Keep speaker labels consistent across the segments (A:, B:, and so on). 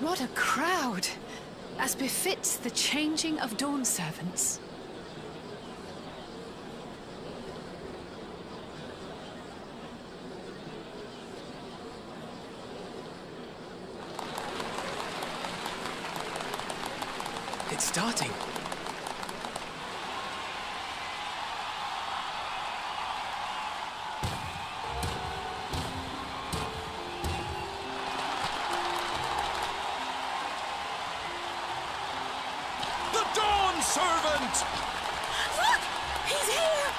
A: What a crowd! As befits the changing of dawn servants.
B: It's starting.
C: The Dawn Servant!
A: Look! He's here!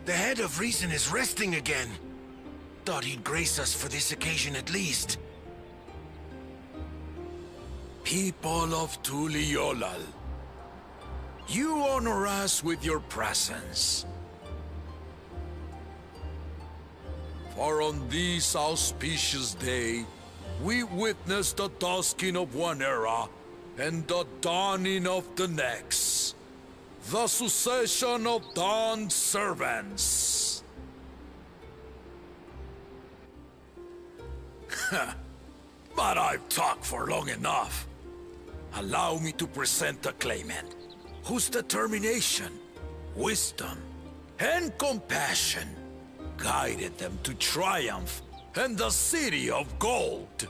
D: The head of reason is resting again. Thought he'd grace us for this occasion at least.
C: People of Tuliolal, you honor us with your presence. For on this auspicious day, we witness the dusking of one era and the dawning of the next. The succession of Dawn Servants. But I've talked for long enough. Allow me to present the claimant, whose determination, wisdom, and compassion guided them to triumph and the City of Gold.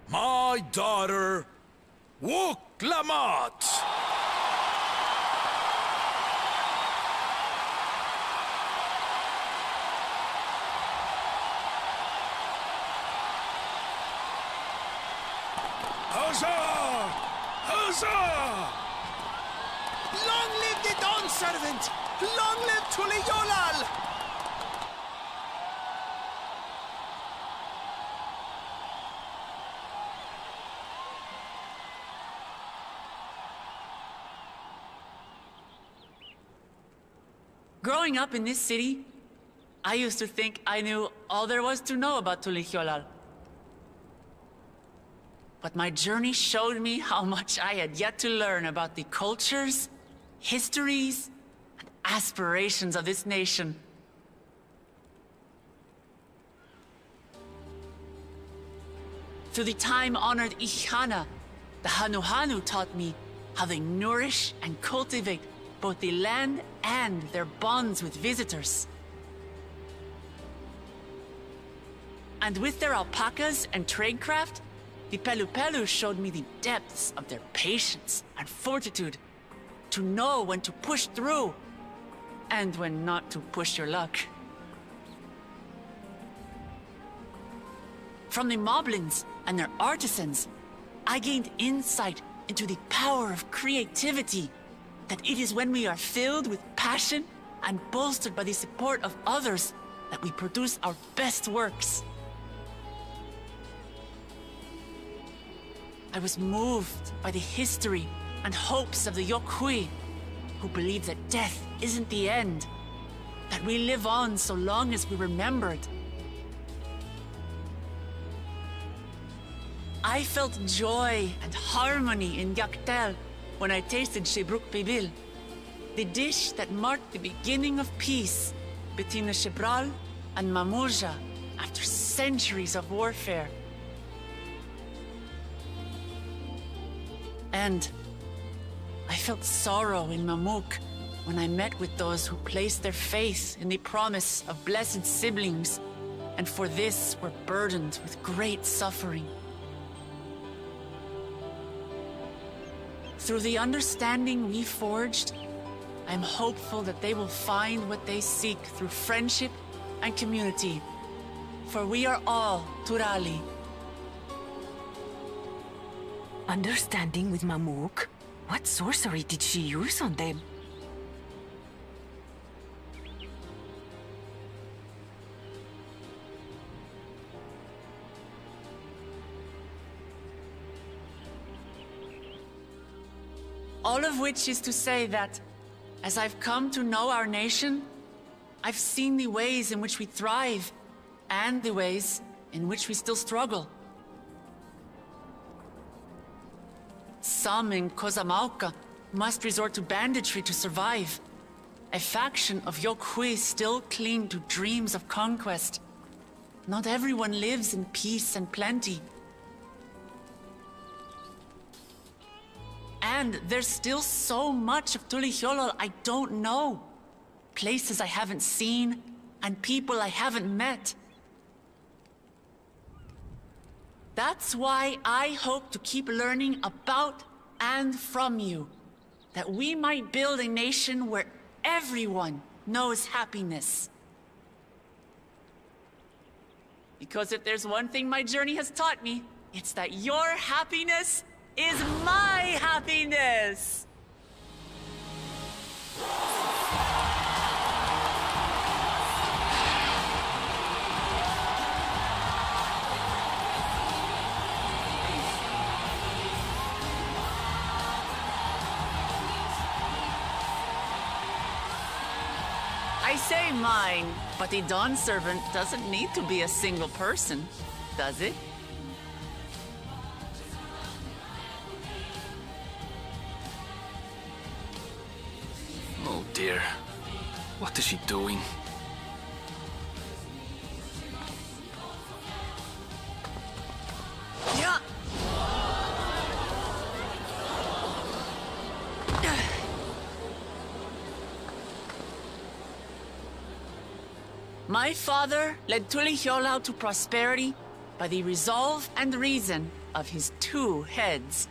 C: My daughter, Wook Lamont. Huzzah! Huzzah!
E: Long live the Dawn Servant! Long live Tuliolal!
F: Growing up in this city, I used to think I knew all there was to know about Tuliolal. But my journey showed me how much I had yet to learn about the cultures, histories, and aspirations of this nation. Through the time-honored Ihana, the Hanuhanu taught me how they nourish and cultivate both the land and their bonds with visitors. And with their alpacas and tradecraft, the Pelupelu showed me the depths of their patience and fortitude to know when to push through and when not to push your luck. From the Moblins and their artisans, I gained insight into the power of creativity, that it is when we are filled with passion and bolstered by the support of others that we produce our best works. I was moved by the history and hopes of the Yokhui, who believe that death isn't the end, that we live on so long as we're remembered. I felt joy and harmony in Yaktel when I tasted Shebruk Bibil, the dish that marked the beginning of peace between the Shebral and Mamurja after centuries of warfare. And I felt sorrow in Mamuk when I met with those who placed their faith in the promise of blessed siblings, and for this were burdened with great suffering. Through the understanding we forged, I'm hopeful that they will find what they seek through friendship and community, for we are all Turali.
G: Understanding with Mamuk? What sorcery did she use on them?
F: All of which is to say that As I've come to know our nation, I've seen the ways in which we thrive and the ways in which we still struggle. Some in Kozamauka must resort to banditry to survive. A faction of Yokhui still cling to dreams of conquest. Not everyone lives in peace and plenty. And there's still so much of Tulihyolol I don't know. Places I haven't seen, and people I haven't met. That's why I hope to keep learning about and from you, that we might build a nation where everyone knows happiness. Because if there's one thing my journey has taught me, it's that your happiness is my happiness! I say mine, but the Dawn Servant doesn't need to be a single person, does it?
B: Oh dear. What is she doing?
F: Yeah. My father led Tulihyolal to prosperity by the resolve and reason of his 2 heads.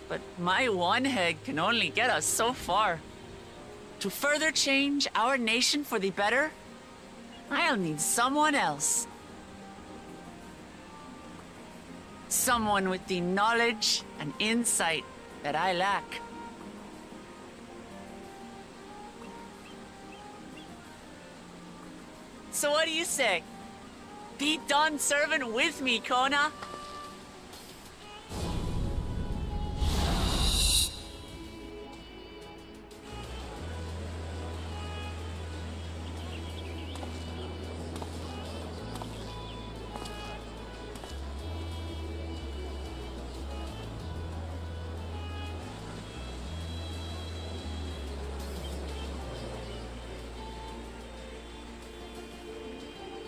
F: But my 1 head can only get us so far. To further change our nation for the better, I'll need someone else. Someone with the knowledge and insight that I lack. So what do you say? Be Dawn Servant with me, Kona?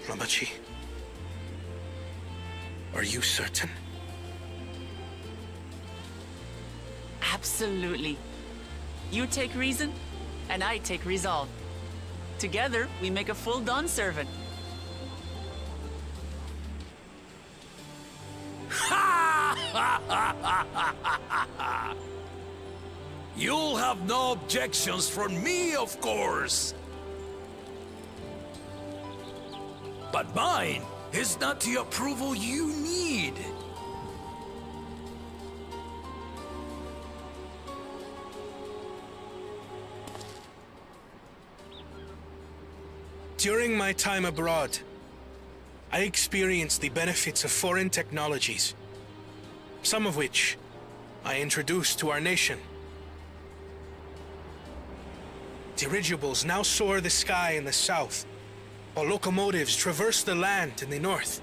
D: Ramachi, are you certain?
F: Absolutely. You take reason, and I take resolve. Together, we make a full Dawn Servant.
C: You'll have no objections from me, of course. But mine is not the approval you need.
E: During my time abroad, I experienced the benefits of foreign technologies, some of which I introduced to our nation. Dirigibles now soar the sky in the south, while locomotives traverse the land in the north.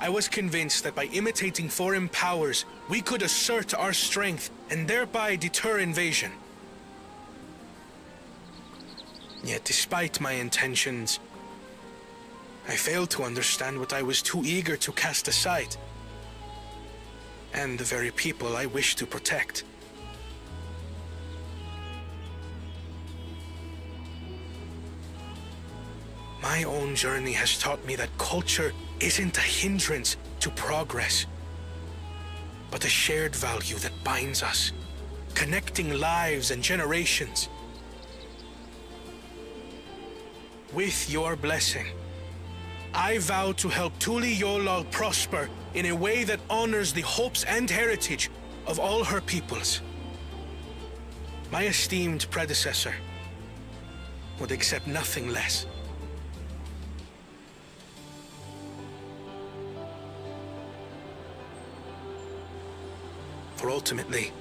E: I was convinced that by imitating foreign powers, we could assert our strength and thereby deter invasion. Yet despite my intentions, I failed to understand what I was too eager to cast aside, and the very people I wish to protect. My own journey has taught me that culture isn't a hindrance to progress, but a shared value that binds us, connecting lives and generations. With your blessing, I vow to help Tulihyolal prosper in a way that honors the hopes and heritage of all her peoples. My esteemed predecessor would accept nothing less. for ultimately,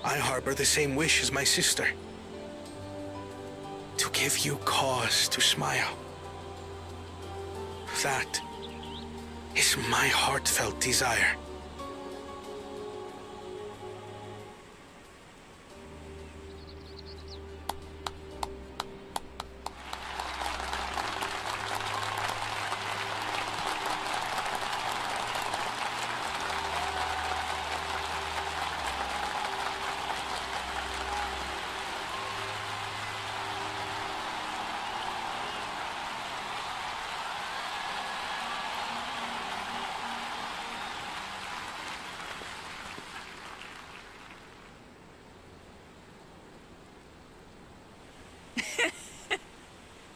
E: I harbor the same wish as my sister. To give you cause to smile. That is my heartfelt desire.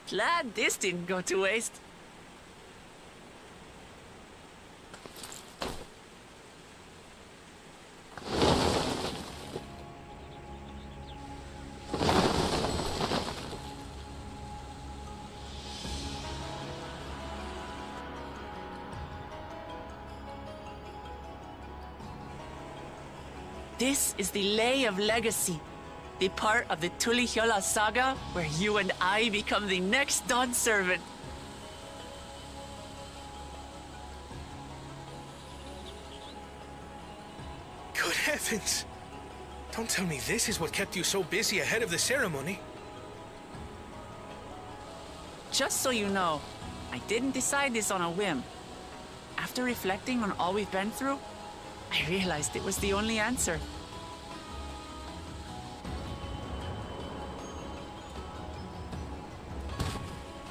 F: Glad this didn't go to waste. This is the Lay of Legacy, the part of the Tulihyola saga where you and I become the next Dawn Servant.
E: Good heavens! Don't tell me this is what kept you so busy ahead of the ceremony.
F: Just so you know, I didn't decide this on a whim. After reflecting on all we've been through, I realized it was the only answer.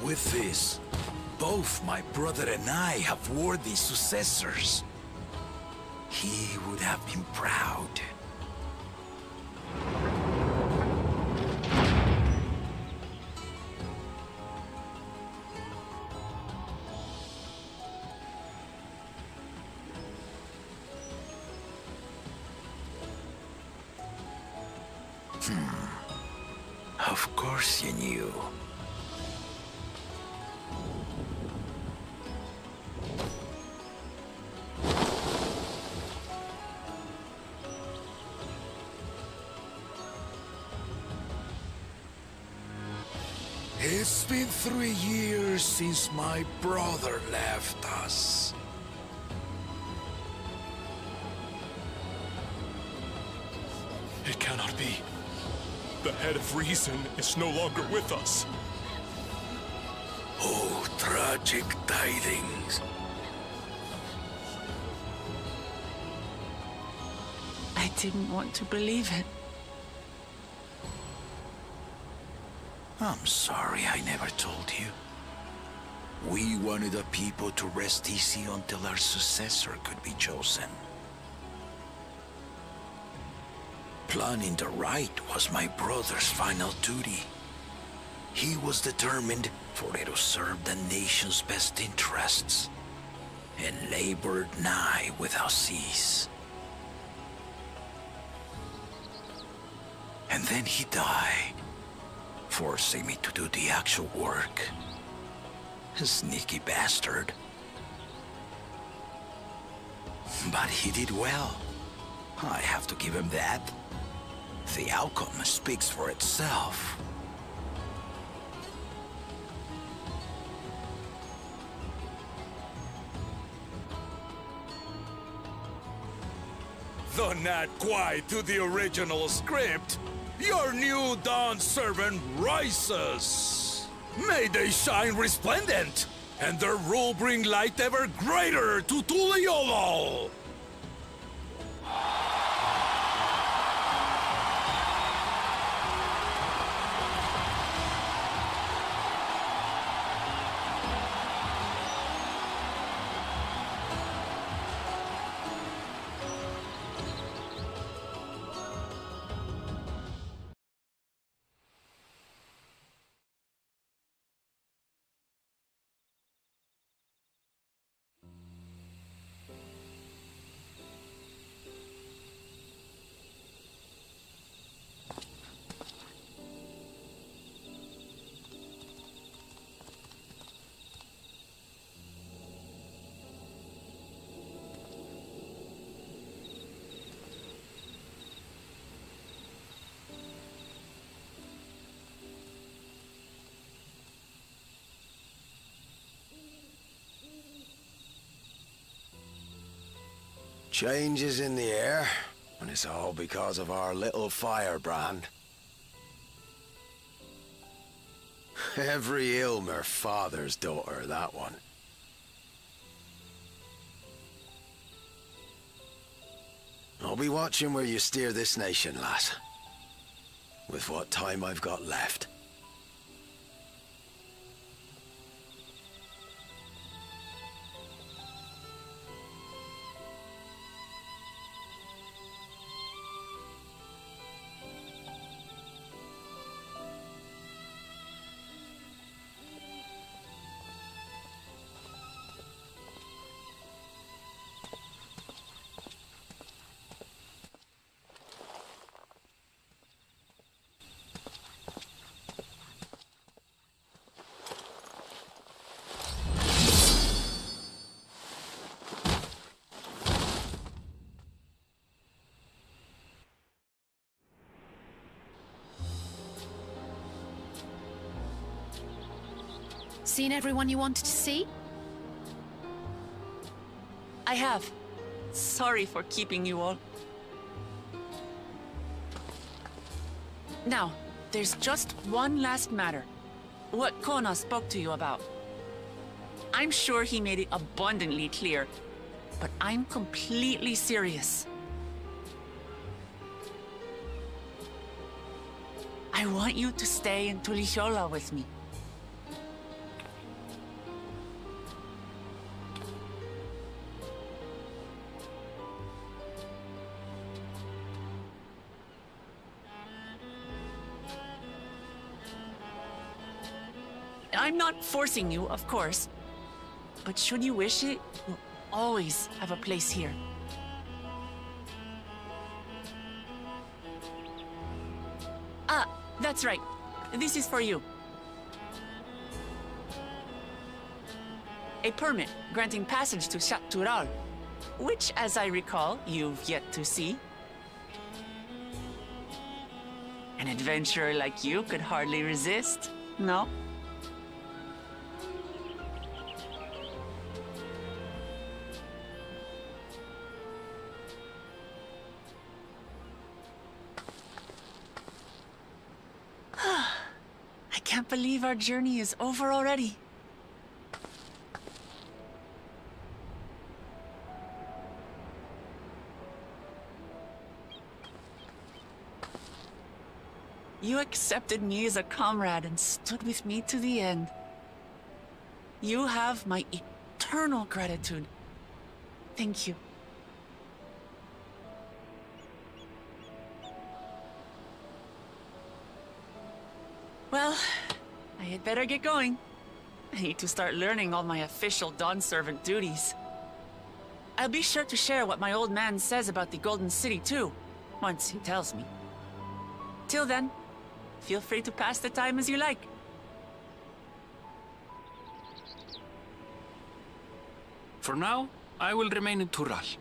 C: With this, both my brother and I have worthy successors. He would have been proud. Of course you knew. It's been 3 years since my brother left us.
H: It cannot be. The head of reason is no longer with us.
C: Oh, tragic tidings.
F: I didn't want to believe it.
C: I'm sorry I never told you. We wanted the people to rest easy until our successor could be chosen. Planning the right was my brother's final duty. He was determined for it to serve the nation's best interests, and labored nigh without cease. And then he died, forcing me to do the actual work. A sneaky bastard. But he did well. I have to give him that. The outcome speaks for itself. Though not quite to the original script, your new Dawn Servant rises. May they shine resplendent, and their rule bring light ever greater to Tulihyola.
I: Change is in the air, and it's all because of our little firebrand. Every Ilmer father's daughter, that one. I'll be watching where you steer this nation, lass. With what time I've got left.
A: Seen everyone you wanted to see?
F: I have. Sorry for keeping you all. Now, there's just one last matter. What Kona spoke to you about. I'm sure he made it abundantly clear, but I'm completely serious. I want you to stay in Tulihiola with me. I'm not forcing you, of course. But should you wish it, you'll always have a place here. Ah, that's right. This is for you. A permit granting passage to Shaktural, which, as I recall, you've yet to see. An adventurer like you could hardly resist, no? I can't believe our journey is over already. You accepted me as a comrade and stood with me to the end. You have my eternal gratitude. Thank you. Well, I had better get going. I need to start learning all my official Dawn Servant duties. I'll be sure to share what my old man says about the Golden City too, once he tells me. Till then, feel free to pass the time as you like.
B: For now, I will remain in Tural.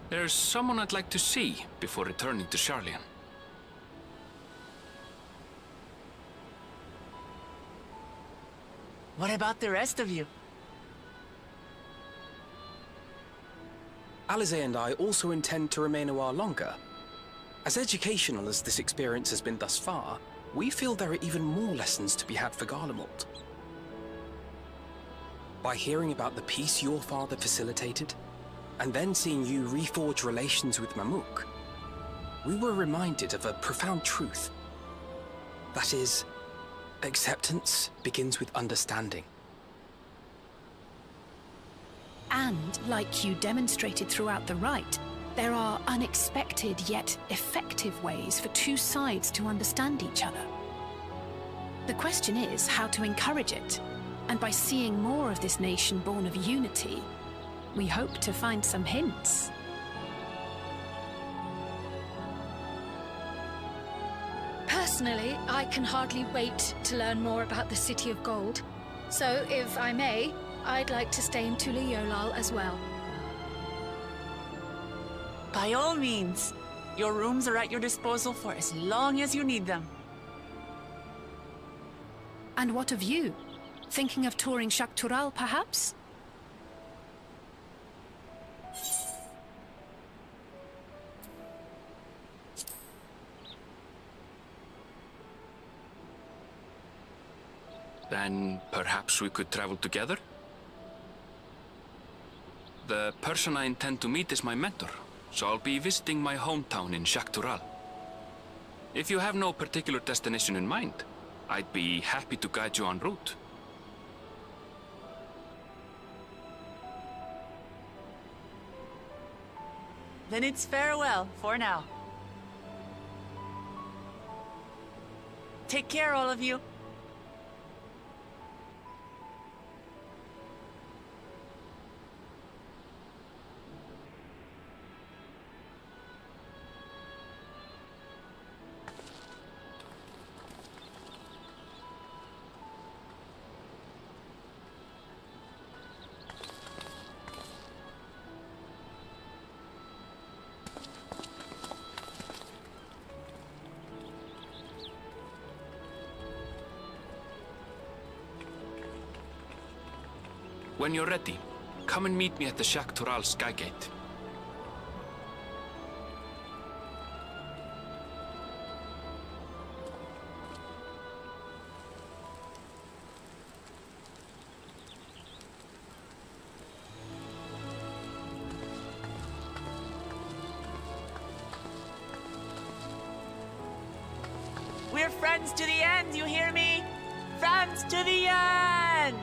B: There's someone I'd like to see before returning to Sharlayan.
F: What about the rest of you?
J: Alize and I also intend to remain a while longer. As educational as this experience has been thus far, we feel there are even more lessons to be had for Garlemald. By hearing about the peace your father facilitated, and then seeing you reforge relations with Mamook, we were reminded of a profound truth. That is, acceptance begins with understanding.
A: And, like you demonstrated throughout the rite, there are unexpected yet effective ways for two sides to understand each other. The question is how to encourage it, and by seeing more of this nation born of unity, we hope to find some hints.
K: Personally, I can hardly wait to learn more about the City of Gold. So, if I may, I'd like to stay in Tulihiola as well.
F: By all means, your rooms are at your disposal for as long as you need them.
A: And what of you? Thinking of touring Shaktural, perhaps?
B: Then perhaps we could travel together? The person I intend to meet is my mentor, so I'll be visiting my hometown in Shaktural. If you have no particular destination in mind, I'd be happy to guide you en route.
F: Then it's farewell for now. Take care, all of you.
B: When you're ready, come and meet me at the Shaktural Skygate.
F: We're friends to the end, you hear me? Friends to the end!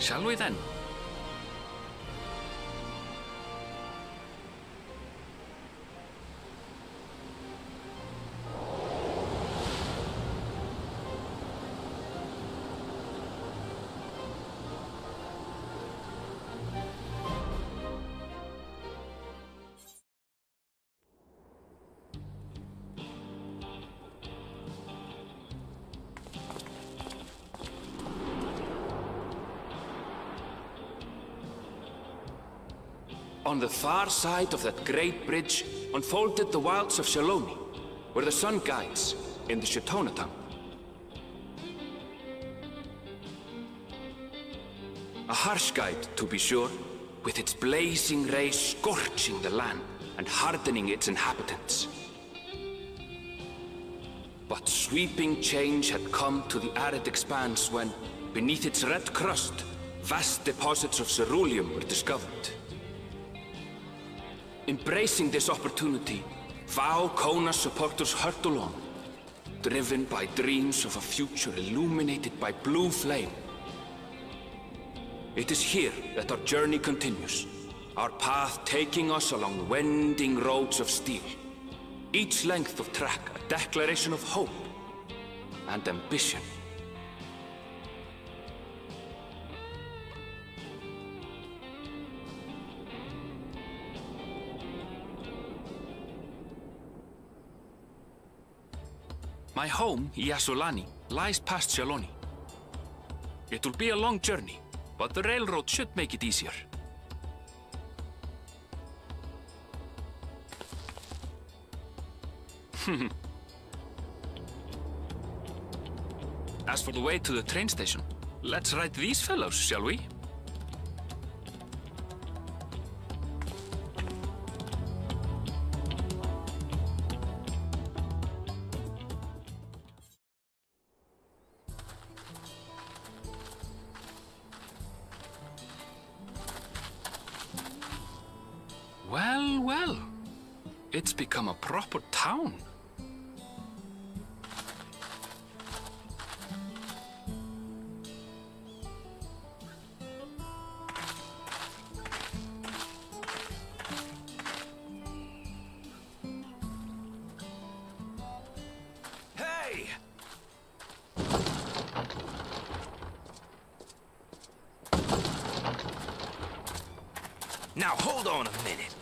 B: Shall we then? On the far side of that great bridge unfolded the wilds of Shaloni, where the sun guides in the Shatona tongue. A harsh guide, to be sure, with its blazing rays scorching the land and hardening its inhabitants. But sweeping change had come to the arid expanse when, beneath its red crust, vast deposits of ceruleum were discovered. Embracing this opportunity, Vau Kona supporters hurtle on, driven by dreams of a future illuminated by blue flame. It is here that our journey continues, our path taking us along winding roads of steel. Each length of track a declaration of hope and ambition. My home, Yasulani, lies past Shaloni. It will be a long journey, but the railroad should make it easier. As for the way to the train station, let's ride these fellows, shall we? Well, well. It's become a proper town.
D: Hey! Now hold on a minute.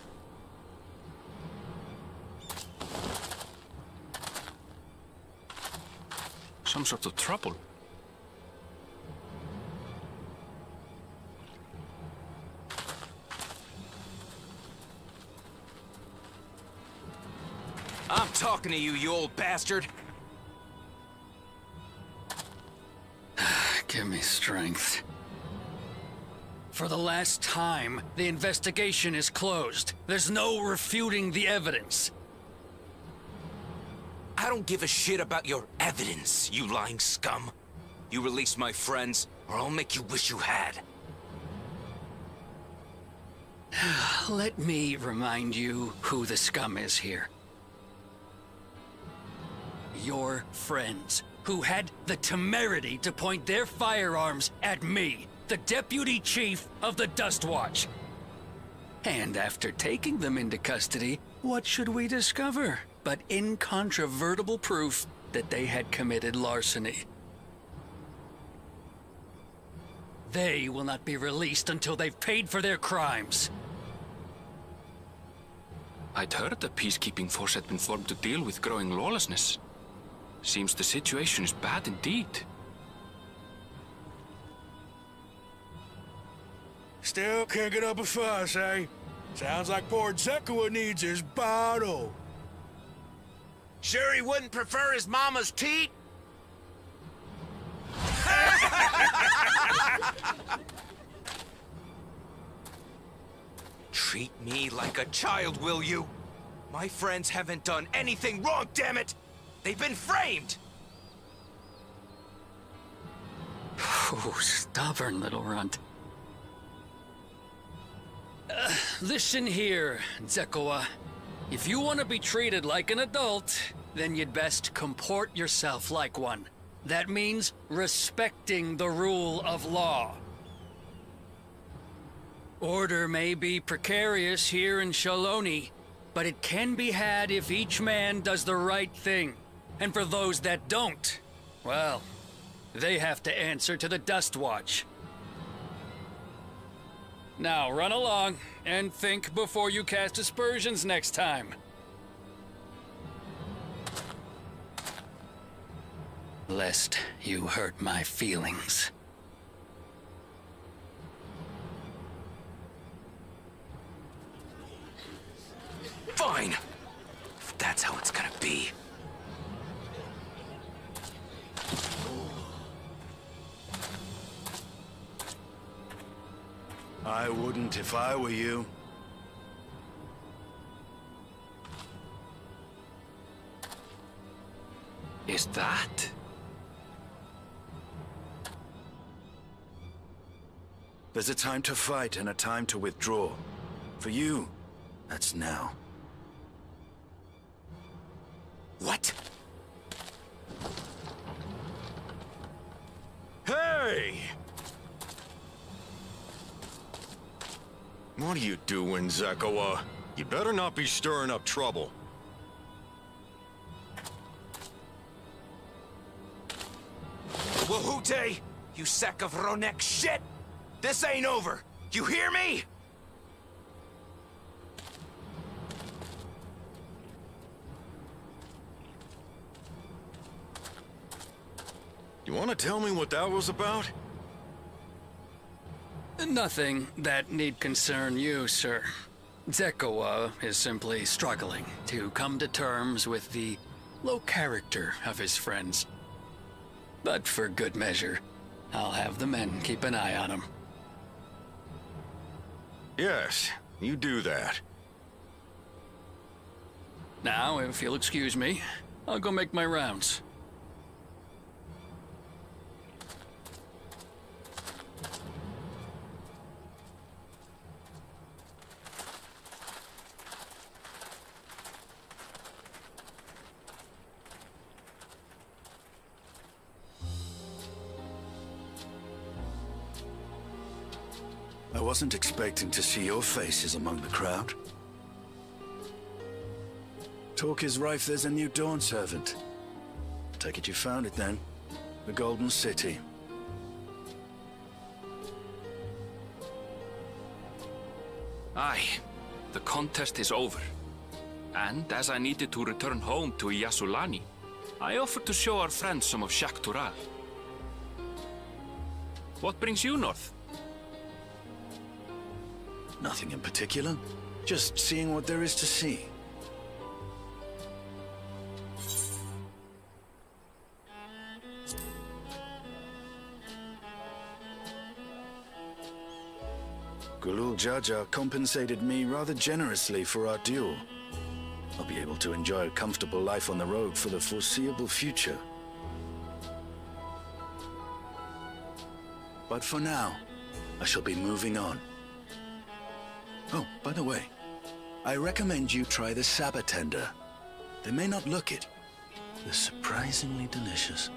B: Some sort of trouble.
D: I'm talking to you, you old bastard.
L: Give me strength. For the last time, the investigation is closed. There's no refuting the evidence.
D: I don't give a shit about your evidence, you lying scum. You release my friends, or I'll make you wish you had.
L: Let me remind you who the scum is here. Your friends, who had the temerity to point their firearms at me, the Deputy Chief of the Dust Watch. And after taking them into custody, what should we discover but incontrovertible proof that they had committed larceny? They will not be released until they've paid for their crimes.
B: I'd heard a peacekeeping force had been formed to deal with growing lawlessness. Seems the situation is bad indeed.
E: Still can't get up a fuss, eh? Sounds like poor Zekua needs his bottle.
D: Sure he wouldn't prefer his mama's teat? Treat me like a child, will you? My friends haven't done anything wrong, damn it! They've been framed!
L: Oh, stubborn little runt. Listen here, Zekua. If you want to be treated like an adult, then you'd best comport yourself like one. That means respecting the rule of law. Order may be precarious here in Shaloni, but it can be had if each man does the right thing. And for those that don't, well, they have to answer to the Dustwatch. Now run along and think before you cast aspersions next time. Lest you hurt my feelings.
D: Fine! If that's how it's gonna be.
I: I wouldn't if I were you.
B: Is that?
I: There's a time to fight and a time to withdraw. For you, that's now.
D: What? Hey!
M: What are you doing, Zekawa? You better not be stirring up trouble.
D: Wahute! You sack of Ronek shit! This ain't over! You hear me?
M: You want to tell me what that was about?
L: Nothing that need concern you, sir. Zekawa is simply struggling to come to terms with the low character of his friends. But for good measure, I'll have the men keep an eye on him.
M: Yes, you do that.
L: Now, if you'll excuse me, I'll go make my rounds.
I: I wasn't expecting to see your faces among the crowd. Talk is rife there's a new Dawn servant. Take it you found it then. The Golden City.
B: Aye, the contest is over. And as I needed to return home to Yasulani, I offered to show our friends some of Shaktural. What brings you north?
I: Nothing in particular. Just seeing what there is to see. Gulul Jaja compensated me rather generously for our duel. I'll be able to enjoy a comfortable life on the road for the foreseeable future. But for now, I shall be moving on. Oh, by the way, I recommend you try the Sabatender. They may not look it. They're surprisingly delicious.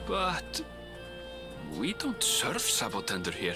B: But we don't serve Sabotender here.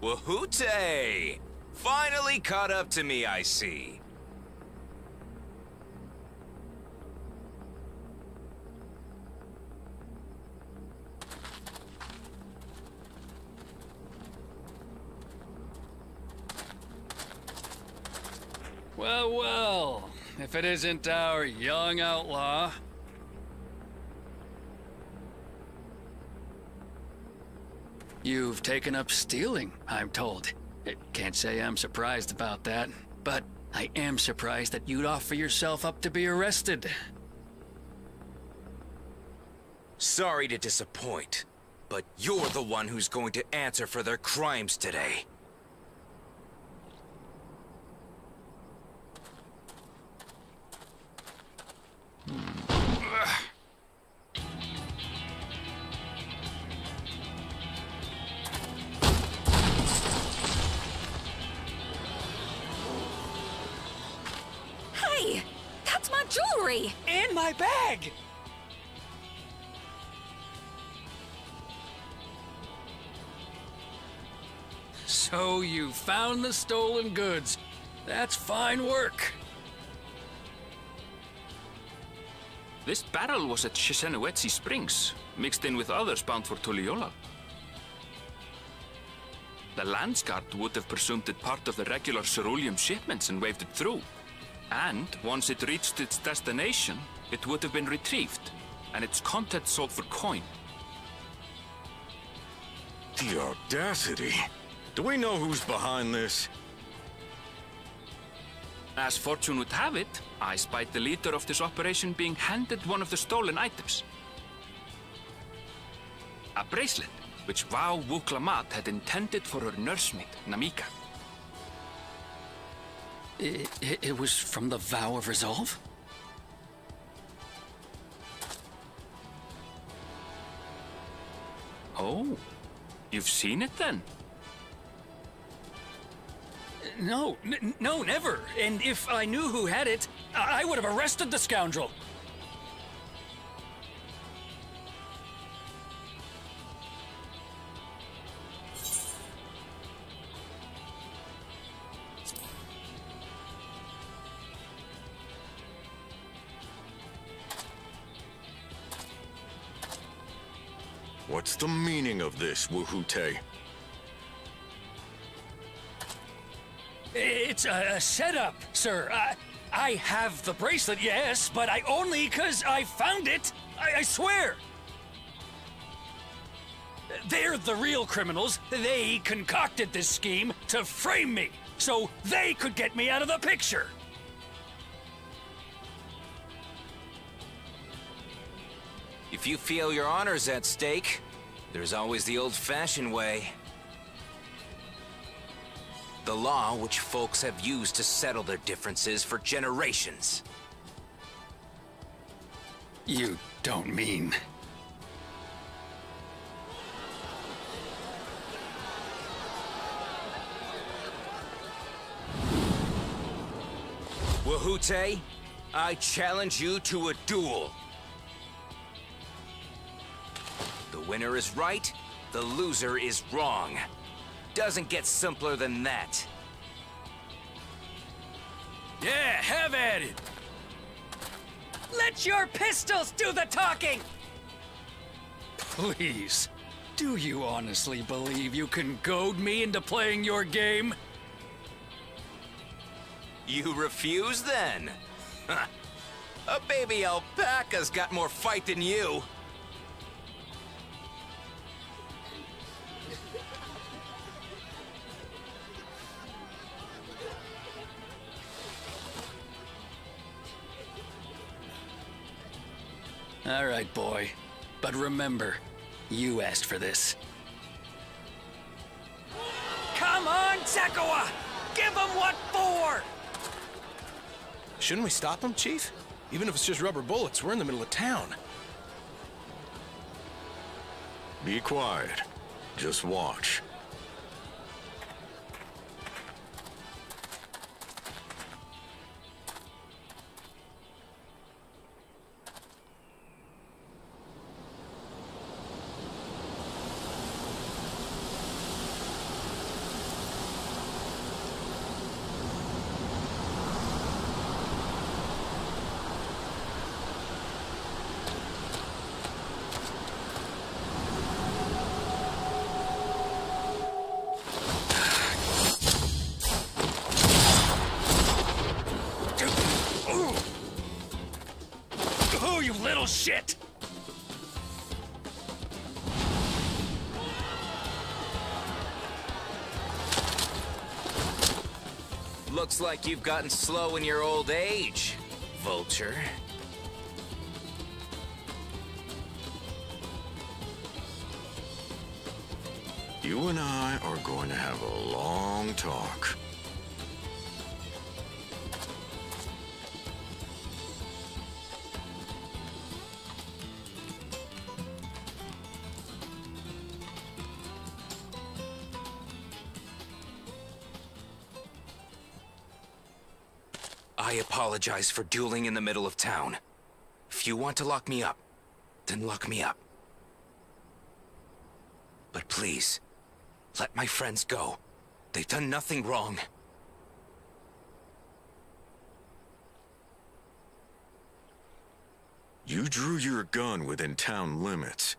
D: Wahoote! Finally caught up to me, I see.
L: Well, well, if it isn't our young outlaw. You've taken up stealing, I'm told. Can't say I'm surprised about that, but I am surprised that you'd offer yourself up to be arrested.
D: Sorry to disappoint, but you're the one who's going to answer for their crimes today.
N: Hey! That's my jewelry!
L: In my bag! So you found the stolen goods. That's fine work.
B: This barrel was at Shissenuetsi Springs, mixed in with others bound for Tuliyollal. The Landsguard would have presumed it part of the regular ceruleum shipments and waved it through. And once it reached its destination, it would have been retrieved, and its contents sold for coin.
M: The audacity! Do we know who's behind this?
B: As fortune would have it, I spied the leader of this operation being handed one of the stolen items. A bracelet, which Vau Wuklamat had intended for her nursemaid, Namika.
L: It was from the Vow of Resolve?
B: Oh, you've seen it then?
L: No, no, never. And if I knew who had it, I would have arrested the scoundrel.
M: What's the meaning of this, Wahoote?
L: It's a setup, sir. I have the bracelet, yes, but I only 'cause I found it. I swear. They're the real criminals. They concocted this scheme to frame me, so they could get me out of the picture.
D: If you feel your honor's at stake, there's always the old-fashioned way. The law which folks have used to settle their differences for generations.
L: You don't mean...
D: Wahoote, I challenge you to a duel. The winner is right, the loser is wrong. Doesn't get simpler than that.
L: Yeah, have at it! Let your pistols do the talking! Please, do you honestly believe you can goad me into playing your game?
D: You refuse then? A baby alpaca's got more fight than you.
L: All right, boy. But remember, you asked for this. Come on, Zakawa! Give him what for!
E: Shouldn't we stop him, Chief? Even if it's just rubber bullets, we're in the middle of town.
M: Be quiet. Just watch.
L: Oh, you little shit!
D: Looks like you've gotten slow in your old age, Vulture.
M: You and I are going to have a long talk.
D: I apologize for dueling in the middle of town. If you want to lock me up, then lock me up. But please, let my friends go. They've done nothing wrong.
M: You drew your gun within town limits.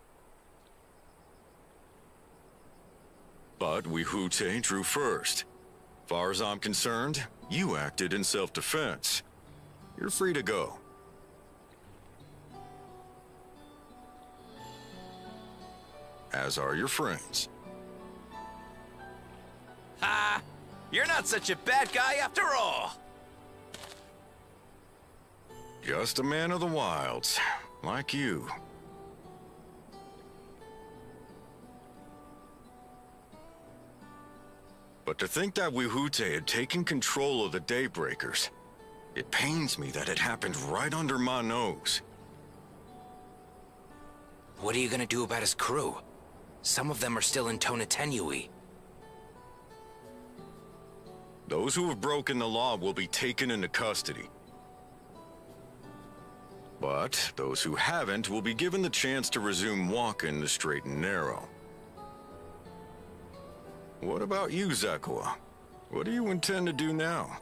M: But Wihute drew first. Far as I'm concerned, you acted in self-defense. You're free to go. As are your friends.
D: Ha! You're not such a bad guy after all!
M: Just a man of the wilds, like you. But to think that Wihute had taken control of the Daybreakers, it pains me that it happened right under my nose.
D: What are you gonna do about his crew? Some of them are still in Tonatenui.
M: Those who have broken the law will be taken into custody. But those who haven't will be given the chance to resume walking the straight and narrow. What about you, Zakua? What do you intend to do now?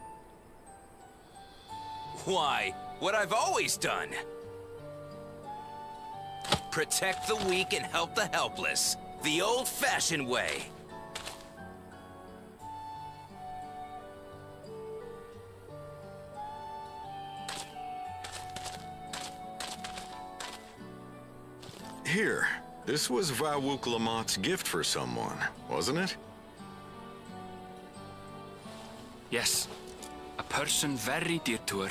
D: Why, what I've always done. Protect the weak and help the helpless. The old-fashioned way.
M: Here, this was Vawuk Lamot's gift for someone, wasn't it?
B: Yes, a person very dear to her.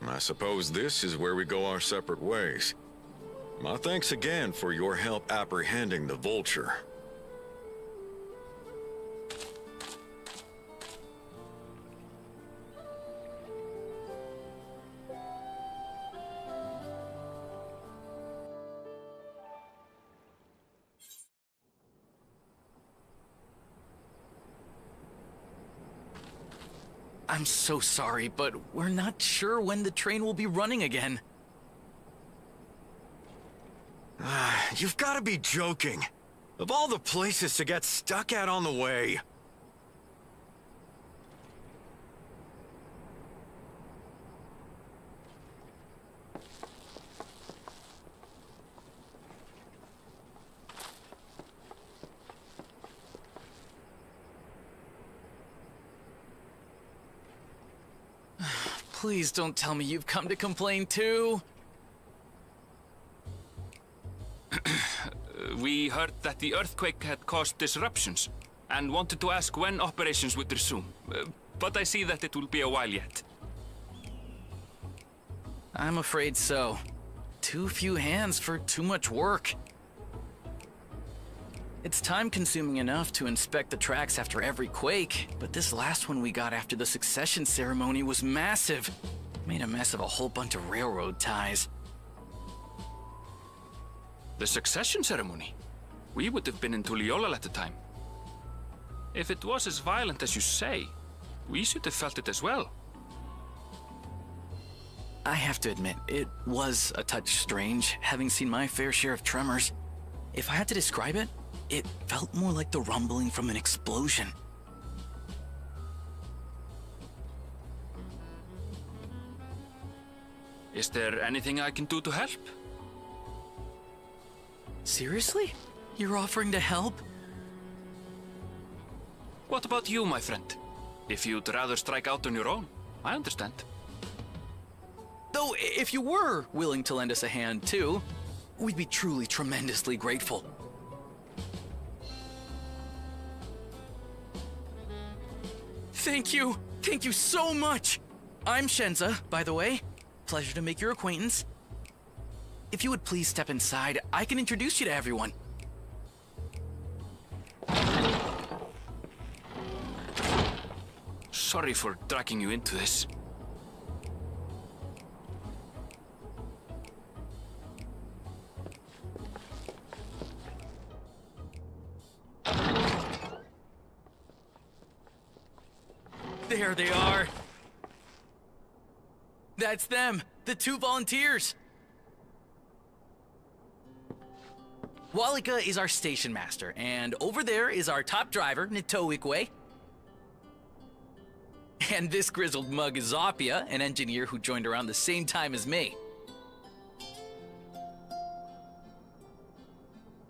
M: I suppose this is where we go our separate ways. My thanks again for your help apprehending the Vulture.
O: I'm so sorry, but we're not sure when the train will be running again.
M: You've got to be joking. Of all the places to get stuck at on the way.
O: Please don't tell me you've come to complain too.
B: We heard that the earthquake had caused disruptions and wanted to ask when operations would resume. But I see that it will be a while yet.
O: I'm afraid so. Too few hands for too much work. It's time-consuming enough to inspect the tracks after every quake, but this last one we got after the succession ceremony was massive. Made a mess of a whole bunch of railroad ties.
B: The succession ceremony? We would have been in Tuliyollal at the time. If it was as violent as you say, we should have felt it as well.
O: I have to admit, it was a touch strange, having seen my fair share of tremors. If I had to describe it, it felt more like the rumbling from an explosion.
B: Is there anything I can do to help?
O: Seriously? You're offering to help?
B: What about you, my friend? If you'd rather strike out on your own, I understand.
O: Though, if you were willing to lend us a hand, too, we'd be truly tremendously grateful. Thank you! Thank you so much! I'm Shenza, by the way. Pleasure to make your acquaintance. If you would please step inside, I can introduce you to everyone.
B: Sorry for dragging you into this.
O: There they are. That's them, the 2 volunteers. Walika is our station master, and over there is our top driver, Nitoikwe. And this grizzled mug is Zapia, an engineer who joined around the same time as me.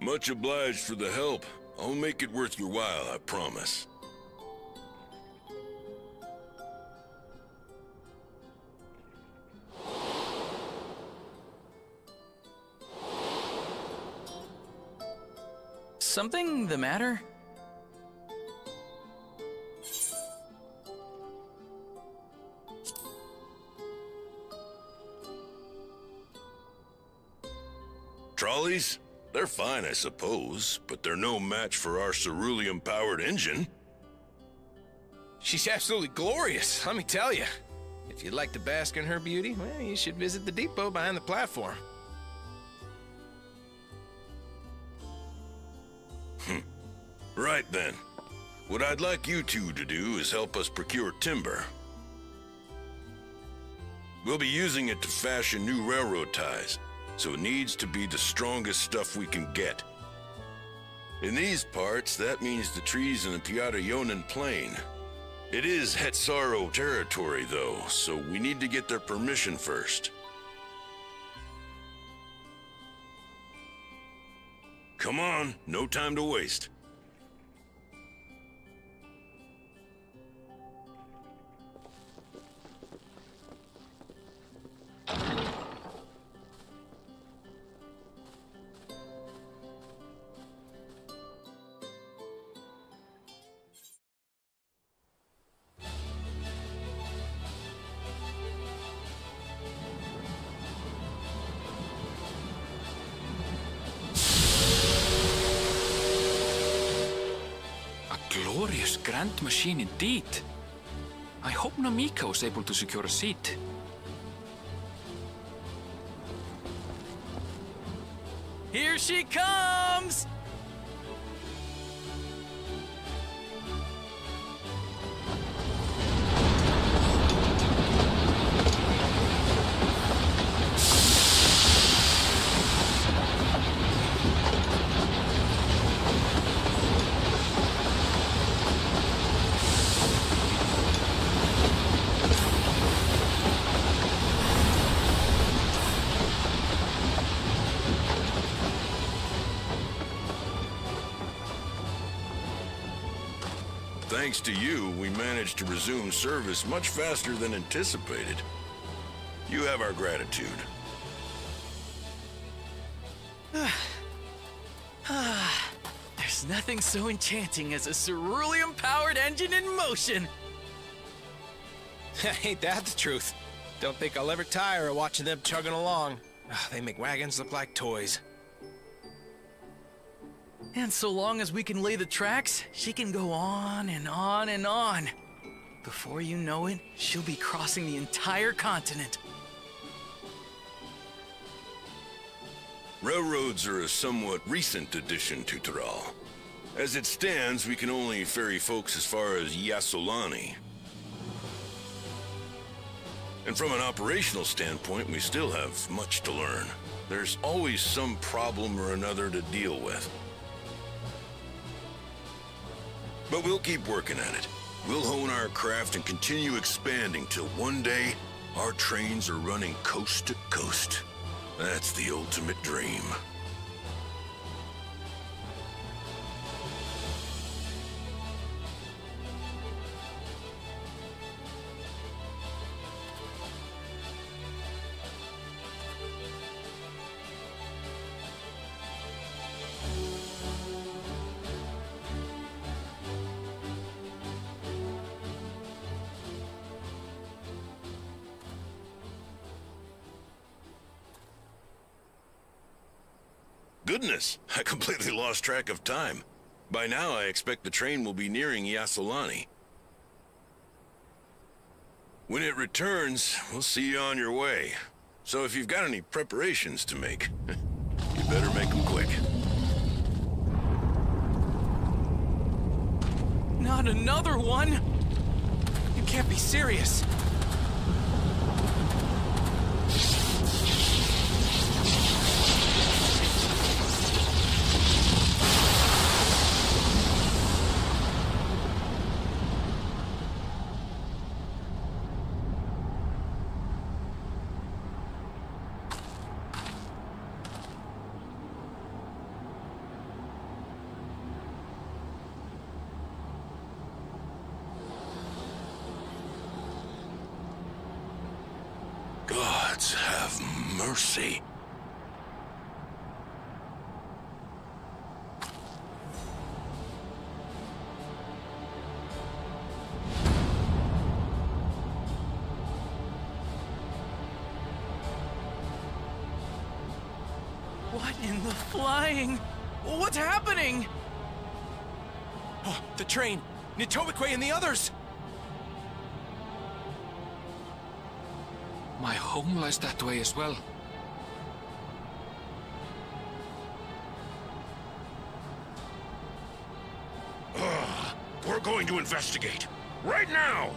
P: Much obliged for the help. I'll make it worth your while, I promise.
O: Something the matter?
P: Trolleys? They're fine, I suppose, but they're no match for our cerulean-powered engine.
Q: She's absolutely glorious, let me tell you. If you'd like to bask in her beauty, well, you should visit the depot behind the platform.
P: Right then. What I'd like you two to do is help us procure timber. We'll be using it to fashion new railroad ties, so it needs to be the strongest stuff we can get. In these parts, that means the trees in the Piata-Yonan Plain. It is Hetsaro territory, though, so we need to get their permission first. Come on, no time to waste.
B: Glorious grand machine indeed. I hope Namika was able to secure a seat.
O: Here she comes!
P: Thanks to you, we managed to resume service much faster than anticipated. You have our gratitude.
O: There's nothing so enchanting as a cerulean-powered engine in motion.
Q: Ain't that the truth? Don't think I'll ever tire of watching them chugging along. They make wagons look like toys.
O: And so long as we can lay the tracks, she can go on and on and on. Before you know it, she'll be crossing the entire continent.
P: Railroads are a somewhat recent addition to Taral. As it stands, we can only ferry folks as far as Yasolani. And from an operational standpoint, we still have much to learn. There's always some problem or another to deal with. But we'll keep working at it. We'll hone our craft and continue expanding till one day, our trains are running coast to coast. That's the ultimate dream. Goodness, I completely lost track of time. By now, I expect the train will be nearing Yasolani. When it returns, we'll see you on your way. So if you've got any preparations to make, you better make them quick.
O: Not another one? You can't be serious.
P: Gods have mercy.
O: What in the flying? What's happening?
Q: Oh, the train! Nitobekwe and the others!
B: My home lies that way as well.
P: We're going to investigate. Right now!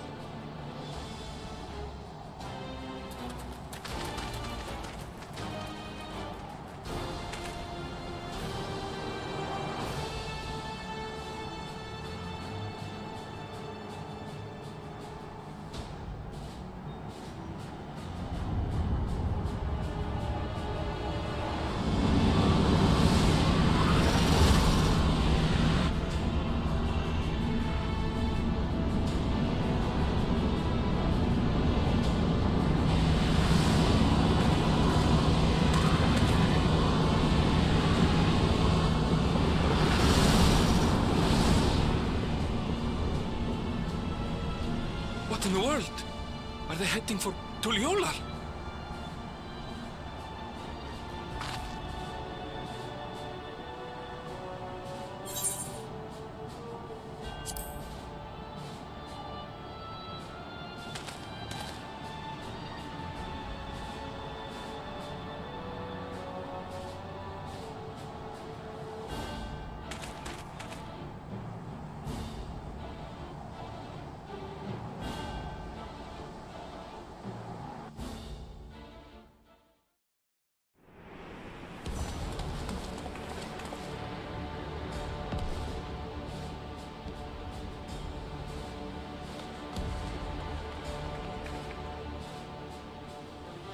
B: What in the world? Are they heading for Tuliyollal?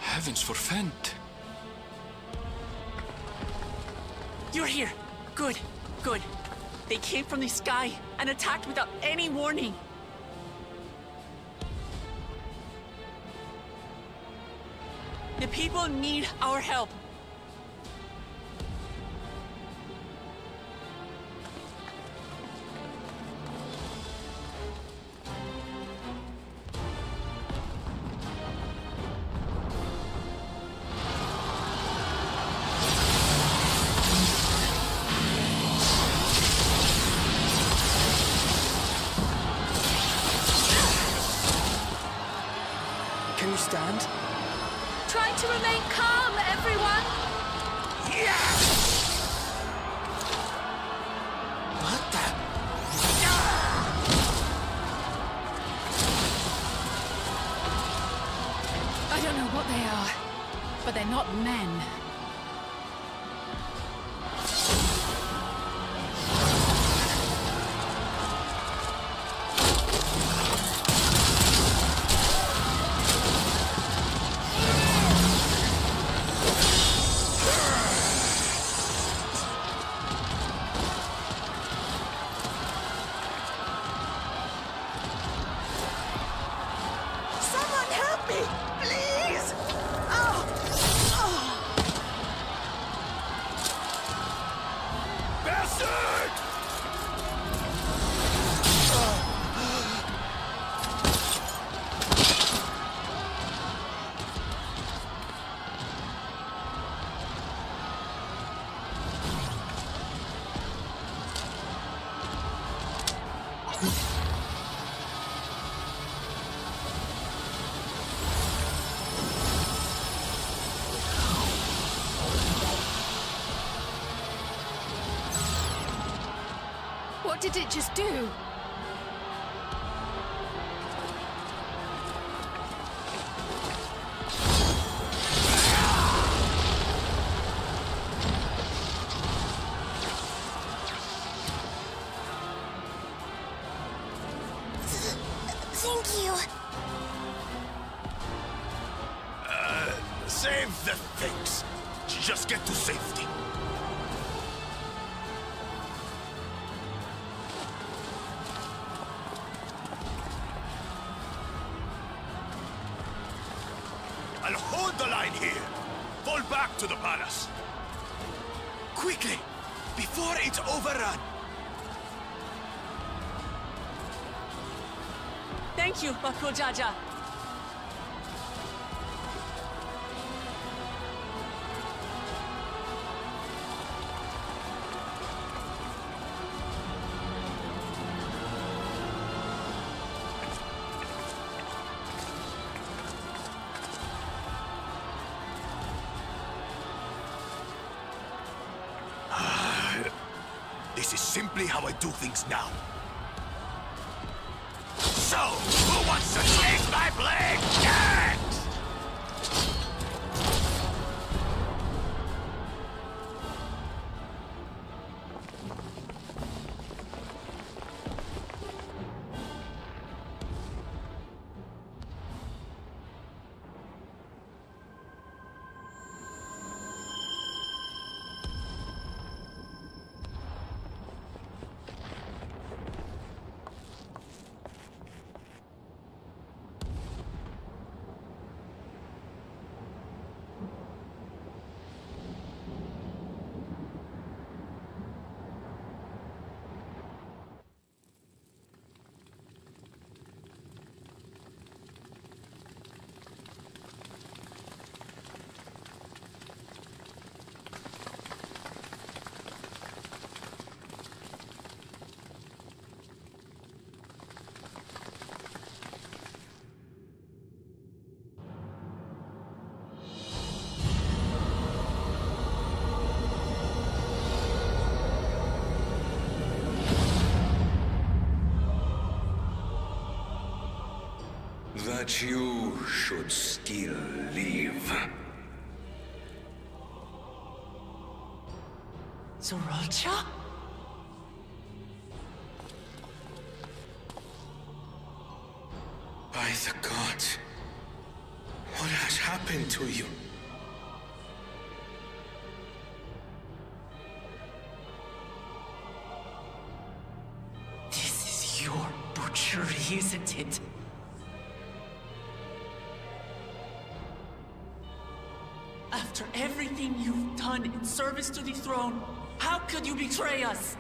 B: Heavens forfend.
F: You're here. Good, good. They came from the sky and attacked without any warning. The people need our help.
J: Can you stand?
K: Try to remain calm, everyone!
J: What the?
A: I don't know what they are, but they're not men.
K: What did it just do?
R: Thank you.
C: Save the things. Just get to safety. I'll hold the line here. Fall back to the palace.
R: Quickly, before it's overrun.
F: Thank you, Bakujaja.
C: This is simply how I do things now. So, who wants to take my blade next?
S: That you should still live.
F: Sriracha?
E: By the gods, what has happened to you?
F: This is your butchery, isn't it? After everything you've done in service to the throne, how could you betray us?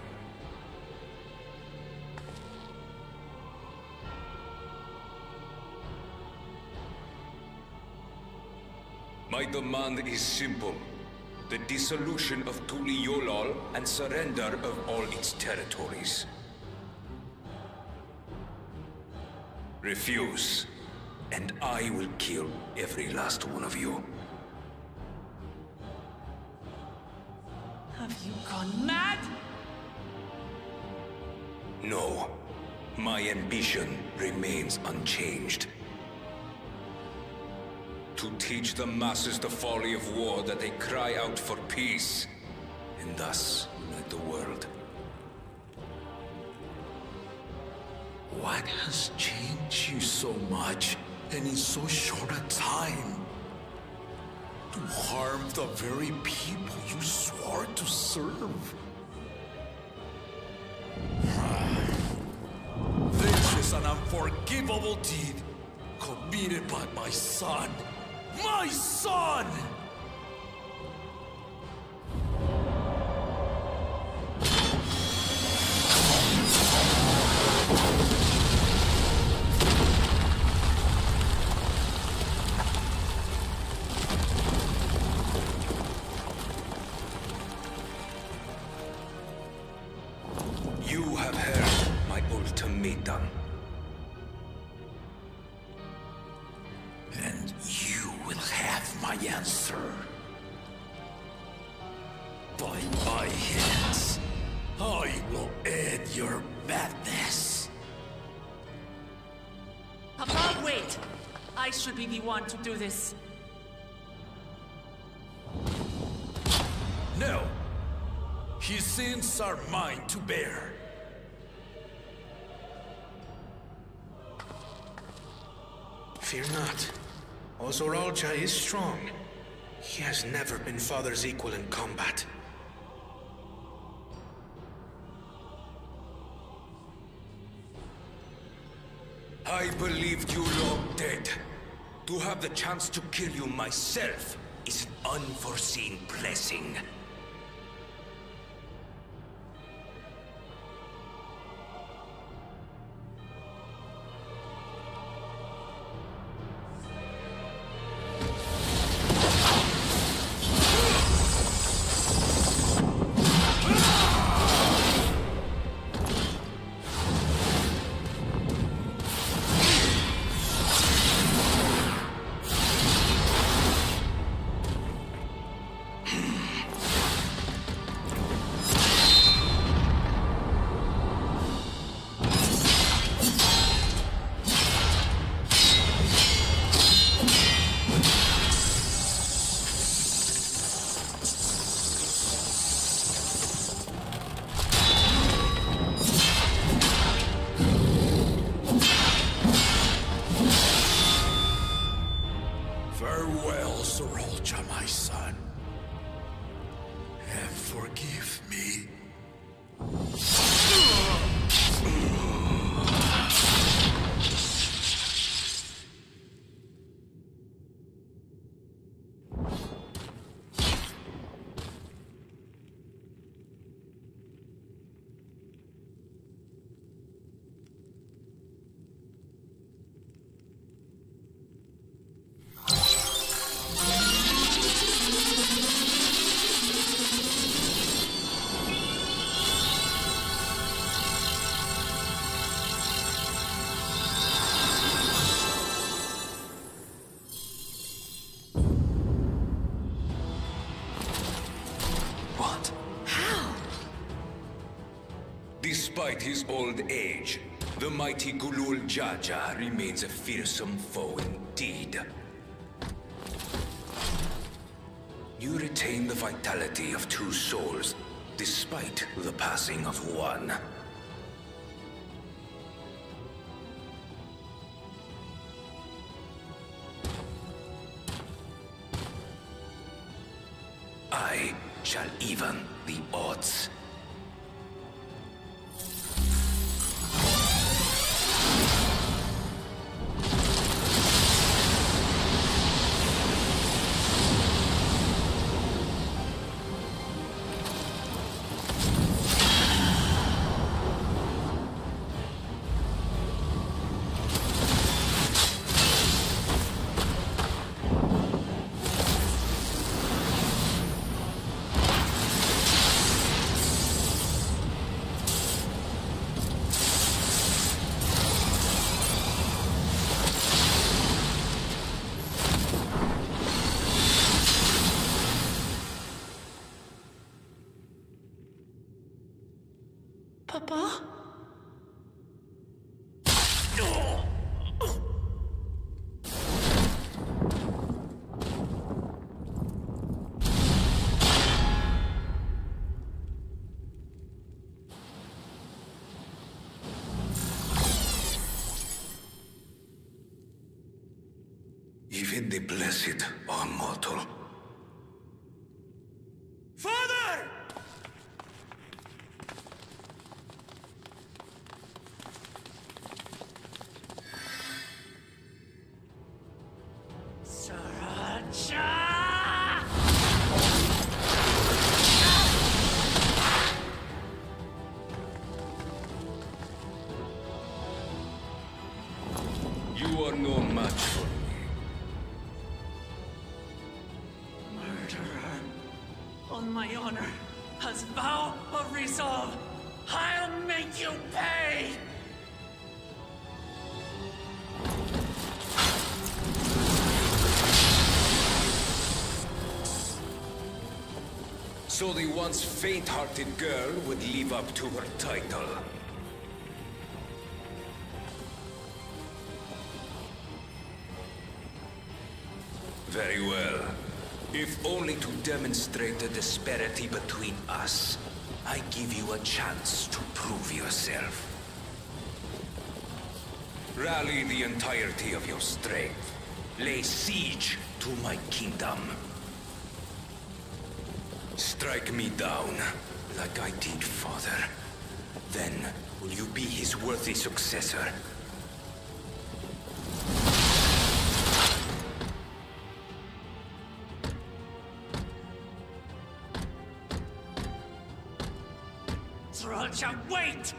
S: My demand is simple. The dissolution of Tuli Yolal and surrender of all its territories. Refuse, and I will kill every last one of you.
F: Have you gone mad?
S: No. My ambition remains unchanged. To teach the masses the folly of war, that they cry out for peace, and thus unite the world.
C: What has changed you so much, and in so short a time? To harm the very people you swore to serve. This is an unforgivable deed committed by my son. My son!
S: You have heard my ultimatum.
C: And you will have my answer. By my hands, I will end your madness.
F: Papa, wait! I should be the one to do this.
C: No. His sins are mine to bear.
E: Fear not. Ozoralja is strong. He has never been Father's equal in combat.
S: I believed you long dead. To have the chance to kill you myself is an unforeseen blessing. Despite his old age, the mighty Gulul Jaja remains a fearsome foe indeed. You retain the vitality of 2 souls, despite the passing of 1. I shall even the odds.
F: Papa?
S: Even the blessed are mortal.
C: Father!
S: You are no match for me.
F: Murderer. On my honor, as vow of resolve, I'll make you pay!
S: So the once faint-hearted girl would live up to her title. Very well. If only to demonstrate the disparity between us, I give you a chance to prove yourself. Rally the entirety of your strength. Lay siege to my kingdom. Strike me down, like I did father. Then, will you be his worthy successor?
L: Sriracha, wait!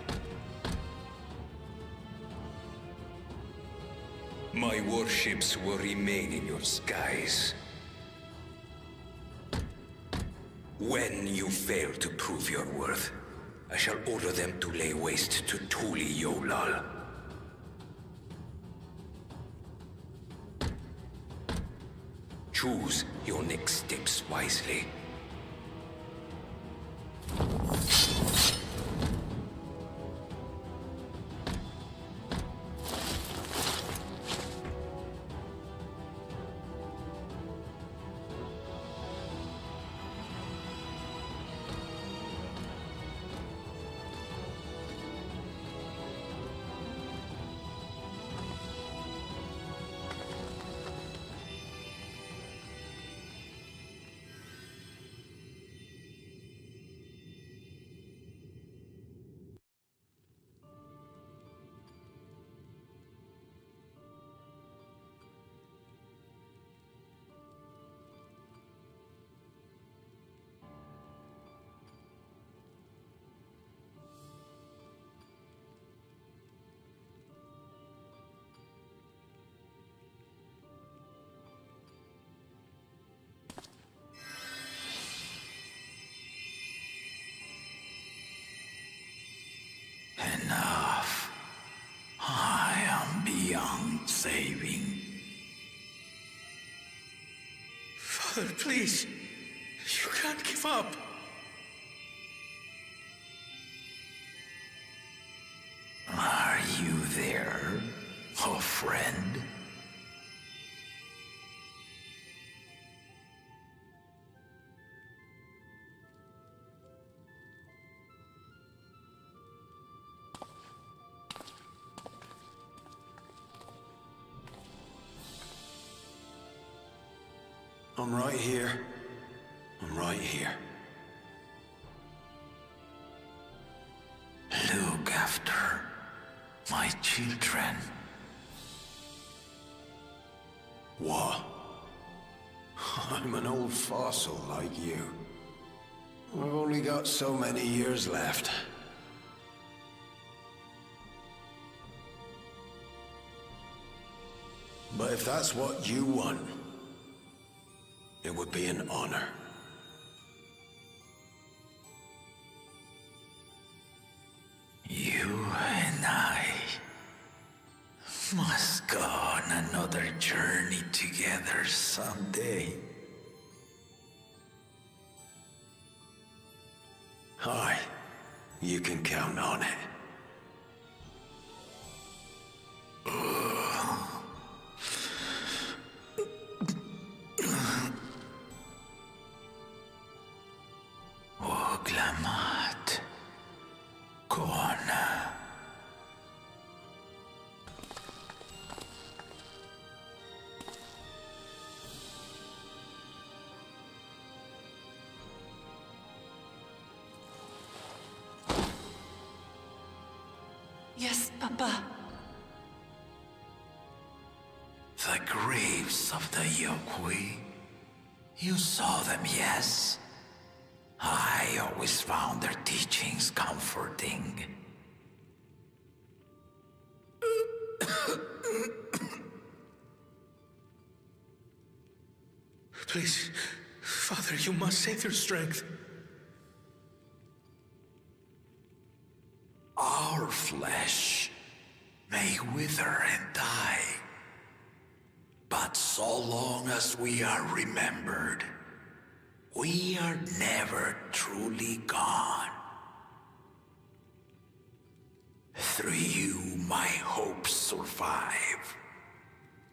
S: My warships will remain in your skies. When you fail to prove your worth, I shall order them to lay waste to Tuli-Yolal. Choose your next steps wisely.
C: Enough. I am beyond saving.
E: Father, please. You can't give up.
C: Are you there, oh friend?
T: I'm right here. I'm right here.
C: Look after my children.
T: What? I'm an old fossil like you. I've only got so many years left. But if that's what you want, it would be an honor.
C: You and I must go on another journey together someday.
T: Aye, you can count on it.
C: Oglamat. Kona.
F: Yes, Papa.
C: The graves of the Yokwi. You saw them, yes? I always found their teachings comforting.
E: Please, Father, you must save their strength.
C: Our flesh may wither and die, but so long as we are remembered, We are never truly gone. Through you, my hopes survive.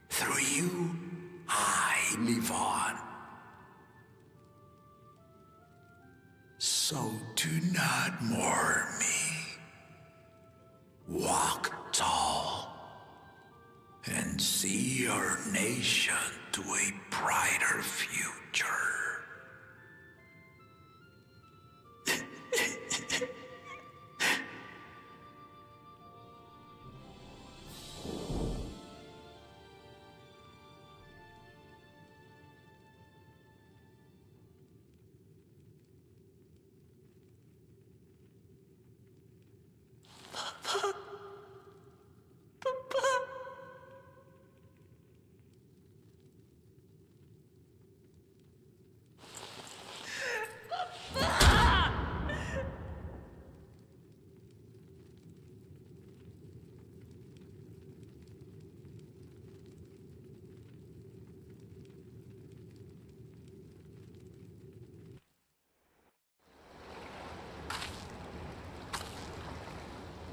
C: Through you, I live on. So do not mourn me. Walk tall and see your nation to a brighter future.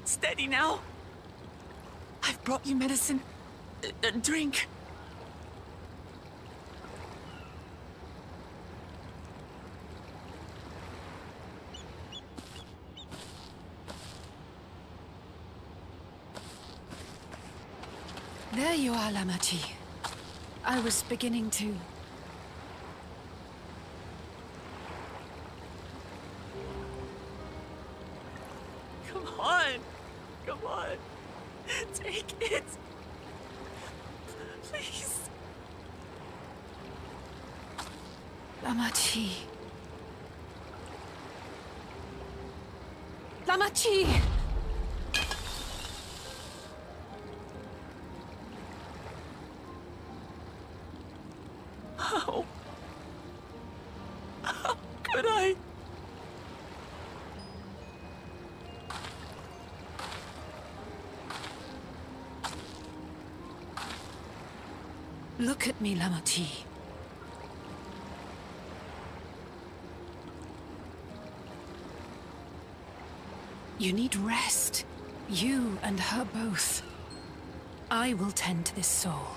F: Steady now. I've brought you medicine. Drink.
A: There you are, Lamachi. I was beginning to...
F: Come on. Come on. Take it. Please.
A: Lamachi. Lamachi!
F: How could I?
A: Look at me, Lamachi. You need rest. You and her both. I will tend to this soul.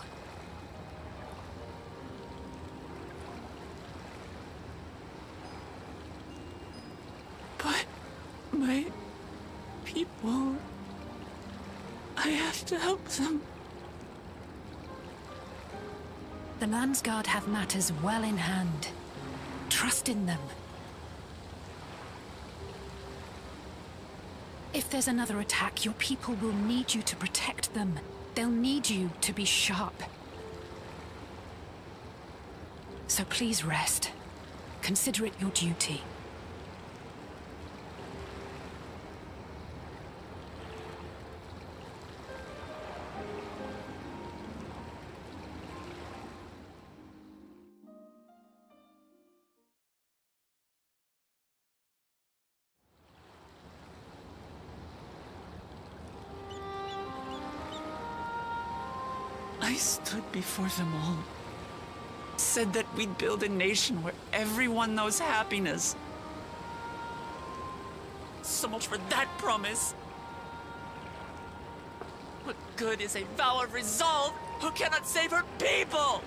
F: But my people... I have to help them.
A: The Landsguard have matters well in hand. Trust in them. If there's another attack, your people will need you to protect them. They'll need you to be sharp. So please rest. Consider it your duty.
F: I stood before them all. Said that we'd build a nation where everyone knows happiness. So much for that promise. What good is a vow of resolve who cannot save her people?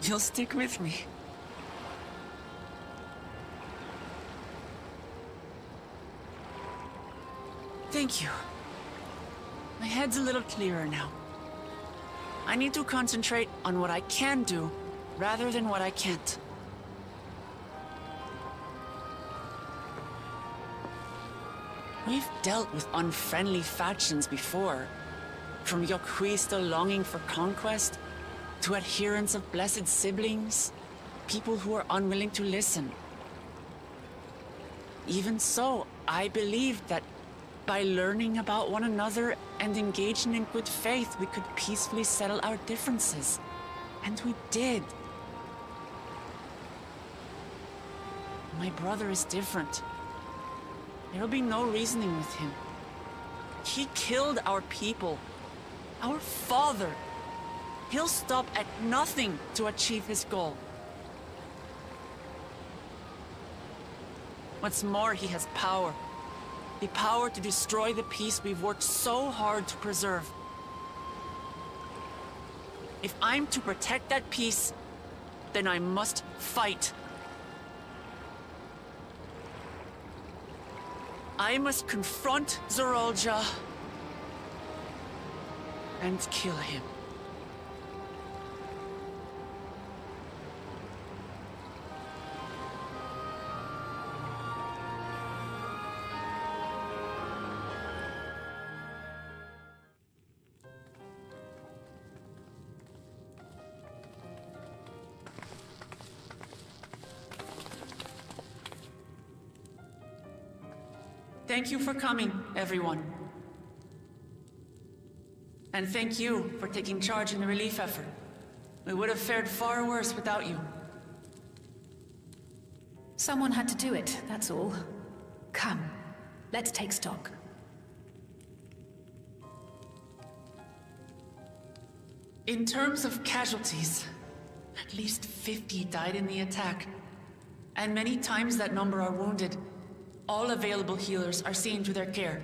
F: You'll stick with me. Thank you. My head's a little clearer now. I need to concentrate on what I can do, rather than what I can't. We've dealt with unfriendly factions before. From Yokhui still longing for conquest, to adherents of blessed siblings, people who are unwilling to listen. Even so, I believed that by learning about one another and engaging in good faith, we could peacefully settle our differences. And we did. My brother is different. There'll be no reasoning with him. He killed our people. Our father. He'll stop at nothing to achieve his goal. What's more, he has power. The power to destroy the peace we've worked so hard to preserve. If I'm to protect that peace, then I must fight. I must confront Zorolja and kill him. Thank you for coming, everyone. And thank you for taking charge in the relief effort. We would have fared far worse without you.
A: Someone had to do it, that's all. Come, let's take stock.
F: In terms of casualties, at least 50 died in the attack. And many times that number are wounded. All available healers are seen to their care.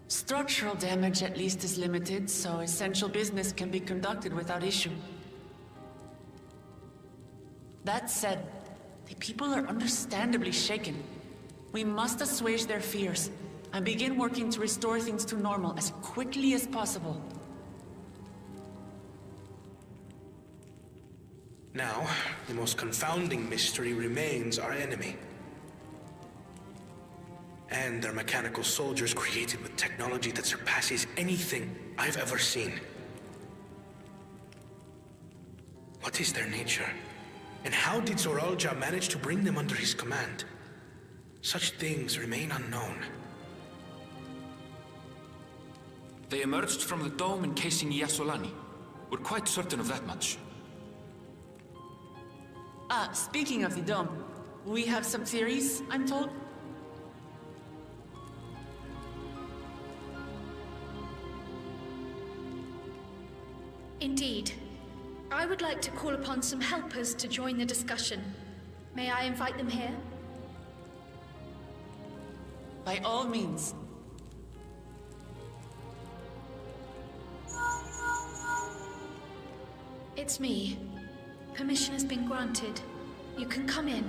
F: Structural damage at least is limited, so essential business can be conducted without issue. That said, the people are understandably shaken. We must assuage their fears and begin working to restore things to normal as quickly as possible.
E: Now, the most confounding mystery remains our enemy. And their mechanical soldiers created with technology that surpasses anything I've ever seen. What is their nature? And how did Zorolja manage to bring them under his command? Such things remain unknown.
B: They emerged from the dome encasing Yasolani. We're quite certain of that much.
F: Speaking of the dome, we have some theories, I'm told.
K: Indeed. I would like to call upon some helpers to join the discussion. May I invite them here?
F: By all means.
K: It's me. Permission has been granted. You can come in.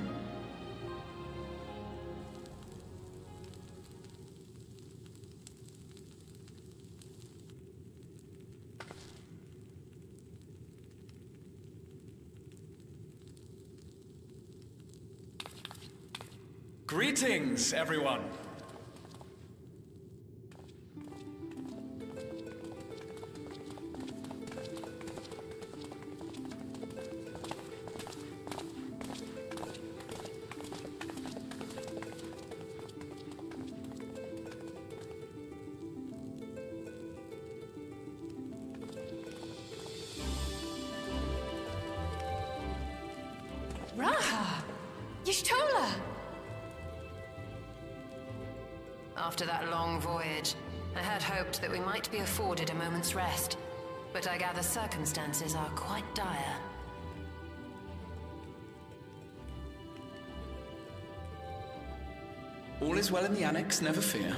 U: Greetings, everyone.
G: Raha! Y'shtola!
V: After that long voyage, I had hoped that we might be afforded a moment's rest, but I gather circumstances are quite dire.
W: All is well in the Annex, never fear.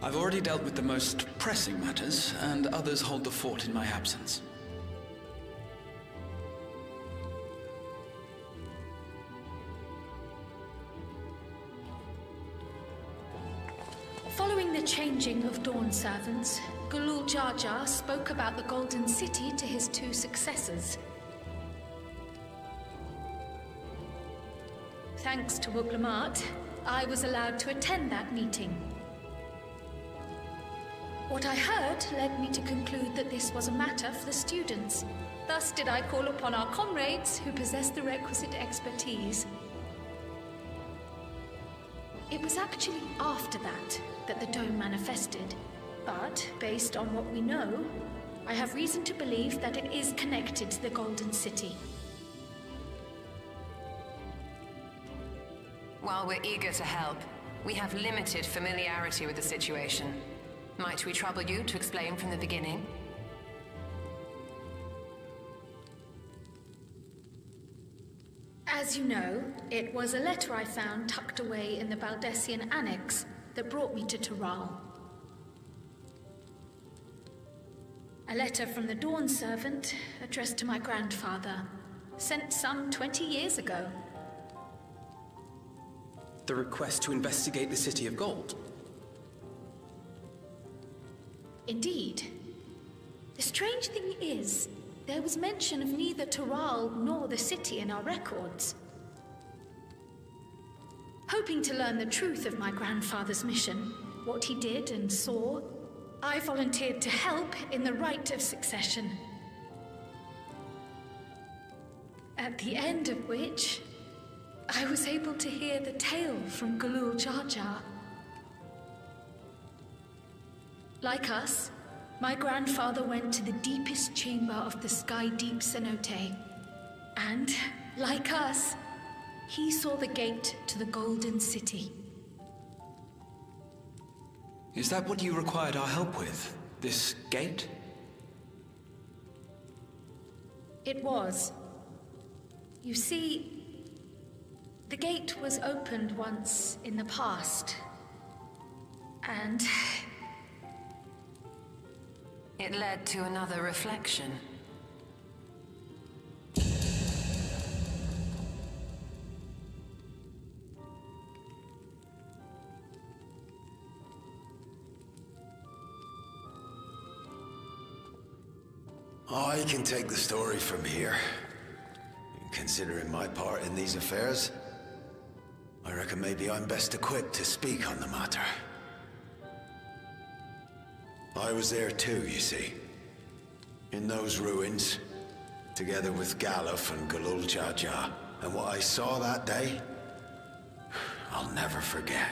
W: I've already dealt with the most pressing matters, and others hold the fort in my absence.
K: Following the changing of Dawn servants, Gulul Jar Jar spoke about the Golden City to his two successors. Thanks to Wuglamat, I was allowed to attend that meeting. What I heard led me to conclude that this was a matter for the students. Thus did I call upon our comrades who possess the requisite expertise. It was actually after that the dome manifested. But, based on what we know, I have reason to believe that it is connected to the Golden City.
V: While we're eager to help, we have limited familiarity with the situation. Might we trouble you to explain from the beginning?
K: As you know, it was a letter I found tucked away in the Baldessian Annex that brought me to Tural. A letter from the Dawn Servant, addressed to my grandfather, sent some 20 years ago.
J: The request to investigate the City of Gold?
K: Indeed. The strange thing is, there was mention of neither Tural nor the city in our records. Hoping to learn the truth of my grandfather's mission, what he did and saw, I volunteered to help in the rite of succession. At the end of which, I was able to hear the tale from Galul Jar Jar. Like us, my grandfather went to the deepest chamber of the Sky Deep Cenote. And, like us, he saw the gate to the Golden City.
T: Is that what you required our help with? This gate?
K: It was. You see, the gate was opened once in the past. And
V: it led to another reflection.
T: I can take the story from here. Considering my part in these affairs, I reckon maybe I'm best equipped to speak on the matter. I was there too, you see. In those ruins, together with Galuf and Galul Jar Jar. And what I saw that day, I'll never forget.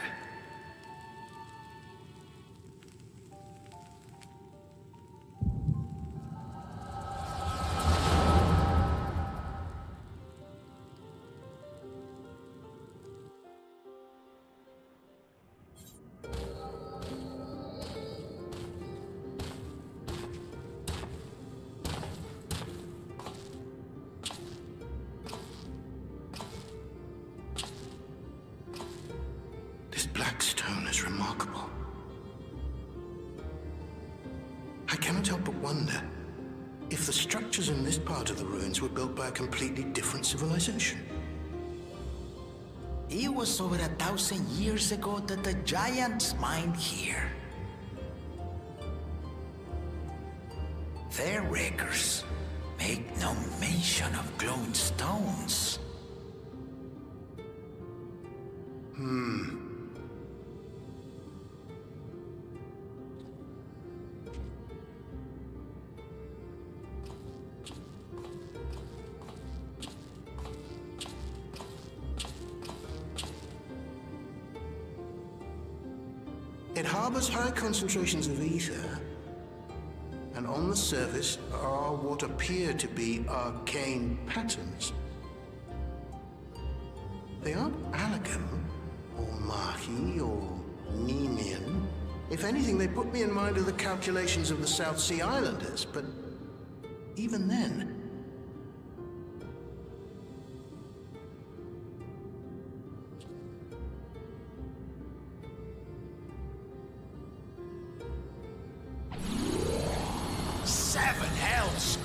H: This black stone is remarkable. I cannot help but wonder if the structures in this part of the ruins were built by a completely different civilization.
I: It was over 1,000 years ago that the giants mined here. Their records make no mention of glowing stones.
H: It harbors high concentrations of ether, and on the surface are what appear to be arcane patterns. They aren't Alagam, or Mahi, or Nemean. If anything, they put me in mind of the calculations of the South Sea Islanders, but even then...
I: Seven hells!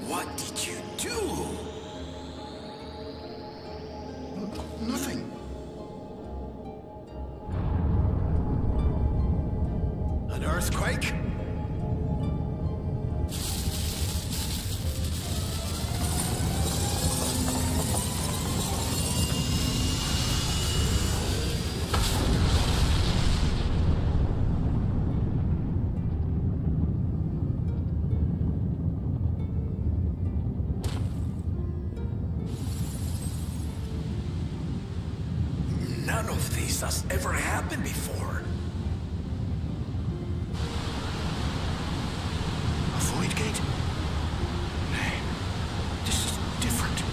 I: What did you do?
H: Nothing.
T: An earthquake?
I: None of this has ever happened before.
H: A void gate? Nay, this is different.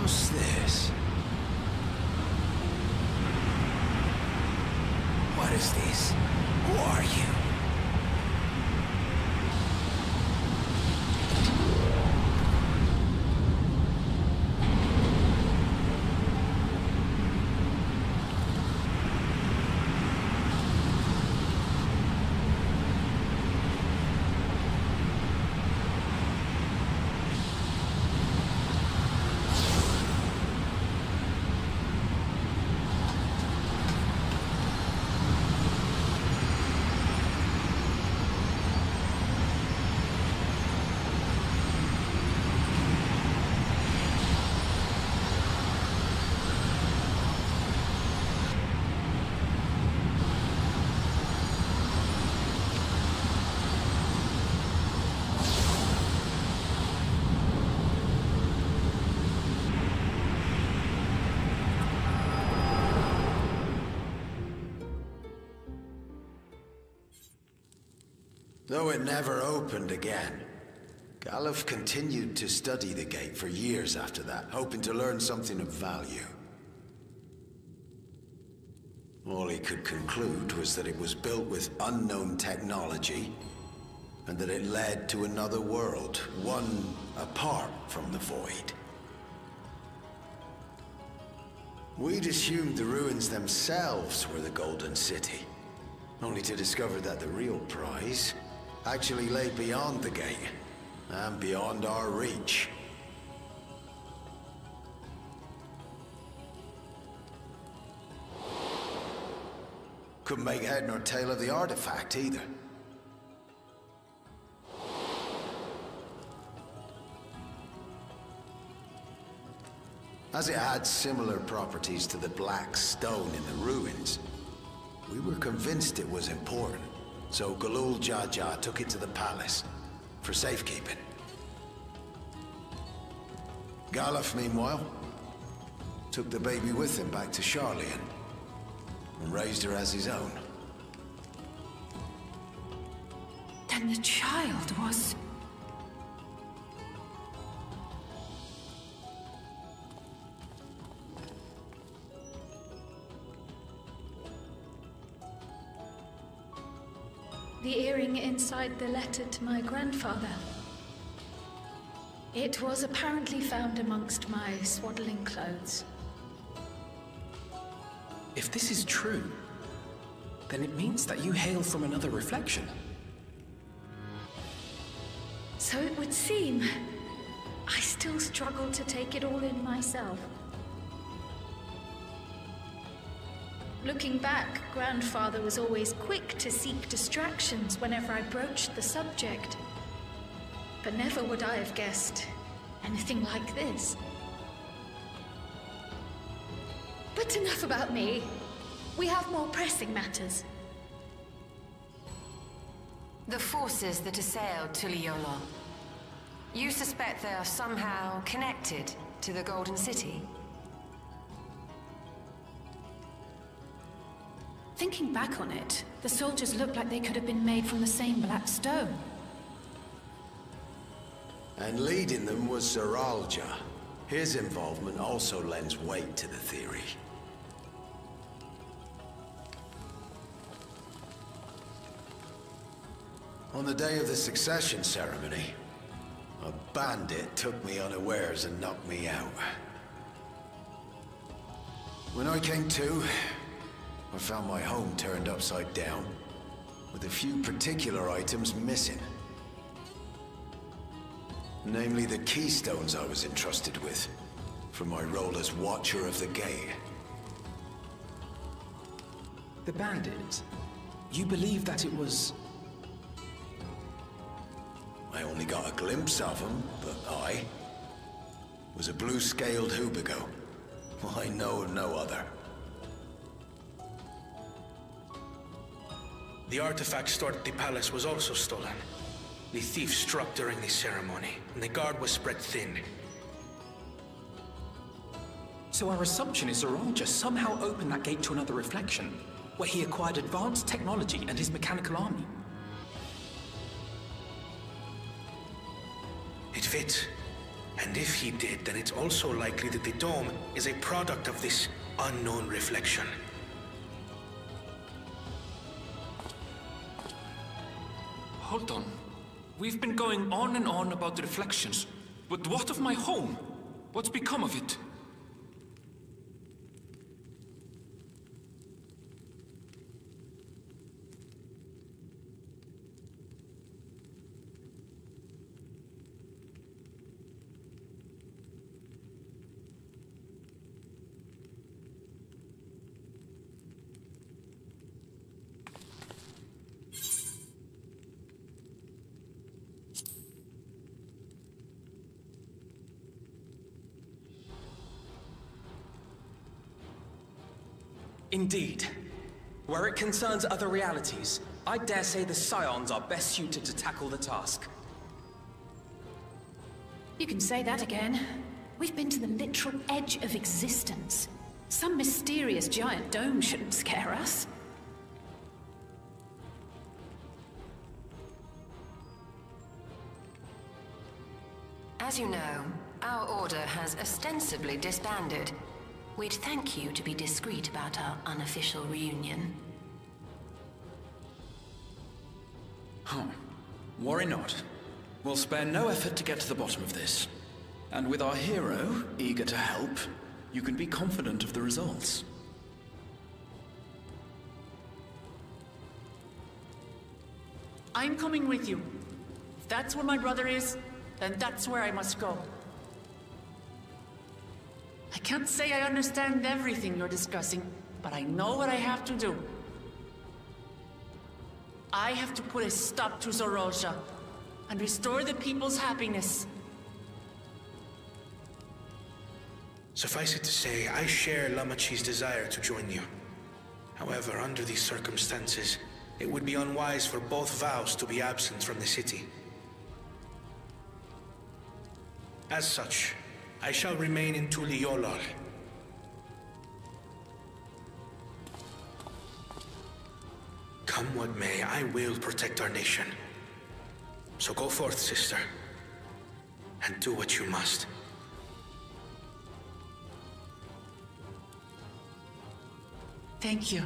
C: What's this? What is this? Who are you?
T: Though it never opened again, Galuf continued to study the gate for years after that, hoping to learn something of value. All he could conclude was that it was built with unknown technology, and that it led to another world, one apart from the Void. We'd assumed the ruins themselves were the Golden City, only to discover that the real prize actually lay beyond the gate, and beyond our reach. Couldn't make head nor tail of the artifact, either. As it had similar properties to the black stone in the ruins, we were convinced it was important. So Galul Jaja took it to the palace for safekeeping. Galuf, meanwhile, took the baby with him back to Sharlayan and raised her as his own.
A: Then the child was...
K: The earring inside the letter to my grandfather. It was apparently found amongst my swaddling clothes.
J: If this is true, then it means that you hail from another reflection.
K: So it would seem. I still struggle to take it all in myself. Looking back, Grandfather was always quick to seek distractions whenever I broached the subject. But never would I have guessed anything like this. But enough about me. We have more pressing matters.
V: The forces that assailed Tuliyola. You suspect they are somehow connected to the Golden City?
A: Thinking back on it, the soldiers looked like they could have been made from the same black stone.
T: And leading them was Zeralja. His involvement also lends weight to the theory. On the day of the succession ceremony, a bandit took me unawares and knocked me out. When I came to, I found my home turned upside down, with a few particular items missing. Namely the keystones I was entrusted with, for my role as Watcher of the Gate.
J: The bandit? You believe that it was...
T: I only got a glimpse of him, but I was a blue-scaled Hubigo. I know of no other.
E: The artifact stored at the palace was also stolen. The thief struck during the ceremony, and the guard was spread thin.
J: So our assumption is Zeralja somehow opened that gate to another reflection, where he acquired advanced technology and his mechanical army.
E: It fits. And And if he did, then it's also likely that the dome is a product of this unknown reflection.
B: Hold on. We've been going on and on about the reflections. But what of my home? What's become of it?
J: Indeed. Where it concerns other realities, I dare say the Scions are best suited to tackle the task.
A: You can say that again. We've been to the literal edge of existence. Some mysterious giant dome shouldn't scare us.
V: As you know, our order has ostensibly disbanded. We'd thank you to be discreet about our unofficial reunion.
W: Worry not. We'll spare no effort to get to the bottom of this. And with our hero eager to help, you can be confident of the results.
F: I'm coming with you. If that's where my brother is, then that's where I must go. I can't say I understand everything you're discussing, but I know what I have to do. I have to put a stop to Zorosha and restore the people's happiness.
E: Suffice it to say, I share Lamachi's desire to join you. However, under these circumstances, it would be unwise for both vows to be absent from the city. As such, I shall remain in Tuliolol. Come what may, I will protect our nation. So go forth, sister, and do what you must.
F: Thank you.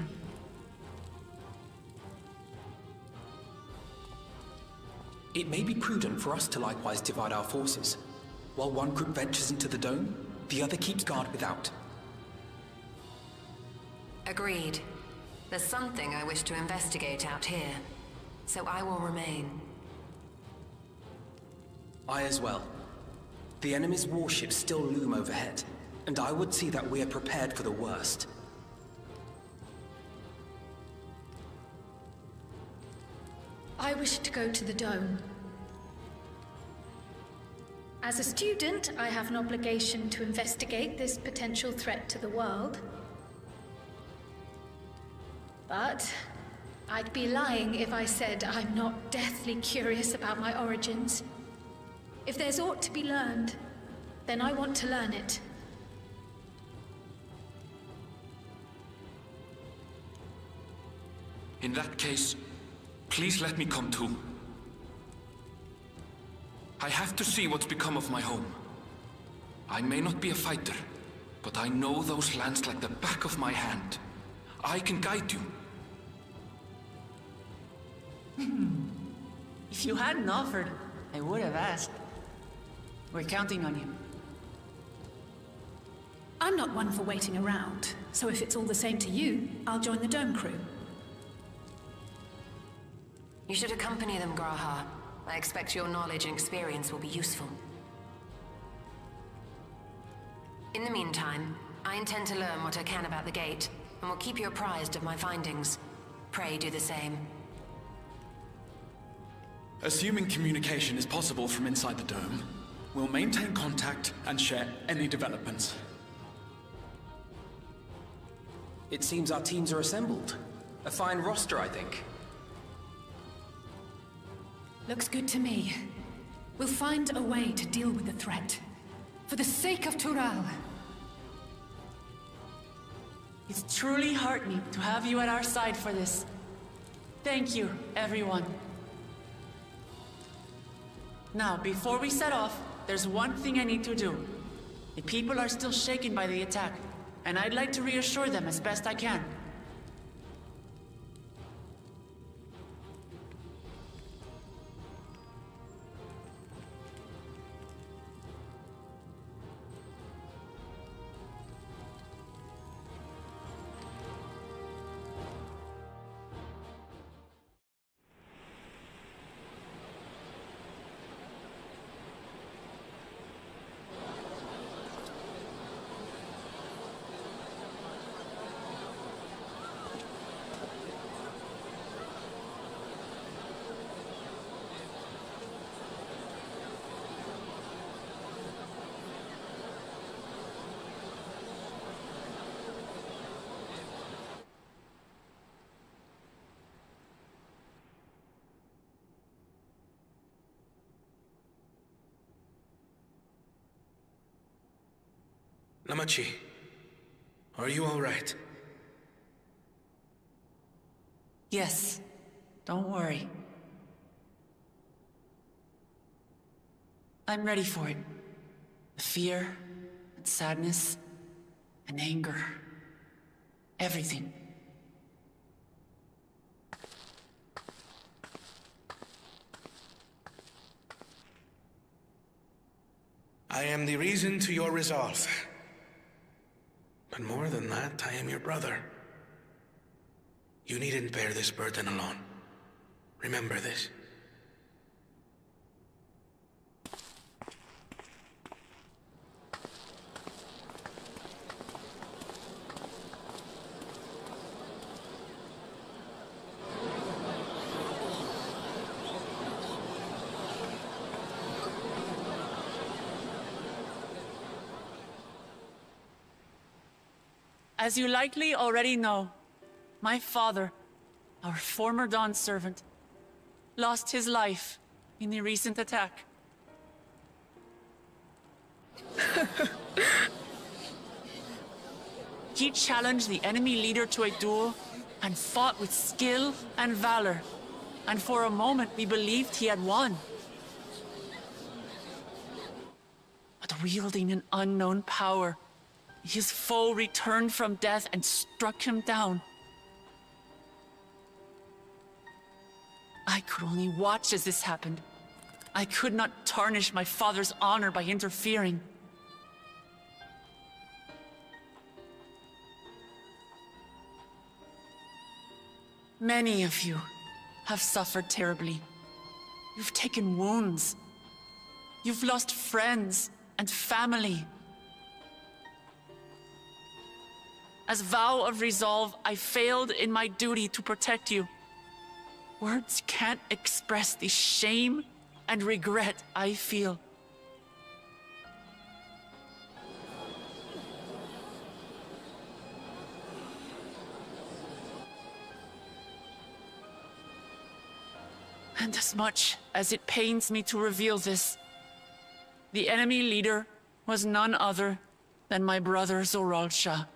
J: It may be prudent for us to likewise divide our forces. While one group ventures into the dome, the other keeps guard without.
V: Agreed. There's something I wish to investigate out here, so I will remain.
J: I as well. The enemy's warships still loom overhead, and I would see that we are prepared for the worst.
K: I wish to go to the dome. As a student, I have an obligation to investigate this potential threat to the world. But I'd be lying if I said I'm not deathly curious about my origins. If there's aught to be learned, then I want to learn it.
B: In that case, please let me come too. I have to see what's become of my home. I may not be a fighter, but I know those lands like the back of my hand. I can guide you.
F: If you hadn't offered, I would have asked. We're counting on you.
A: I'm not one for waiting around, so if it's all the same to you, I'll join the dome crew.
V: You should accompany them, Graha. I expect your knowledge and experience will be useful. In the meantime, I intend to learn what I can about the gate, and will keep you apprised of my findings. Pray do the same.
W: Assuming communication is possible from inside the dome, we'll maintain contact and share any developments.
J: It seems our teams are assembled. A fine roster, I think.
A: Looks good to me. We'll find a way to deal with the threat. For the sake of Tural.
F: It's truly heartening to have you at our side for this. Thank you, everyone. Now, before we set off, there's one thing I need to do. The people are still shaken by the attack, and I'd like to reassure them as best I can.
E: Namachi, are you all right?
F: Yes, don't worry. I'm ready for it. The fear, and sadness, and anger. Everything.
E: I am the reason to your resolve. But more than that, I am your brother. You needn't bear this burden alone. Remember this.
F: As you likely already know, my father, our former Dawn servant, lost his life in the recent attack. He challenged the enemy leader to a duel and fought with skill and valor, and for a moment we believed he had won. But wielding an unknown power, his foe returned from death and struck him down. I could only watch as this happened. I could not tarnish my father's honor by interfering. Many of you have suffered terribly. You've taken wounds. You've lost friends and family. As vow of resolve, I failed in my duty to protect you. Words can't express the shame and regret I feel. And as much as it pains me to reveal this, the enemy leader was none other than my brother Zoralsha.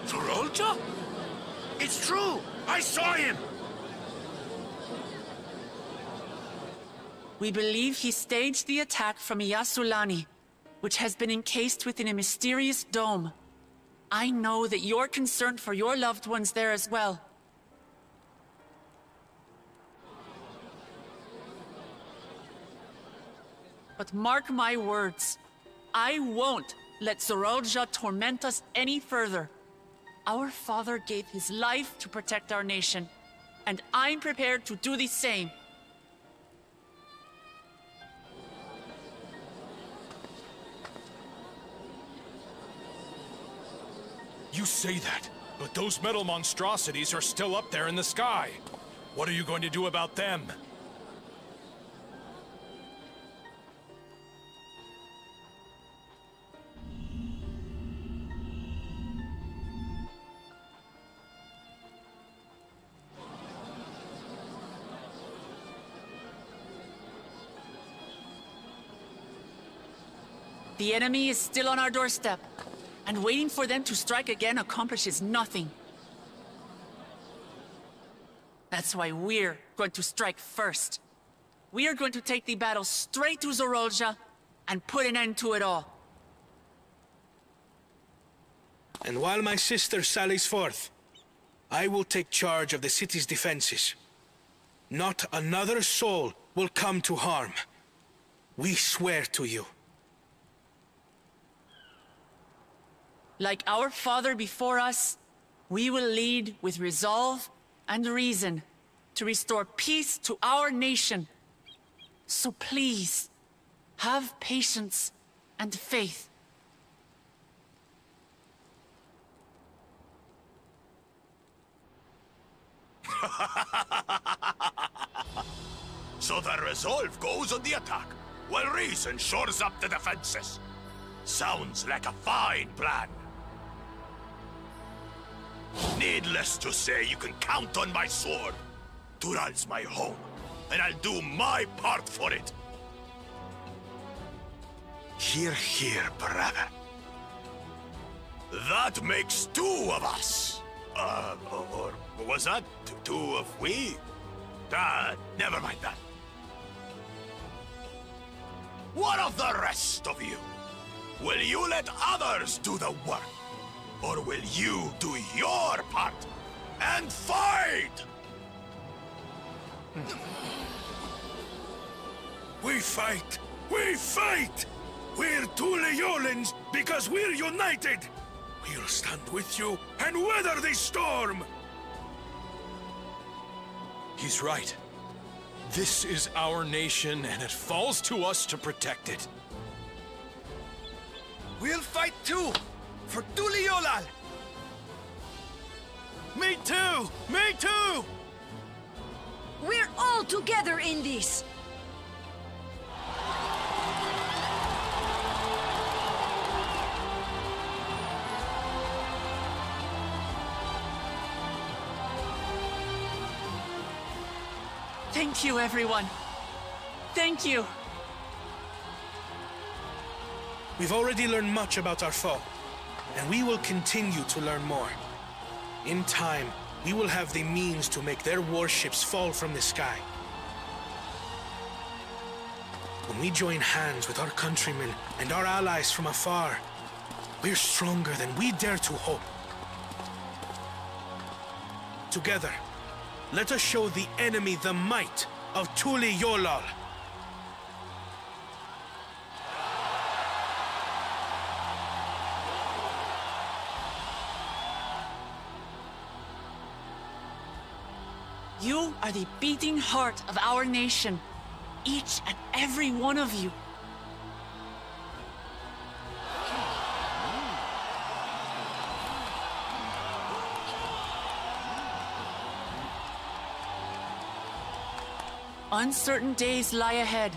C: Zoralsha? It's true! I saw him!
F: We believe he staged the attack from Yasulani, which has been encased within a mysterious dome. I know that you're concerned for your loved ones there as well. But mark my words, I won't let Zoralsha torment us any further. Our father gave his life to protect our nation, and I'm prepared to do the same.
D: You say that, but those metal monstrosities are still up there in the sky. What are you going to do about them?
F: The enemy is still on our doorstep, and waiting for them to strike again accomplishes nothing. That's why we're going to strike first. we are going to take the battle straight to Zorolja and put an end to it all.
E: And while my sister sallies forth, I will take charge of the city's defenses. Not another soul will come to harm. We swear to you.
F: Like our father before us, we will lead with resolve and reason to restore peace to our nation. So please, have patience and faith.
C: So the resolve goes on the attack, while reason shores up the defenses. Sounds like a fine plan. Needless to say, you can count on my sword. Tural's my home, and I'll do my part for it. Hear, hear, brother. That makes two of us. Or was that two of we? Never mind that. What of the rest of you? Will you let others do the work? Or will you do your part and fight?
E: We fight! We fight! We're Tuliolans because we're united! We'll stand with you and weather this storm!
D: He's right. This is our nation, and it falls to us to protect it.
R: We'll fight too! For Tuliolal! Me too! Me too!
M: We're all together in this!
F: Thank you, everyone. Thank you.
E: We've already learned much about our foe, and we will continue to learn more. In time, we will have the means to make their warships fall from the sky. When we join hands with our countrymen and our allies from afar, we're stronger than we dare to hope. Together, let us show the enemy the might of Tuliolal.
F: You are the beating heart of our nation, each and every one of you. Uncertain days lie ahead,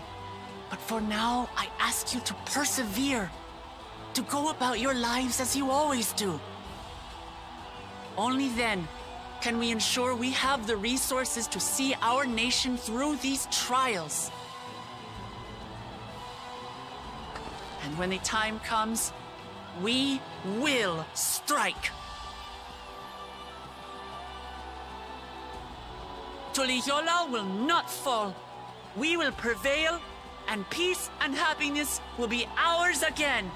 F: but for now, I ask you to persevere, to go about your lives as you always do. Only then can we ensure we have the resources to see our nation through these trials. And when the time comes, we will strike. Tuliolal will not fall. We will prevail, and peace and happiness will be ours again.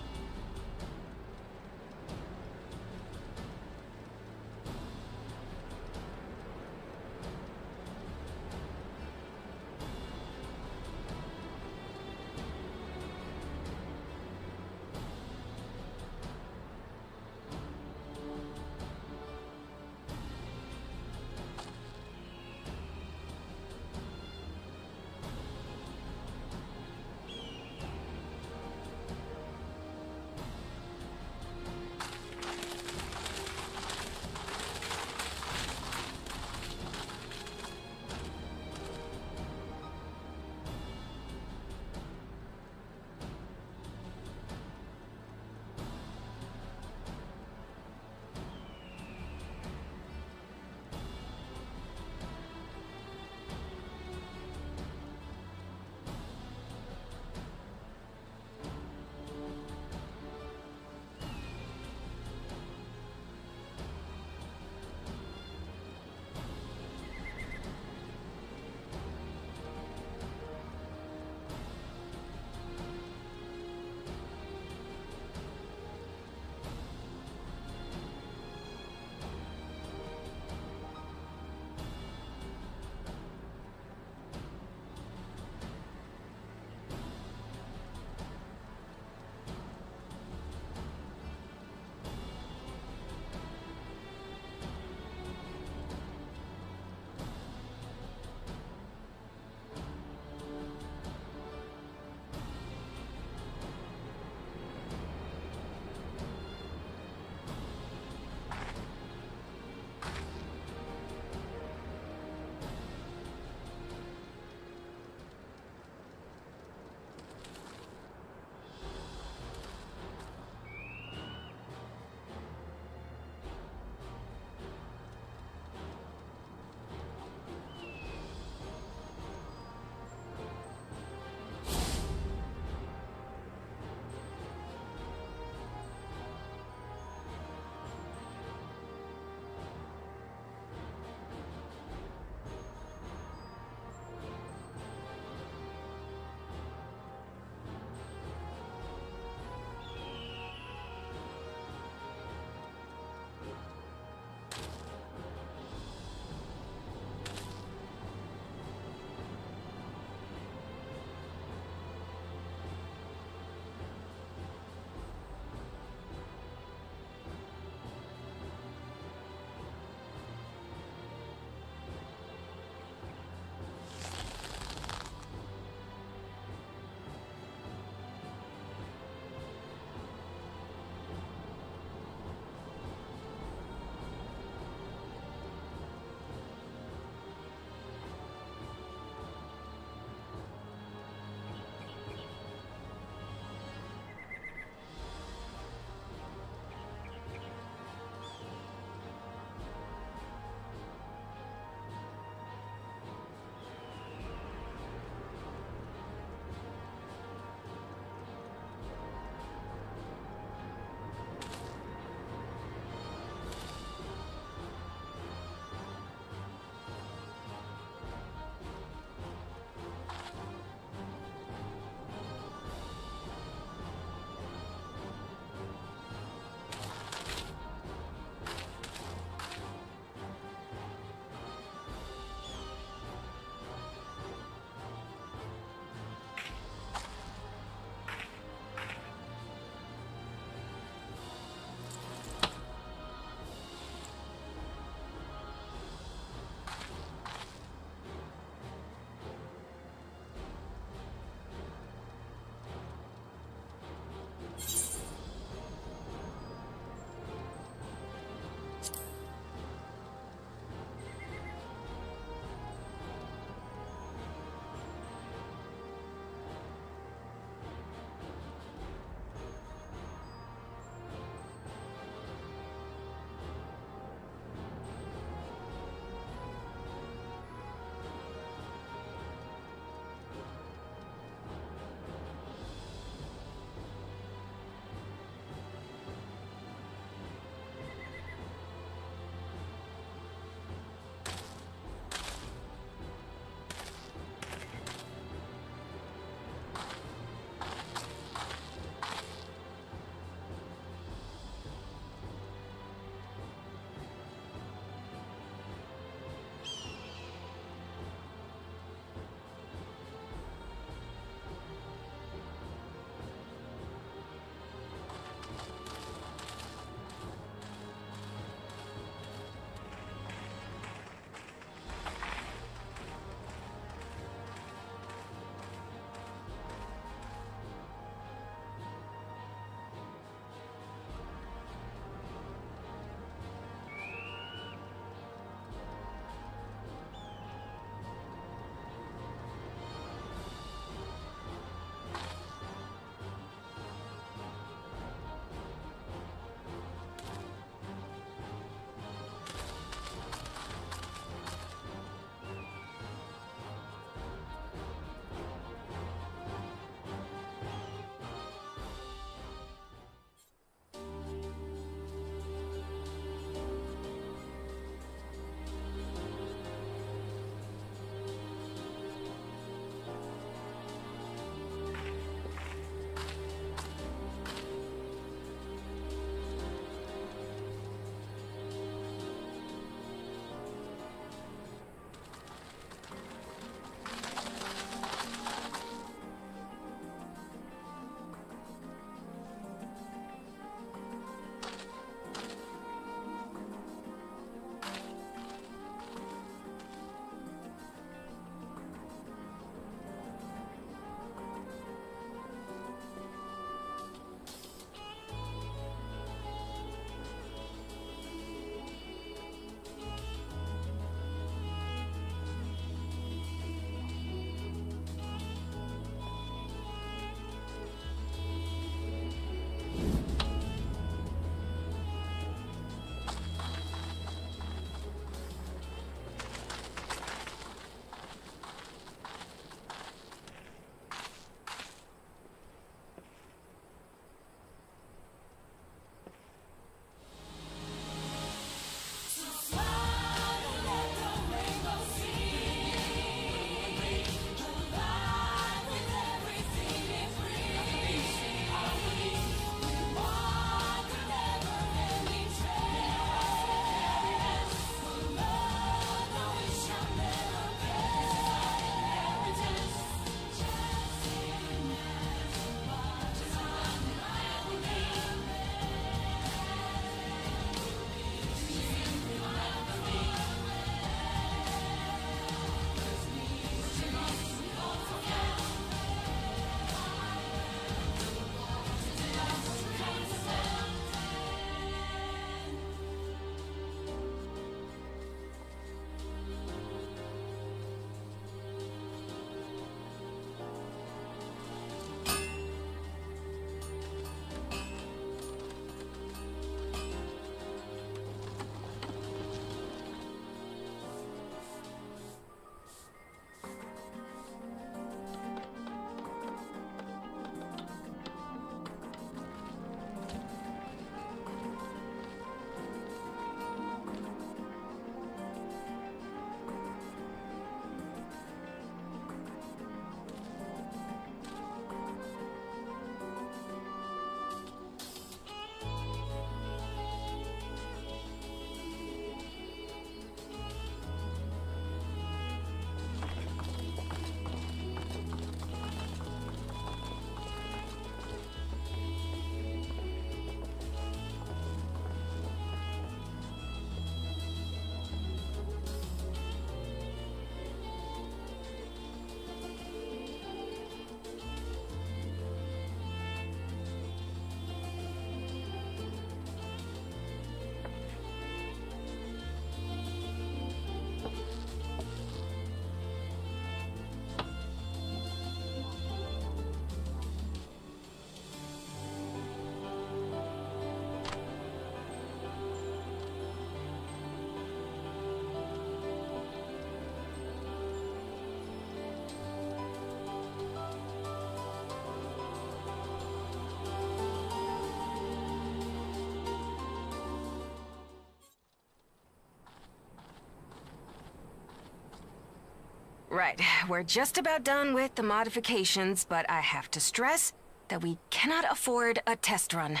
G: Right, we're just about done with the modifications, but I have to stress that we cannot afford a test run.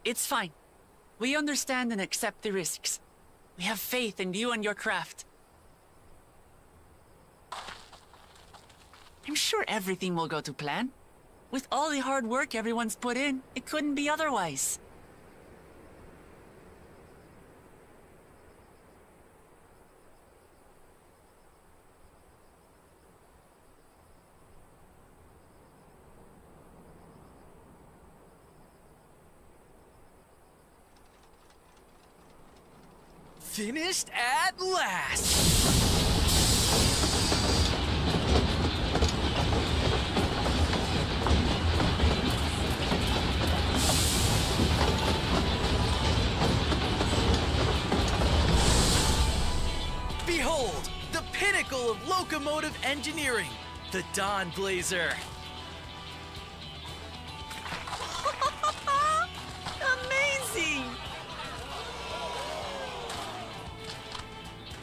F: It's fine. We understand and accept the risks. We have faith in you and your craft. I'm sure everything will go to plan. With all the hard work everyone's put in, it couldn't be otherwise.
R: Finished at last! Behold, the pinnacle of locomotive engineering, the Dawn Blazer.
F: Amazing!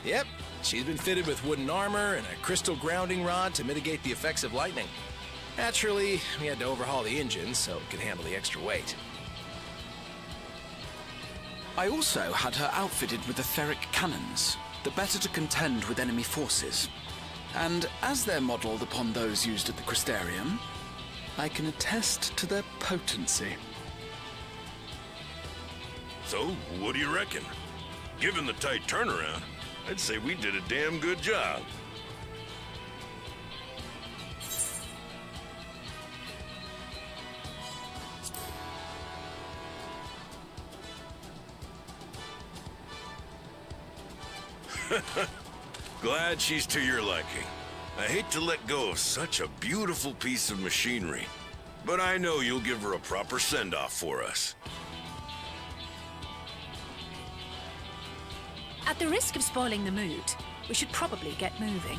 N: Yep, she's been fitted with wooden armor and a crystal grounding rod to mitigate the effects of lightning. Naturally, we had to overhaul the engine so it could handle the extra weight.
W: I also had her outfitted with etheric cannons, the better to contend with enemy forces. And as they're modeled upon those used at the Crystarium, I can attest to their potency.
P: So, what do you reckon? Given the tight turnaround, I'd say we did a damn good job. Glad she's to your liking. I hate to let go of such a beautiful piece of machinery, but I know you'll give her a proper send-off for us.
A: At the risk of spoiling the mood, we should probably get moving.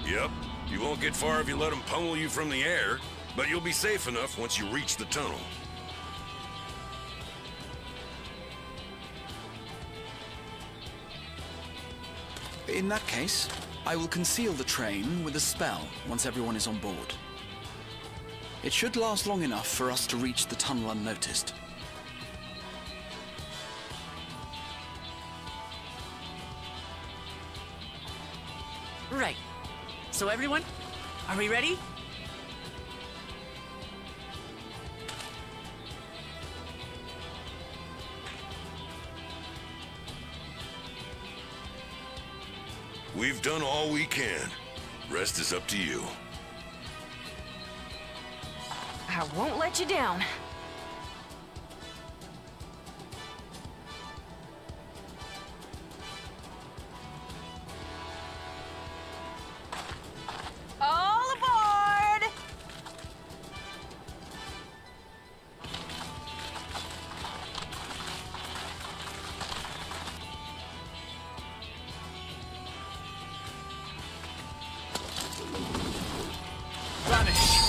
P: Yep, you won't get far if you let them pummel you from the air, but you'll be safe enough once you reach the tunnel.
W: In that case, I will conceal the train with a spell once everyone is on board. It should last long enough for us to reach the tunnel unnoticed.
F: Right. So everyone, are we ready?
P: We've done all we can. Rest is up to you.
G: I won't let you down. All aboard!
R: Vanish!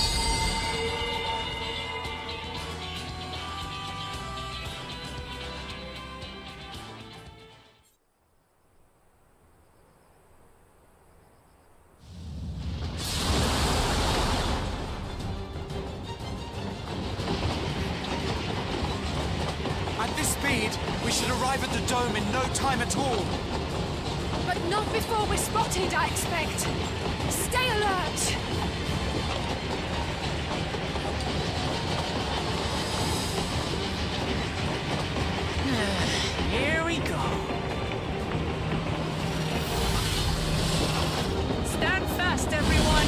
R: At this speed, we should arrive at the dome in no time at all.
K: But not before we're spotted, I expect. Stay alert!
F: Here we go. Stand fast, everyone!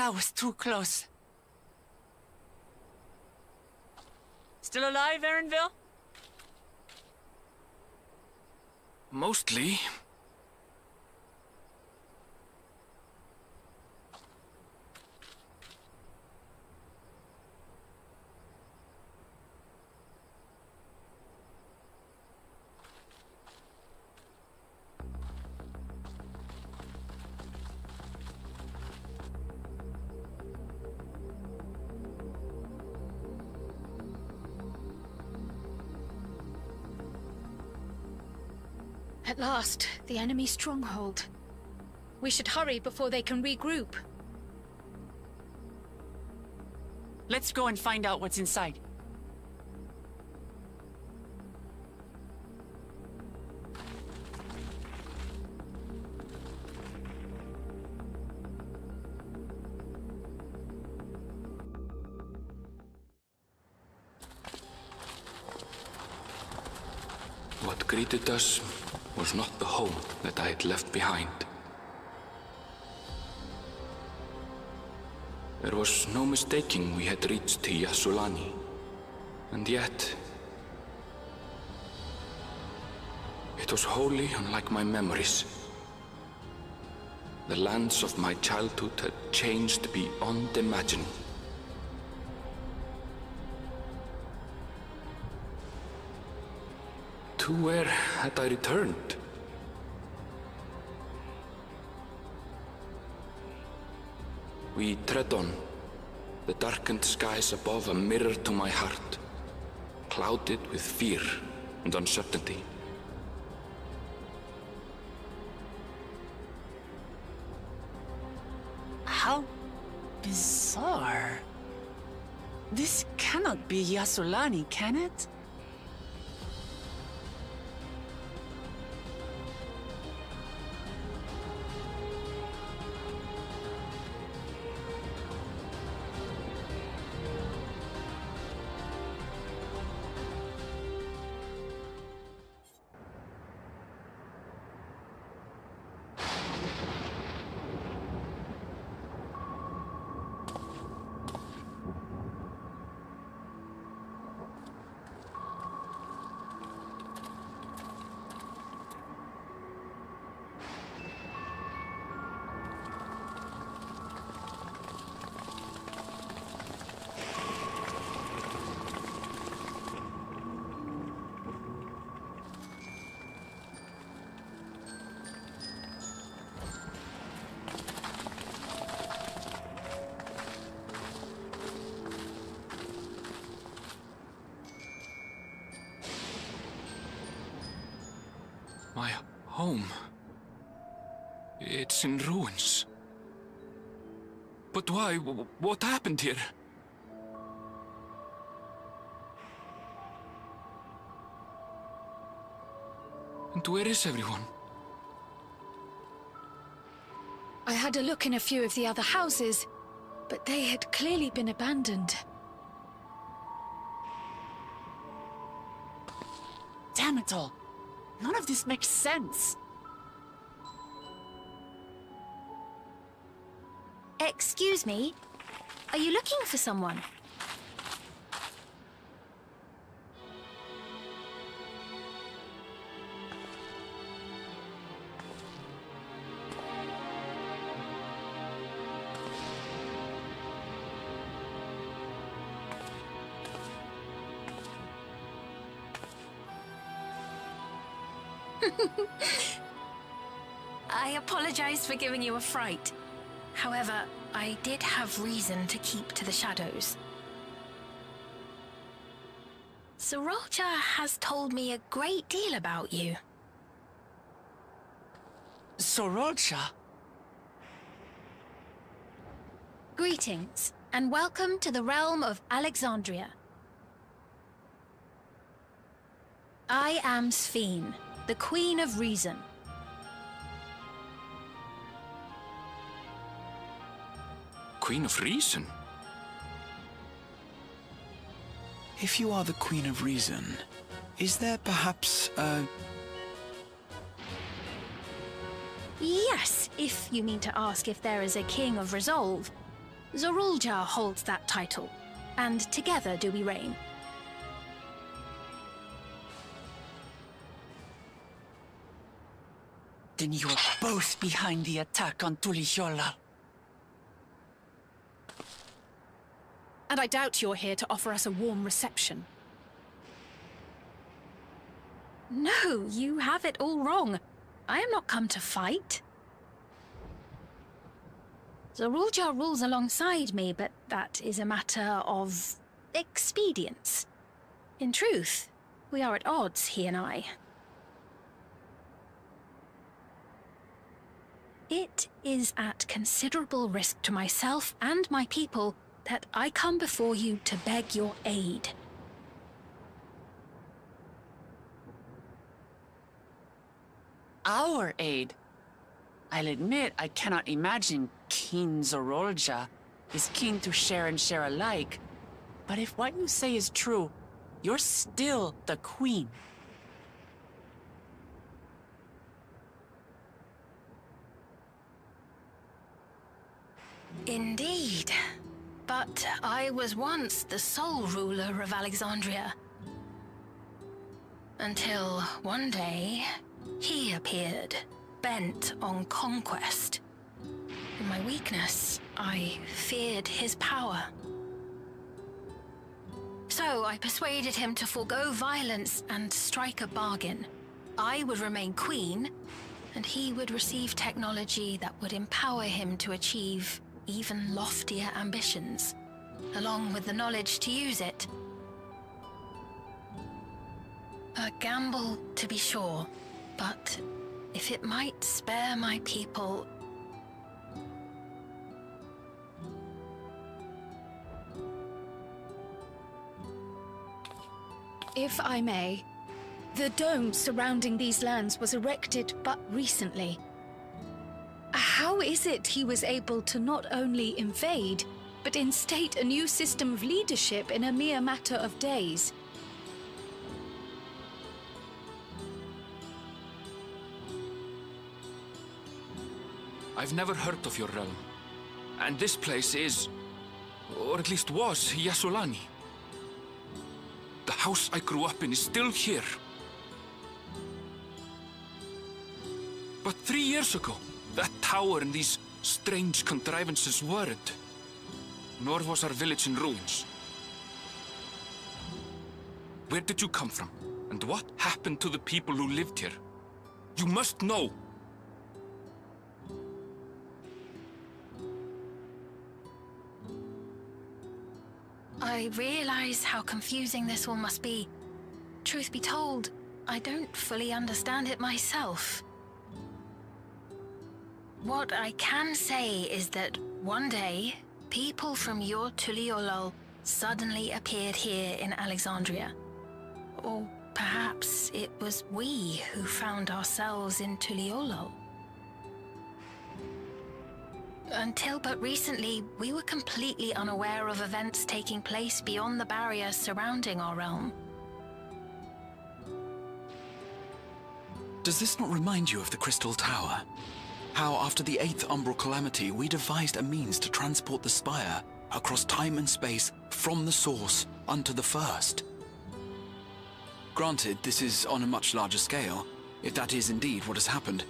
F: That was too close. Still alive, Erinville?
B: Mostly.
K: At last, the enemy stronghold. We should hurry before they can regroup.
F: Let's go and find out what's inside.
B: What greeted us was not the home that I had left behind. There was no mistaking we had reached Yassulani, and yet it was wholly unlike my memories. The lands of my childhood had changed beyond imagining. To where had I returned? We tread on, the darkened skies above a mirror to my heart, clouded with fear and uncertainty.
F: How bizarre. This cannot be Yassulani, can it?
B: My home. It's in ruins. But why? What happened here? And where is everyone?
K: I had a look in a few of the other houses, but they had clearly been abandoned.
F: Damn it all. None of this makes sense.
L: Excuse me? Are you looking for someone?
A: I apologize for giving you a fright. However, I did have reason to keep to the shadows. Sorolcha has told me a great deal about you.
F: Sorolcha?
L: Greetings, and welcome to the realm of Alexandria. I am Sphene, the Queen of Reason.
B: Queen of Reason?
W: If you are the Queen of Reason, is there perhaps a...
L: Yes, if you mean to ask if there is a King of Resolve. Zorulja holds that title, and together do we reign.
F: Then you're both behind the attack on Tuliyollal.
A: And I doubt you're here to offer us a warm reception.
L: No, you have it all wrong. I am not come to fight. Zorulja rules alongside me, but that is a matter of expedience. In truth, we are at odds, he and I. It is at considerable risk to myself and my people that I come before you to beg your aid.
F: Our aid? I'll admit I cannot imagine King Zorulja is keen to share and share alike. But if what you say is true, you're still the queen.
A: Indeed. But I was once the sole ruler of Alexandria. Until one day, he appeared, bent on conquest. In my weakness, I feared his power. So I persuaded him to forego violence and strike a bargain. I would remain queen, and he would receive technology that would empower him to achieve even loftier ambitions, along with the knowledge to use it. A gamble, to be sure, but if it might spare my people...
K: If I may, the dome surrounding these lands was erected but recently. How is it he was able to not only invade, but instate a new system of leadership in a mere matter of days?
B: I've never heard of your realm. And this place is, or at least was, Yasulani. The house I grew up in is still here. But 3 years ago, that tower and these strange contrivances weren't. Nor was our village in ruins. Where did you come from? And what happened to the people who lived here? You must know.
A: I realize how confusing this all must be. Truth be told, I don't fully understand it myself. What I can say is that one day, people from your Tuliyollal suddenly appeared here in Alexandria. Or perhaps it was we who found ourselves in Tuliyollal. Until but recently, we were completely unaware of events taking place beyond the barriers surrounding our realm.
W: Does this not remind you of the Crystal Tower? How, after the 8th Umbral Calamity, we devised a means to transport the Spire across time and space from the source unto the First. Granted, this is on a much larger scale, if that is indeed what has happened.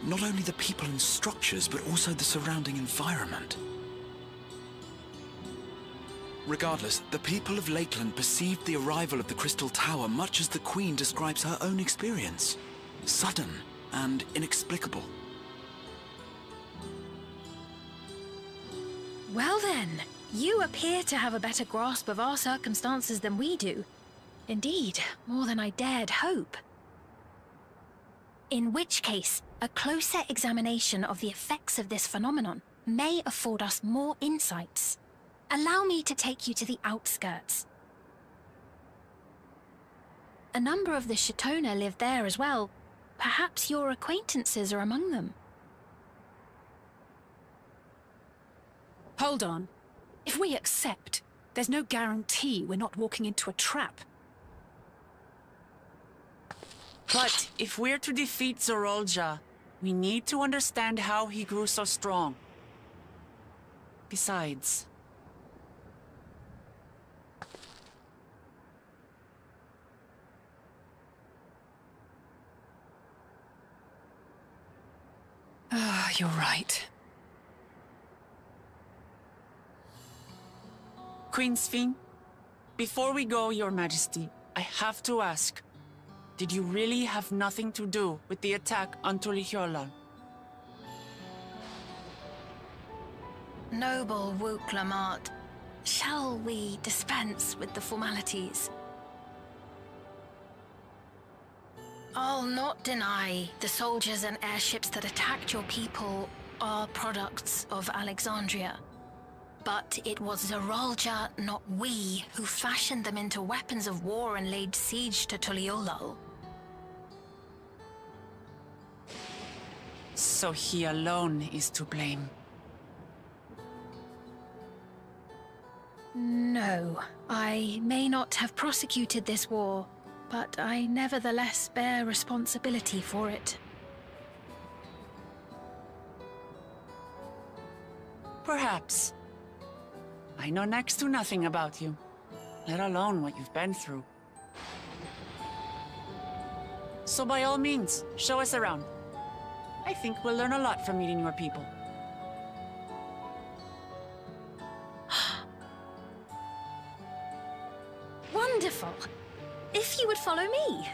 W: Not only the people and structures, but also the surrounding environment. Regardless, the people of Lakeland perceived the arrival of the Crystal Tower much as the Queen describes her own experience. Sudden and inexplicable.
L: Well then, you appear to have a better grasp of our circumstances than we do. Indeed, more than I dared hope. In which case, a closer examination of the effects of this phenomenon may afford us more insights. Allow me to take you to the outskirts. A number of the Shitona live there as well. Perhaps your acquaintances are among them.
A: Hold on. If we accept, there's no guarantee we're not walking into a trap.
F: But if we're to defeat Zorulja, we need to understand how he grew so strong. Besides...
A: You're right.
F: Queen Sphene, before we go, Your Majesty, I have to ask, did you really have nothing to do with the attack on Tulihyolal?
L: Noble Wook Lamart, shall we dispense with the formalities? I'll not deny the soldiers and airships that attacked your people are products of Alexandria. But it was Zeralja, not we, who fashioned them into weapons of war and laid siege to Tulihyolal.
F: So he alone is to blame.
L: No, I may not have prosecuted this war, but I nevertheless bear responsibility for it.
F: Perhaps. I know next to nothing about you, let alone what you've been through. So by all means, show us around. I think we'll learn a lot from meeting your people.
L: Wonderful! If you would follow me.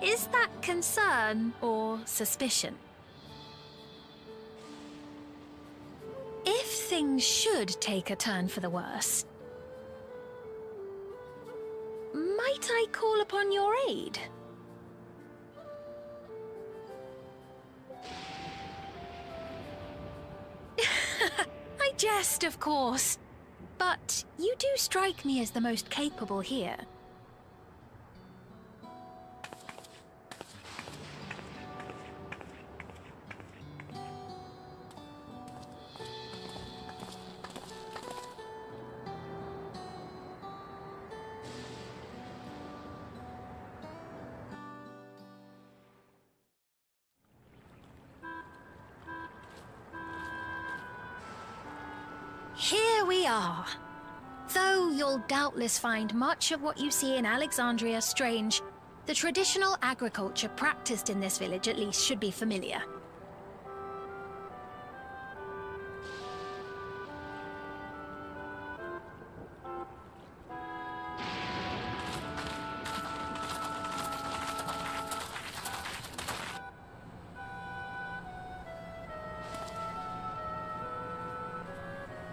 L: Is that concern or suspicion? If things should take a turn for the worse, might I call upon your aid? I jest, of course, but you do strike me as the most capable here. Here we are. Though you'll doubtless find much of what you see in Alexandria strange, the traditional agriculture practiced in this village at least should be familiar.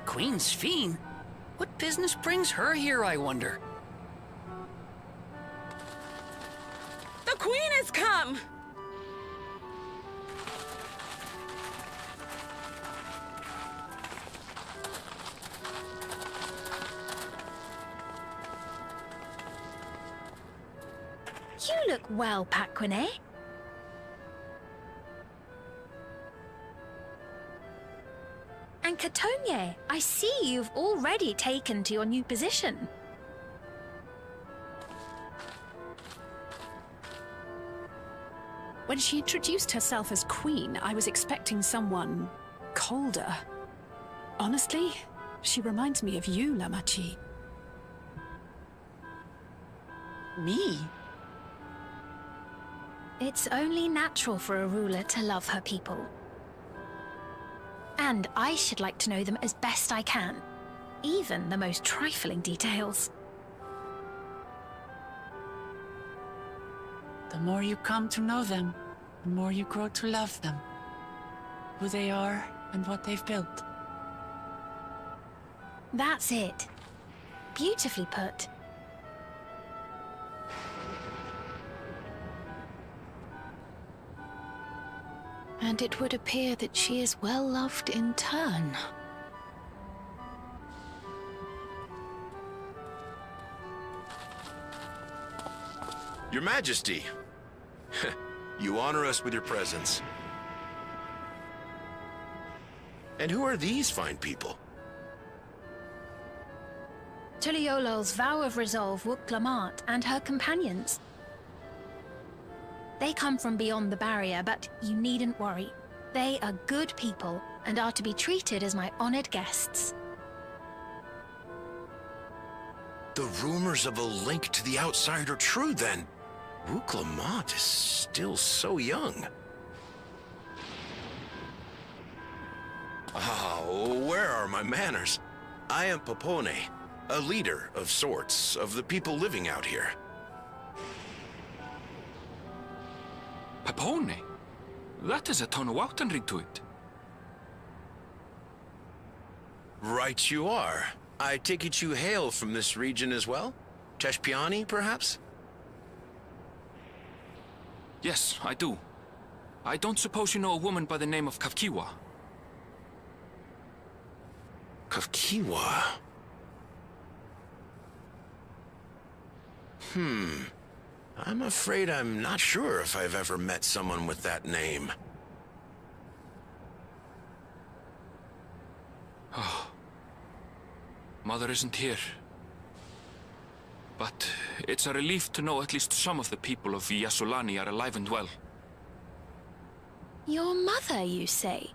O: Queen Sphene? What business brings her here, I wonder?
Q: The Queen has come!
L: You look well, Paquine. And Katonye, I see you've already taken to your new position.
A: When she introduced herself as queen, I was expecting someone colder. Honestly, she reminds me of you, Lamachi.
F: Me?
L: It's only natural for a ruler to love her people. And I should like to know them as best I can, even the most trifling details.
F: The more you come to know them, the more you grow to love them. Who they are and what they've built.
L: That's it. Beautifully put.
A: And it would appear that she is well loved in turn.
S: Your Majesty, you honor us with your presence.
P: And who are these fine people?
K: Tuliolol's vow of resolve Wuk-Lamat and her companions. They come from beyond the barrier, but you needn't worry. They are good people and are to be treated as my honored guests.
P: The rumors of a link to the outside are true, then. Wuk-Lamat is still so young. Oh, where are my manners? I am Popone, a leader of sorts of the people living out here.
B: Popone? That is a Tonawautanrig to it.
P: Right you are. I take it you hail from this region as well? Teshpiani, perhaps?
B: Yes, I do. I don't suppose you know a woman by the name of Kafkiwa?
P: Kafkiwa? I'm afraid I'm not sure if I've ever met someone with that name.
B: Oh. Mother isn't here. But it's a relief to know at least some of the people of Yasulani are alive and well.
K: Your mother, you say?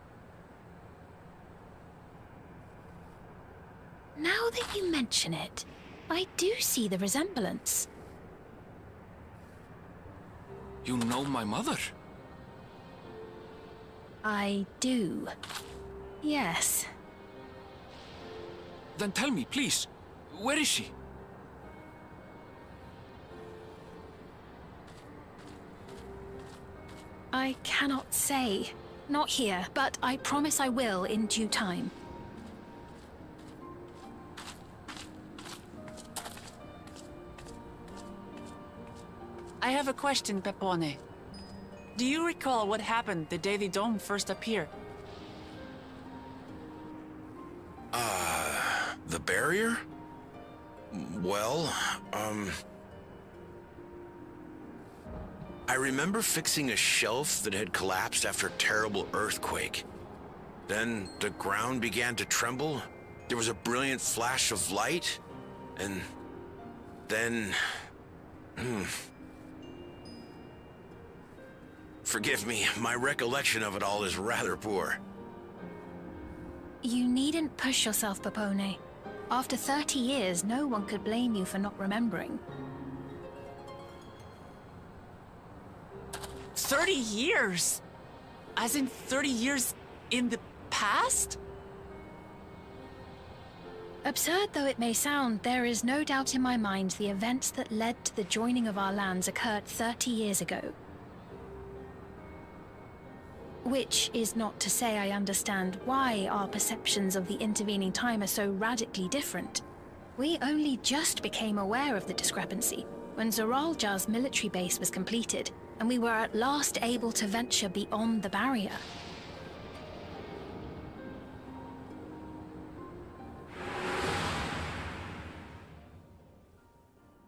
K: Now that you mention it, I do see the resemblance.
B: You know my mother?
K: I do. Yes.
B: Then tell me, please, where is she?
K: I cannot say. Not here, but I promise I will in due time.
F: I have a question, Pepone. Do you recall what happened the day the dome first appeared?
P: The barrier? Well, I remember fixing a shelf that had collapsed after a terrible earthquake. Then the ground began to tremble. There was a brilliant flash of light, and then... Forgive me, my recollection of it all is rather poor.
K: You needn't push yourself, Popone. After 30 years, no one could blame you for not remembering.
F: 30 years? As in 30 years in the past?
K: Absurd though it may sound, there is no doubt in my mind the events that led to the joining of our lands occurred 30 years ago. Which is not to say I understand why our perceptions of the intervening time are so radically different. We only just became aware of the discrepancy when Zoraljar's military base was completed, and we were at last able to venture beyond the barrier.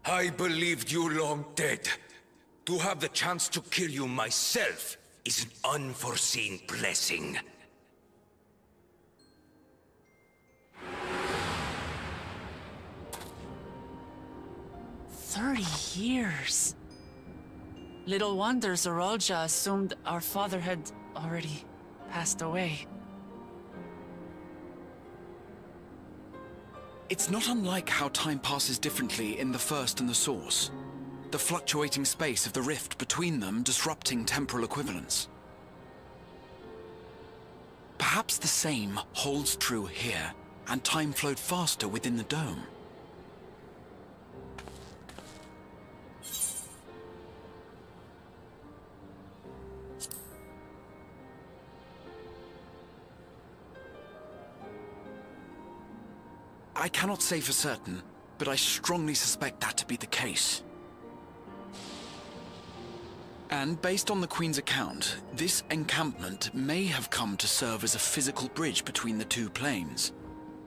I: I believed you long dead. To have the chance to kill you myself is an unforeseen blessing.
F: "30 years. Little wonder Zoralja assumed our father had already passed away.
W: It's not unlike how time passes differently in the First and the Source. The fluctuating space of the rift between them disrupting temporal equivalence. Perhaps the same holds true here, and time flowed faster within the dome. I cannot say for certain, but I strongly suspect that to be the case. And based on the Queen's account, this encampment may have come to serve as a physical bridge between the two planes,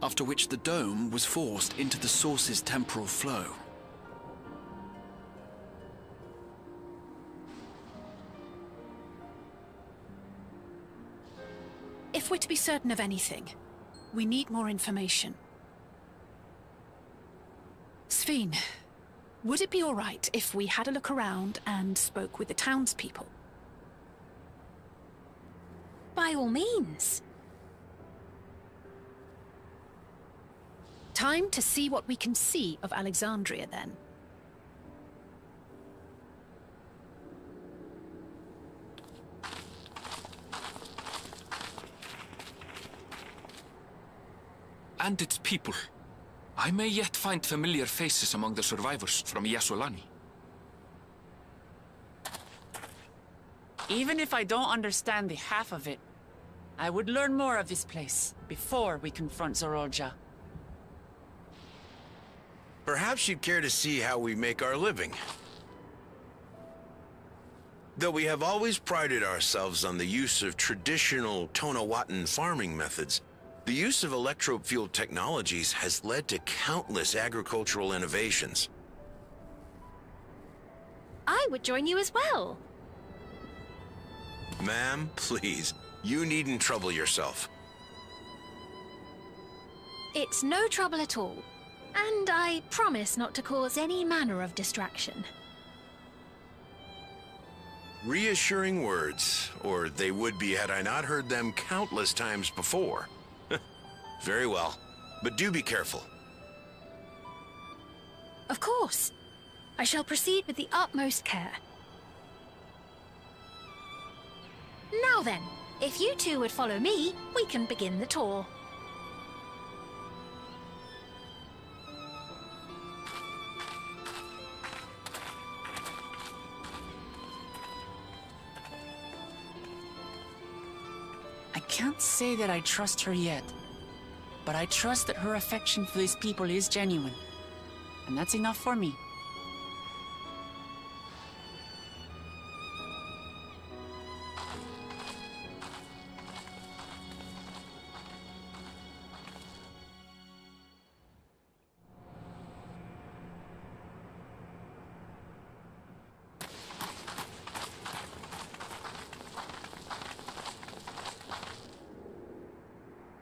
W: after which the dome was forced into the Source's temporal flow.
K: If
A: If we're to be certain of anything, we need more information. Sphene, would it be all right if we had a look around and spoke with the townspeople?
L: By all means.
A: Time to see what we can see of Alexandria, then.
B: And its people. I may yet find familiar faces among the survivors from Yasolani.
F: Even if I don't understand the half of it, I would learn more of this place before we confront Zorolja.
H: Perhaps you'd care to see how we make our living. Though we have always prided ourselves on the use of traditional Tonawatan farming methods, the use of electro-fueled technologies has led to countless agricultural innovations.
L: I would join you as well.
H: Ma'am, please, you needn't trouble yourself.
L: It's no trouble at all. And I promise not to cause any manner of distraction.
H: Reassuring words, or they would be had I not heard them countless times before. Very well, but do be careful.
L: Of course. I shall proceed with the utmost care. Now then, if you two would follow me, we can begin the tour.
F: I can't say that I trust her yet, but I trust that her affection for these people is genuine, and that's enough for me.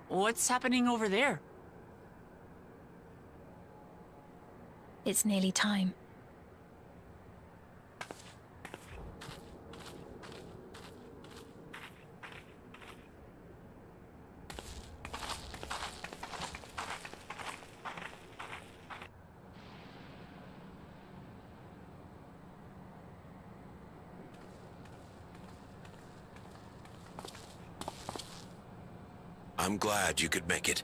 F: What's happening over there?
L: It's nearly time.
H: I'm glad you could make it.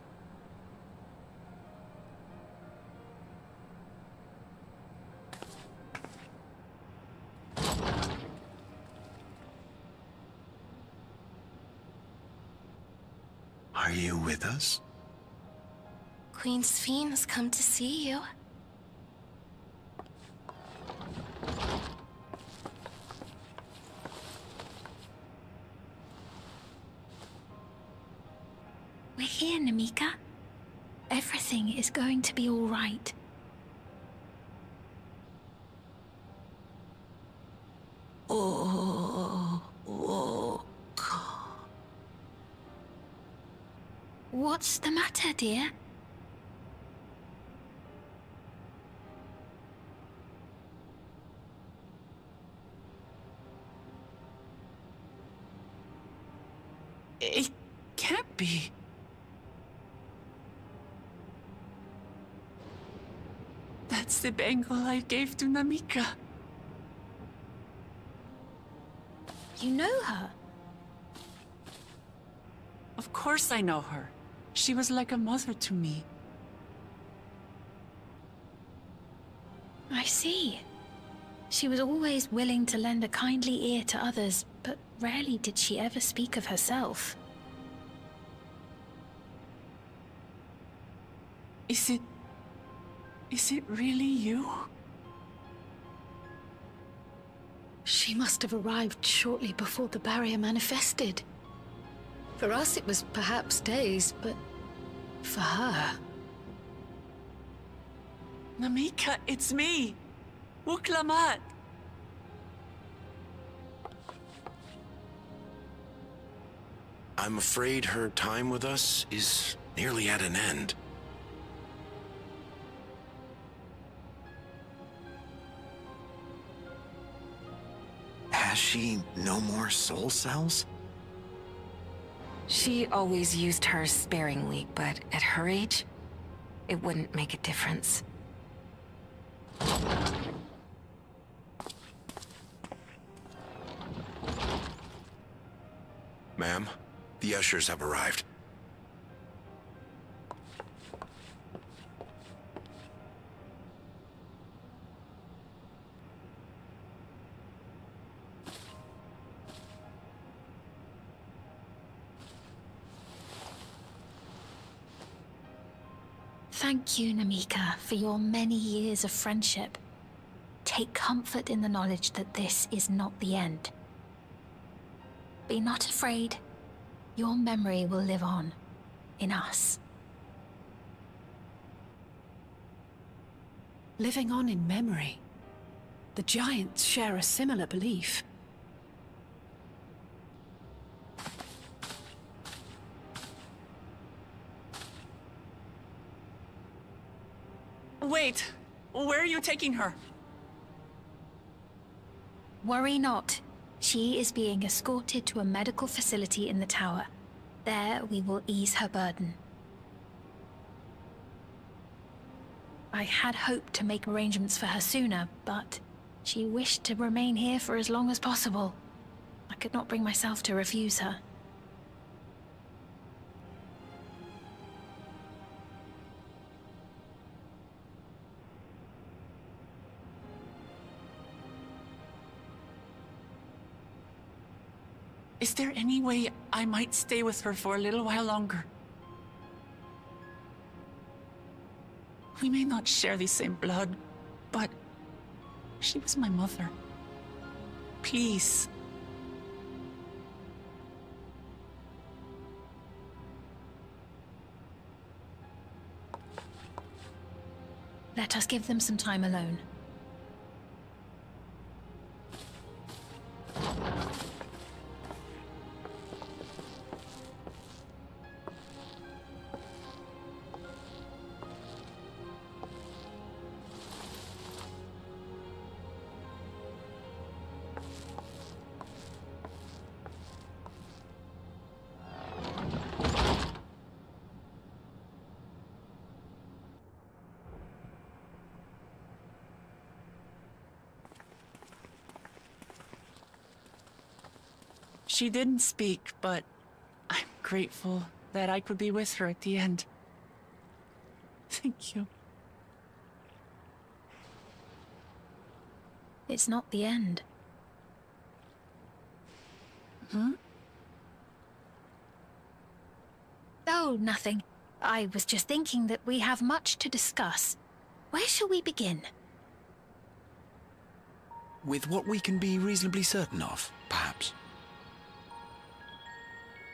T: Are you with us?
L: Queen Sphene has come to see you. We're here, Namika. Everything is going to be all right. What's the matter, dear?
F: It can't be. That's the bangle I gave to Namika.
L: You know her?
F: Of course I know her. She was like a mother to me.
L: I see. She was always willing to lend a kindly ear to others, but rarely did she ever speak of herself.
F: Is it really you?
A: She must have arrived shortly before the barrier manifested. For us, it was perhaps days, but for her...
F: Namika, it's me! Wuklamat!
H: I'm afraid her time with us is nearly at an end.
T: Has she no more soul cells?
G: She always used hers sparingly, but at her age, it wouldn't make a difference.
H: Ma'am, the ushers have arrived.
K: Thank you, Namika, for your many years of friendship. Take comfort in the knowledge that this is not the end. Be not afraid. Your memory will live on in us.
A: Living on in memory. The Giants share a similar belief.
F: Wait, where are you taking her?
K: Worry not. She is being escorted to a medical facility in the tower. There we will ease her burden. I had hoped to make arrangements for her sooner, but she wished to remain here for as long as possible. I could not bring myself to refuse her.
F: Is there any way I might stay with her for a little while longer? We may not share the same blood, but she was my mother. Please.
K: Let us give them some time alone.
F: She didn't speak, but I'm grateful that I could be with her at the end. Thank you.
K: It's not the end.
F: Hmm?
K: Oh, nothing. I was just thinking that we have much to discuss. Where shall we begin?
W: With what we can be reasonably certain of, perhaps.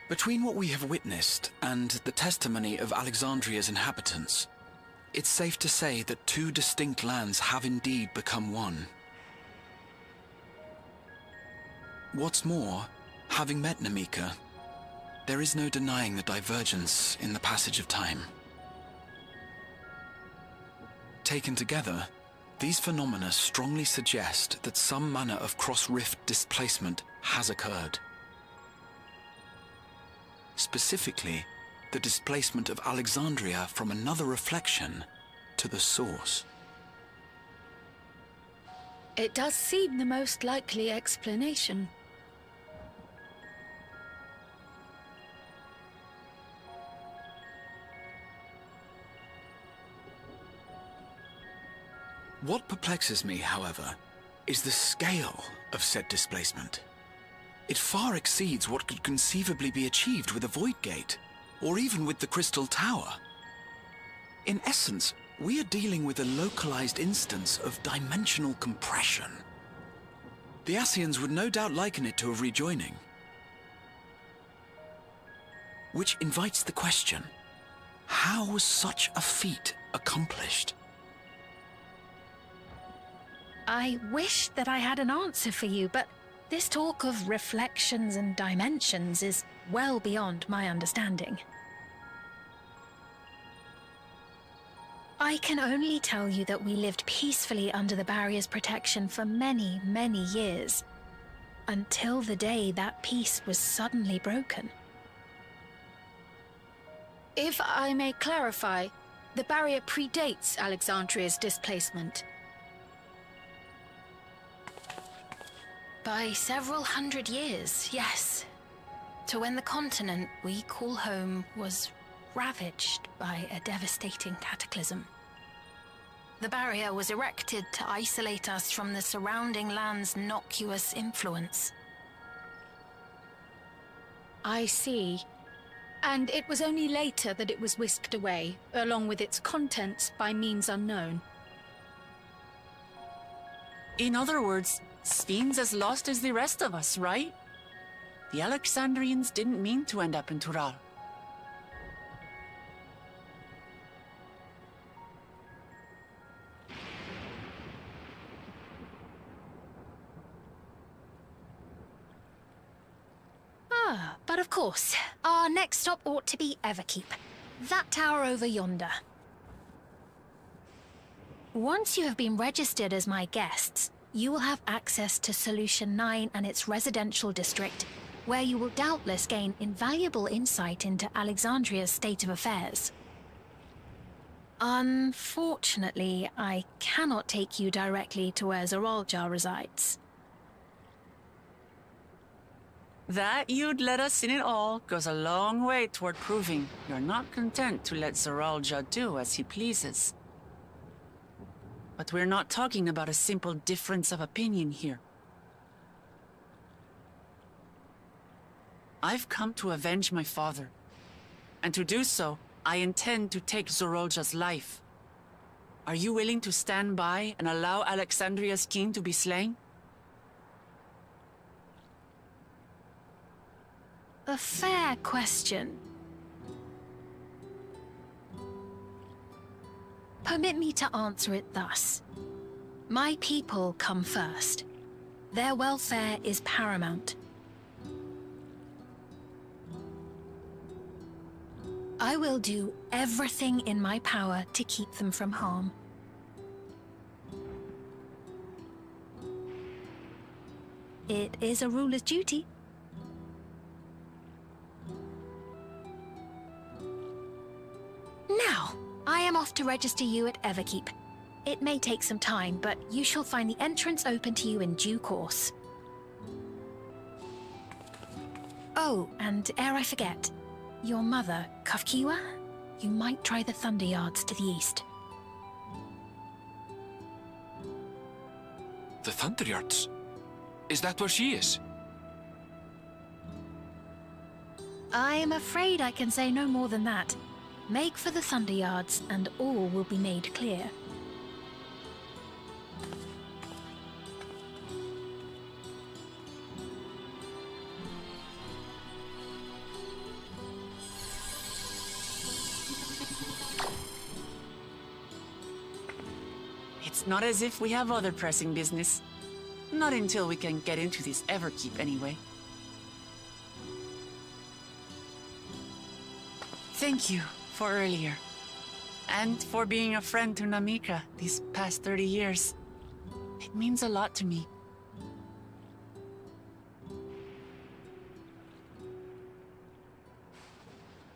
W: Between what we have witnessed and the testimony of Alexandria's inhabitants, it's safe to say that two distinct lands have indeed become one. What's more, having met Namika, there is no denying the divergence in the passage of time. Taken together, these phenomena strongly suggest that some manner of cross-rift displacement has occurred. Specifically, the displacement of Alexandria from another reflection to the source.
A: It does seem the most likely explanation.
W: What perplexes me, however, is the scale of said displacement. It far exceeds what could conceivably be achieved with a Void Gate, or even with the Crystal Tower. In essence, we are dealing with a localized instance of dimensional compression. The Ascians would no doubt liken it to a rejoining. Which invites the question, how was such a feat accomplished?
K: I wish that I had an answer for you, but
A: This talk of reflections and dimensions is well beyond my understanding. I can only tell you that we lived peacefully under the barrier's protection for many, many years, until the day that peace was suddenly broken.
K: If I may clarify, the barrier predates Alexandria's displacement.
L: By several hundred years, yes. To when the continent we call home was ravaged by a devastating cataclysm. The barrier was erected to isolate us from the surrounding land's innocuous influence.
K: I see. And it was only later that it was whisked away, along with its contents, by means unknown.
F: In other words, Sphyn's as lost as the rest of us, right? The Alexandrians didn't mean to end up in Tural.
A: But of course, our next stop ought to be Everkeep. That tower over yonder. Once you have been registered as my guests, you will have access to Solution 9 and its residential district, where you will doubtless gain invaluable insight into Alexandria's state of affairs. Unfortunately, I cannot take you directly to where Zoraljar resides.
F: That you'd let us in it all goes a long way toward proving you're not content to let Zoraljar do as he pleases. But we're not talking about a simple difference of opinion here. I've come to avenge my father. And to do so, I intend to take Zoraljar's life. Are you willing to stand by and allow Alexandria's king to be slain?
A: A fair question. Permit me to answer it thus. My people come first. Their welfare is paramount. I will do everything in my power to keep them from harm. It is a ruler's duty. Now, I am off to register you at Everkeep. It may take some time, but you shall find the entrance open to you in due course. Oh, and ere I forget, your mother, Kafkiwa, you might try the Thunder Yards to the east.
B: The Thunder Yards? Is that where she is?
A: I am afraid I can say no more than that. Make for the Thunder Yards, and all will be made clear.
F: It's not as if we have other pressing business. Not until we can get into this Everkeep, anyway. Thank you for earlier. And for being a friend to Namika these past 30 years. It means a lot to me.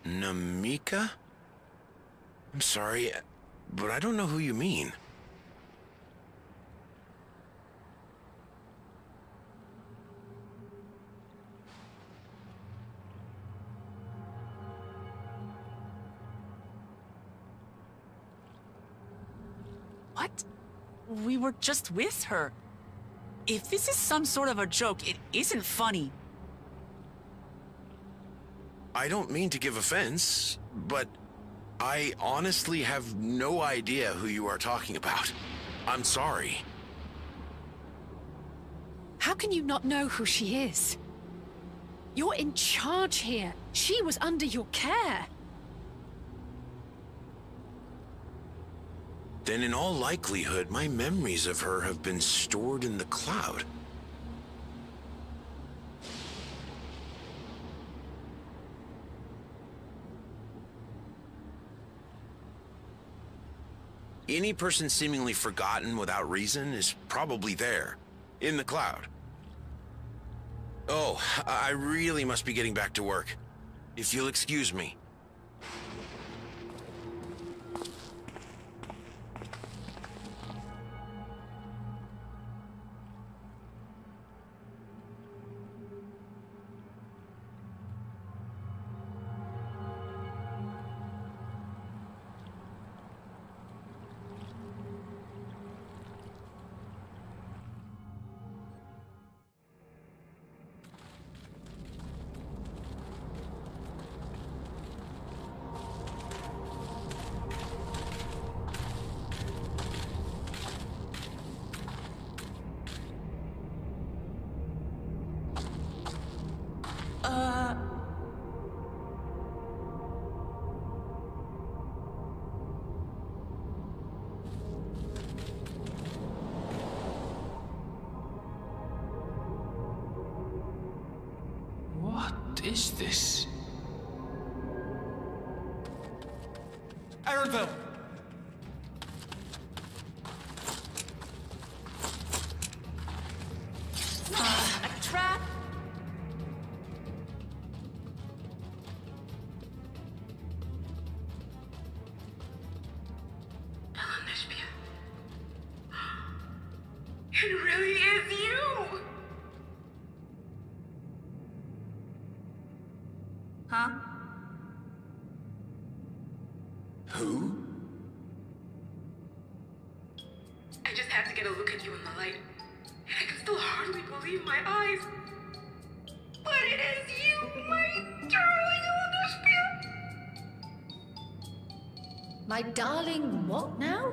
H: Namika? I'm sorry, but I don't know who you mean.
F: What? We were just with her. If this is some sort of a joke, it isn't funny.
H: I don't mean to give offense, but I honestly have no idea who you are talking about. I'm sorry.
K: How can you not know who she is? You're in charge here. She was under your care.
H: Then in all likelihood, my memories of her have been stored in the cloud. Any person seemingly forgotten without reason is probably there, in the cloud. Oh, I really must be getting back to work. If you'll excuse me.
B: What is this?
R: Ironville!
F: A trap?
Q: It really is you!
F: Huh?
T: Who?
Q: I just had to get a look at you in the light. And I can still hardly believe my eyes. But it is you, my darling Olympia!
K: My darling, what now?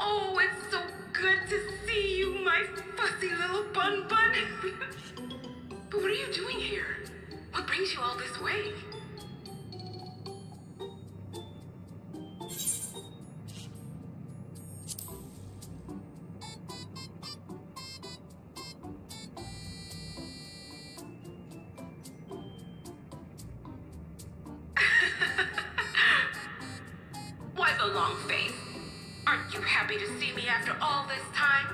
Q: Oh, it's so good to see you, my fussy little bun bun. But what are you doing here? What brings you all this way? Why the long face? Aren't you happy to see me after all this time?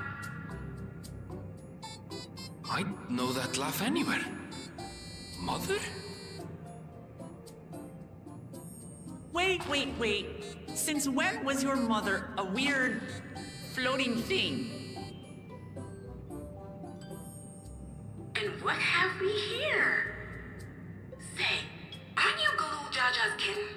B: I know that laugh anywhere. Mother?
F: Wait. Since when was your mother a weird, floating thing?
Q: And what have we here? Say, aren't you Galul Jaja's kitten?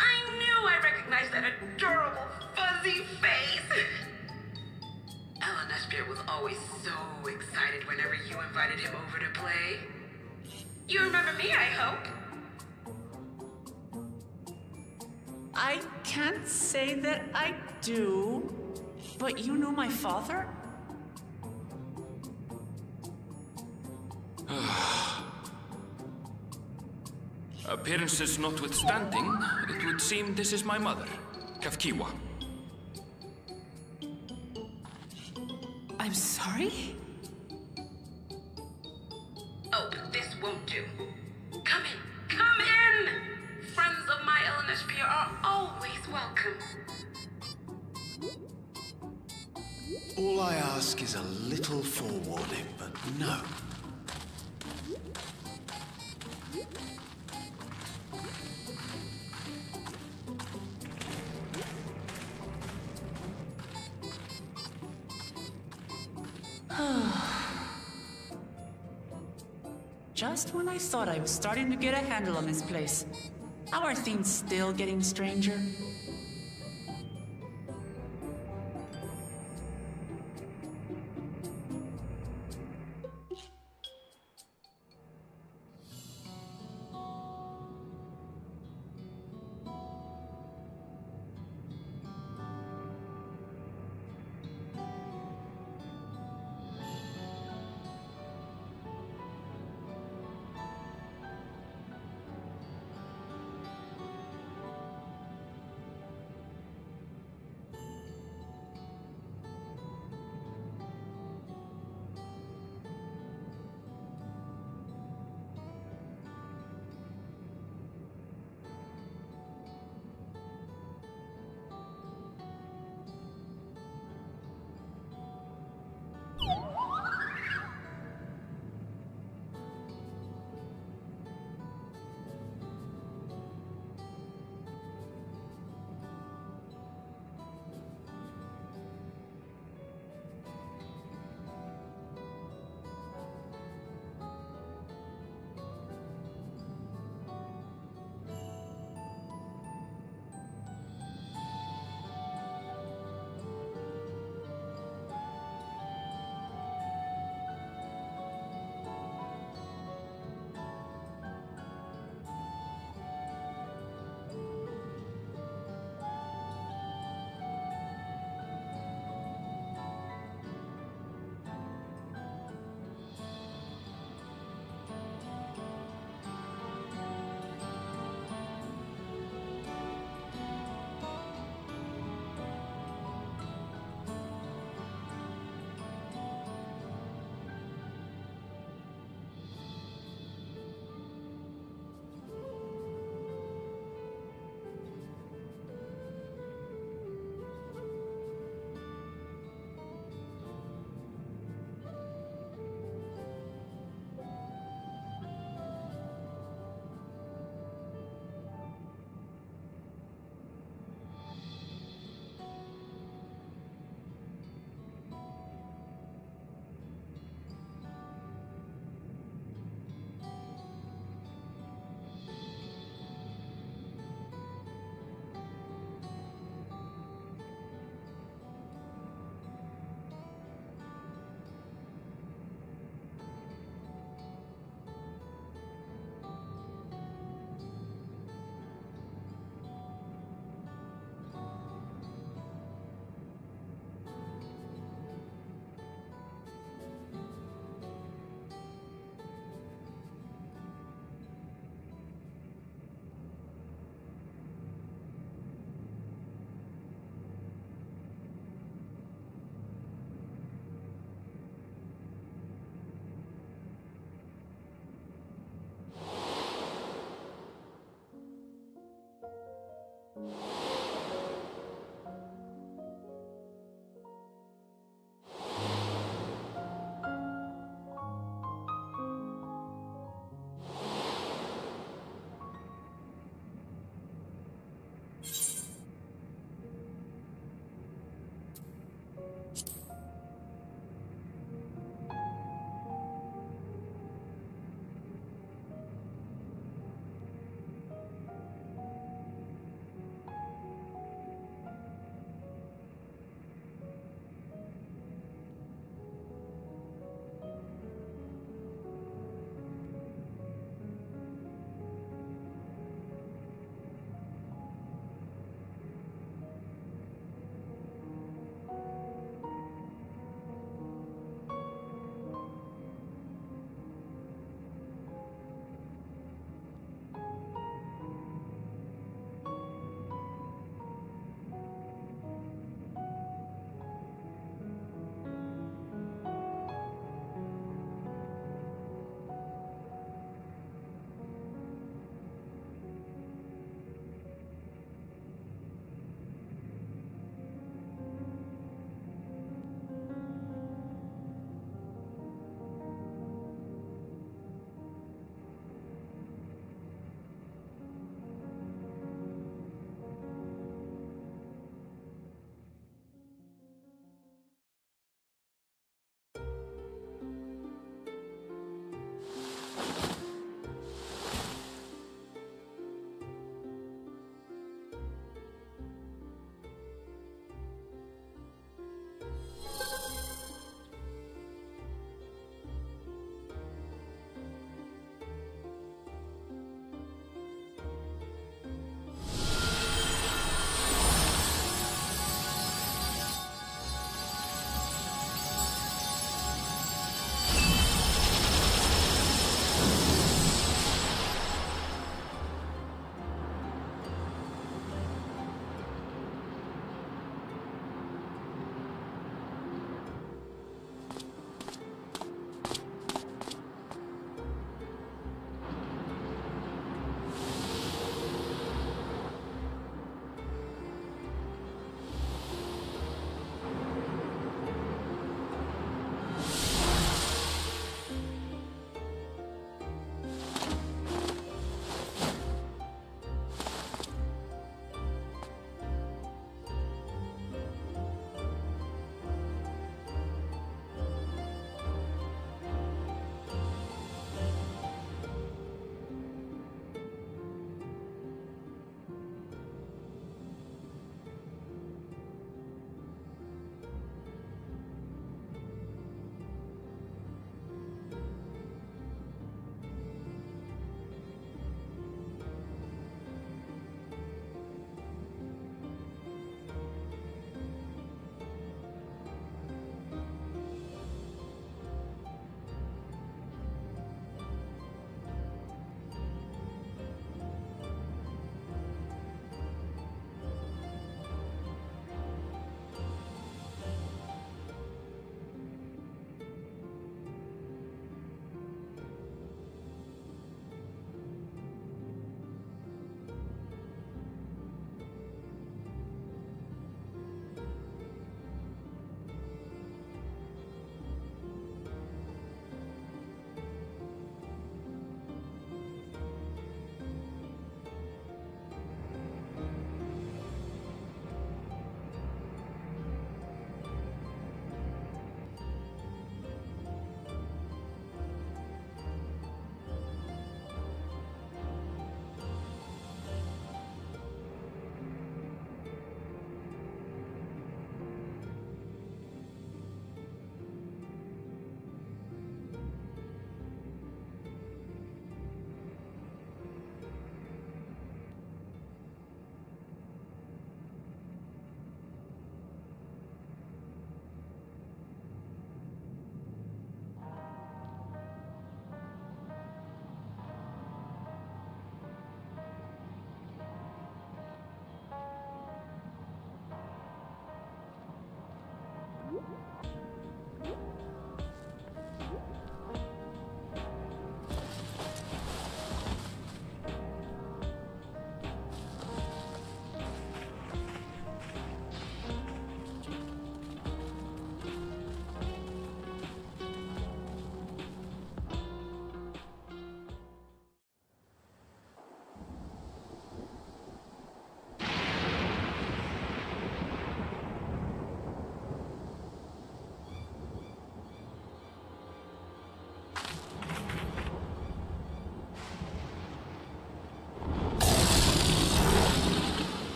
Q: I knew I recognized that adorable fuzzy face. Ellen Espia was always so excited whenever you invited him over to play. You remember me, I hope?
F: I can't say that I do, but you know my father?
B: Appearances notwithstanding, it would seem this is my mother, Kafkiwa.
F: I'm sorry?
Q: Oh, but this won't do. Come in! Friends of my Ellen Espia are always welcome.
T: All I ask is a little forewarning, but no.
F: Just when I thought I was starting to get a handle on this place. How are things still getting stranger?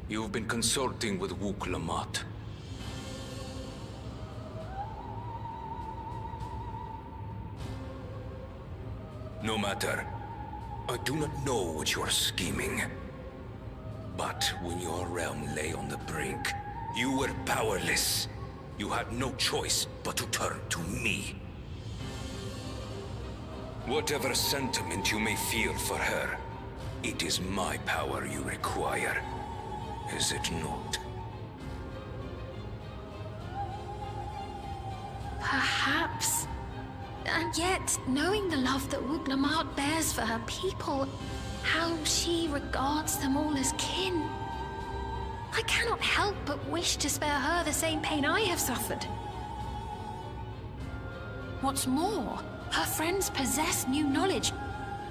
I: You've been consulting with Wook Lamont. No matter. I do not know what you are scheming. But when your realm lay on the brink, you were powerless. You had no choice but to turn to me. Whatever sentiment you may feel for her, it is my power you require. Is it not?
K: Perhaps. And yet, knowing the love that Wook Lamont bears for her people, how she regards them all as kin, I cannot help but wish to spare her the same pain I have suffered. What's more, her friends possess new knowledge.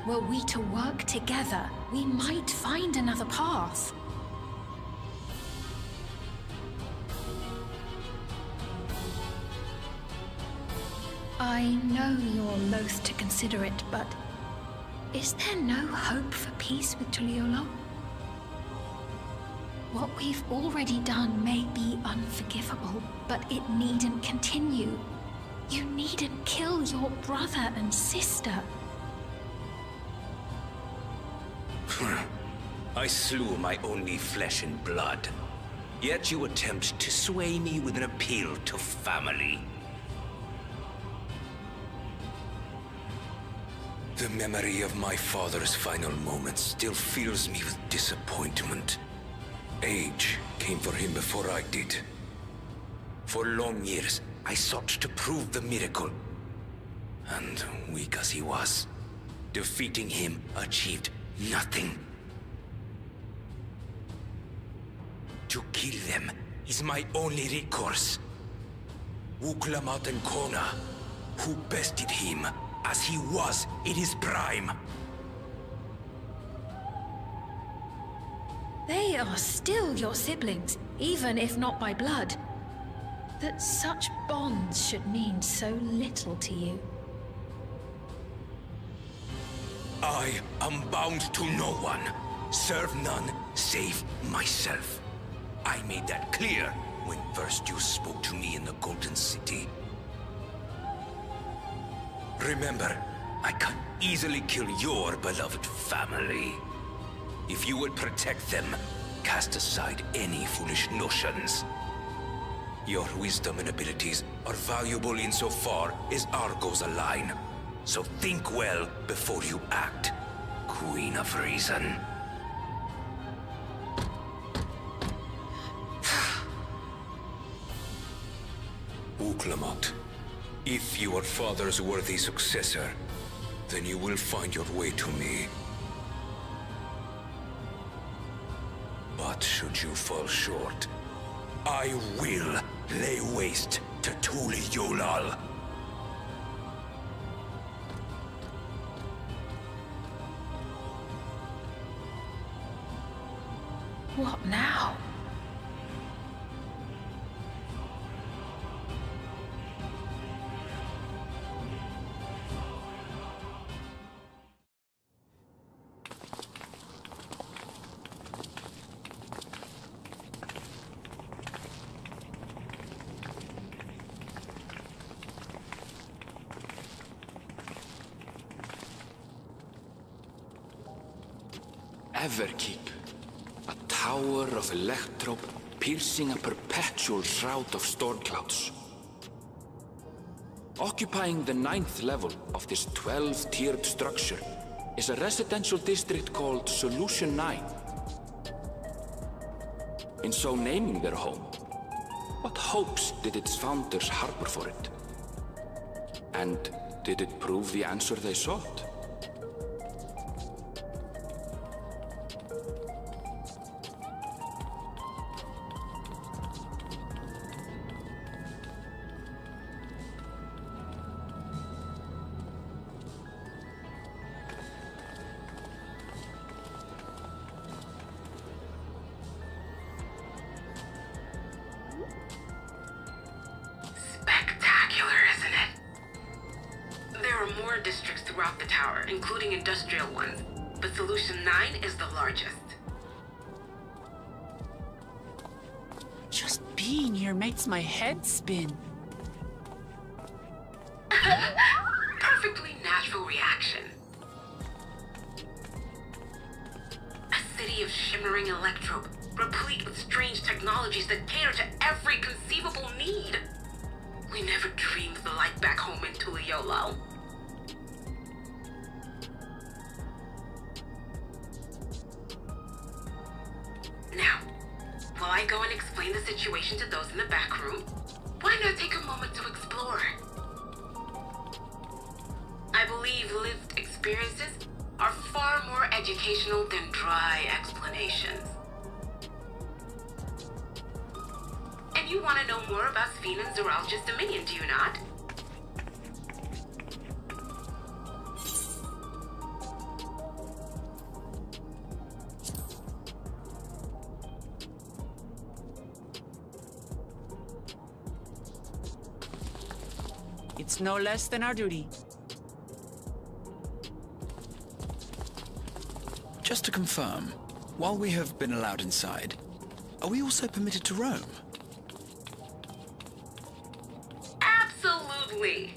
K: Were we to work together, we might find another path. I know you're loath to consider it, but is there no hope for peace with Tuliolo? What we've already done may be unforgivable, but it needn't continue. You needn't kill your brother and sister.
I: I slew my only flesh and blood. Yet you attempt to sway me with an appeal to family. The memory of my father's final moments still fills me with disappointment. Age came for him before I did. For long years, I sought to prove the miracle. And weak as he was, defeating him achieved nothing. To kill them is my only recourse. Wook Lamont and Kona, who bested him as he was in his prime.
K: They are still your siblings, even if not by blood. That such bonds should mean so little to you.
I: I am bound to no one. Serve none save myself. I made that clear when first you spoke to me in the Golden City. Remember, I can easily kill your beloved family. If you would protect them, cast aside any foolish notions. Your wisdom and abilities are valuable insofar as our goals align. So think well before you act, Queen of Reason. Wook Lamont, if you are father's worthy successor, then you will find your way to me. But should you fall short, I will lay waste to Tuliolo.
K: What now?
B: Everkeep, a tower of electrope piercing a perpetual shroud of storm clouds. Occupying the 9th level of this 12-tiered structure is a residential district called Solution 9. In so naming their home, what hopes did its founders harbor for it? And did it prove the answer they sought?
Q: Districts throughout the tower, including industrial ones, but Solution 9 is the largest.
F: Just being here makes my head spin.
Q: Perfectly natural reaction. A city of shimmering electrope, replete with strange technologies that cater to every conceivable need. We never dreamed of the life back home in Tuliyollal. Now, while I go and explain the situation to those in the back room, why not take a moment to explore? I believe lived experiences are far more educational than dry explanations. And you want to know more about Sphene and Zoralja's dominion, do you not?
F: It's no less than our duty.
W: Just to confirm, while we have been allowed inside, are we also permitted to roam?
Q: Absolutely.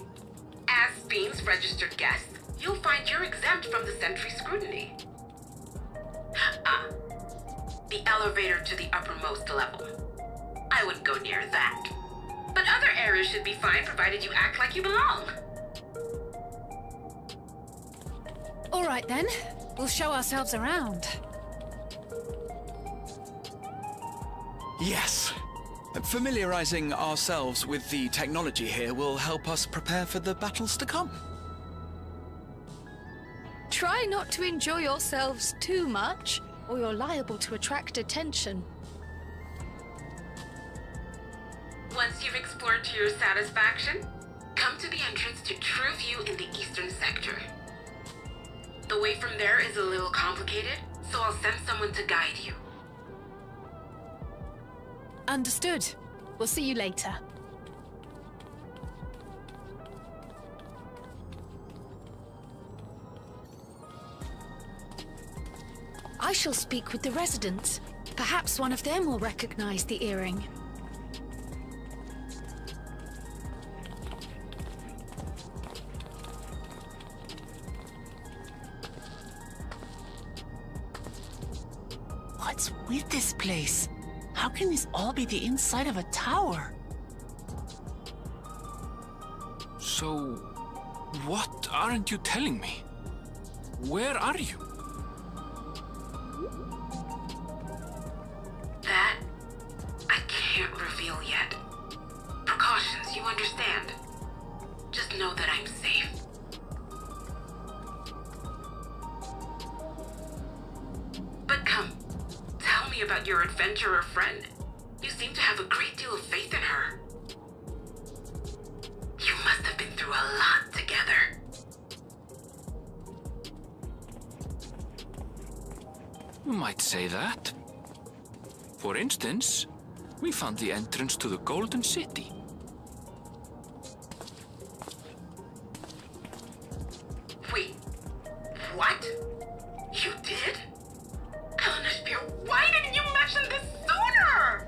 Q: As Sphene's registered guest, you'll find you're exempt from the sentry scrutiny. The elevator to the uppermost level. I wouldn't go near that. But other areas should be fine, provided you act like you belong.
A: All right then, we'll show ourselves around.
W: Yes. Familiarizing ourselves with the technology here will help us prepare for the battles to come.
K: Try not to enjoy yourselves too much, or you're liable to attract attention.
Q: Once you've explored to your satisfaction, come to the entrance to True View in the eastern sector. The way from there is a little complicated, so I'll send someone to guide you.
A: Understood. We'll see you later.
K: I shall speak with the residents. Perhaps one of them will recognize the earring.
F: What's with this place? How can this all be the inside of a tower?
B: So, what aren't you telling me? Where are you?
Q: That, I can't reveal yet. Precautions, you understand. Just know that I'm safe. But come, tell me about your adventurer friend. You seem to have a great deal of faith in her. You must have been through a lot together.
B: You might say that. For instance, we found the entrance to the Golden City.
Q: Wait, what? You did? Eleanor, why didn't you mention this sooner?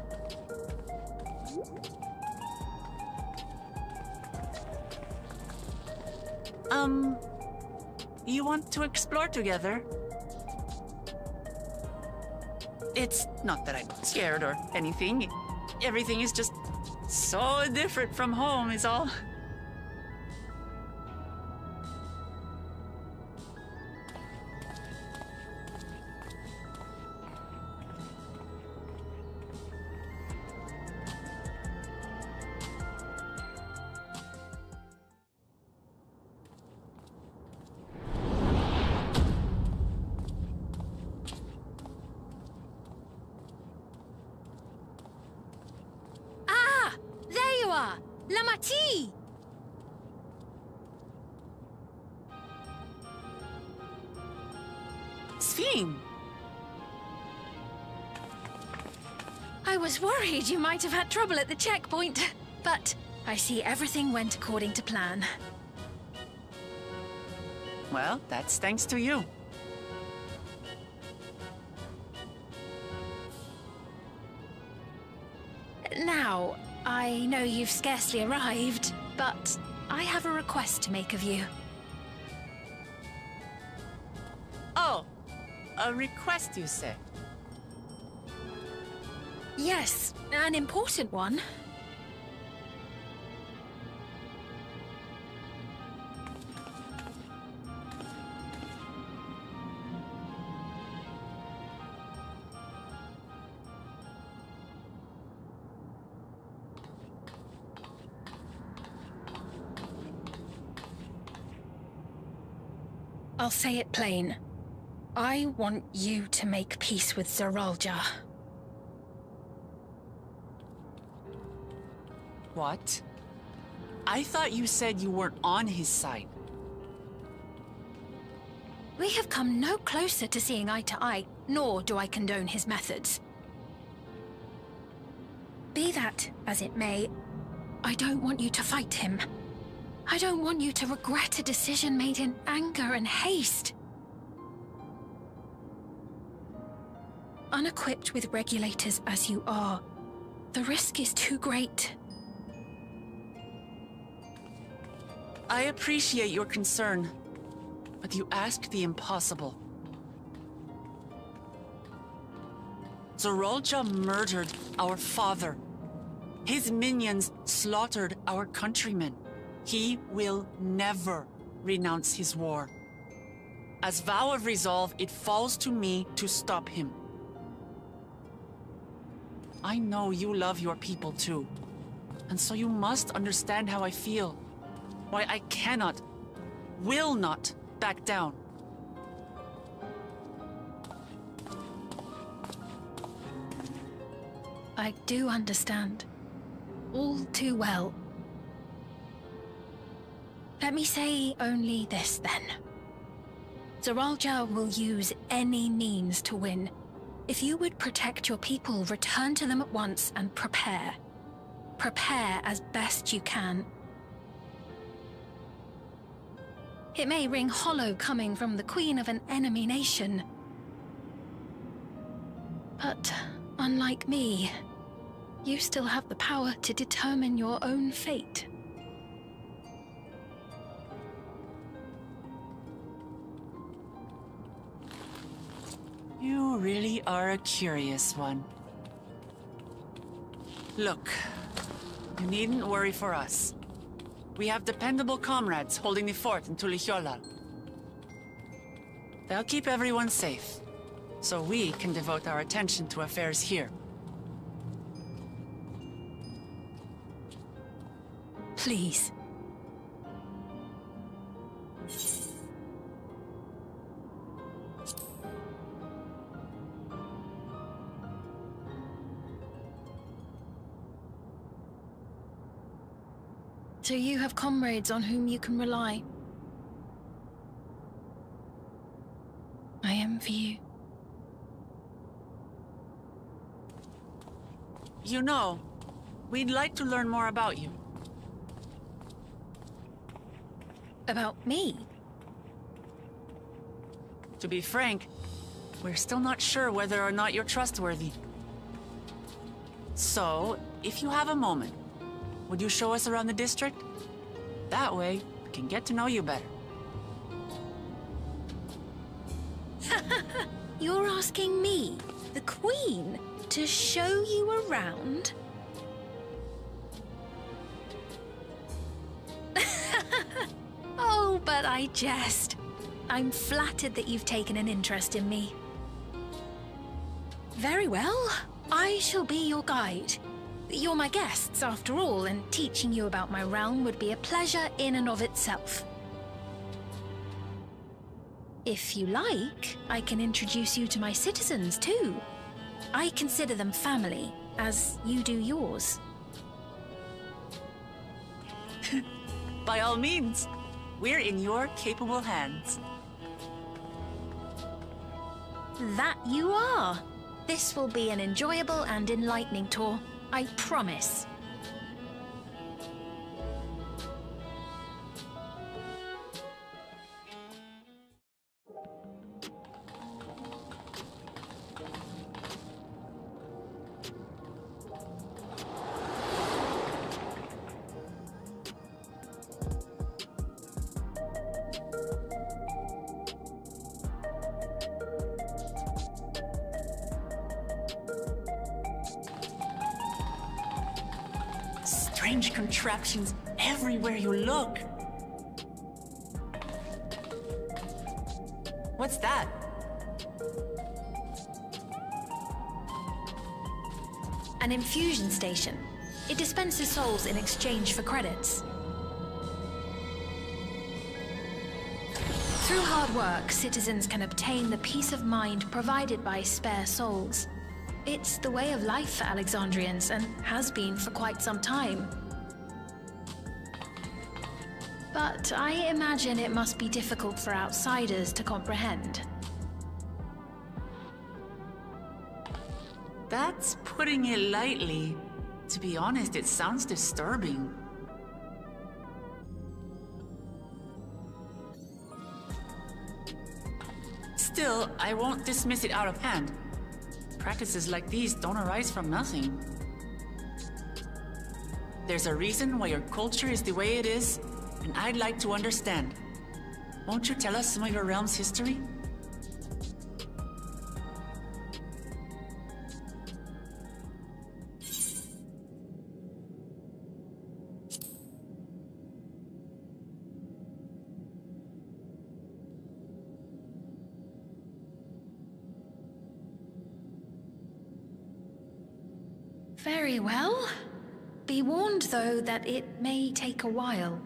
F: You want to explore together? It's not that I'm scared or anything. Everything is just so different from home is all.
M: Lamati!
F: Sphene!
L: I was worried you might have had trouble at the checkpoint, but I see everything went according to plan.
F: Well, that's thanks to you.
L: Now, I know you've scarcely arrived, but I have a request to make of you.
F: Oh, a request, you say?
L: Yes, an important one. I'll say it plain. I want you to make peace with Zeralja.
F: What? I thought you said you weren't on his side.
L: We have come no closer to seeing eye to eye, nor do I condone his methods. Be that as it may, I don't want you to fight him. I don't want you to regret a decision made in anger and haste. Unequipped with regulators as you are, the risk is too great.
F: I appreciate your concern, but you ask the impossible. Zeralja murdered our father. His minions slaughtered our countrymen. He will never renounce his war. As vow of resolve, it falls to me to stop him. I know you love your people too, and so you must understand how I feel. Why I cannot, will not back down.
L: I do understand. All too well. Let me say only this, then. Zeralja will use any means to win. If you would protect your people, return to them at once and prepare. Prepare as best you can. It may ring hollow coming from the queen of an enemy nation. But, unlike me, you still have the power to determine your own fate.
F: You really are a curious one. Look, you needn't worry for us. We have dependable comrades holding the fort in Tulihyolal. They'll keep everyone safe, so we can devote our attention to affairs here.
L: Please. So you have comrades on whom you can rely. I envy you.
F: You know, we'd like to learn more about you.
L: About me?
F: To be frank, we're still not sure whether or not you're trustworthy. So, if you have a moment, would you show us around the district? That way, we can get to know you better.
L: You're asking me, the Queen, to show you around? Oh, but I jest. I'm flattered that you've taken an interest in me. Very well. I shall be your guide. You're my guests, after all, and teaching you about my realm would be a pleasure in and of itself. If you like, I can introduce you to my citizens, too. I consider them family, as you do yours.
F: By all means, we're in your capable hands.
L: That you are. This will be an enjoyable and enlightening tour, I promise.
F: strange contraptions everywhere you look. What's that?
K: An infusion station. It dispenses souls in exchange for credits. Through hard work, citizens can obtain the peace of mind provided by spare souls. It's the way of life for Alexandrians, and has been for quite some time. But I imagine it must be difficult for outsiders to comprehend.
F: That's putting it lightly. To be honest, it sounds disturbing. Still, I won't dismiss it out of hand. Practices like these don't arise from nothing. There's a reason why your culture is the way it is, and I'd like to understand. Won't you tell us some of your realm's history?
K: Very well. Be warned, though, that it may take a while.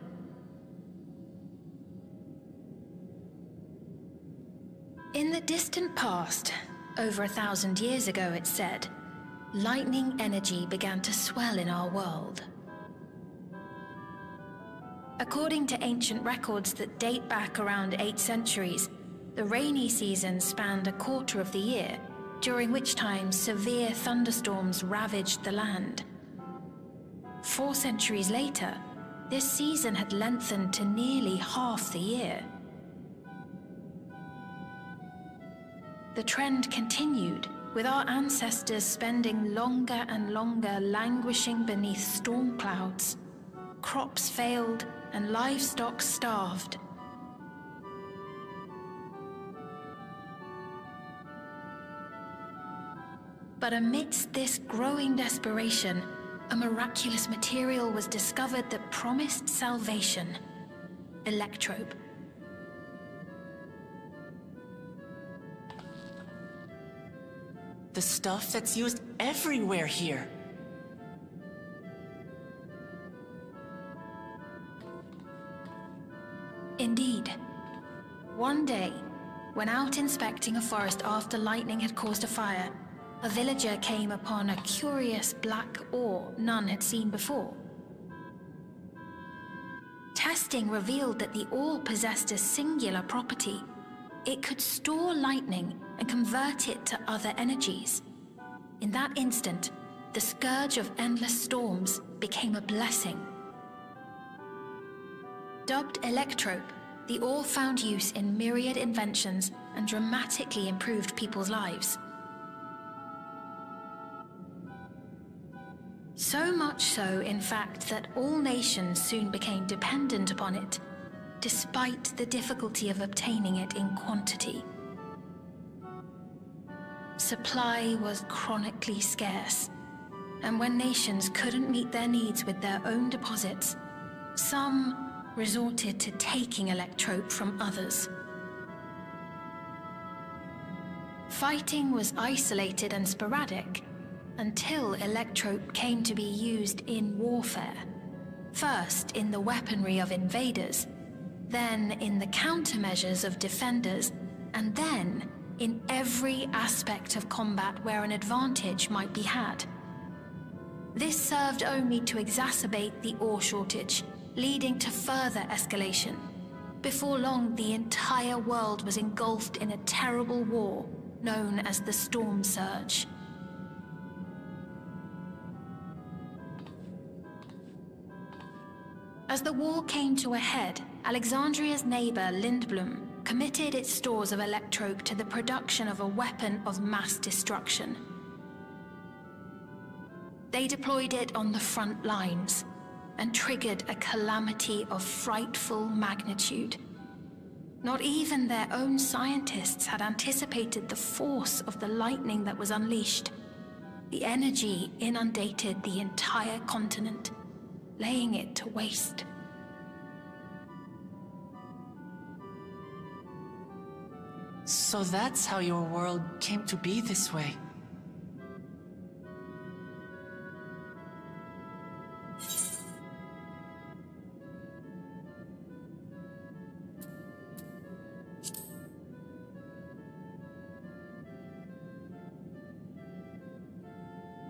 K: In the distant past, over 1,000 years ago, it's said, lightning energy began to swell in our world. According to ancient records that date back around 8 centuries, the rainy season spanned a quarter of the year, during which time severe thunderstorms ravaged the land. 4 centuries later, this season had lengthened to nearly half the year. The trend continued, with our ancestors spending longer and longer languishing beneath storm clouds. Crops failed and livestock starved. But amidst this growing desperation, a miraculous material was discovered that promised salvation: electrope.
F: The stuff that's used everywhere here.
K: Indeed. One day, when out inspecting a forest after lightning had caused a fire, a villager came upon a curious black ore none had seen before. Testing revealed that the ore possessed a singular property. It could store lightning and convert it to other energies. In that instant, the scourge of endless storms became a blessing. Dubbed electrope, the ore found use in myriad inventions and dramatically improved people's lives. So much so, in fact, that all nations soon became dependent upon it, despite the difficulty of obtaining it in quantity. Supply was chronically scarce, and when nations couldn't meet their needs with their own deposits, some resorted to taking electrope from others. Fighting was isolated and sporadic, until electrope came to be used in warfare. First in the weaponry of invaders, then in the countermeasures of defenders, and then in every aspect of combat where an advantage might be had. This served only to exacerbate the ore shortage, leading to further escalation. Before long, the entire world was engulfed in a terrible war known as the Storm Surge. As the war came to a head, Alexandria's neighbor, Lindblum, committed its stores of electrope to the production of a weapon of mass destruction. They deployed it on the front lines and triggered a calamity of frightful magnitude. Not even their own scientists had anticipated the force of the lightning that was unleashed. The energy inundated the entire continent,
A: laying it to waste.
F: So that's how your world came to be this way.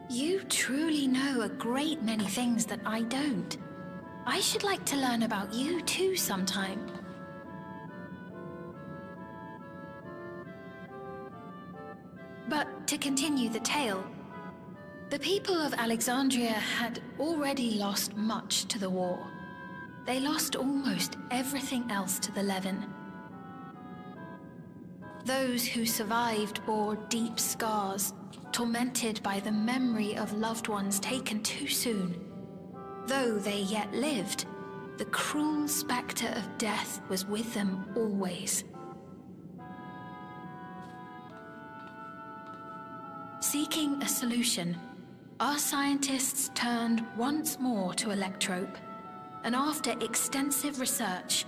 A: You truly know a great many things that I don't. I should like to learn about you too sometime. But to continue the tale, the people of Alexandria had already lost much to the war. They lost almost everything else to the Levin. Those who survived bore deep scars, tormented by the memory of loved ones taken too soon. Though they yet lived, the cruel spectre of death was with them always. Seeking a solution, our scientists turned once more to Electrope, and after extensive research,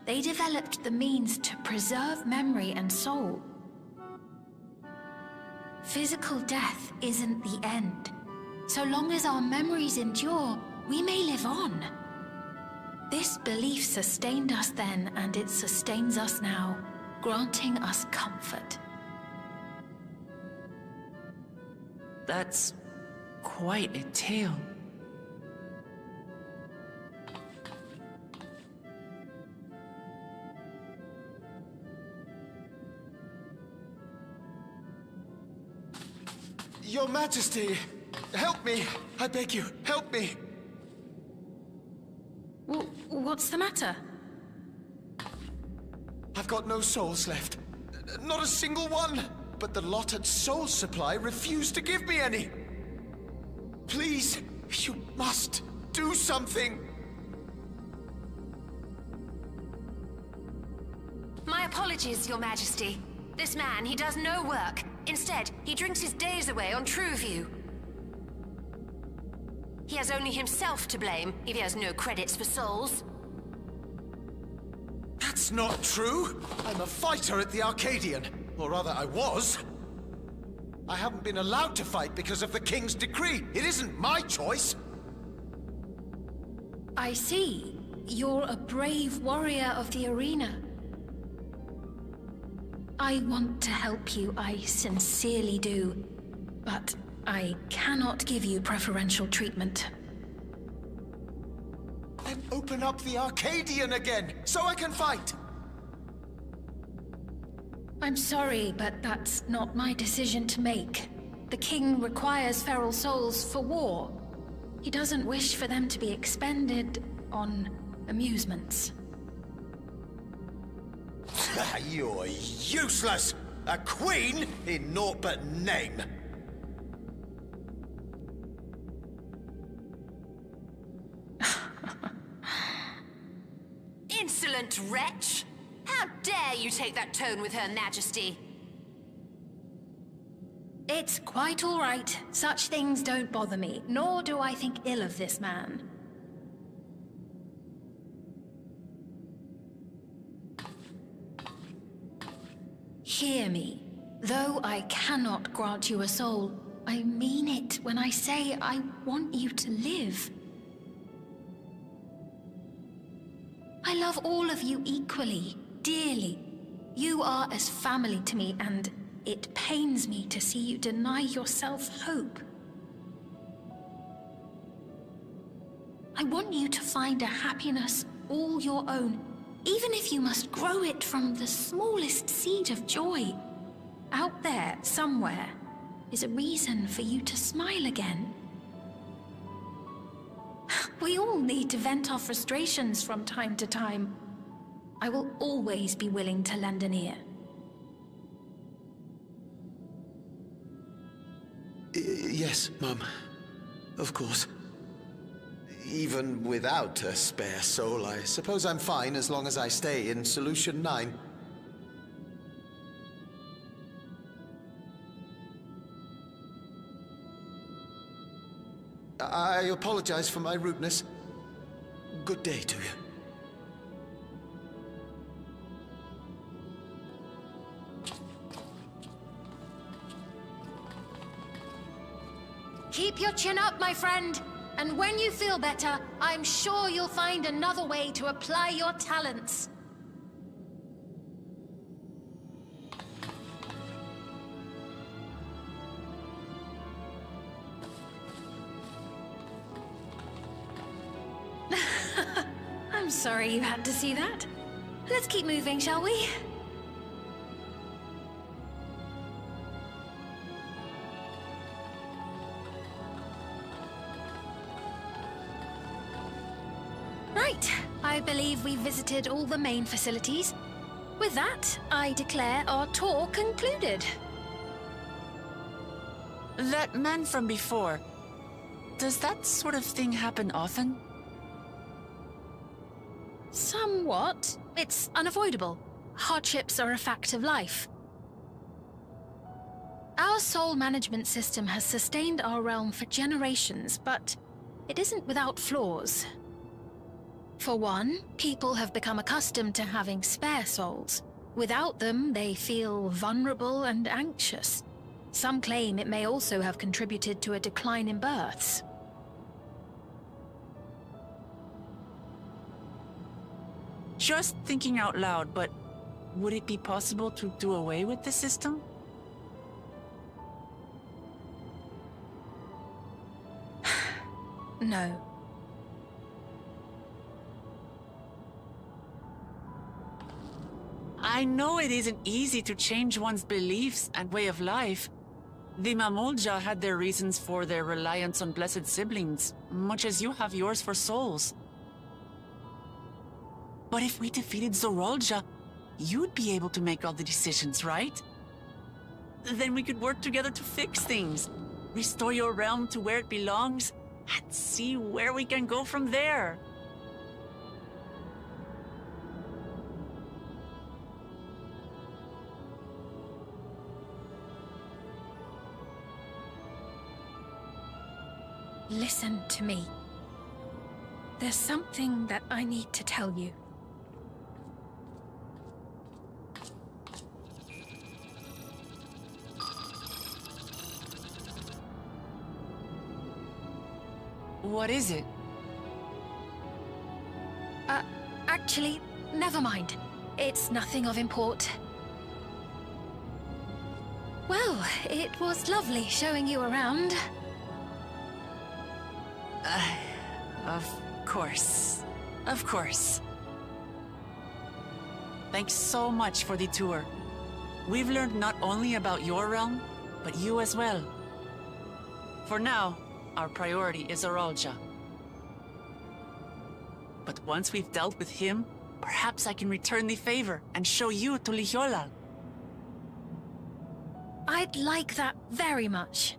A: they developed the means to preserve memory and soul. Physical death isn't the end. So long as our memories endure, we may live on. This belief sustained us then, and it sustains us now, granting us comfort.
F: That's quite a tale.
S: Your Majesty, help me! I beg you, help me!
A: What's the matter?
S: I've got no souls left. Not a single one! But the lot at Soul Supply refused to give me any! Please, you must do something!
G: My apologies, Your Majesty. This man, he does no work. Instead, he drinks his days away on Trueview. He has only himself to blame if he has no credits for souls.
S: That's not true! I'm a fighter at the Arcadian. Or rather, I was. I haven't been allowed to fight because of the King's decree. It isn't my choice.
A: I see. You're a brave warrior of the arena. I want to help you, I sincerely do. But I cannot give you preferential treatment.
S: Then open up the Arcadian again, so I can fight!
A: I'm sorry, but that's not my decision to make. The King requires feral souls for war. He doesn't wish for them to be expended on amusements.
S: You're useless! A queen in naught but name!
G: Insolent wretch! How dare you take that tone with Her Majesty?
A: It's quite all right. Such things don't bother me, nor do I think ill of this man. Hear me. Though I cannot grant you a soul, I mean it when I say I want you to live. I love all of you equally, dearly. You are as family to me, and it pains me to see you deny yourself hope. I want you to find a happiness all your own, even if you must grow it from the smallest seed of joy. Out there, somewhere, is a reason for you to smile again. We all need to vent our frustrations from time to time. I will always be willing to lend an ear.
S: Yes, Mum. Of course. Even without a spare soul, I suppose I'm fine as long as I stay in Solution 9. I apologize for my rudeness. Good day to you.
K: Keep your chin up, my friend. And when you feel better, I'm sure you'll find another way to apply your talents. I'm sorry you had to see that. Let's keep moving, shall we? Right, I believe we've visited all the main facilities. With that, I declare our tour concluded.
F: That man from before, does that sort of thing happen often?
A: Somewhat. It's unavoidable. Hardships are a fact of life. Our soul management system has sustained our realm for generations, but it isn't without flaws. For one, people have become accustomed to having spare souls. Without them, they feel vulnerable and anxious. Some claim it may also have contributed to a decline in births.
F: Just thinking out loud, but would it be possible to do away with the system?
A: No.
F: I know it isn't easy to change one's beliefs and way of life. The Mamolja had their reasons for their reliance on blessed siblings, much as you have yours for souls. But if we defeated Zorolja, you'd be able to make all the decisions, right? Then we could work together to fix things, restore your realm to where it belongs, and see where we can go from there.
A: Listen to me. There's something that I need to tell you.
F: What is it?
A: Actually, never mind. It's nothing of import. Well, it was lovely showing you around.
F: Of course. Of course. Thanks so much for the tour. We've learned not only about your realm, but you as well. For now, our priority is Zorolja. But once we've dealt with him, perhaps I can return the favor and show you to Lihiolal.
A: I'd like that very much.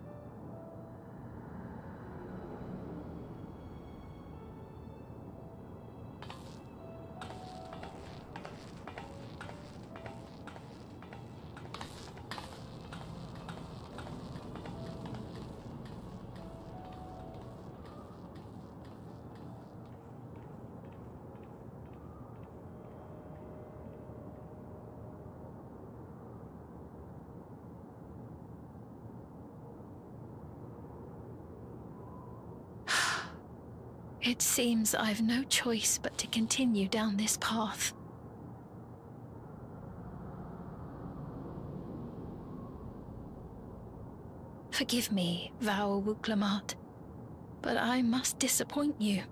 A: It seems I've no choice but to continue down this path. Forgive me, Vau Wuklamat, but I must disappoint you.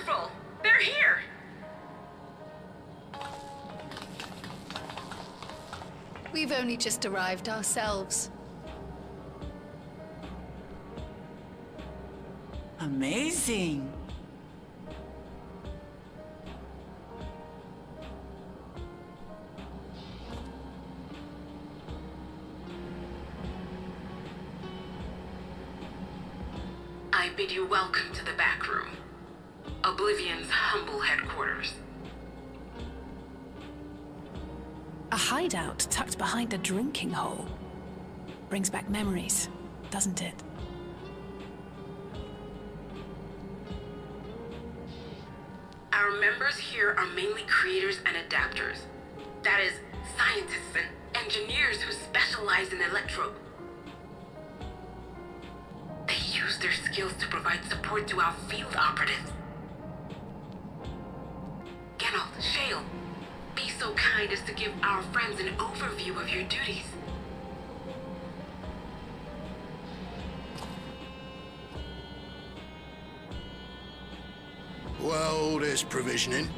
Q: Wonderful! They're here!
K: We've only just arrived ourselves.
F: Amazing.
Q: I bid you welcome to the back room. Oblivion's humble headquarters.
A: A hideout tucked behind a drinking hole. Brings back memories, doesn't it?
Q: Our members here are mainly creators and adapters. That is, scientists and engineers who specialize in electro. They use their skills to provide support to our field operatives. Geralt, Shale, be so kind as to give our friends an overview of your duties.
J: Well, there's provisioning.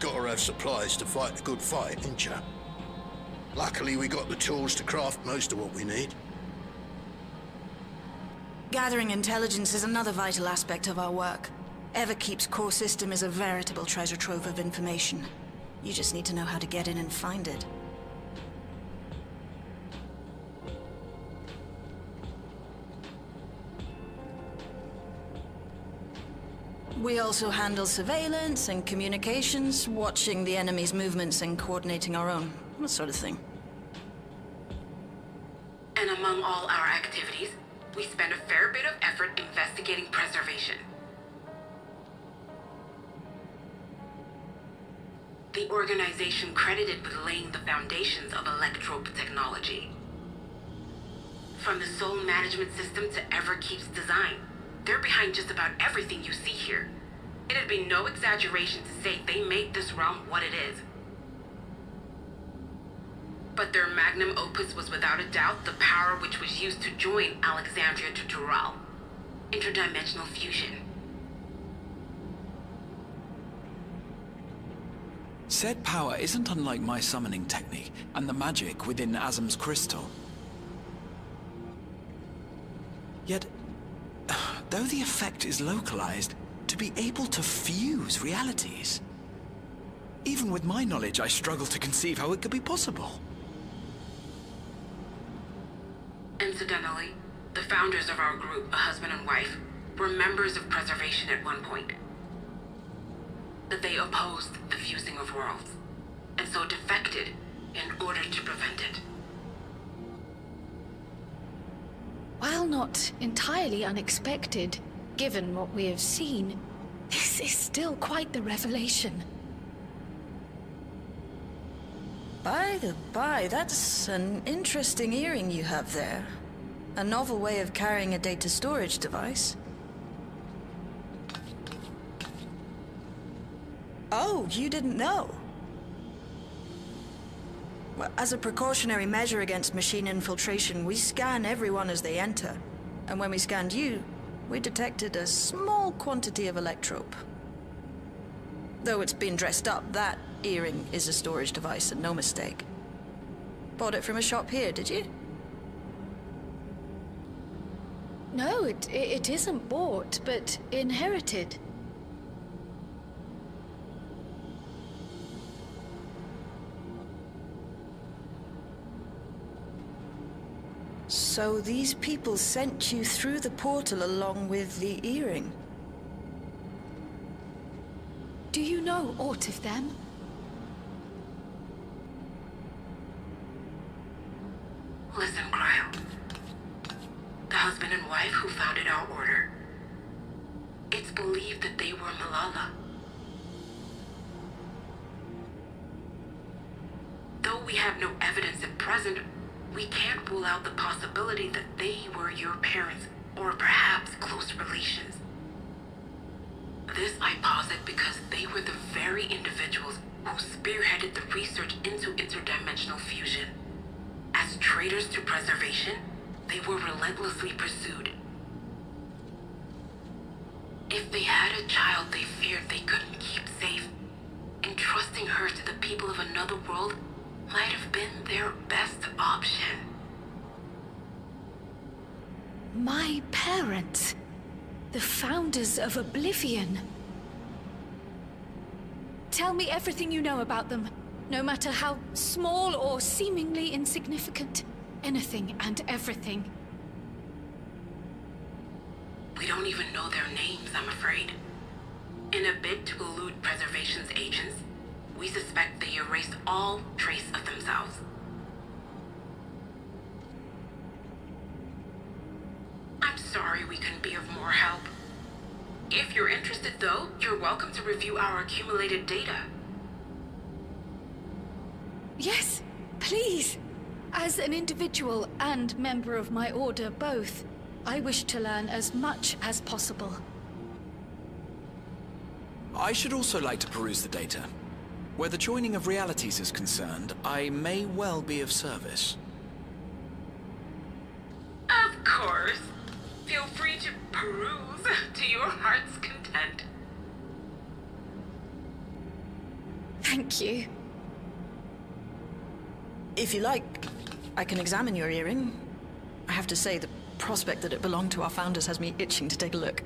J: Gotta have supplies to fight a good fight, ain't ya? Luckily, we got the tools to craft most of what we need.
U: Gathering intelligence is another vital aspect of our work. Everkeep's core system is a veritable treasure trove of information. You just need to know how to get in and find it. We also handle surveillance and communications, watching the enemy's movements and coordinating our own, that sort of thing.
Q: And among all our activities, we spend a fair bit of effort investigating preservation. The organization credited with laying the foundations of electrope technology. From the soul management system to Everkeep's design, they're behind just about everything you see here. It'd be no exaggeration to say they made this realm what it is. But their magnum opus was without a doubt the power which was used to join Alexandria to Tural. Interdimensional fusion.
W: Said power isn't unlike my summoning technique and the magic within Azam's crystal. Yet, though the effect is localized, to be able to fuse realities. Even with my knowledge, I struggle to conceive how it could be possible.
Q: Incidentally, the founders of our group, a husband and wife, were members of Preservation at one point. That they opposed the fusing of worlds, and so defected in order to prevent it.
K: While not entirely unexpected, given what we have seen, this is still quite the revelation.
U: By the by, that's an interesting earring you have there. A novel way of carrying a data storage device. Oh, you didn't know? Well, as a precautionary measure against machine infiltration, we scan everyone as they enter. And when we scanned you, we detected a small quantity of electrope. Though it's been dressed up, that earring is a storage device and no mistake. Bought it from a shop here, did you?
K: No, it isn't bought, but inherited.
U: So these people sent you through the portal along with the earring?
K: Do you know aught of them?
Q: Listen, Cryo. The husband and wife who founded our order. It's believed that they were Malala. Though we have no evidence at present, we can't rule out the possibility that they were your parents, or perhaps close relations. This I posit because they were the very individuals who spearheaded the research into interdimensional fusion. As traitors to preservation, they were relentlessly pursued. If they had a child they feared they couldn't keep safe, entrusting her to the people of another world might have been their best option.
K: My parents, the founders of Oblivion. Tell me everything you know about them, no matter how small or seemingly insignificant. Anything and everything.
Q: We don't even know their names, I'm afraid. In a bid to elude Preservation's agents, we suspect they erased all trace of themselves. I'm sorry we couldn't be of more help. If you're interested, though, you're welcome to review our accumulated data.
K: Yes, please. As an individual and member of my order both, I wish to learn as much as possible.
W: I should also like to peruse the data. Where the joining of realities is concerned, I may well be of service.
Q: Of course. Feel free to peruse to your heart's content.
K: Thank you.
U: If you like, I can examine your earring. I have to say, the prospect that it belonged to our founders has me itching to take a look.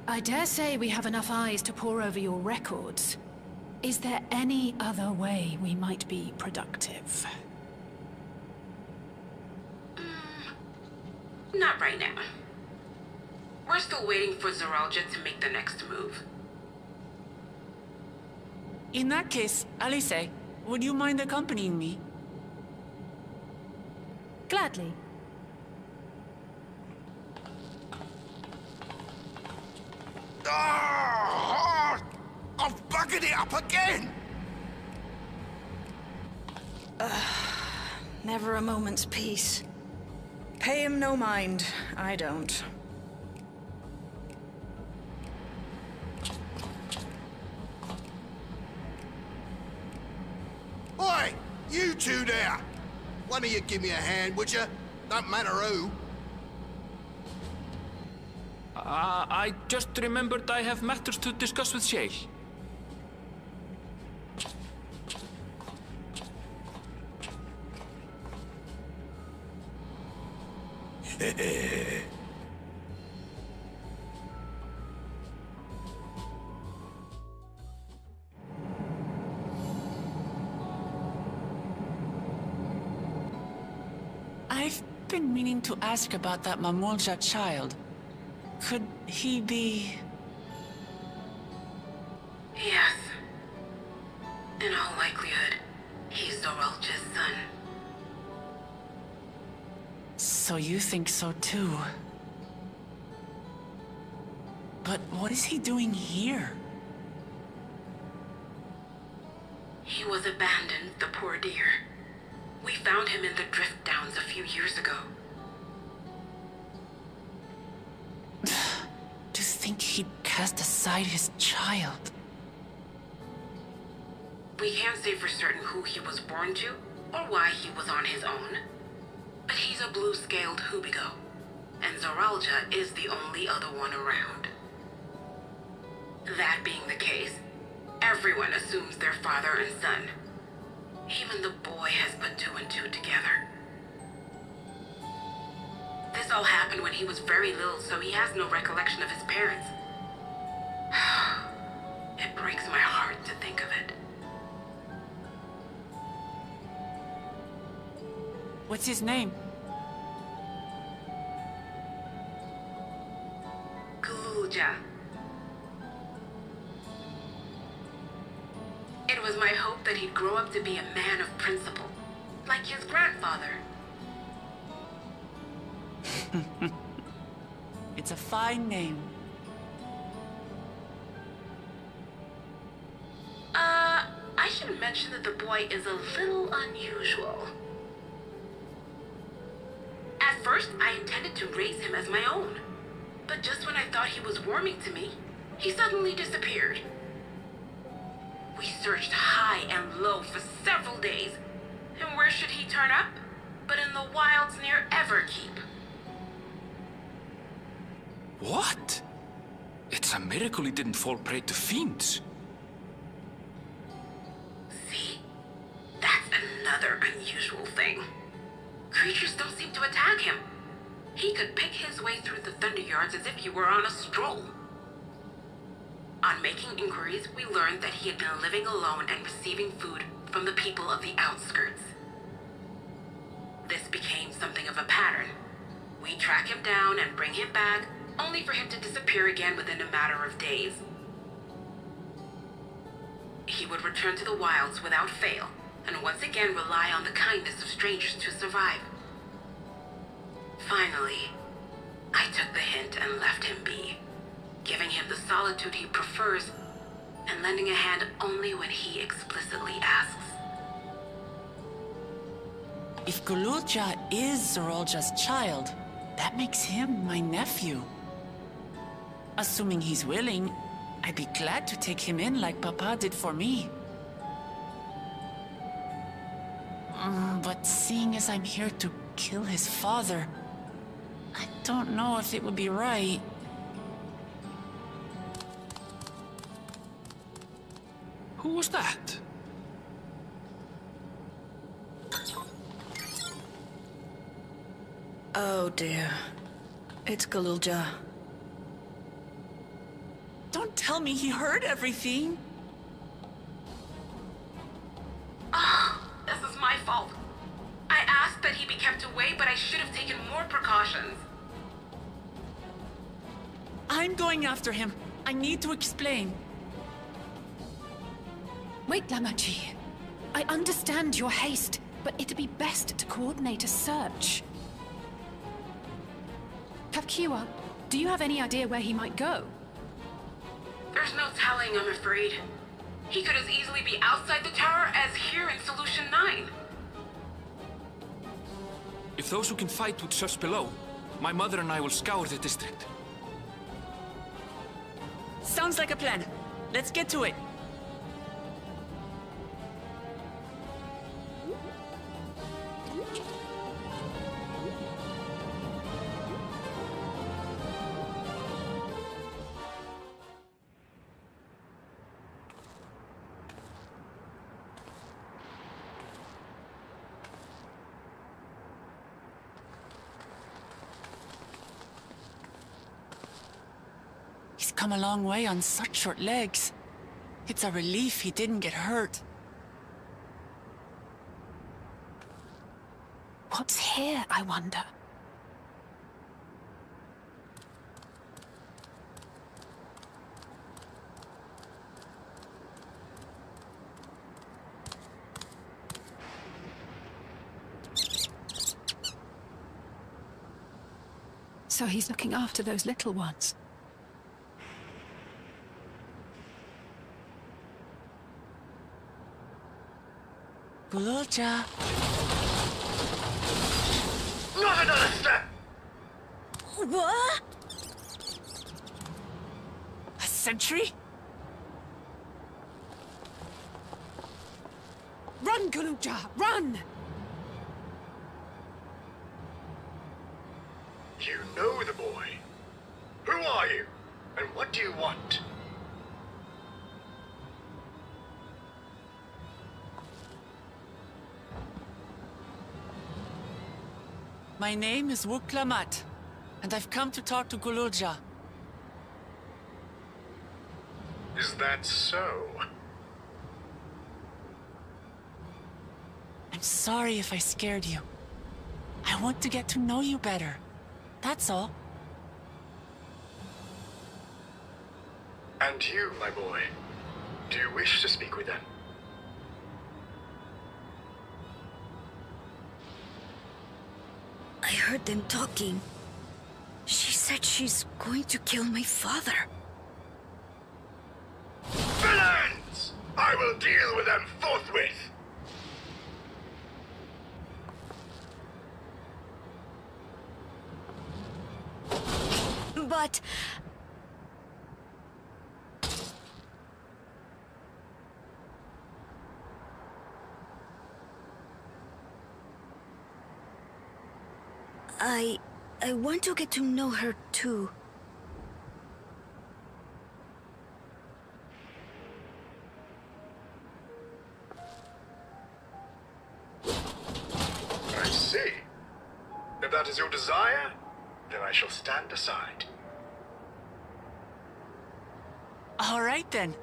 A: I dare say we have enough eyes to pore over your records. Is there any other way we might be productive?
Q: Not right now. We're still waiting for Zoralja to make the next move.
F: In that case, Alice, would you mind accompanying me?
K: Gladly.
S: I've buggered it up again!
U: Never a moment's peace. Pay him no mind. I don't.
J: Oi! You two there! One of you give me a hand, would you? Don't matter who.
B: I just remembered I have matters to discuss with Shale.
F: I've been meaning to ask about that Mamolja child. Could he be...
Q: Yes. In all likelihood, he's Zoralja's son.
F: So you think so too? But what is he doing here?
Q: He was abandoned, the poor dear. We found him in the drift downs a few years ago.
F: To think he'd cast aside his child.
Q: We can't say for certain who he was born to, or why he was on his own. But he's a blue-scaled Hubigo, and Zoralja is the only other one around. That being the case, everyone assumes they're father and son. Even the boy has put two and two together. This all happened when he was very little, so he has no recollection of his parents. It breaks my heart to think of it.
F: What's his name?
Q: Gululja. It was my hope that he'd grow up to be a man of principle, like his grandfather.
F: It's a fine name.
Q: I should mention that the boy is a little unusual. At first, I intended to raise him as my own. But just when I thought he was warming to me, he suddenly disappeared. We searched high and low for several days, And where should he turn up? But in the wilds near Everkeep.
B: What? It's a miracle he didn't fall prey to fiends.
Q: See? That's another unusual thing. Creatures don't seem to attack him. He could pick his way through the Thunder Yards as if he were on a stroll. On making inquiries, we learned that he had been living alone and receiving food from the people of the outskirts. This became something of a pattern. We track him down and bring him back, only for him to disappear again within a matter of days. He would return to the wilds without fail, and once again rely on the kindness of strangers to survive. Finally, I took the hint and left him be, giving him the solitude he prefers, and lending a hand only when he explicitly asks.
F: If Gululja is Zorolja's child, that makes him my nephew. Assuming he's willing, I'd be glad to take him in like Papa did for me. But seeing as I'm here to kill his father, I don't know if it would be right.
B: Who was that?
U: Oh dear. It's Gululja.
F: Don't tell me he heard everything.
Q: This is my fault. I asked that he be kept away, but I should have taken more precautions.
F: I'm going after him. I need to explain.
A: Wait, Lamachi. I understand your haste, but it'd be best to coordinate a search. Kavkiwa, do you have any idea where he might go?
Q: There's no telling, I'm afraid. He could as easily be outside the tower as here in Solution 9.
B: If those who can fight would search below, my mother and I will scour the district.
F: Sounds like a plan. Let's get to it. He's come a long way on such short legs. It's a relief he didn't get hurt.
A: What's here, I wonder? So he's looking after those little ones.
F: Gululja.
J: Not another step!
M: What?
F: A sentry?
A: Run, Gululja, run!
J: You know the boy. Who are you? And what do you want?
F: My name is Wuklamat, and I've come to talk to Gululja.
J: Is that so?
F: I'm sorry if I scared you. I want to get to know you better. That's all.
J: And you, my boy, do you wish to speak with them?
M: I heard them talking. She said she's going to kill my father.
J: Villains! I will deal with them forthwith!
M: But... I want to get to know her too.
C: I see. If that is your desire, then I shall stand aside.
F: All right then.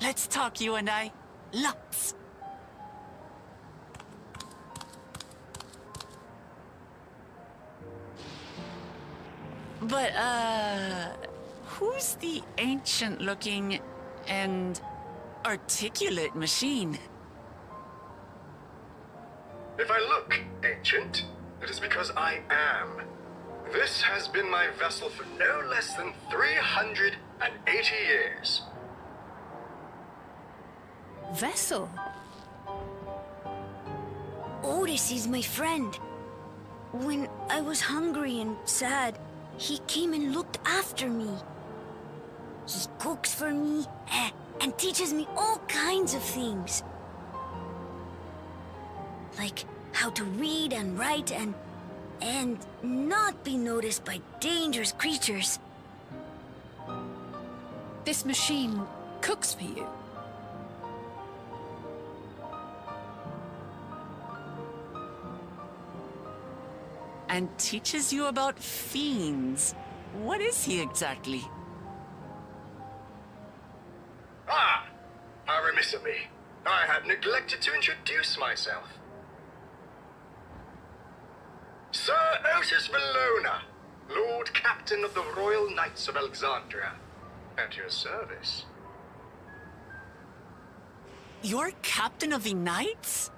F: Let's talk, you and I. Lots. But, who's the ancient-looking and articulate machine?
C: If I look ancient, it is because I am. This has been my vessel for no less than 380 years.
A: Vessel?
M: Otis is my friend. When I was hungry and sad, he came and looked after me. He cooks for me and teaches me all kinds of things. Like how to read and write and not be noticed by dangerous creatures.
A: This machine cooks for you?
F: And teaches you about fiends. What is he exactly?
C: Ah! How remiss of me. I had neglected to introduce myself. Sir Otis Valona, Lord Captain of the Royal Knights of Alexandria. At your service.
F: You're Captain of the Knights?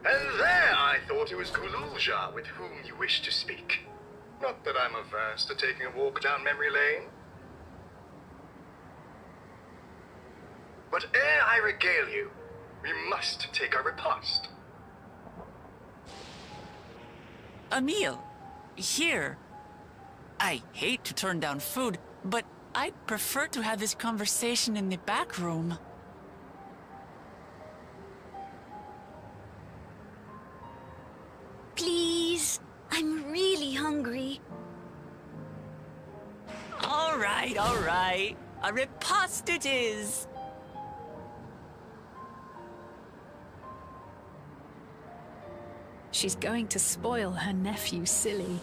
C: And there I thought it was Gululja with whom you wish to speak. Not that I'm averse to taking a walk down memory lane. But ere I regale you, we must take our repast.
F: A meal. Here. I hate to turn down food, but I'd prefer to have this conversation in the back room.
M: Please, I'm really hungry.
F: All right, all right. A repast it is.
A: She's going to spoil her nephew silly.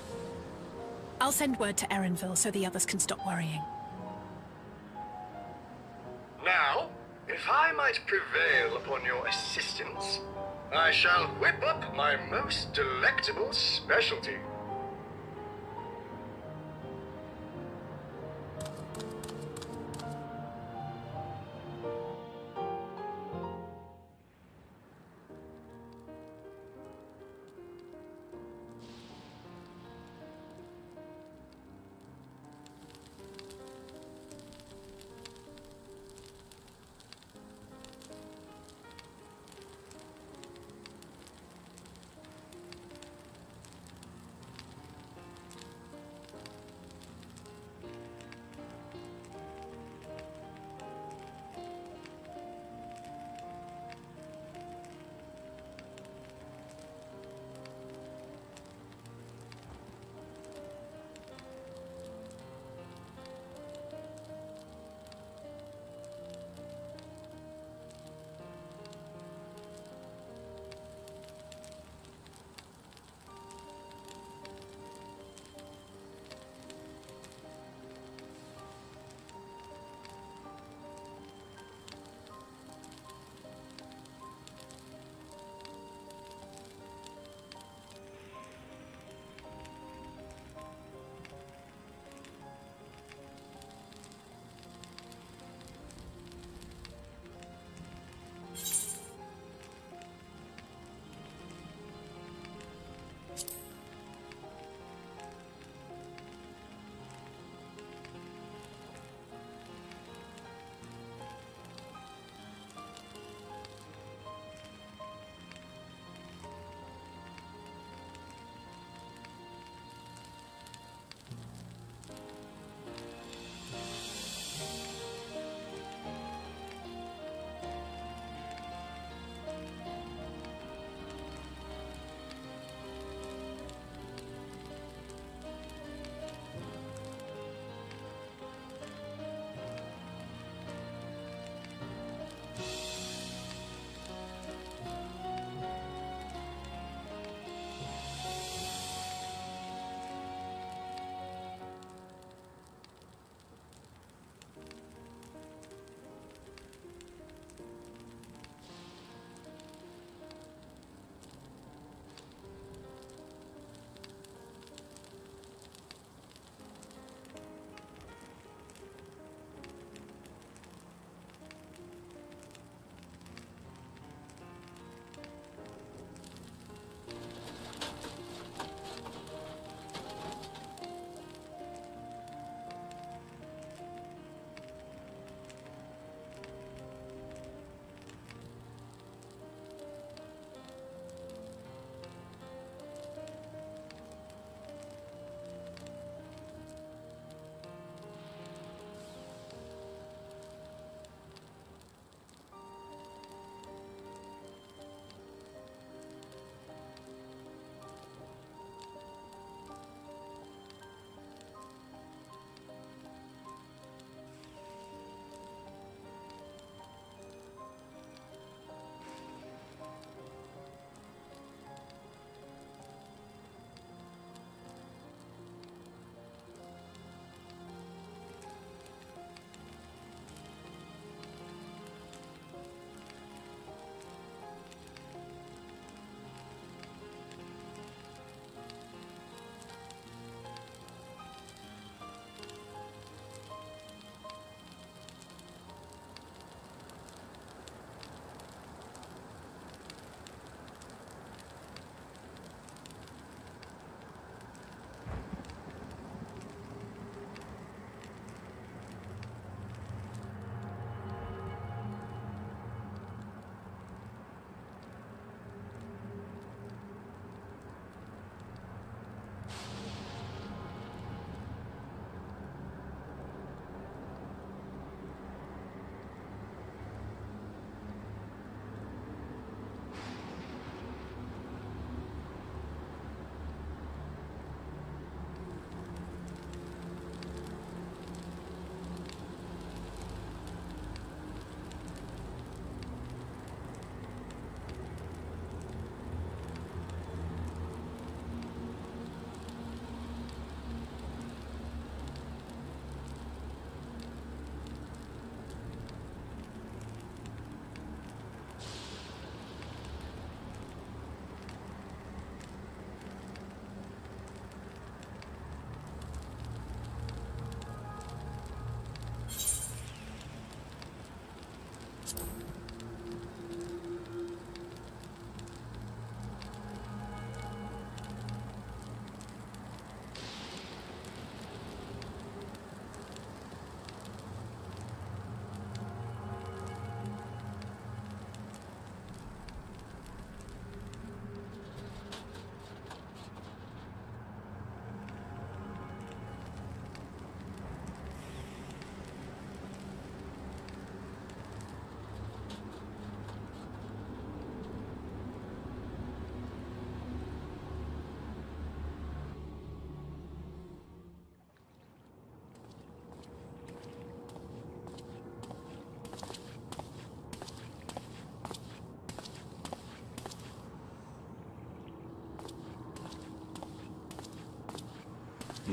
A: I'll send word to Erenville so the others can stop worrying.
C: Now, if I might prevail upon your assistance, I shall whip up my most delectable specialty.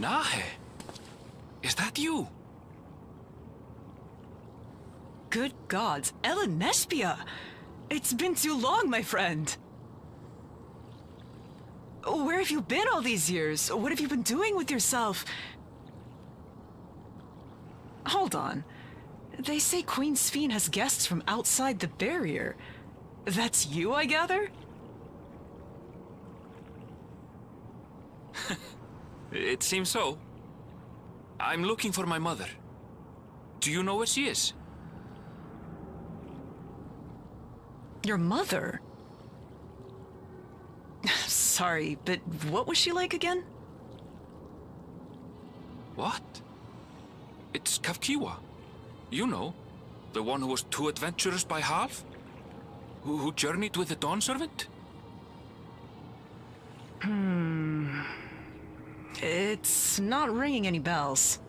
B: Nahe, is that you?
D: Good gods, Ellen Nespia! It's been too long, my friend. Where have you been all these years? What have you been doing with yourself? Hold on. They say Queen Sphene has guests from outside the barrier. That's you, I gather?
B: It seems so. I'm looking for my mother. Do you know where she is?
D: Your mother? Sorry, but what was she like again?
B: What? It's Kafkiwa. You know, the one who was too adventurous by half? Who journeyed with the Dawn Servant?
D: It's not ringing any bells.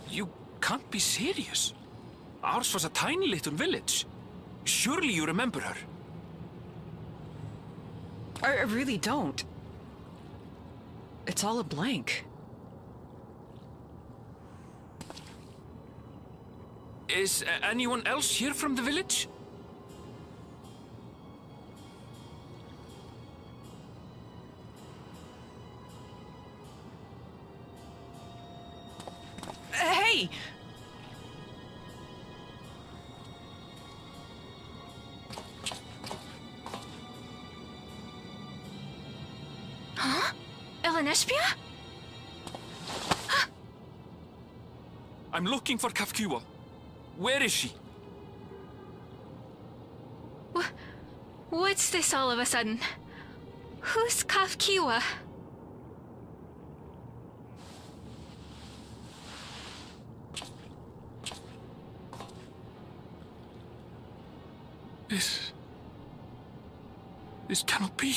B: You can't be serious. Ours was a tiny little village. Surely you remember her.
D: I really don't. It's all a blank.
B: Is anyone else here from the village?
D: Hey!
L: Huh? Ellen Nespia?
B: I'm looking for Kafkiwa. Where is she?
K: What's this all of a sudden? Who's Kafkiwa?
B: This cannot be.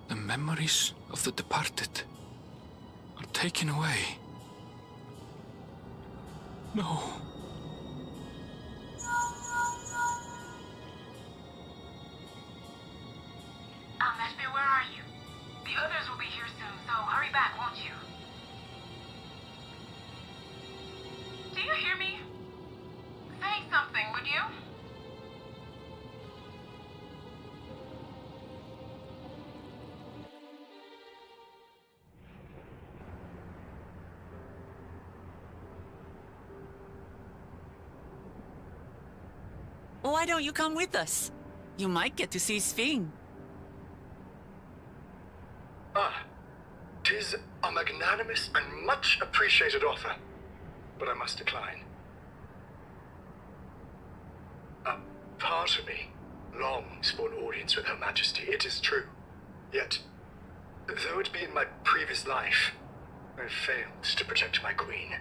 B: The memories of the departed are taken away. No.
Q: Nespia, where are you? The others will be here soon, so hurry back, won't you? Do you hear me? Say something, would you?
F: Why don't you come with us? You might get to see Sphene.
C: Tis a magnanimous and much appreciated offer, but I must decline. A part of me longs for an audience with Her Majesty, it is true. Yet, though it be in my previous life, I failed to protect my queen.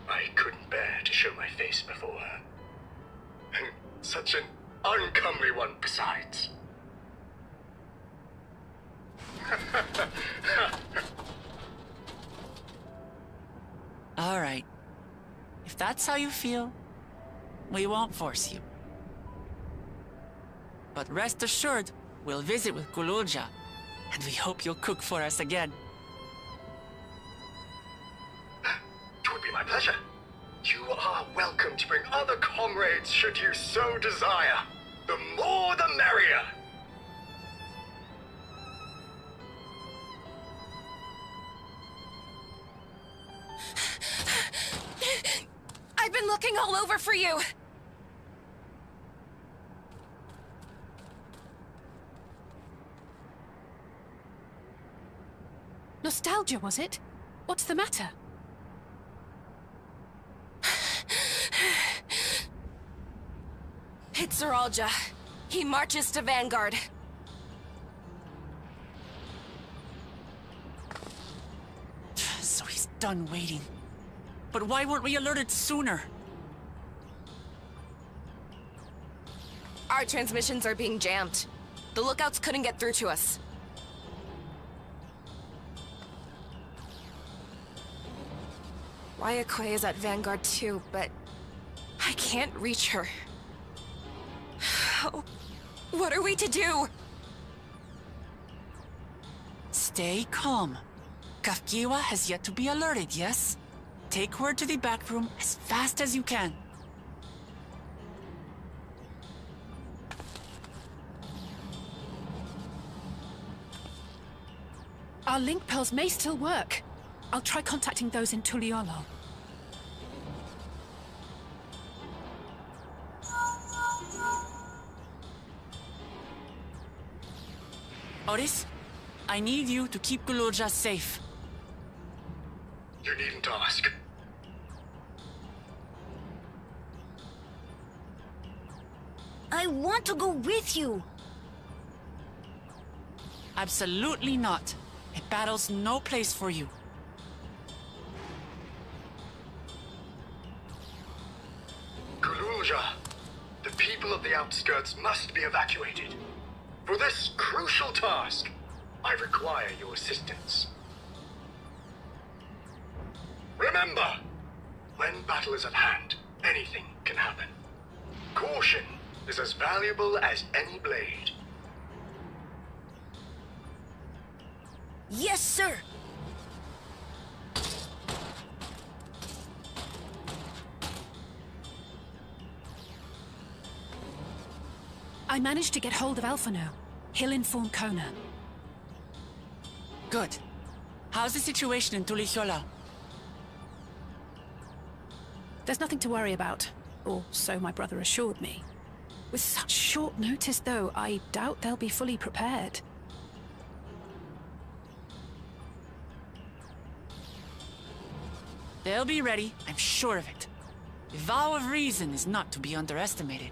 C: I couldn't bear to show my face before her. And such an uncomely one besides.
F: All right. If that's how you feel, we won't force you. But rest assured, we'll visit with Gululja, and we hope you'll cook for us again.
C: It would be my pleasure. You are welcome to bring other comrades should you so desire. The more the merrier.
G: I've been looking all over for you!
A: Nostalgia, was it? What's the matter?
G: It's Zeralja. He marches to Vanguard.
F: So he's done waiting. But why weren't we alerted sooner?
G: Our transmissions are being jammed. The lookouts couldn't get through to us.
E: Wayakoi is at Vanguard too, but I can't reach her. What are we to do?
F: Stay calm. Kafkiwa has yet to be alerted, yes? Take word to the back room as fast as you can.
A: Our link pearls may still work. I'll try contacting those in Tuliolo.
F: Oris, I need you to keep Gululja safe.
C: You needn't ask.
M: I want to go with you.
F: Absolutely not. A battle's no place for you.
C: Gululja, the people of the outskirts must be evacuated. For this crucial task, I require your assistance. Remember, when battle is at hand, anything can happen. Caution is as valuable as any blade.
M: Yes, sir.
A: I managed to get hold of Alphano. He'll inform Kona.
F: Good. How's the situation in Tulichola?
A: There's nothing to worry about, or so my brother assured me. With such short notice, though, I doubt they'll be fully prepared.
F: They'll be ready, I'm sure of it. The vow of reason is not to be underestimated.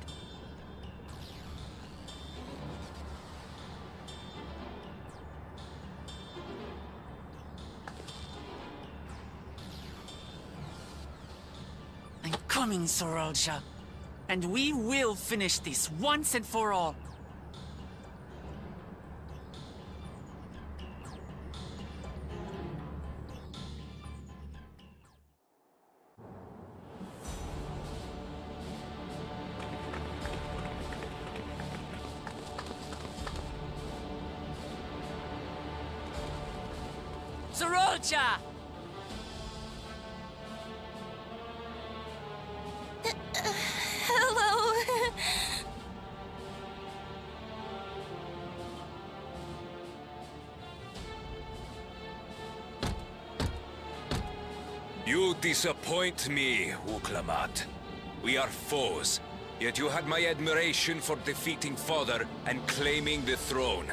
F: I'm coming, Sorolja. And we will finish this once and for all. Sorolja!
E: Hello.
I: You disappoint me, Uklamat. We are foes, yet you had my admiration for defeating Father and claiming the throne.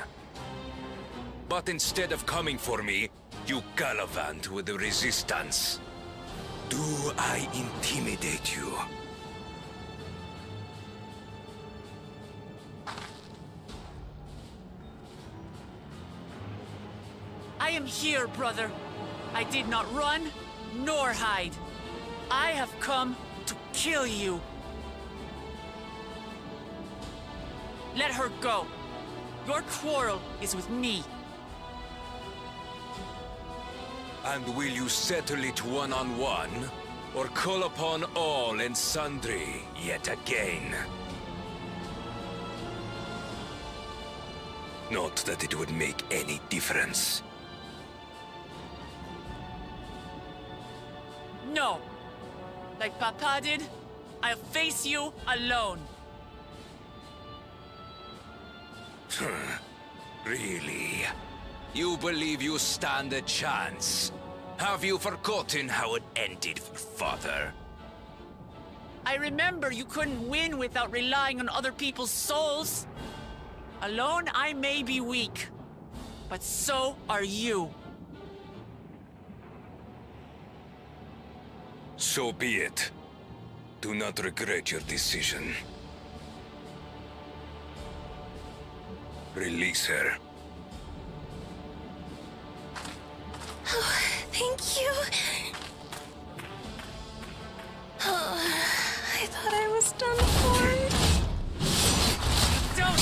I: But instead of coming for me, you gallivant with the resistance. Do I intimidate you?
F: I am here, brother. I did not run, nor hide. I have come to kill you. Let her go. Your quarrel is with me.
I: And will you settle it one-on-one, or call upon all and sundry yet again? Not that it would make any difference.
F: No. Like Papa did, I'll face you alone.
I: Really? You believe you stand a chance? Have you forgotten how it ended for Father?
F: I remember you couldn't win without relying on other people's souls. Alone, I may be weak, but so are you.
I: So be it. Do not regret your decision. Release her.
E: Oh, thank you. Oh, I thought I was done for.
F: Don't!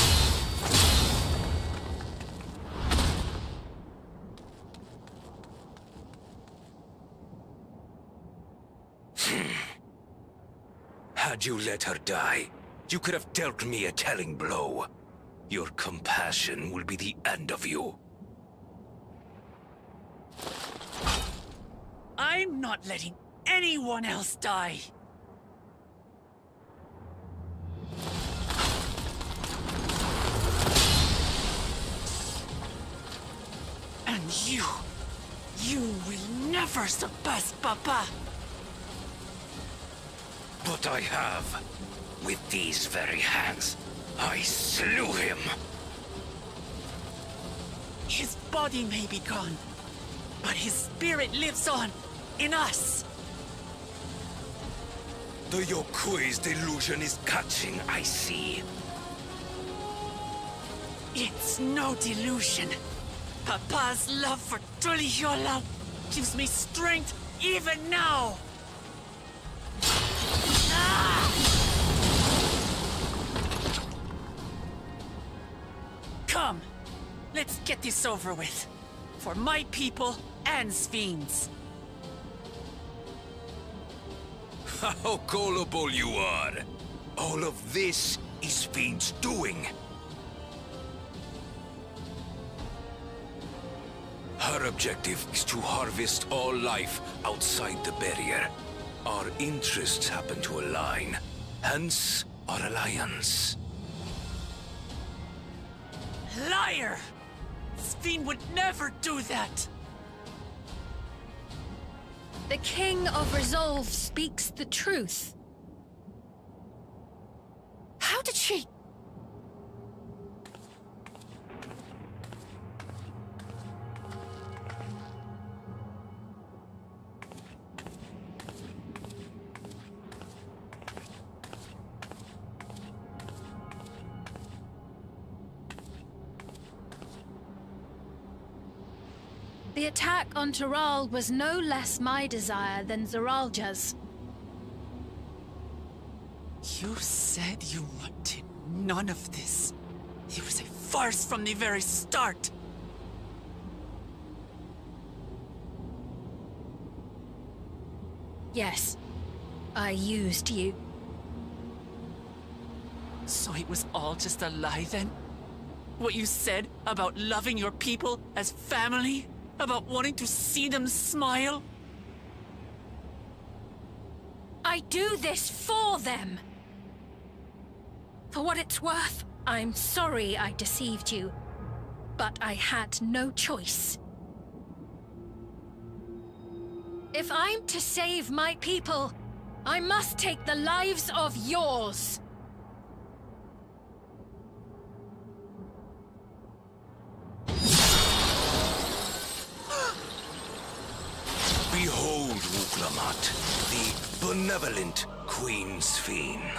I: Had you let her die, you could have dealt me a telling blow. Your compassion will be the end of you.
F: I'm not letting anyone else die. And you will never surpass Papa.
I: But I have. With these very hands, I slew him.
F: His body may be gone, but his spirit lives on in us.
I: The Yokui's delusion is catching, I see.
F: It's no delusion. Papa's love for Tulihiola gives me strength even now. Come, let's get this over with. For my people and Sphinx.
I: How gullible you are! All of this is Fiend's doing. Her objective is to harvest all life outside the barrier. Our interests happen to align, hence our alliance.
F: Liar! Sphinx would never do that!
L: The King of Resolve speaks the truth.
F: How did she...
L: The attack on Taral was no less my desire than Zeralja's.
F: You said you wanted none of this. It was a farce from the very start.
L: Yes, I used you.
F: So it was all just a lie then? What you said about loving your people as family? About wanting to see them smile?
L: I do this for them. For what it's worth, I'm sorry I deceived you, but I had no choice. If I'm to save my people, I must take the lives of yours.
I: Behold, Wuklamat, the benevolent Queen Sphene.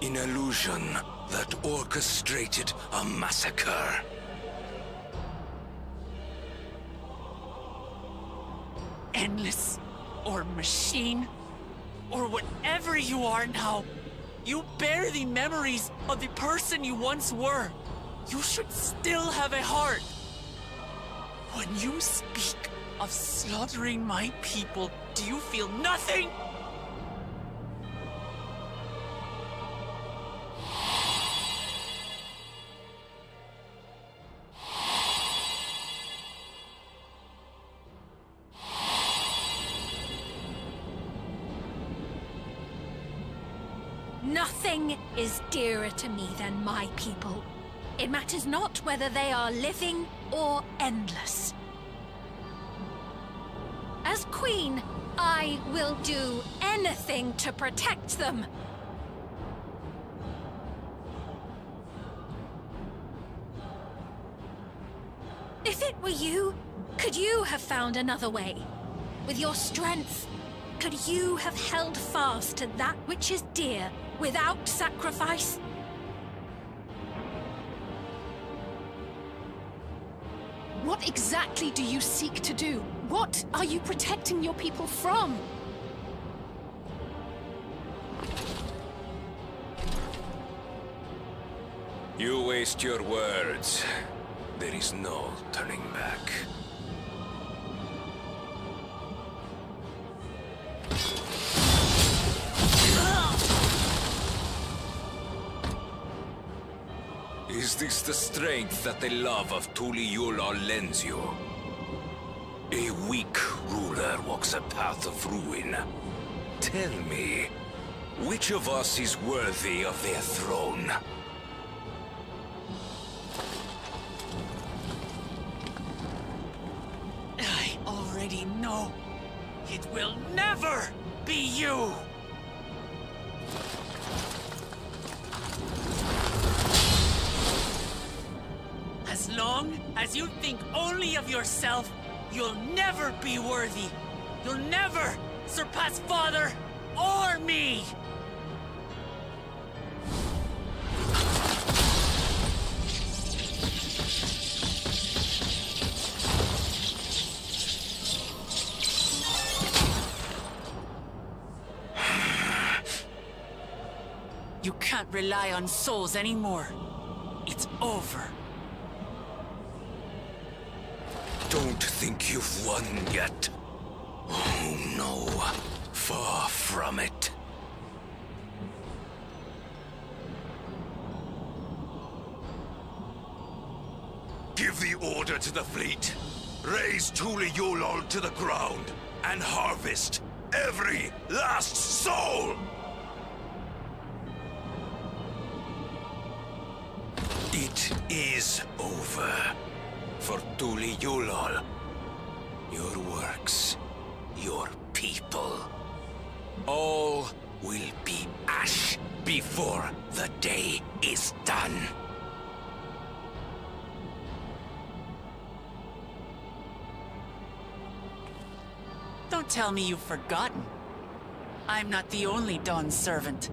I: An illusion that orchestrated a massacre.
F: Endless, or machine, or whatever you are now, you bear the memories of the person you once were. You should still have a heart. When you speak of slaughtering my people, do you feel nothing?
L: Nothing is dearer to me than my people. It matters not whether they are living or endless. As Queen, I will do anything to protect them. If it were you, could you have found another way? With your strength, could you have held fast to that which is dear without sacrifice?
A: What exactly do you seek to do? What are you protecting your people from?
I: You waste your words. There is no turning back. Is this the strength that the love of Tuliyollal lends you? A weak ruler walks a path of ruin. Tell me, which of us is worthy of their throne?
F: I already know. It will never be you! As long as you think only of yourself, you'll never be worthy. You'll never surpass Father or me! You can't rely on souls anymore. It's over.
I: Don't think you've won yet. Oh no, far from it. Give the order to the fleet. Raise Tuliyollal to the ground and harvest every last soul! It is over. For Tuliyollal, your works, your people, all will be ash before the day is done.
F: Don't tell me you've forgotten. I'm not the only Dawn's servant.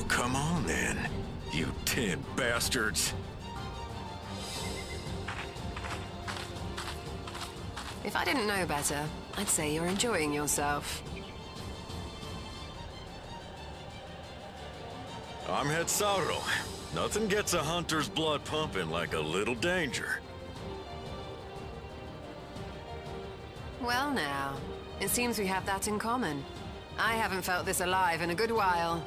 P: Come on, then, you tin bastards.
G: If I didn't know better, I'd say you're enjoying yourself.
P: I'm Hetsauro. Nothing gets a hunter's blood pumping like a little danger.
G: Well now, it seems we have that in common. I haven't felt this alive in a good while.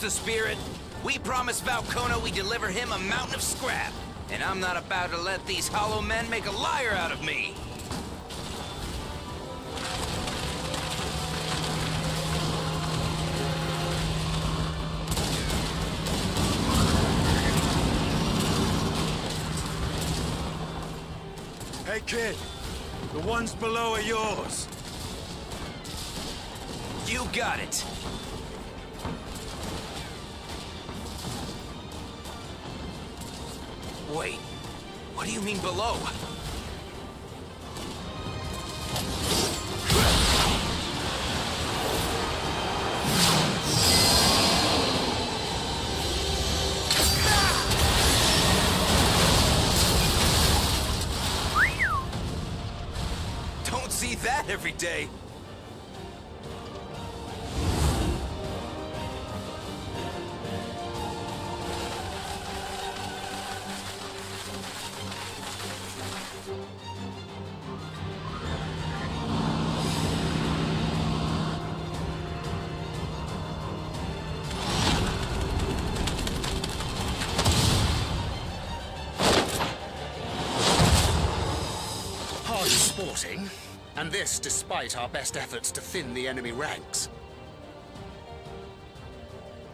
N: The spirit. We promised Valkona we deliver him a mountain of scrap, and I'm not about to let these hollow men make a liar out of me.
O: Hey kid, the ones below are yours.
N: You got it. Wait, what do you mean below? every day.
H: Sporting, and this despite our best efforts to thin the enemy ranks.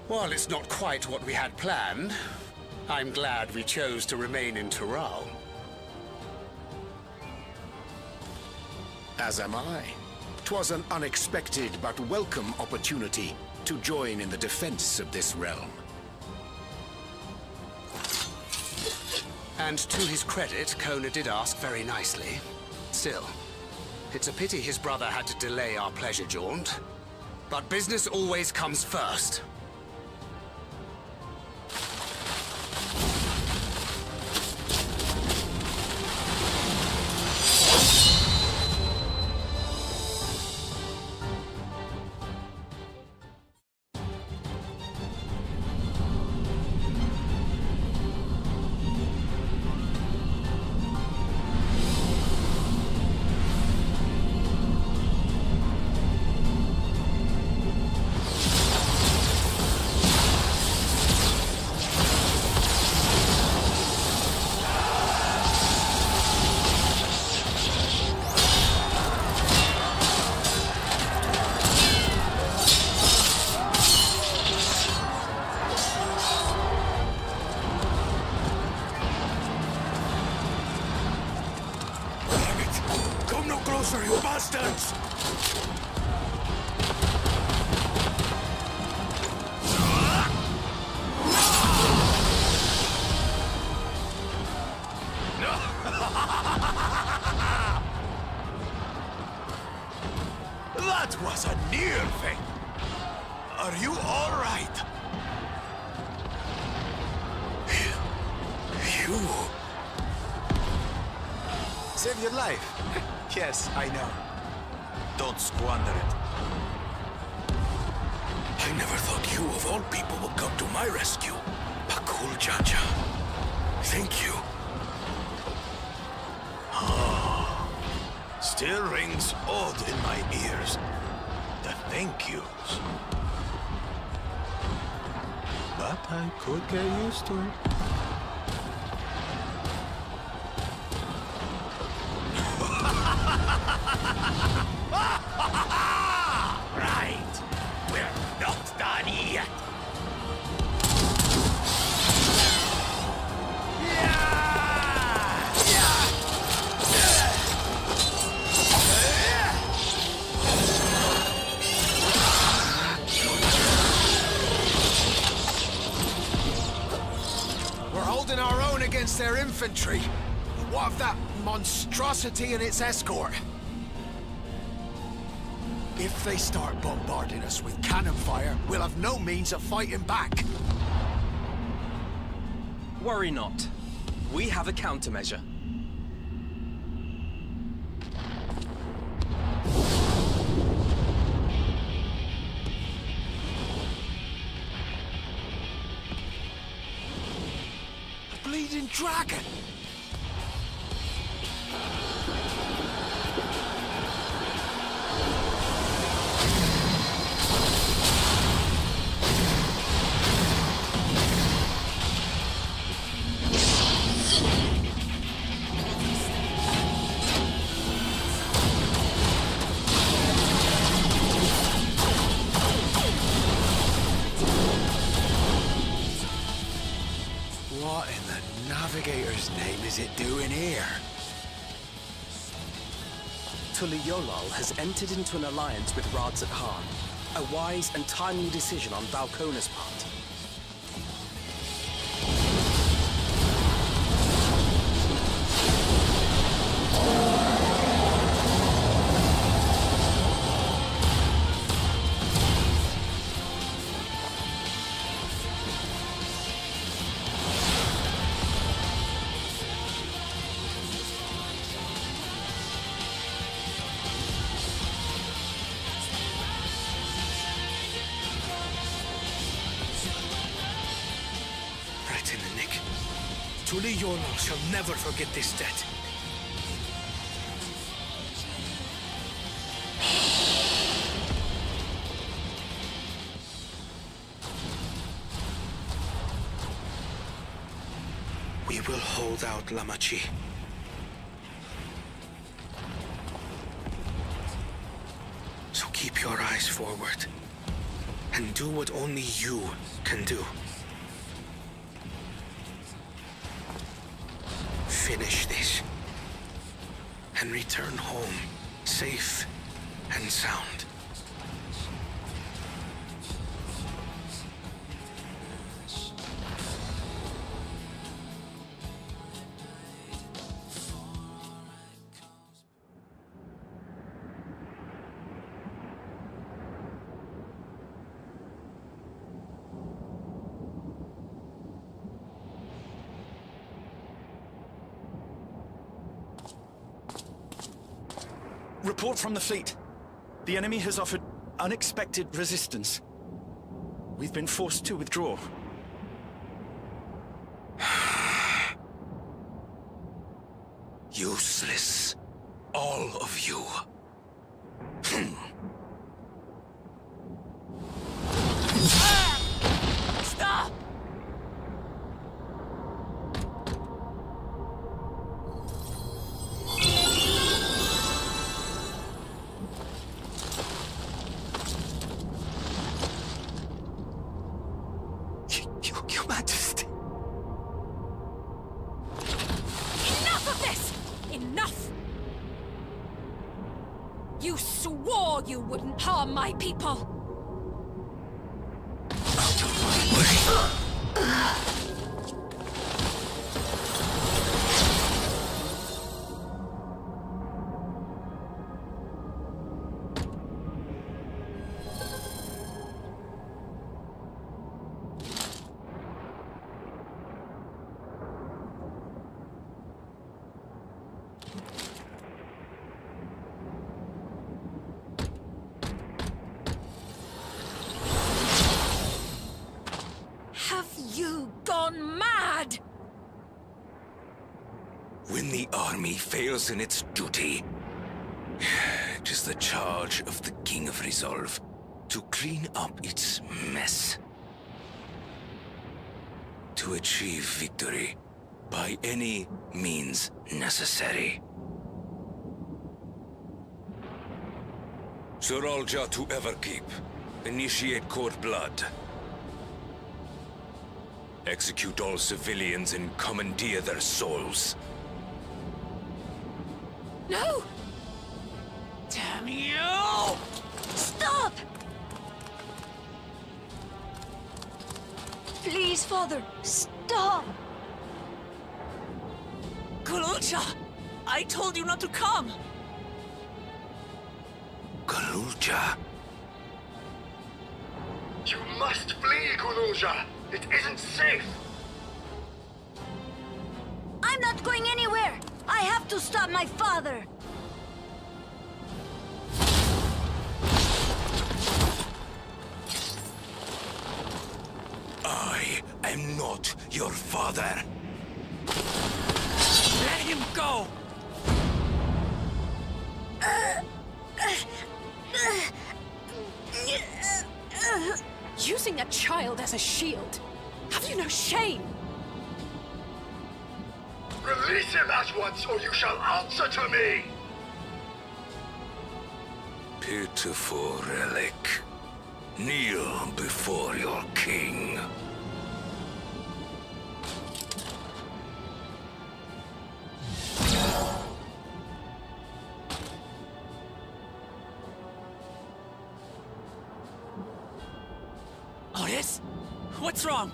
H: While it's not quite what we had planned, I'm glad we chose to remain in Tural.
R: As am I. 'Twas an unexpected but welcome opportunity to join in the defense of this realm.
H: And to his credit, Kona did ask very nicely. Still, it's a pity his brother had to delay our pleasure jaunt. But business always comes first. That was a near thing. Are you all right?
S: You... Save your life. Yes, I know. Don't squander it.
I: I never thought you, of all people, would come to my rescue. Pakul Jaja. Thank you.
S: Still rings odd in my ears. The thank yous. But I could get used to it.
H: Right. We're not done yet.
S: We're holding our own against their infantry. What of that monstrosity and its escort? If they start bombarding us with cannon fire, we'll have no means of fighting back.
V: Worry not. We have a countermeasure.
S: A bleeding dragon! What in the Navigator's name is it doing here?
V: Tuliyollal has entered into an alliance with Radzat Khan. A wise and timely decision on Valkona's part.
T: Tuli Yolal shall never forget this debt. We will hold out, Lamachi. So keep your eyes forward, and do what only you can do. Finish this, and return home, safe and sound.
U: Report from the fleet. The enemy has offered unexpected resistance. We've been forced to withdraw.
I: Useless. All of you.
F: Stop!
T: Your Majesty.
E: Enough of this! Enough! You swore you wouldn't harm my people! Gone mad!
I: When the army fails in its duty, it is the charge of the King of Resolve to clean up its mess. To achieve victory by any means necessary. Suralja to Everkeep. Initiate court blood. Execute all civilians and commandeer their souls.
E: No!
F: Damn you!
M: Stop! Please, Father, stop!
F: Kululcha! I told you not to come!
I: Kululcha?
C: You must flee, Kululja! It isn't safe!
M: I'm not going anywhere! I have to stop my father!
I: I am not your father.
F: Let him go!
E: Using a child as a shield. Have you no shame?
C: Release him at once, or you shall answer to me!
I: Pitiful relic. Kneel before your king.
F: Otis? What's wrong?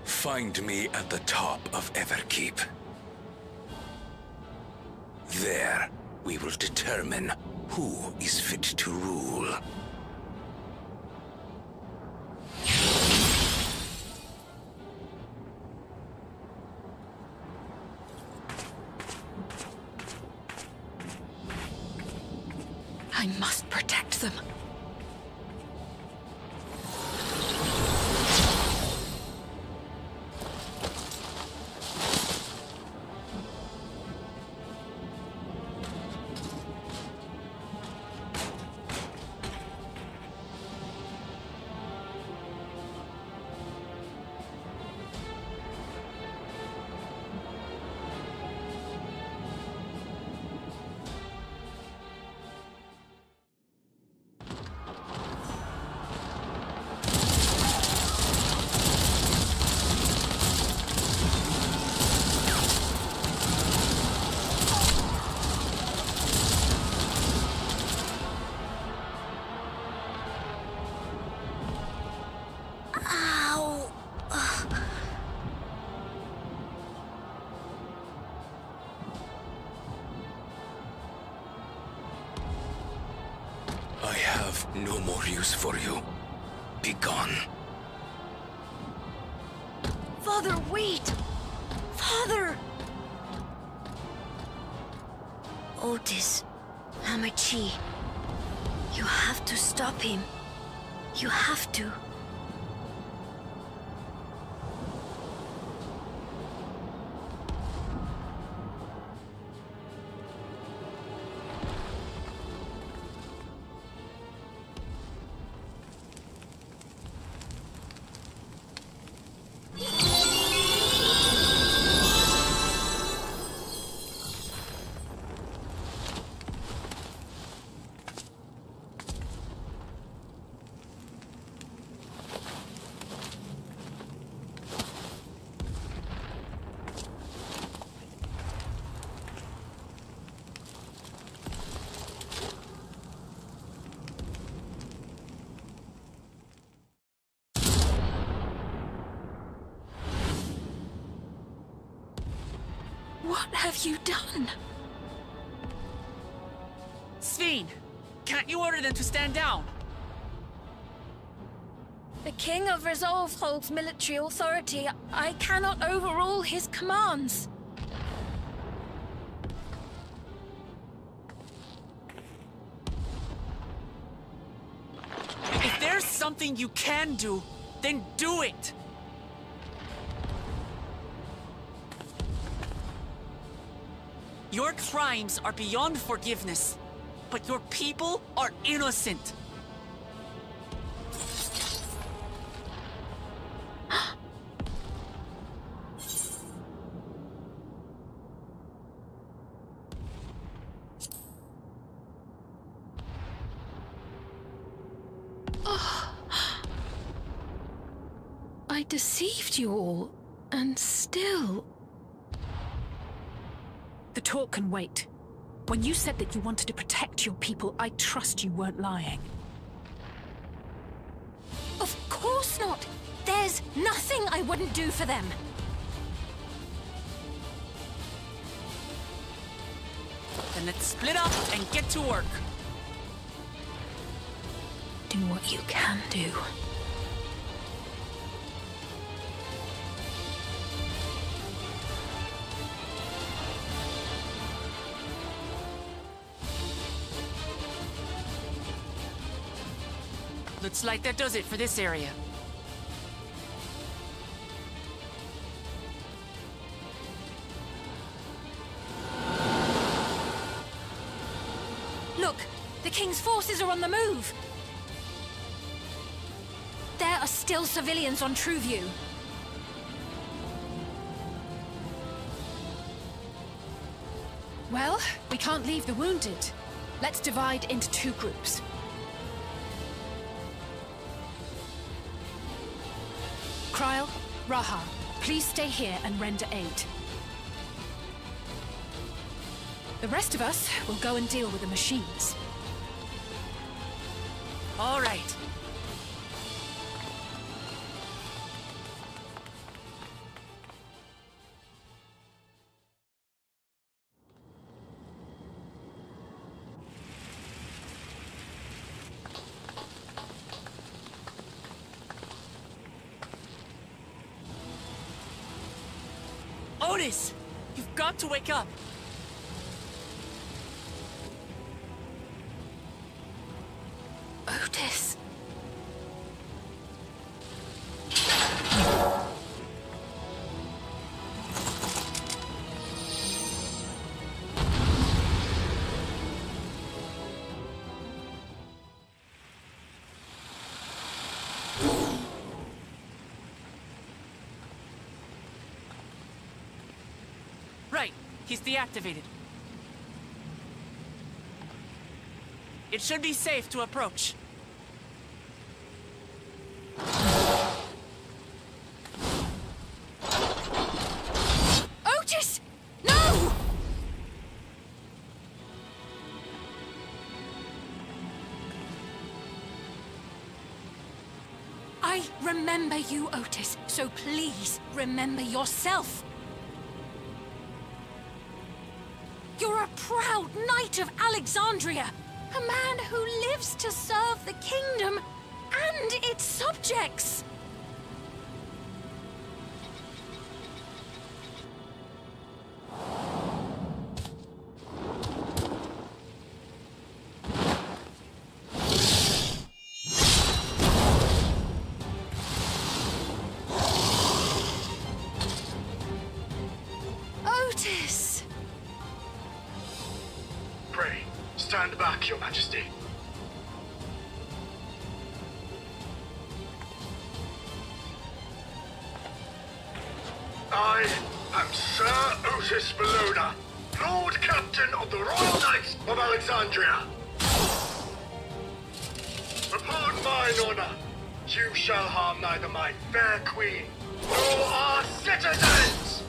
I: Find me at the top of Everkeep. There, we will determine who is fit to rule.
A: I must protect them.
T: No more use for you. Be gone.
M: Father, wait! Father! Otis, Hamachi, you have to stop him. You have to.
A: What have you done?
F: Sveen, can't you order them to stand down?
K: The King of Resolve holds military authority. I cannot overrule his commands.
F: If there's something you can do, then do it! Your crimes are beyond forgiveness, but your people are innocent.
A: I deceived you all, and still... The talk can wait. When you said that you wanted to protect your people, I trust you weren't lying.
L: Of course not! There's nothing I wouldn't do for them!
F: Then let's split up and get to work.
A: Do what you can do.
F: Looks like that does it for this area.
L: Look! The King's forces are on the move! There are still civilians on Trueview.
A: Well, we can't leave the wounded. Let's divide into two groups. Kryl, Raha, please stay here and render aid. The rest of us will go and deal with the machines.
F: All right. Otis! You've got to wake up!
L: Otis...
F: Right, he's deactivated. It should be safe to approach.
L: Otis! No! I remember you, Otis, so please remember yourself. You're a proud knight of Alexandria. A man who lives to serve the kingdom and its subjects. Otis!
C: Pray, stand back, Your Majesty. I am Sir Otis Bologna, Lord Captain of the Royal Knights of Alexandria. Upon mine honor, you shall harm neither my fair queen nor our citizens!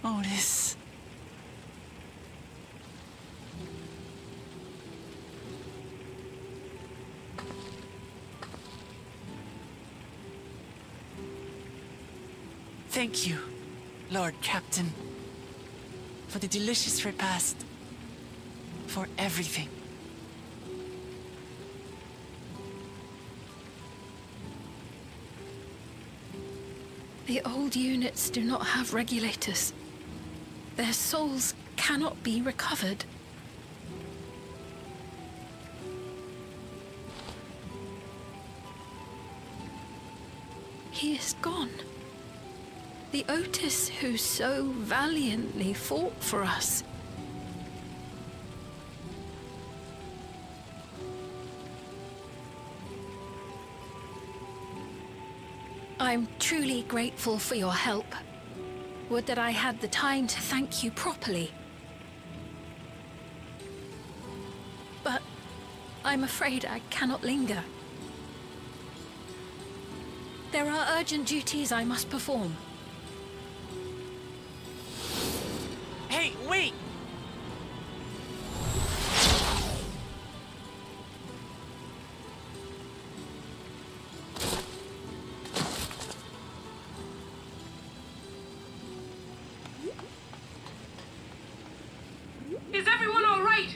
F: Otis. Thank you, Lord Captain, for the delicious repast, for everything.
A: The old units do not have regulators. Their souls cannot be recovered. He is gone. The Otis who so valiantly fought for us. I'm truly grateful for your help. Would that I had the time to thank you properly. But I'm afraid I cannot linger. There are urgent duties I must perform.
F: Hey, wait!
Q: Is everyone all right?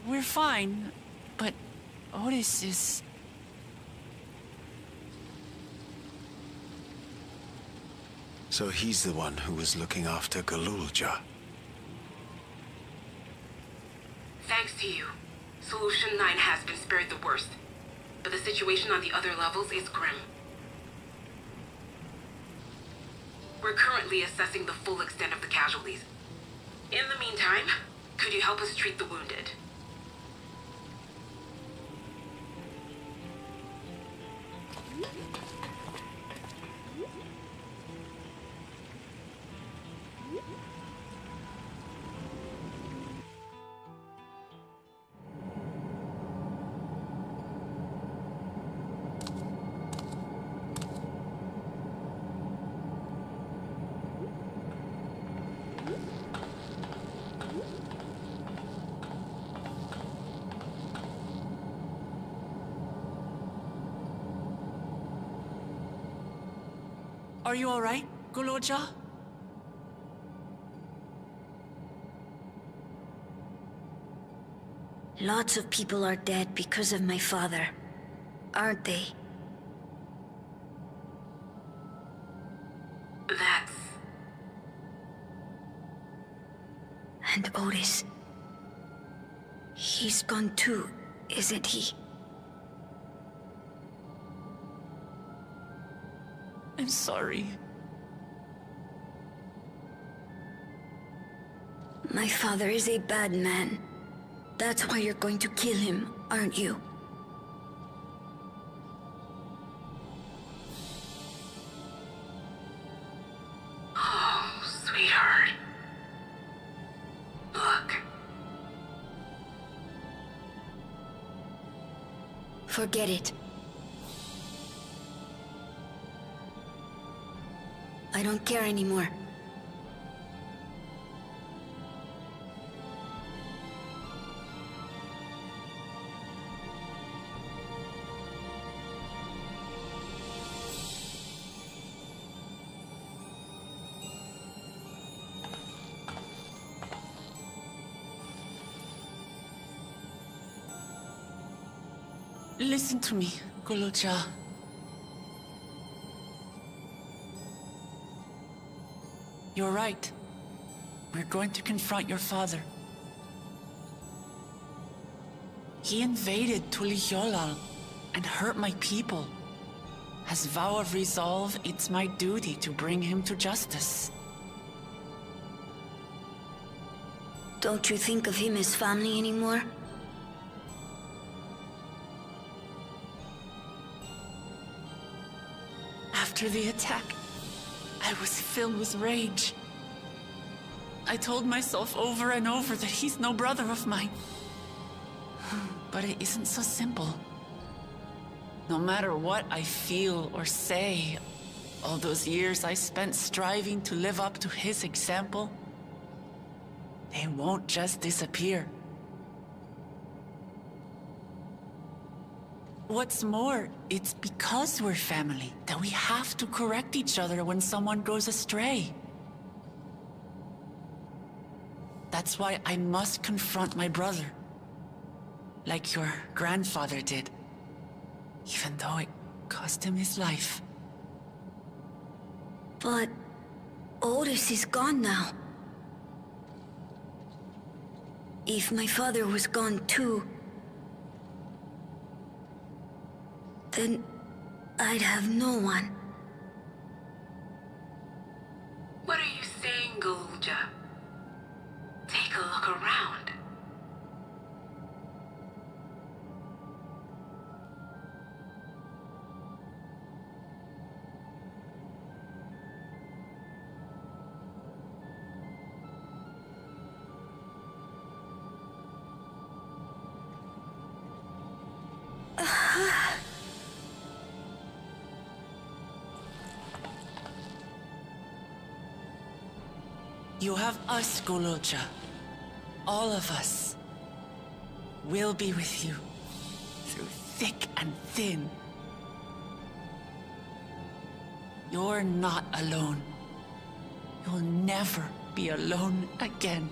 F: We're fine, but Otis is...
D: So he's the one who was looking after Galulja.
Q: Thanks to you, Solution 9 has been spared the worst. But the situation on the other levels is grim. We're currently assessing the full extent of the casualties. In the meantime, could you help us treat the wounded?
F: Are you all right, Galulja?
M: Lots of people are dead because of my father, aren't they?
Q: That's...
M: And Otis. He's gone too, isn't he?
F: I'm sorry.
M: My father is a bad man. That's why you're going to kill him, aren't you?
Q: Oh, sweetheart.
M: Forget it. I don't care anymore.
F: Listen to me, Guluja. You're right. We're going to confront your father. He invaded Tuliyollal and hurt my people. As vow of resolve, it's my duty to bring him to justice.
M: Don't you think of him as family anymore?
F: After the attack, I was filled with rage. I told myself over and over that he's no brother of mine. But it isn't so simple. No matter what I feel or say, all those years I spent striving to live up to his example, they won't just disappear. What's more, it's because we're family that we have to correct each other when someone goes astray. That's why I must confront my brother, like your grandfather did, even though it cost him his life.
M: But Otis is gone now. If my father was gone too, then I'd have no one.
Q: What are you saying, Gulja? Take a look around.
F: You have us, Guluja. All of us. We'll be with you. Through thick and thin. You're not alone. You'll never be alone again.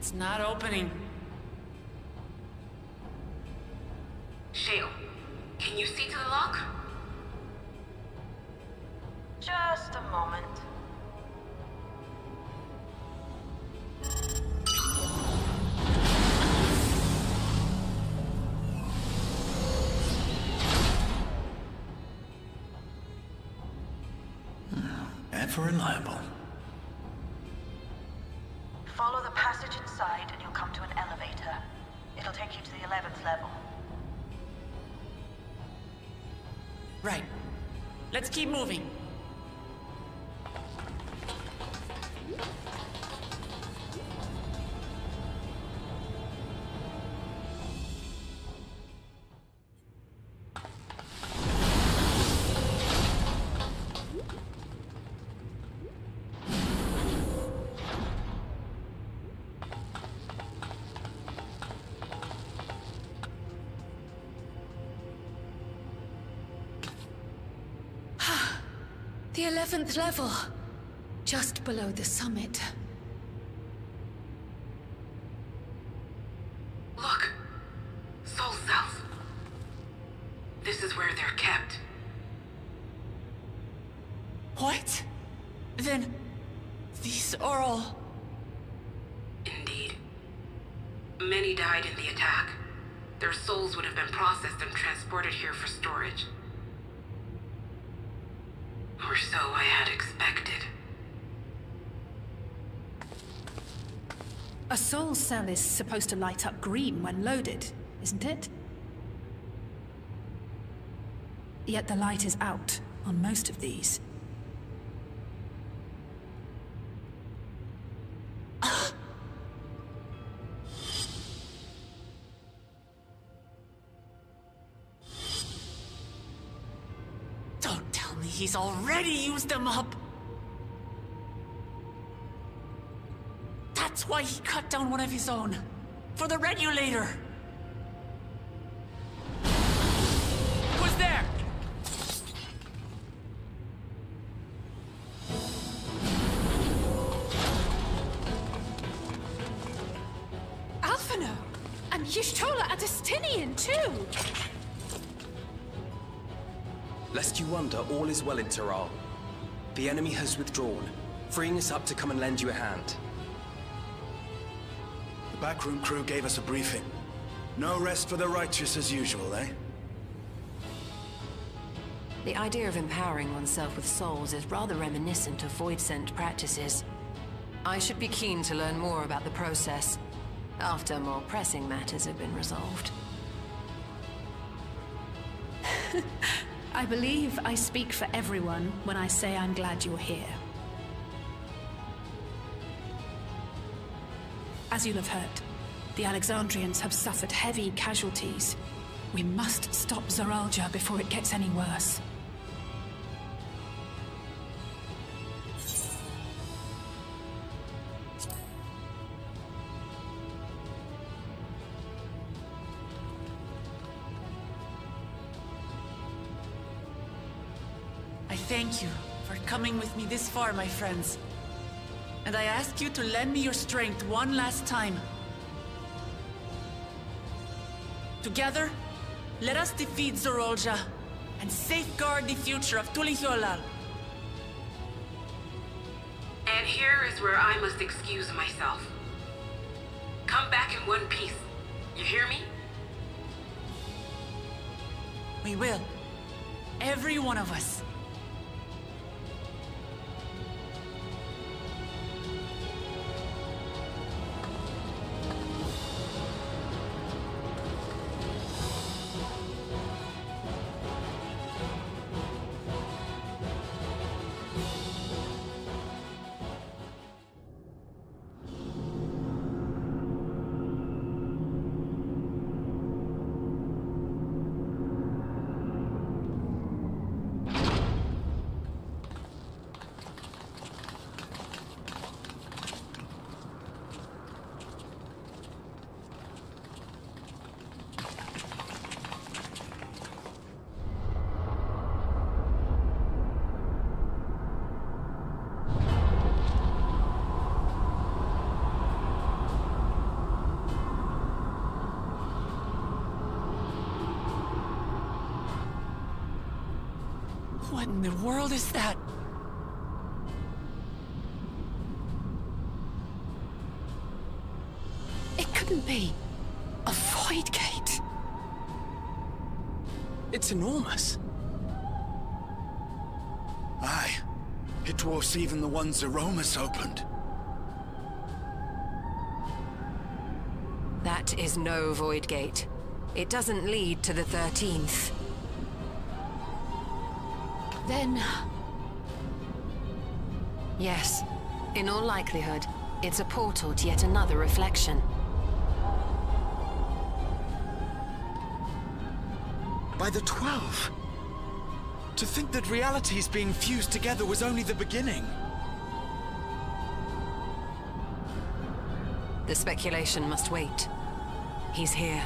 F: It's not opening.
Q: Shale, can you see to the lock?
B: Just a moment.
J: Ever reliable.
B: Follow the passage inside and you'll come to an elevator. It'll take you to the 11th level.
F: Right. Let's keep moving.
K: The 11th level. Just below the summit.
Q: Look! Soul cells. This is where they're kept.
F: What? Then... these are all...
Q: Indeed. Many died in the attack. Their souls would have been processed and transported here for storage. Or so I had expected.
A: A soul cell is supposed to light up green when loaded, isn't it? Yet the light is out on most of these.
F: He's already used them up! That's why he cut down one of his own. For the regulator! Who's there?
K: Alphino! And Y'shtola Adestinian, too!
V: Lest you wonder, all is well in Terral. The enemy has withdrawn, freeing us up to come and lend you a hand.
D: The backroom crew gave us a briefing. No rest for the righteous as usual, eh?
G: The idea of empowering oneself with souls is rather reminiscent of Voidsent practices. I should be keen to learn more about the process, after more pressing matters have been resolved.
A: I believe I speak for everyone when I say I'm glad you're here. As you'll have heard, the Alexandrians have suffered heavy casualties. We must stop Zoralja before it gets any worse.
F: Thank you for coming with me this far, my friends. And I ask you to lend me your strength one last time. Together, let us defeat Zoralja and safeguard the future of Tulihyolal.
Q: And here is where I must excuse myself. Come back in one piece. You hear me?
F: We will. Every one of us. What in the world is that?
A: It couldn't be a void gate.
U: It's enormous.
D: Aye. It dwarfs even the ones Aromas opened.
G: That is no void gate. It doesn't lead to the 13th.
A: Then...
G: Yes. In all likelihood, it's a portal to yet another reflection.
U: By the 12. To think that realities being fused together was only the beginning.
G: The speculation must wait. He's here.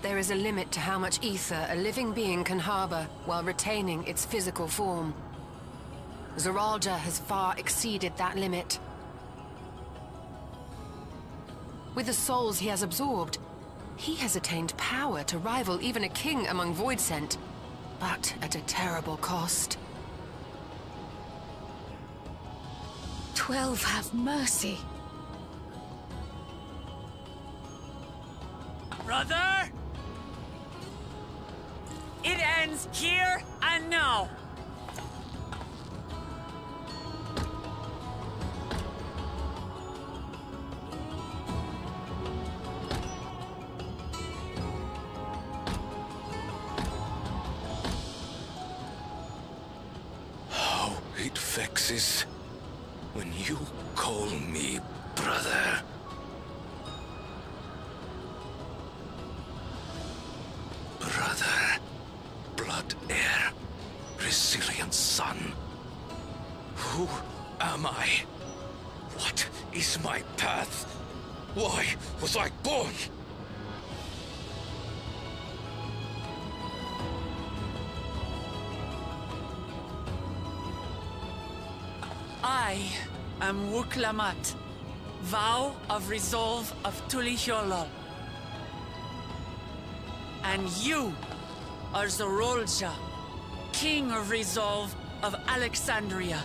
G: There is a limit to how much ether a living being can harbor while retaining its physical form. Zoralja has far exceeded that limit. With the souls he has absorbed, he has attained power to rival even a king among Voidsent, but at a terrible cost.
A: 12 have mercy.
F: Brother! It ends here and now.
I: How it vexes when you call me brother. Brother, blood heir, resilient son. Who am I? What is my path? Why was I born?
F: I am Wuklamat, vow of resolve of Tulihyolol. And you are Zorolja, king of resolve of Alexandria.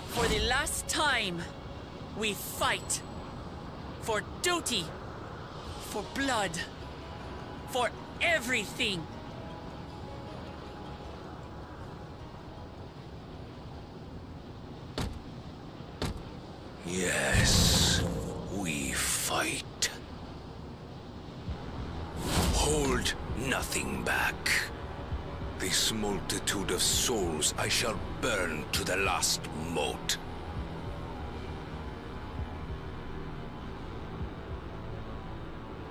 F: For the last time, we fight. For duty, for blood, for everything.
I: Yes, we fight. Hold nothing back. This multitude of souls I shall burn to the last mote.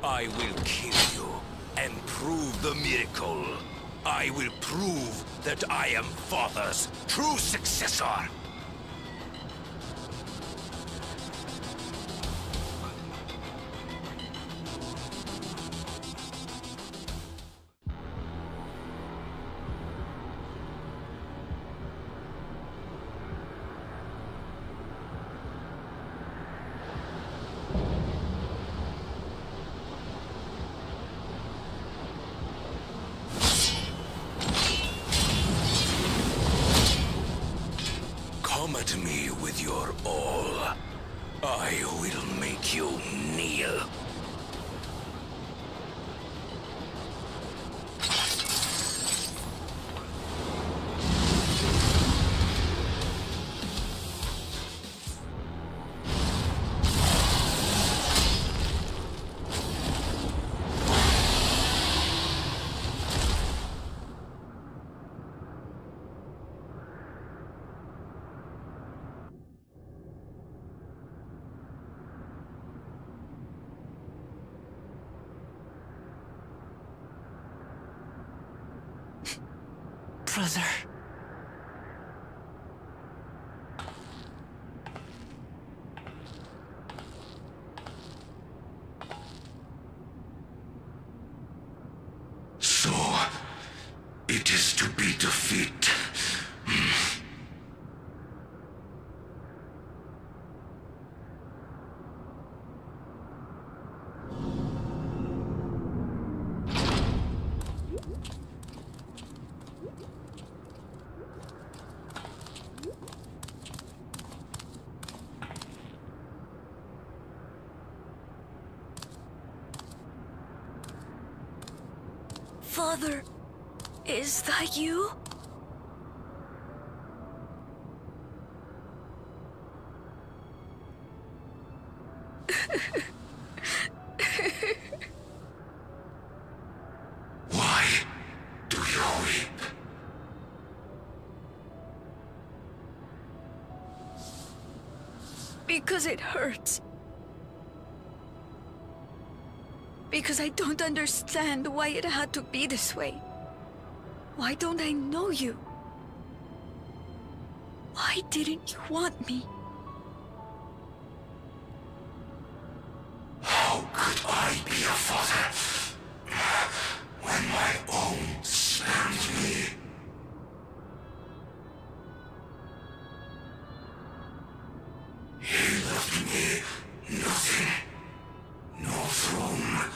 I: I will kill you and prove the miracle. I will prove that I am Father's true successor. Come at me with your all. I will make you kneel.
F: Father.
I: So, it is to be defeat.
M: Father, is that you?
I: Why do you weep?
M: Because it hurts. Because I don't understand why it had to be this way. Why don't I know you? Why didn't you want me?
I: How could I be a father when my own spurned me? He left me nothing. No throne.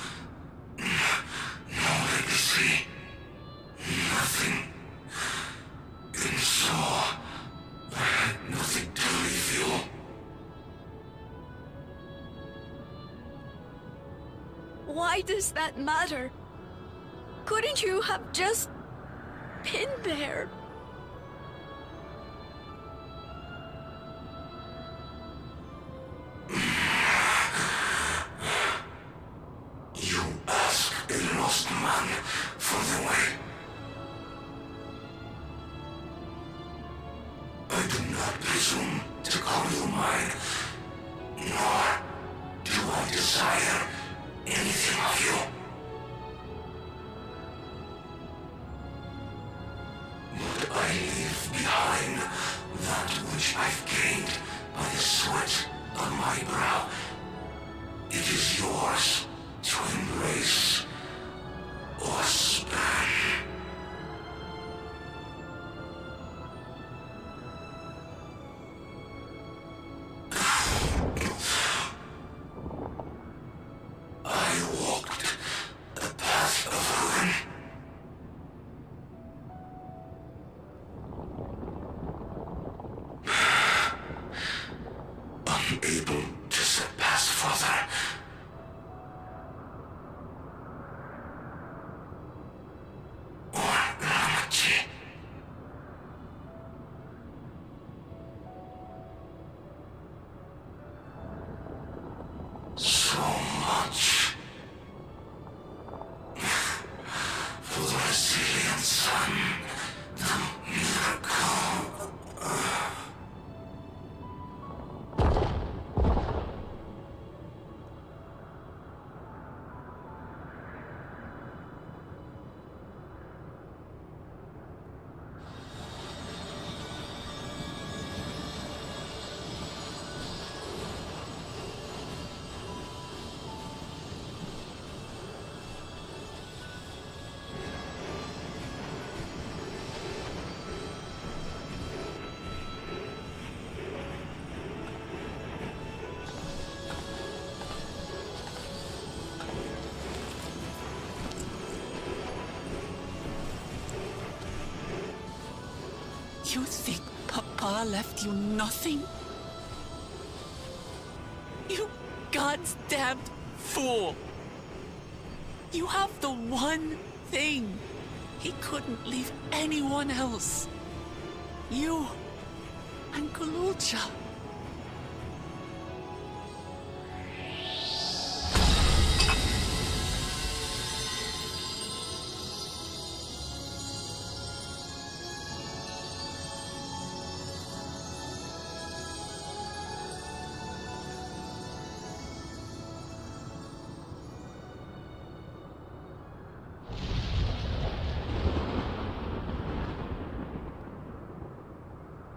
I: No legacy. Nothing. And so, I had nothing to leave you.
M: Why does that matter? Couldn't you have just been there?
I: You ask a lost man for the way. I do not presume to call you mine, nor do I desire anything of you. But I leave behind that which I've gained by the sweat on my brow. It is yours to embrace or spurn. I walked the path of ruin. Unable to surpass Father. Or Ramachi. So much for the resilient son, the miracle.
F: You think Papa left you nothing? You God's damned fool! You have the one thing he couldn't leave anyone else. You and Galulcha.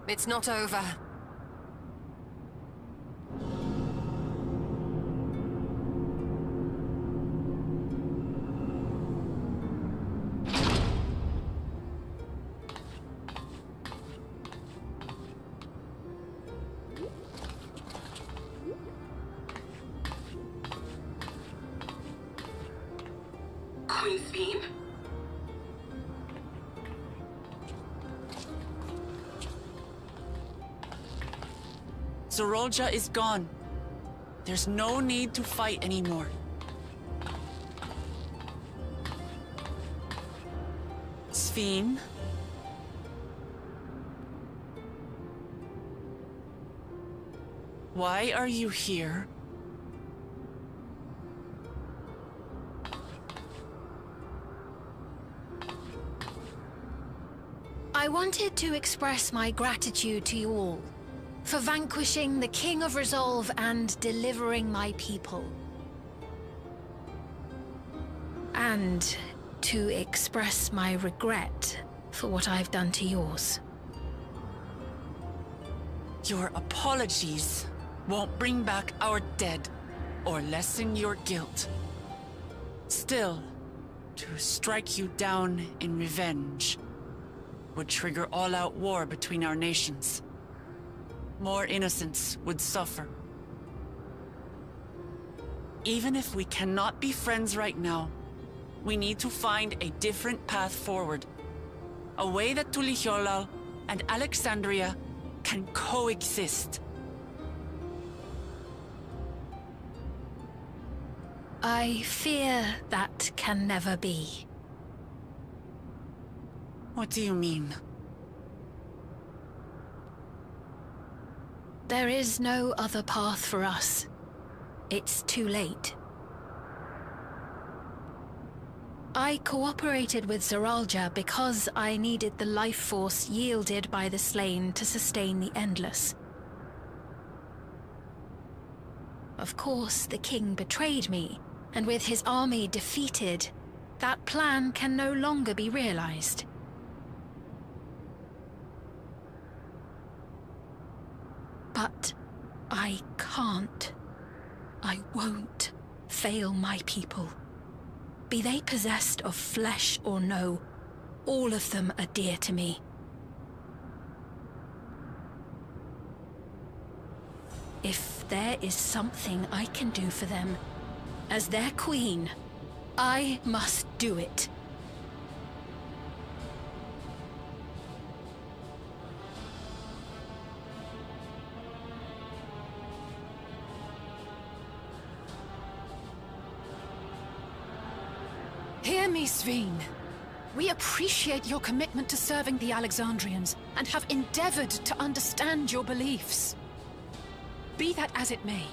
G: It's not over.
Q: Queen's theme?
F: Zorolja is gone. There's no need to fight anymore. Sphene? Why are you here?
L: I wanted to express my gratitude to you all for vanquishing the King of Resolve and delivering my people. And to express my regret for what I've done to yours.
F: Your apologies won't bring back our dead or lessen your guilt. Still, to strike you down in revenge would trigger all-out war between our nations. More innocents would suffer. Even if we cannot be friends right now, we need to find a different path forward. A way that Tuliyollal and Alexandria can coexist.
L: I fear that can never be.
F: What do you mean?
L: There is no other path for us. It's too late. I cooperated with Zoralja because I needed the life force yielded by the slain to sustain the Endless. Of course, the king betrayed me, and with his army defeated, that plan can no longer be realized. But I can't. I won't fail my people. Be they possessed of flesh or no, all of them are dear to me. If there is something I can do for them, as their queen, I must do it.
A: Hear me, Sphene. We appreciate your commitment to serving the Alexandrians and have endeavored to understand your beliefs. Be that as it may,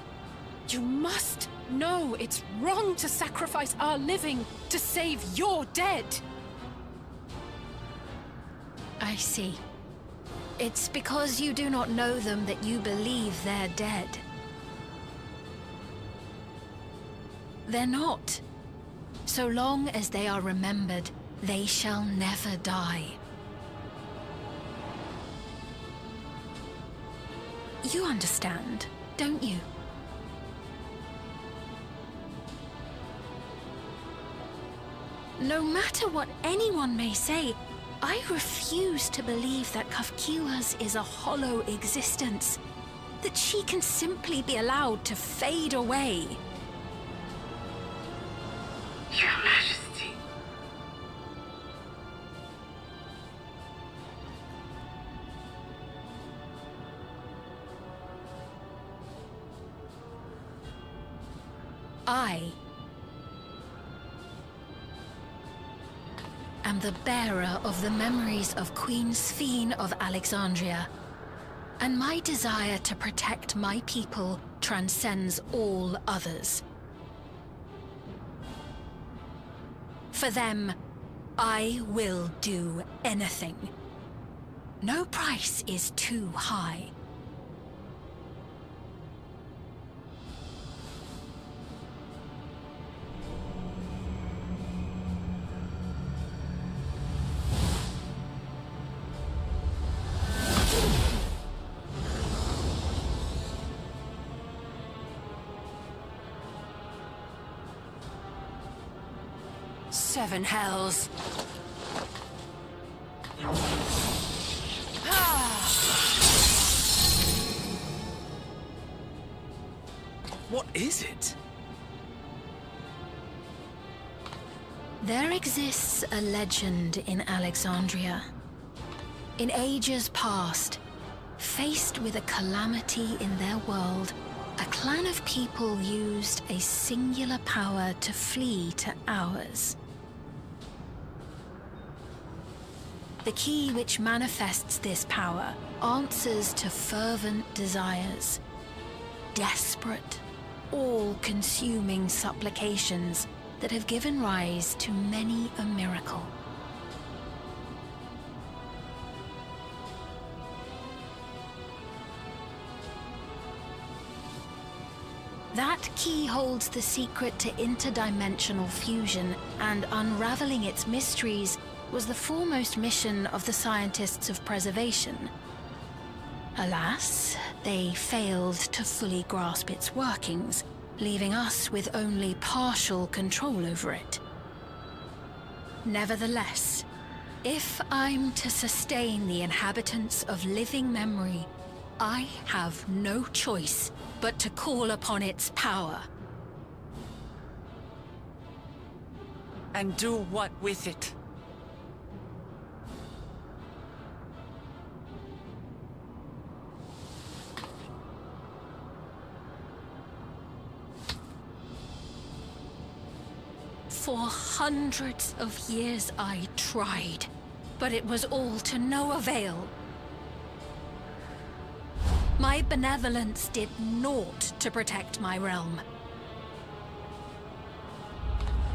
A: you must know it's wrong to sacrifice our living to save your dead.
L: I see. It's because you do not know them that you believe they're dead. They're not. So long as they are remembered, they shall never die. You understand, don't you? No matter what anyone may say, I refuse to believe that Kafkila's is a hollow existence, that she can simply be allowed to fade away.
Q: Your Majesty.
L: I am the bearer of the memories of Queen Sphene of Alexandria, and my desire to protect my people transcends all others. For them, I will do anything. No price is too high.
G: Seven hells.
V: What is it?
L: There exists a legend in Alexandria. In ages past, faced with a calamity in their world, a clan of people used a singular power to flee to ours. The key which manifests this power answers to fervent desires, desperate, all-consuming supplications that have given rise to many a miracle. That key holds the secret to interdimensional fusion, and unraveling its mysteries was the foremost mission of the scientists of preservation. Alas, they failed to fully grasp its workings, leaving us with only partial control over it. Nevertheless, if I'm to sustain the inhabitants of living memory, I have no choice but to call upon its power.
F: And do what with it?
L: For hundreds of years I tried, but it was all to no avail. My benevolence did naught to protect my realm.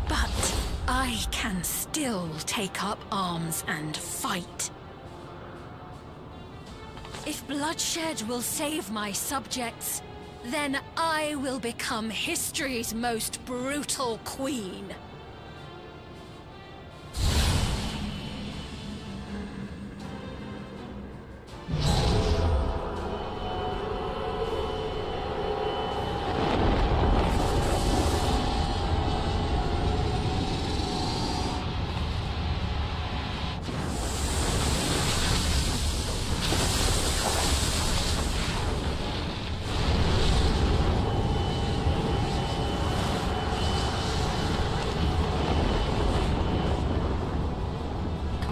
L: But I can still take up arms and fight. If bloodshed will save my subjects, then I will become history's most brutal queen.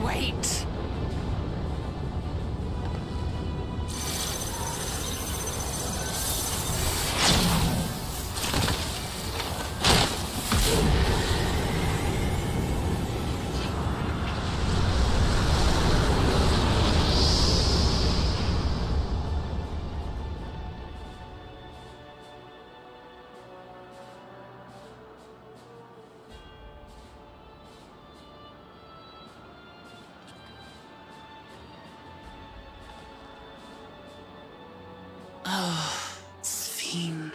F: Wait. Oh, Sphene.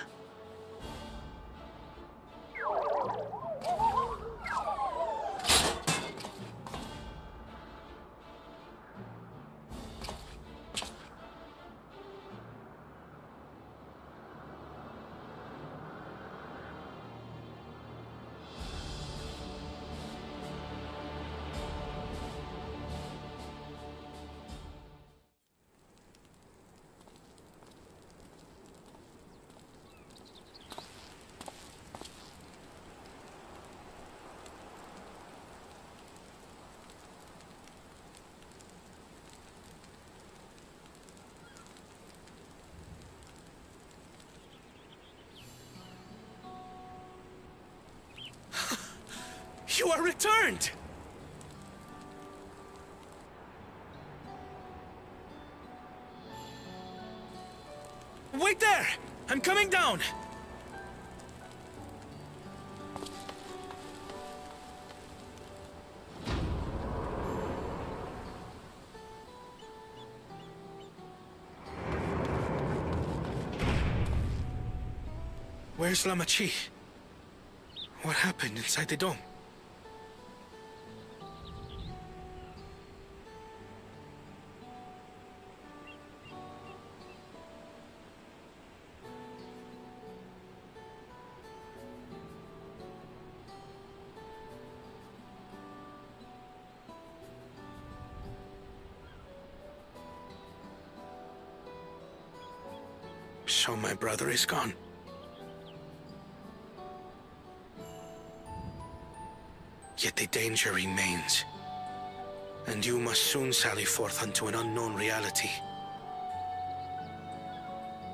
V: You are returned! Wait there! I'm coming down! Where's Lamachi? What happened inside the dome?
T: So my brother is gone. Yet the danger remains. And you must soon sally forth unto an unknown reality.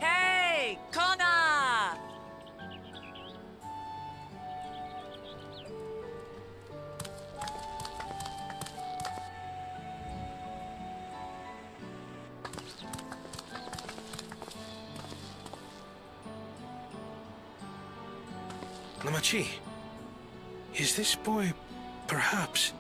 F: Hey, Kona!
T: Namachi, is this boy, perhaps?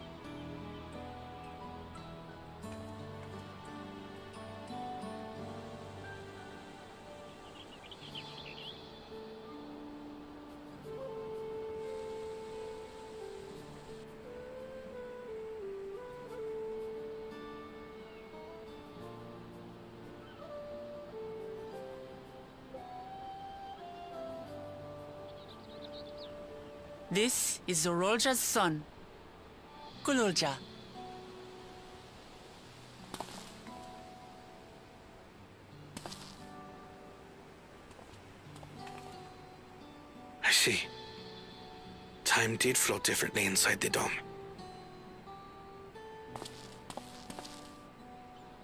F: This is Zorolja's son, Gululja.
T: I see. Time did flow differently inside the dome.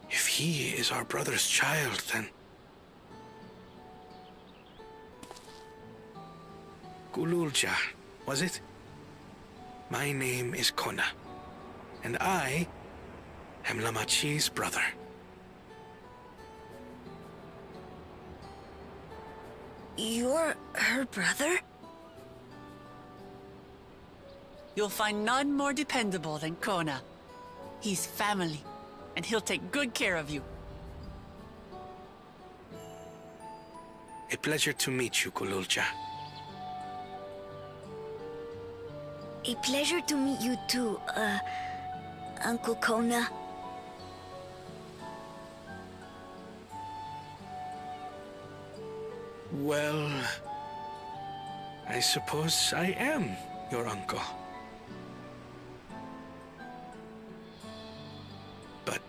T: If he is our brother's child, then... Gululja, was it? My name is Kona, and I am Namachi's brother.
M: You're her brother?
F: You'll find none more dependable than Kona. He's family, and he'll take good care of you.
T: A pleasure to meet you, Gululja.
M: A pleasure to meet you too, Uncle Kona.
T: Well, I suppose I am your uncle. But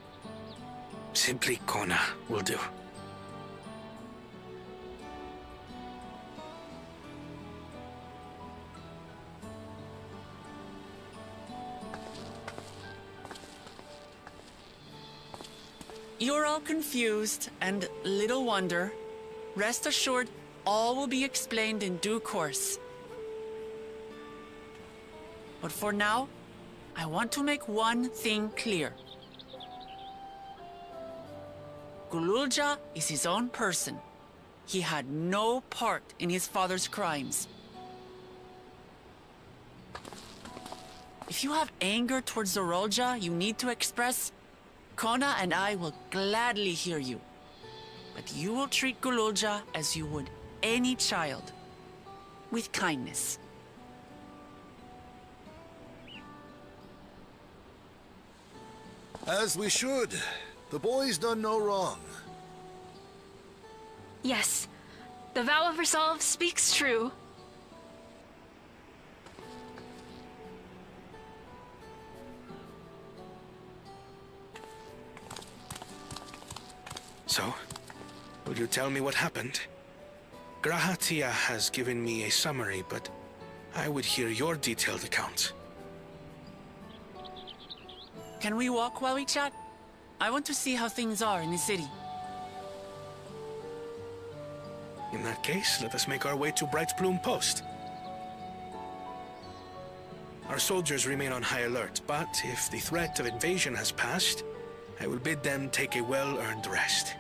T: simply Kona will do.
F: You're all confused, and little wonder. Rest assured, all will be explained in due course. But for now, I want to make one thing clear. Gululja is his own person. He had no part in his father's crimes. If you have anger towards Zorolja you need to express, Kona and I will gladly hear you. But you will treat Gululja as you would any child, with kindness.
O: As we should. The boy's done no wrong.
K: Yes, the vow of resolve speaks true.
T: So, will you tell me what happened? Grahatia has given me a summary, but I would hear your detailed account.
F: Can we walk while we chat? I want to see how things are in the city.
T: In that case, let us make our way to Bright Plume Post. Our soldiers remain on high alert, but if the threat of invasion has passed, I will bid them take a well-earned rest.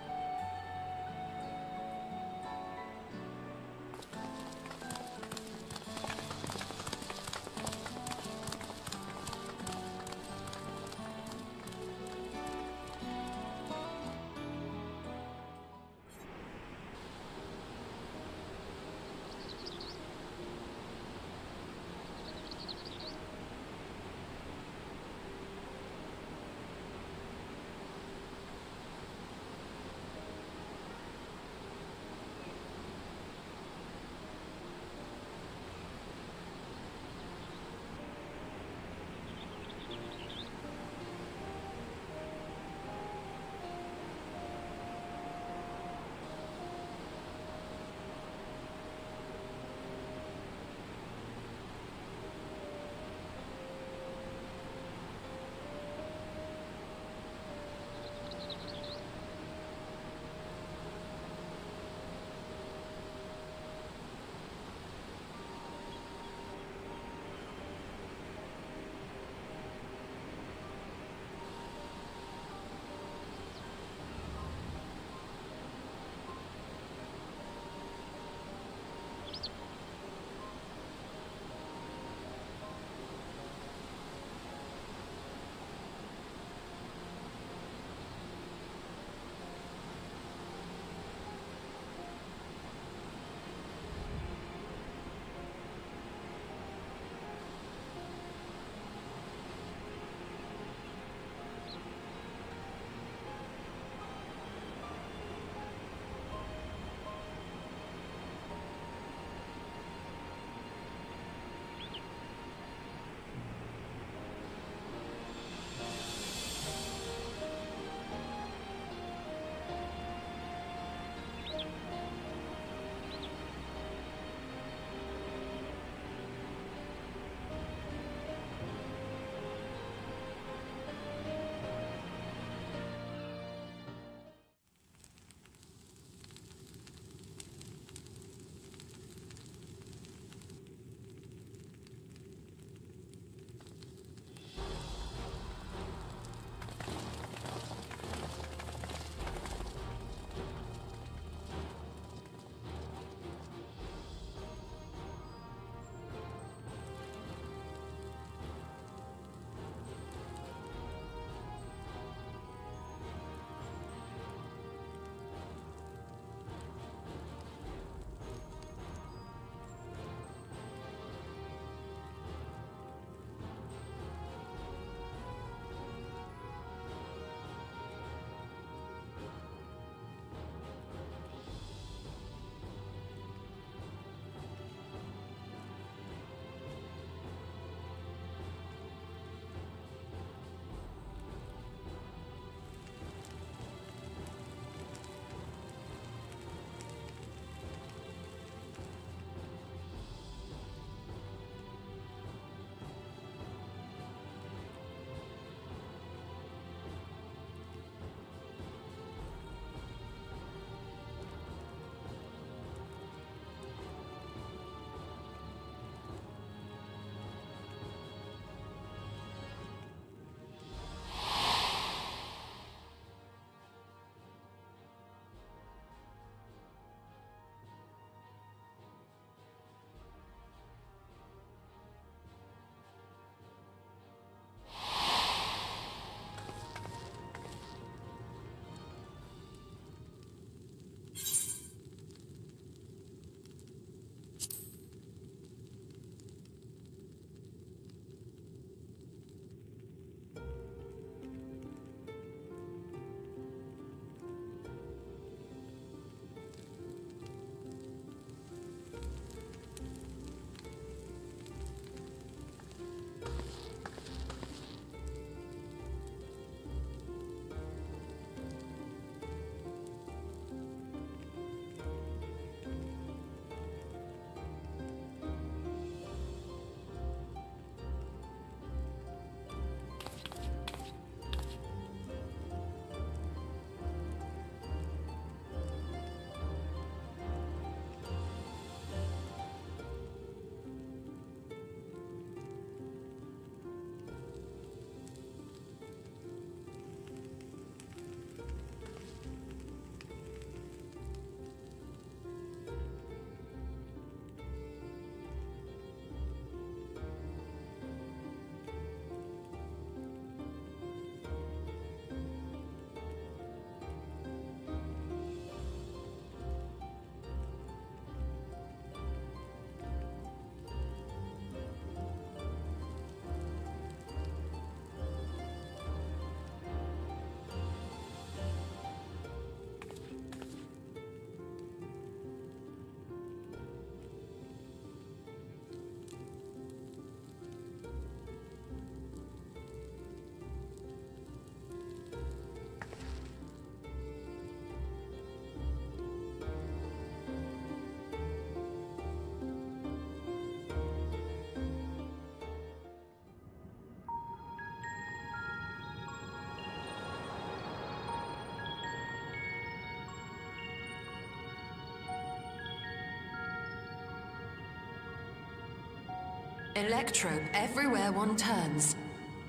G: Electrope everywhere one turns,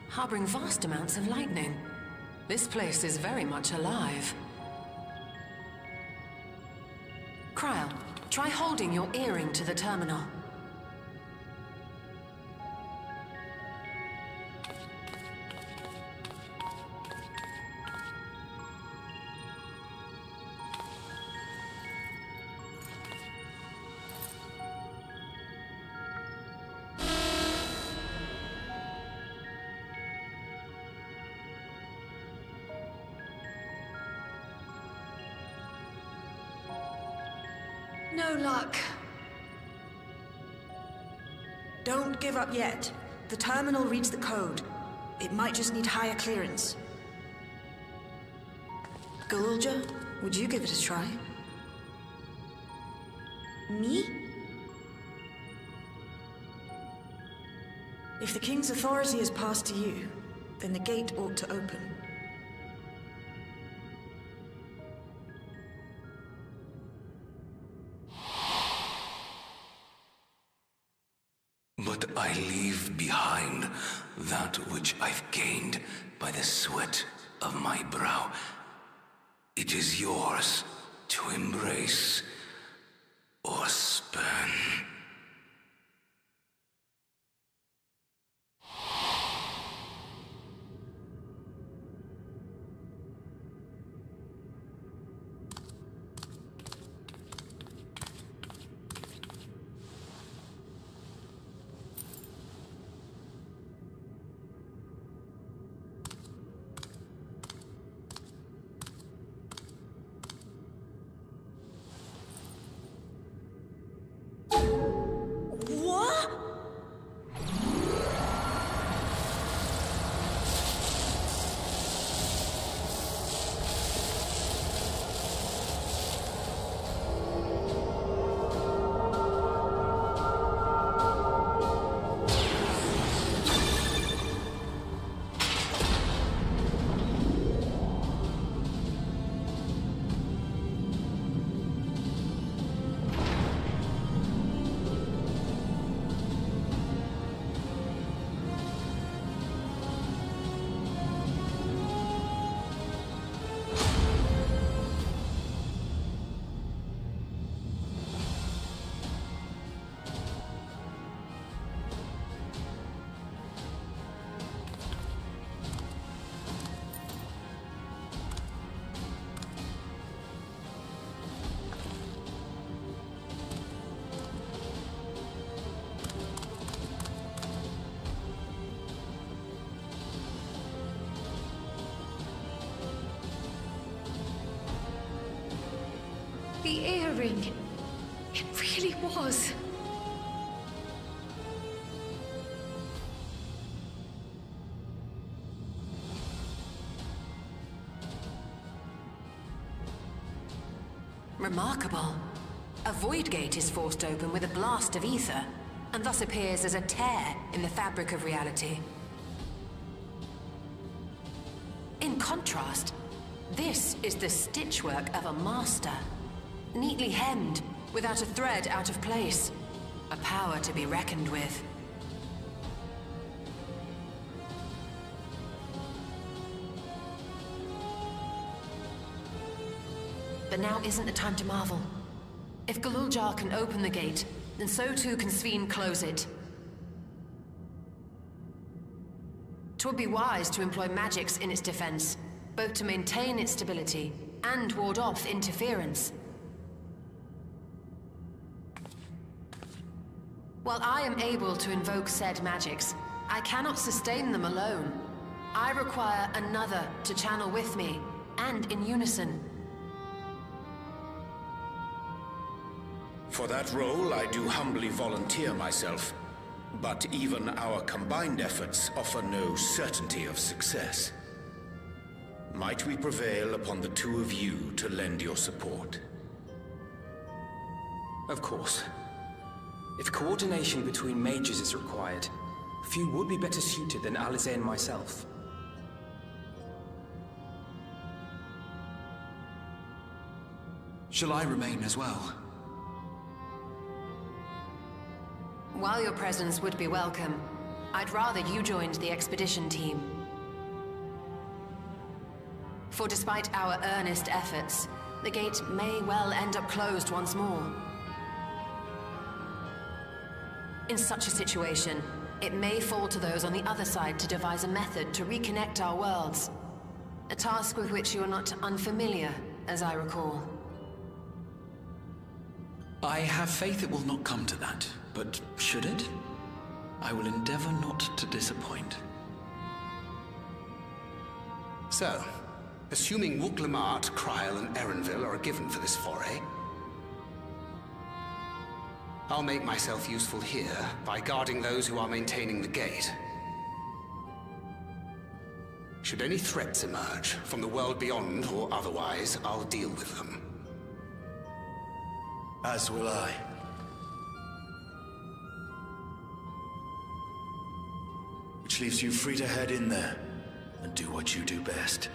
G: harboring vast amounts of lightning. This place is very much alive. Cryo, try holding your earring to the terminal.
N: No luck. Don't give up yet. The terminal reads the code. It might just need higher clearance. Galulja, would you give it a try?
M: Me?
N: If the King's authority is passed to you, then the gate ought to open.
I: But I leave behind that which I've gained by the sweat of my brow. It is yours to embrace or spurn.
K: The earring. It really was.
G: Remarkable. A void gate is forced open with a blast of ether, and thus appears as a tear in the fabric of reality. In contrast, this is the stitchwork of a master. Neatly hemmed, without a thread out of place. A power to be reckoned with. But now isn't the time to marvel. If Galuljar can open the gate, then so too can Sveen close it. 'Twould be wise to employ magics in its defense, both to maintain its stability and ward off interference. While I am able to invoke said magics, I cannot sustain them alone. I require another to channel with me, and in unison.
R: For that role, I do humbly volunteer myself. But even our combined efforts offer no certainty of success. Might we prevail upon the two of you to lend your support?
V: Of course. If coordination between mages is required, few would be better suited than Alize and myself.
J: Shall I remain as well?
G: While your presence would be welcome, I'd rather you joined the expedition team. For despite our earnest efforts, the gate may well end up closed once more. In such a situation, it may fall to those on the other side to devise a method to reconnect our worlds. A task with which you are not unfamiliar, as I recall.
J: I have faith it will not come to that, but should it? I will endeavor not to disappoint.
H: So, assuming Wooklamart, Kryl, and Erenville are given for this foray, I'll make myself useful here by guarding those who are maintaining the gate. Should any threats emerge, from the world beyond or otherwise, I'll deal with them.
D: As will I. Which leaves you free to head in there and do what you do best.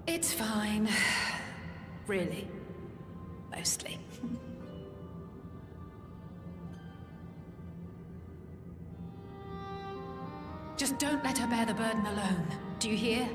A: It's fine. Really. Mostly. Just don't let her bear the burden alone. Do you hear?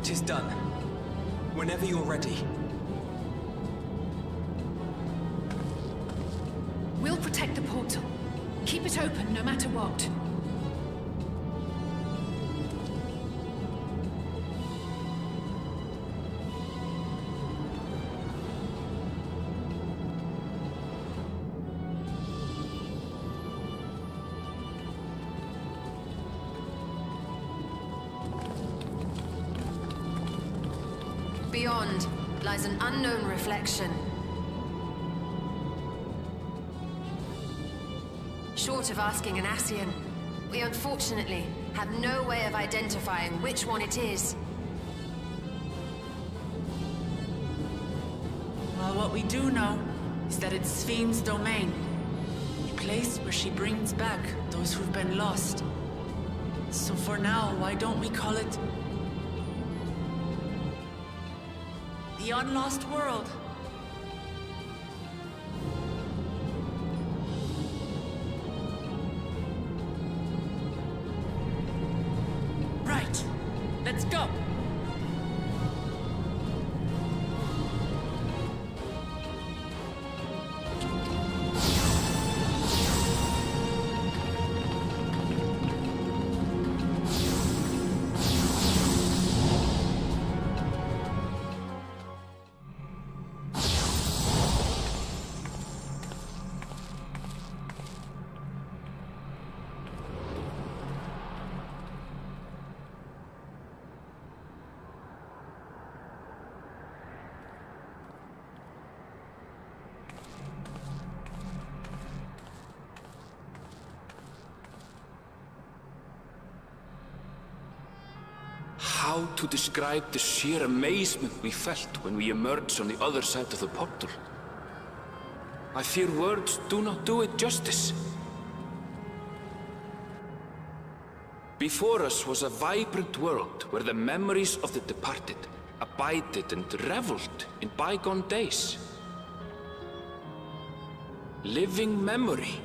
V: Tis done. Whenever you're ready.
A: We'll protect the portal. Keep it open no matter what.
G: Beyond lies an unknown reflection. Short of asking an Ascian, we unfortunately have no way of identifying which one it is.
F: Well, what we do know is that it's Sphne's domain. A place where she brings back those who've been lost. So for now, why don't we call it the Unlost World? Right. Let's go.
I: How to describe the sheer amazement we felt when we emerged on the other side of the portal? I fear words do not do it justice. Before us was a vibrant world where the memories of the departed abided and reveled in bygone days. Living memory,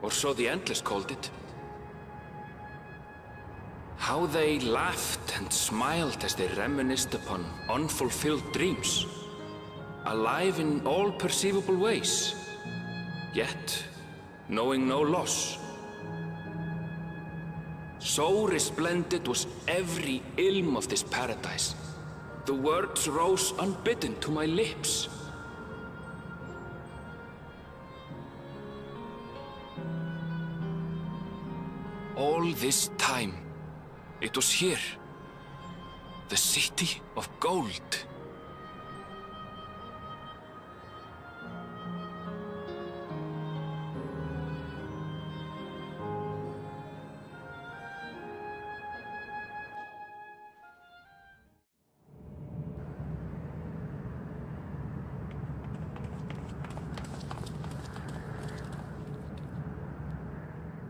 I: or so the Endless called it. How they laughed and smiled as they reminisced upon unfulfilled dreams, alive in all perceivable ways, yet knowing no loss. So resplendent was every ilm of this paradise. The words rose unbidden to my lips. All this time, it was here, the city of gold.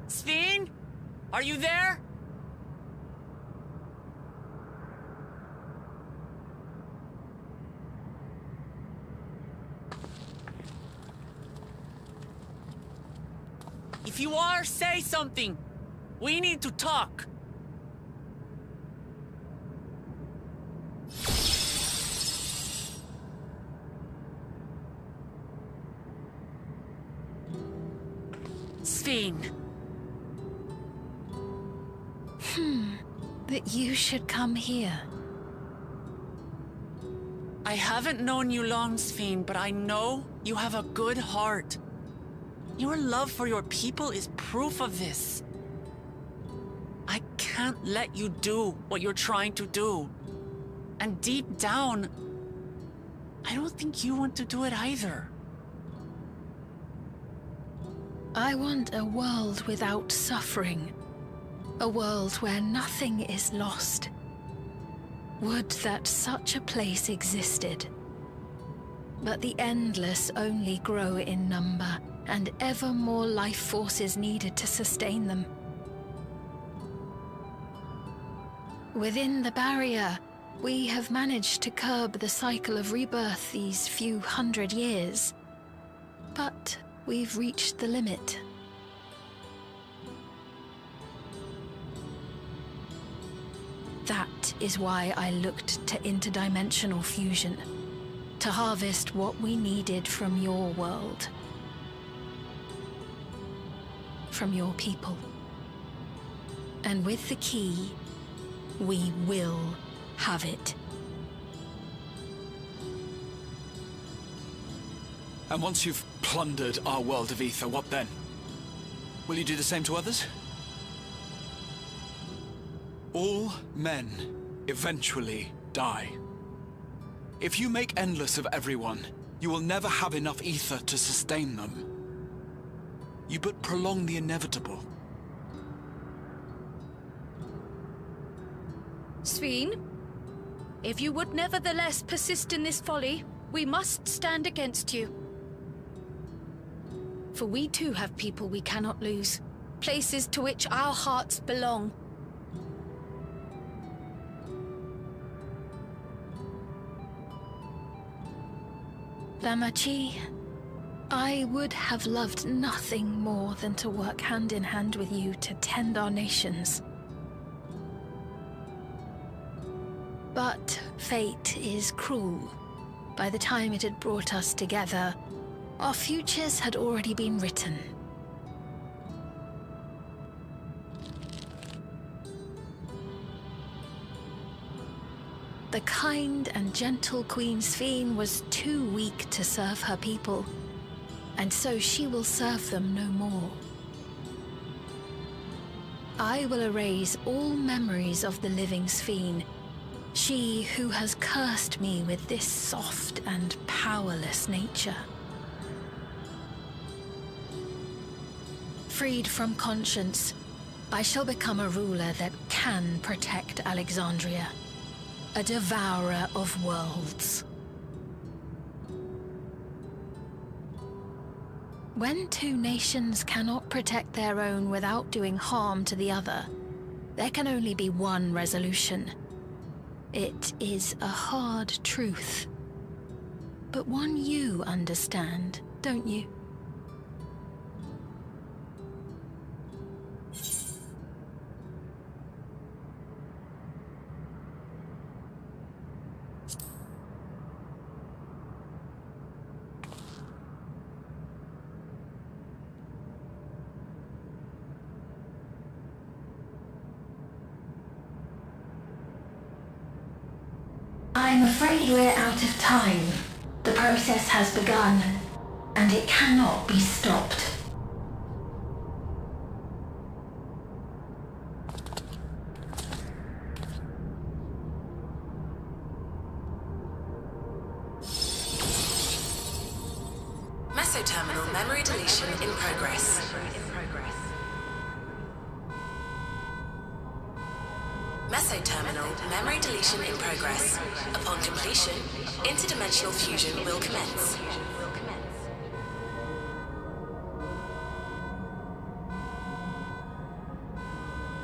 F: Sven? Are you there? If you are, say something. We need to talk. Sven.
A: That you should come here.
F: I haven't known you long, Sven, but I know you have a good heart. Your love for your people is proof of this. I can't let you do what you're trying to do. And deep down, I don't think you want to do it either.
A: I want a world without suffering. A world where nothing is lost. Would that such a place existed. But the endless only grow in number, and ever more life forces needed to sustain them. Within the barrier, we have managed to curb the cycle of rebirth these few hundred years. But we've reached the limit. That is why I looked to interdimensional fusion, to harvest what we needed from your world. From your people. And with the key, we will have it.
V: And once you've plundered our world of ether, what then? Will you do the same to others? All men eventually die. If you make endless of everyone, you will never have enough ether to sustain them. You but prolong the inevitable.
K: Sven, if you would nevertheless persist in this folly, we must stand against you. For we too have people we cannot lose, places to which our hearts belong.
A: Lamachi, I would have loved nothing more than to work hand in hand with you to tend our nations. But fate is cruel. By the time it had brought us together, our futures had already been written. The kind and gentle Queen Sven was too weak to serve her people, and so she will serve them no more. I will erase all memories of the living Sven, she who has cursed me with this soft and powerless nature. Freed from conscience, I shall become a ruler that can protect Alexandria. A devourer of worlds. When two nations cannot protect their own without doing harm to the other, there can only be one resolution. It is a hard truth, but one you understand, don't you?
K: afraid we're out of time. The process has begun, and it cannot be stopped.
G: Mesoterminal memory deletion in progress. Mesoterminal memory deletion in progress. Upon completion, interdimensional fusion will commence.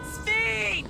F: Speed!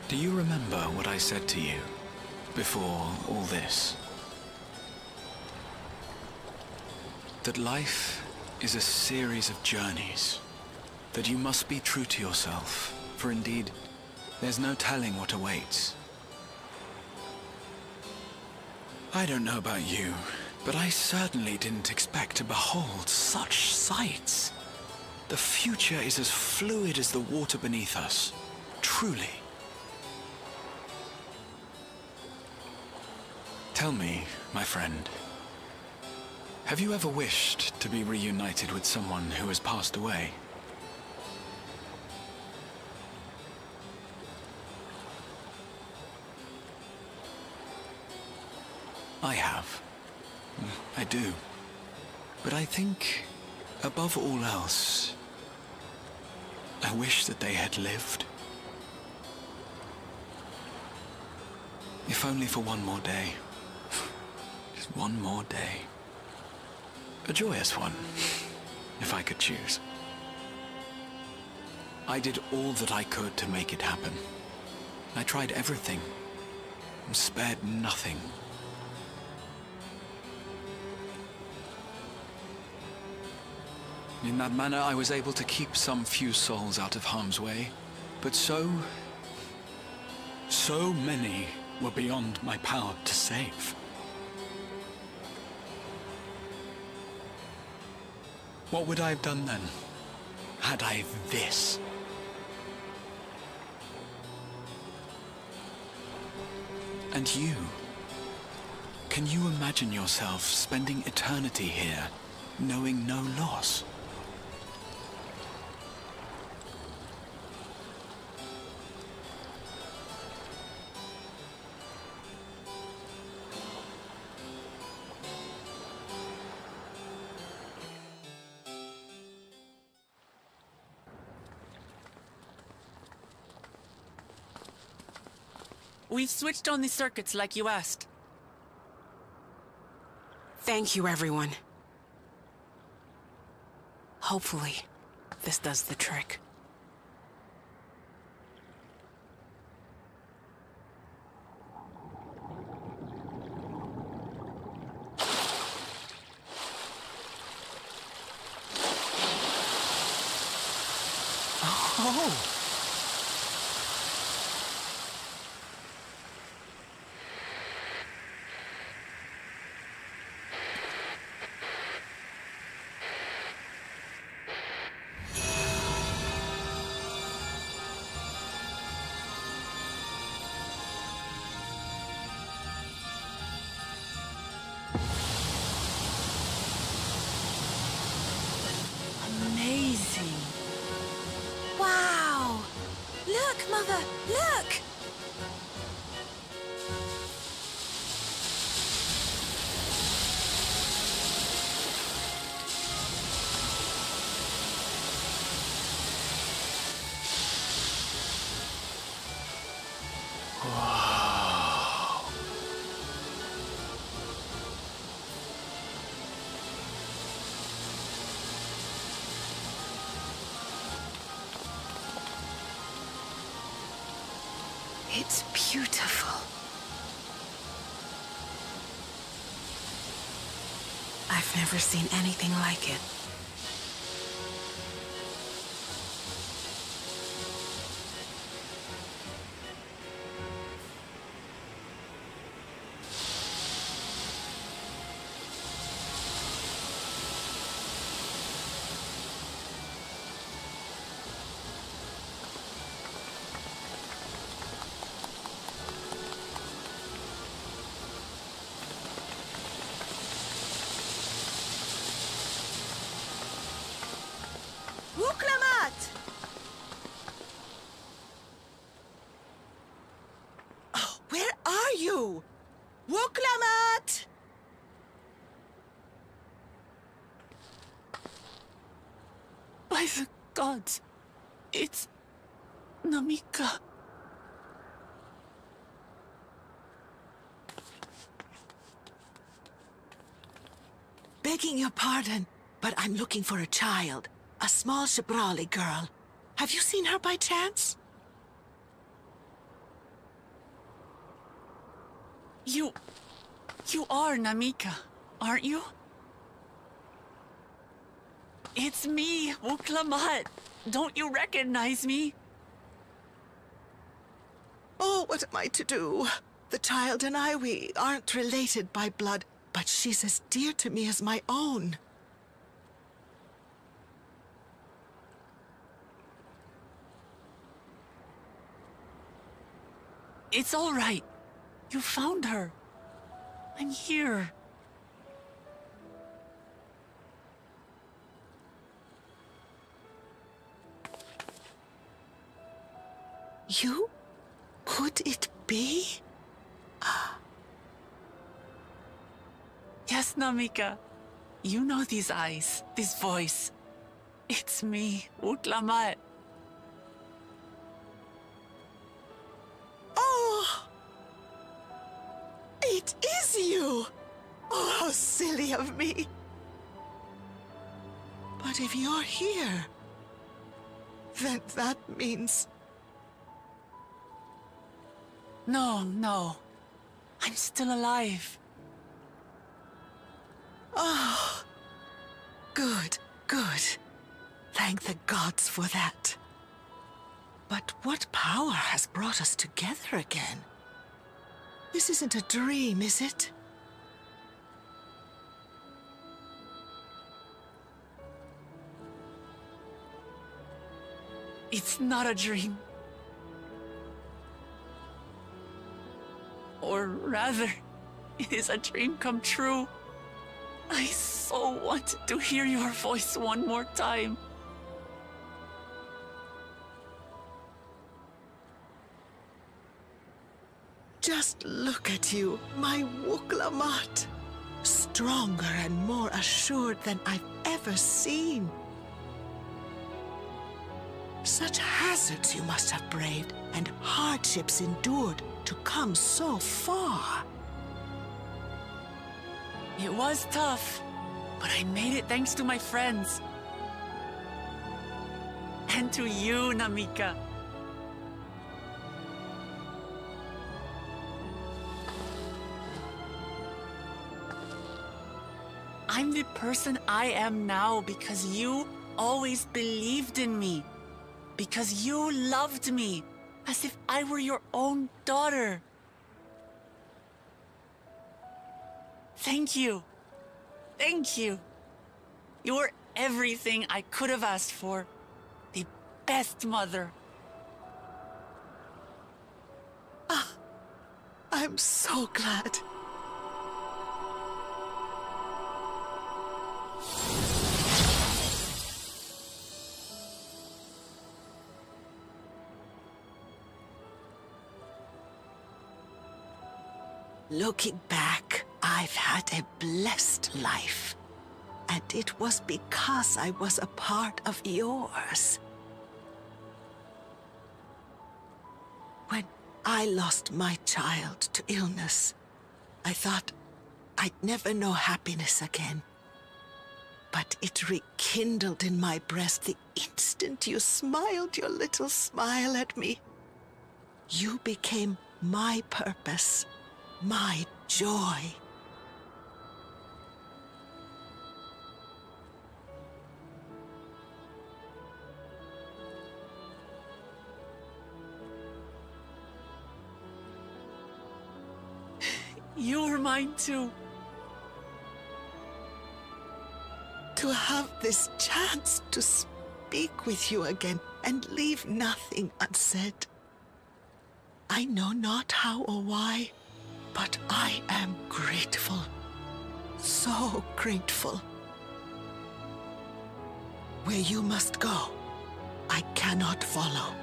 V: Do you remember what I said to you before all this? That life is a series of journeys, that you must be true to yourself, for indeed, there's no telling what awaits. I don't know about you, but I certainly didn't expect to behold such sights. The future is as fluid as the water beneath us, truly. Tell me, my friend, have you ever wished to be reunited with someone who has passed away? I have. I do. But I think, above all else, I wish that they had lived. If only for one more day. Just one more day. A joyous one, if I could choose. I did all that I could to make it happen. I tried everything, and spared nothing. In that manner, I was able to keep some few souls out of harm's way, but so many were beyond my power to save. What would I have done then, had I this? And you? Can you imagine yourself spending eternity here, knowing no loss?
F: We've switched on the circuits like you asked.
P: Thank you, everyone. Hopefully, this does the trick.
V: Oh!
F: Amazing.
E: Wow! Look, Mother, look!
A: It's beautiful.
P: I've never seen anything like it.
N: Where are you? Wuklamat!
F: By the gods, it's Namika.
N: Begging your pardon, but I'm looking for a child. A small Shibrali girl. Have you seen her by chance?
F: You are Namika, aren't you? It's me, Wuklamat. Don't you recognize me?
N: Oh, what am I to do? The child and I, we aren't related by blood, but she's as dear to me as my own.
F: It's all right. You found her. I'm here.
N: You? Could it be?
F: Yes, Namika. You know these eyes, this voice. It's me, Wuklamat.
N: Oh! It is you! Oh, how silly of me. But if you're here, then that means...
F: No. I'm still alive.
N: Oh, good. Thank the gods for that. But what power has brought us together again? This isn't a dream, is it?
F: It's not a dream. Or rather, it is a dream come true. I so wanted to hear your voice one more time.
N: Just look at you, my Wuklamart. Stronger and more assured than I've ever seen. Such hazards you must have braved, and hardships endured to come so far.
F: It was tough, but I made it thanks to my friends. And to you, Namika. I'm the person I am now because you always believed in me. Because you loved me as if I were your own daughter. Thank you. Thank you. You were everything I could have asked for. The best mother.
N: Ah, I'm so glad. Looking back, I've had a blessed life. And it was because I was a part of yours. When I lost my child to illness, I thought I'd never know happiness again. But it rekindled in my breast the instant you smiled your little smile at me. You became my purpose. My joy.
F: You were mine too.
N: To have this chance to speak with you again and leave nothing unsaid. I know not how or why, but I am grateful. So grateful. Where you must go, I cannot follow.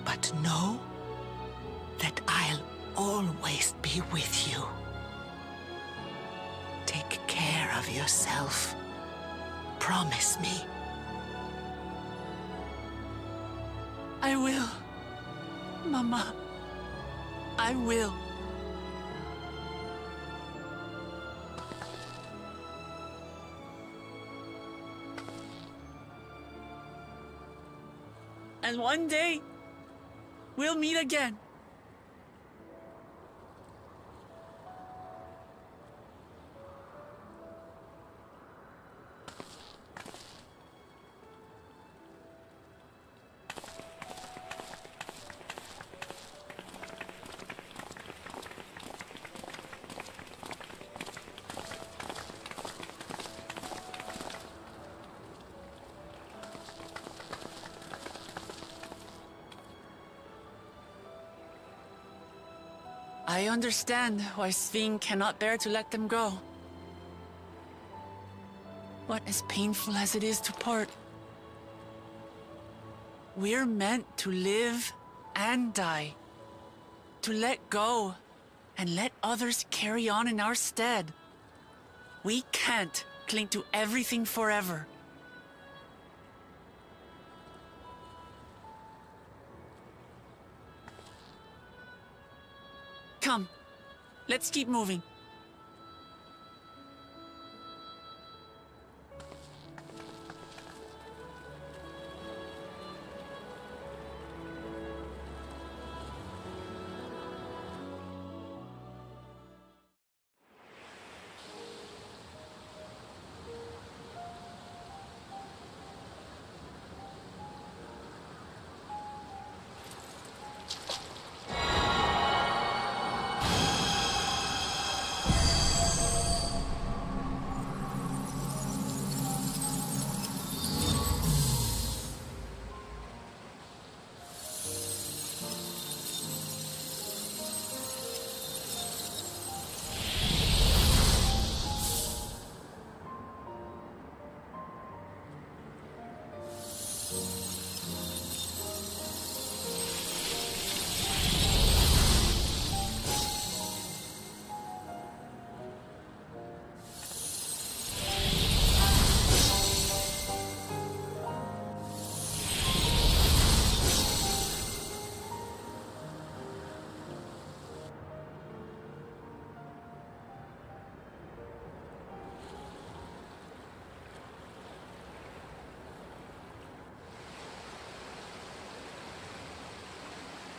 N: But know that I'll always be with you. Take care of yourself. Promise me.
F: I will. Mama. I will. And one day, we'll meet again. I understand why Sving cannot bear to let them go. But as painful as it is to part, we're meant to live and die. To let go and let others carry on in our stead. We can't cling to everything forever. Come, let's keep moving.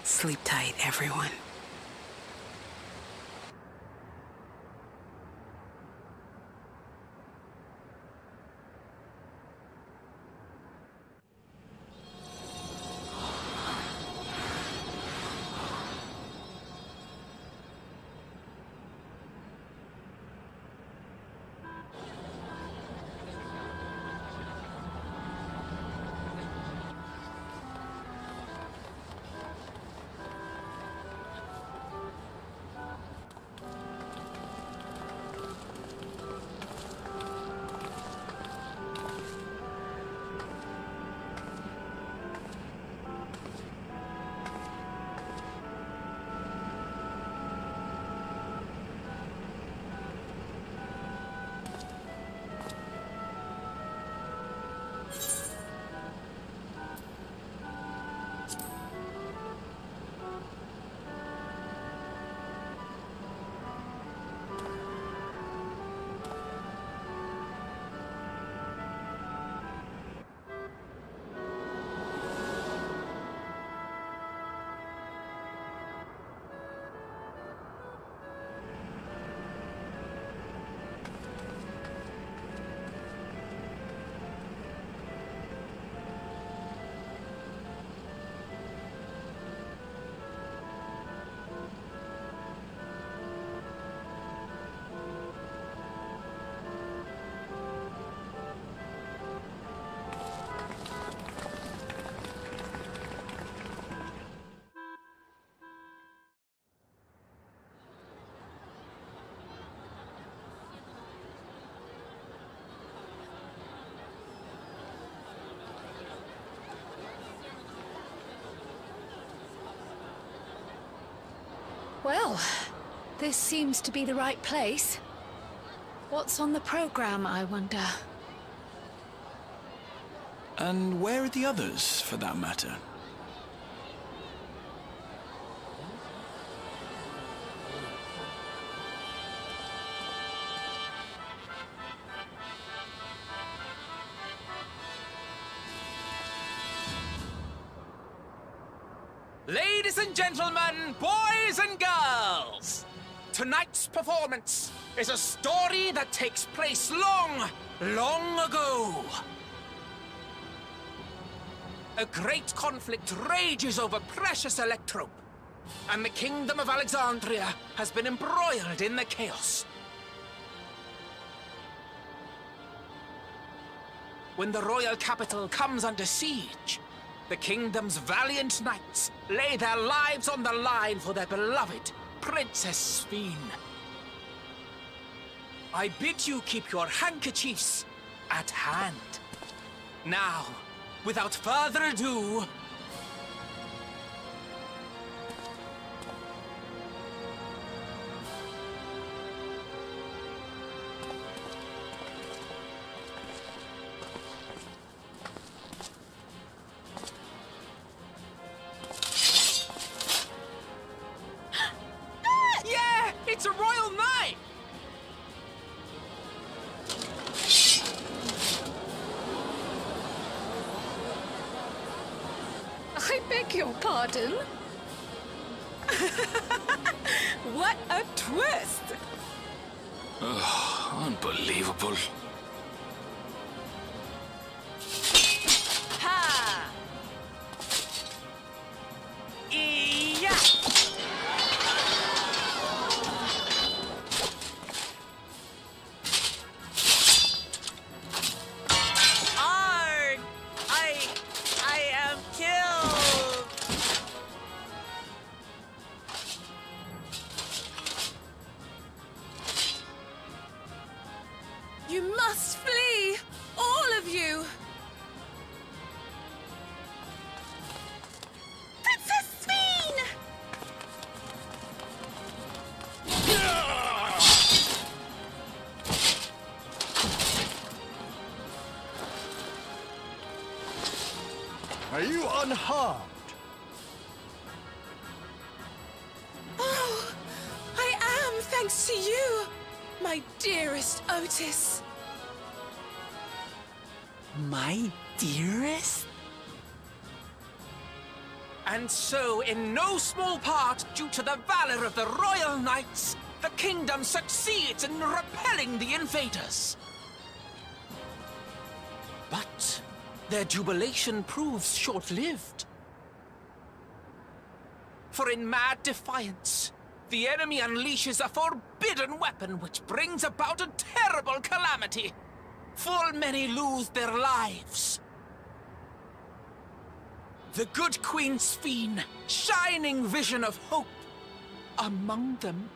P: Sleep tight, everyone.
A: Well, this seems to be the right place. What's on the program, I wonder?
V: And where are the others, for that matter?
C: Ladies and gentlemen, boys and girls, tonight's performance is a story that takes place long, long ago. A great conflict rages over precious electrope, and the kingdom of Alexandria has been embroiled in the chaos. When the royal capital comes under siege, the kingdom's valiant knights lay their lives on the line for their beloved Princess Sphene. I bid you keep your handkerchiefs at hand. Now, without further ado, it's a royal knight!
A: I beg your pardon?
P: What a twist!
I: Oh, unbelievable.
F: Ha! Yeah! I am killed!
P: You must flee! All of you!
M: Princess Sphene!
S: Are you unharmed?
P: Oh, I am, thanks to you, my dearest Otis.
F: My dearest?
C: And so, in no small part due to the valor of the royal knights, the kingdom succeeds in repelling the invaders. But their jubilation proves short-lived. For in mad defiance, the enemy unleashes a forbidden weapon which brings about a terrible calamity. Full many lose their lives. The good Queen Sphene, shining vision of hope, among them.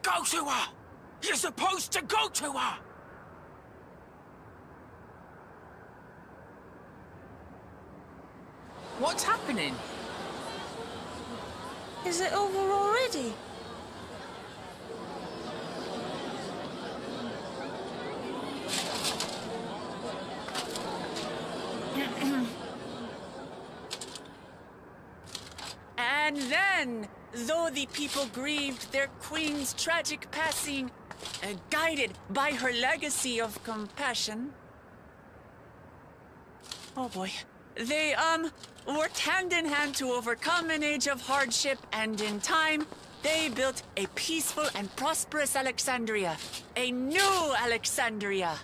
C: Go to her! You're supposed to go to her! What's happening?
P: Is it over already?
F: And then, though the people grieved their queen's tragic passing, guided by her legacy of compassion... Oh boy. They, worked hand in hand to overcome an age of hardship, and in time, they built a peaceful and prosperous Alexandria. A new Alexandria.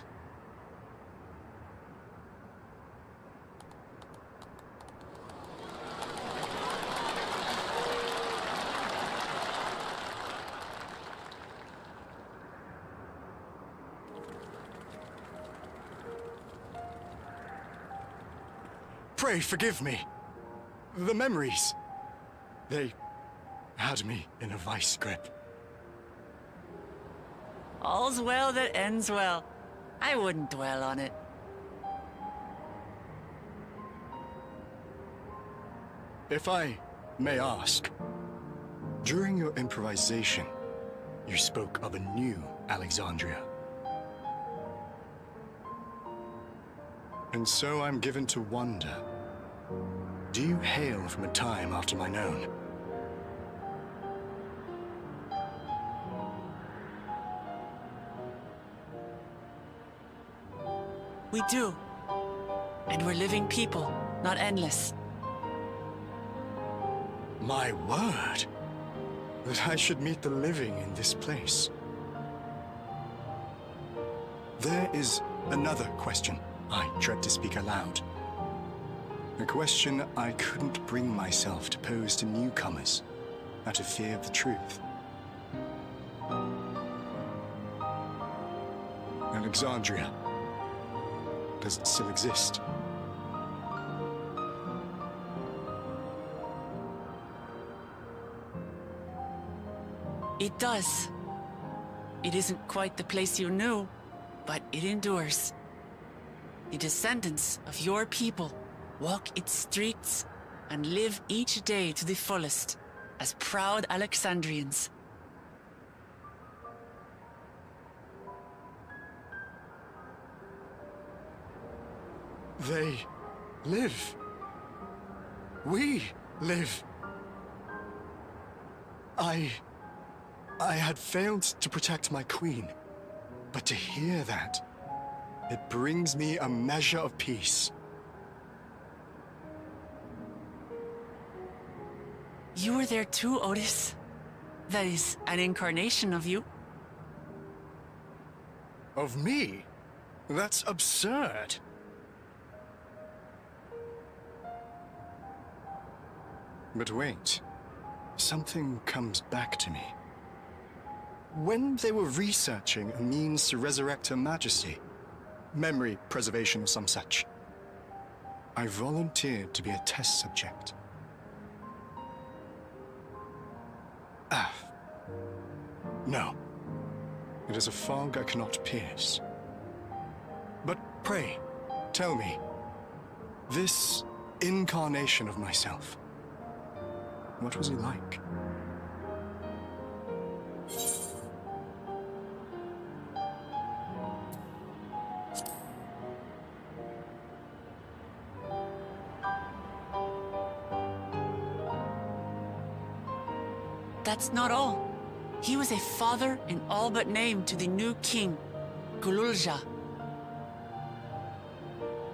S: Pray forgive me. The memories. They had me in a vice grip.
F: All's well that ends well. I wouldn't dwell on it.
S: If I may ask, during your improvisation, you spoke of a new Alexandria. And so I'm given to wonder, do you hail from a time after mine own?
F: We do. And we're living people, not endless.
S: My word! That I should meet the living in this place. There is another question I dread to speak aloud. A question I couldn't bring myself to pose to newcomers out of fear of the truth. Alexandria, does it still exist?
F: It does. It isn't quite the place you knew, but it endures. The descendants of your people walk its streets and live each day to the fullest as proud Alexandrians.
S: They live. We live. I had failed to protect my queen, but to hear that, it brings me a measure of peace.
F: You were there too, Otis. That is an incarnation of you.
S: Of me? That's absurd. But wait, something comes back to me. When they were researching a means to resurrect Her Majesty, memory preservation or some such, I volunteered to be a test subject. No. It is a fog I cannot pierce. But pray, tell me, this incarnation of myself, what was he like?
F: that's not all. He was a father in all but name to the new king, Gululja.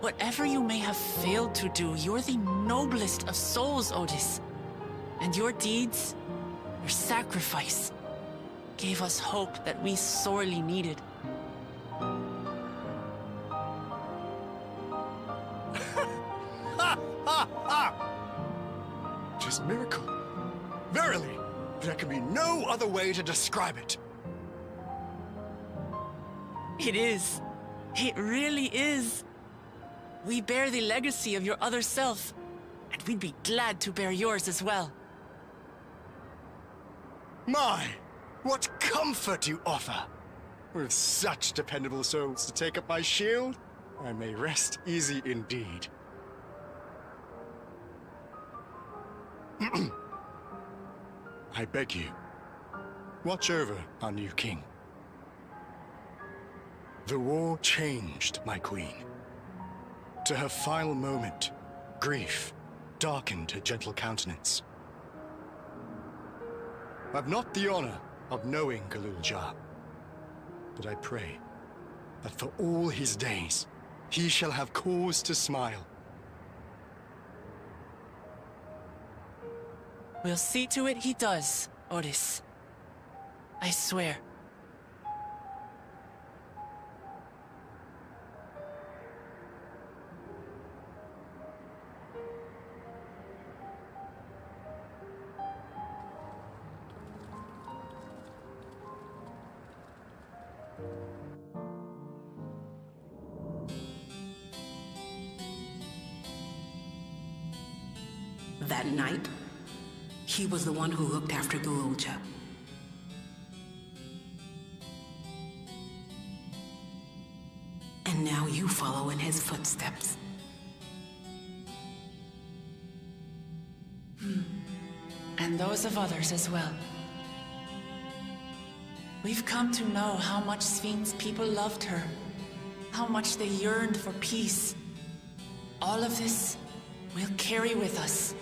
F: Whatever you may have failed to do, you're the noblest of souls, Otis. And your deeds, your sacrifice, gave us hope that we sorely needed.
S: Just miracle. Verily, there can be no other way to describe it.
F: It is. It really is. We bear the legacy of your other self, and we'd be glad to bear yours as well.
S: My, what comfort you offer! With such dependable souls to take up my shield, I may rest easy indeed. I beg you, watch over our new king. The war changed my queen. To her final moment, grief darkened her gentle countenance. I've not the honor of knowing Gululja, but I pray that for all his days, he shall have cause to smile.
F: We'll see to it he does, Otis. I swear.
Q: That night, he was the one who looked after Gululja. And now you follow in his footsteps.
F: And those of others as well. We've come to know how much Svin's people loved her, how much they yearned for peace. All of this we'll carry with us.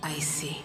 Q: I see.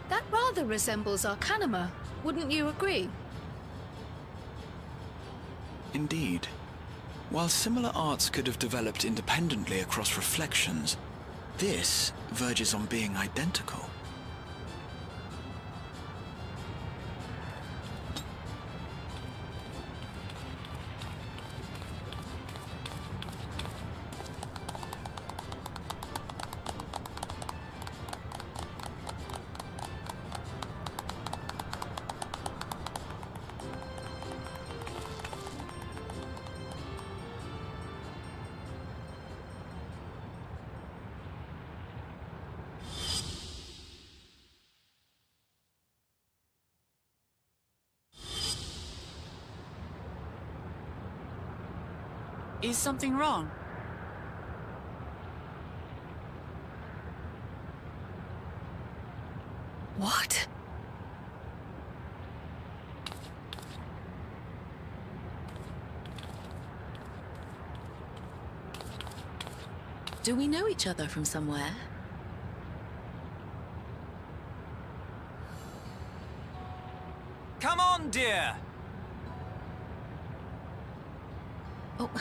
K: That rather resembles Arcanima, wouldn't you agree?
V: Indeed. While similar arts could have developed independently across reflections, this verges on being identical.
F: Is something wrong?
A: What?
B: Do we know each other from somewhere?
C: Come on, dear!
B: Oh,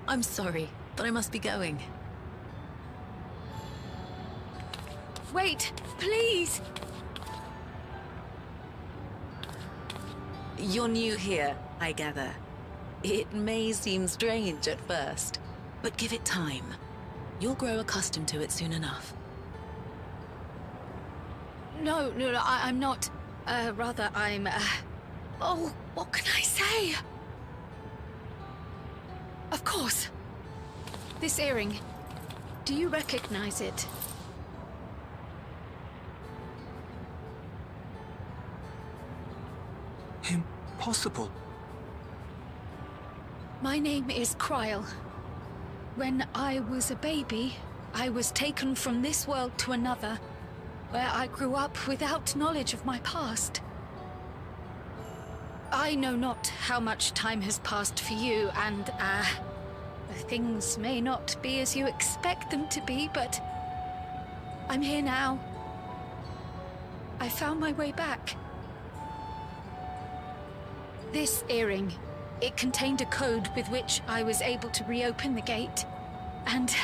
B: I'm sorry, but I must be going.
K: Wait, please!
B: You're new here, I gather. It may seem strange at first, but give it time. You'll grow accustomed to it soon enough.
K: No, I'm not. Rather, I'm, Oh, what can I say? Of course. This earring. Do you recognize it?
C: Impossible.
K: My name is Kryl. When I was a baby, I was taken from this world to another, where I grew up without knowledge of my past. I know not how much time has passed for you, and, things may not be as you expect them to be, but I'm here now. I found my way back. This earring, it contained a code with which I was able to reopen the gate. And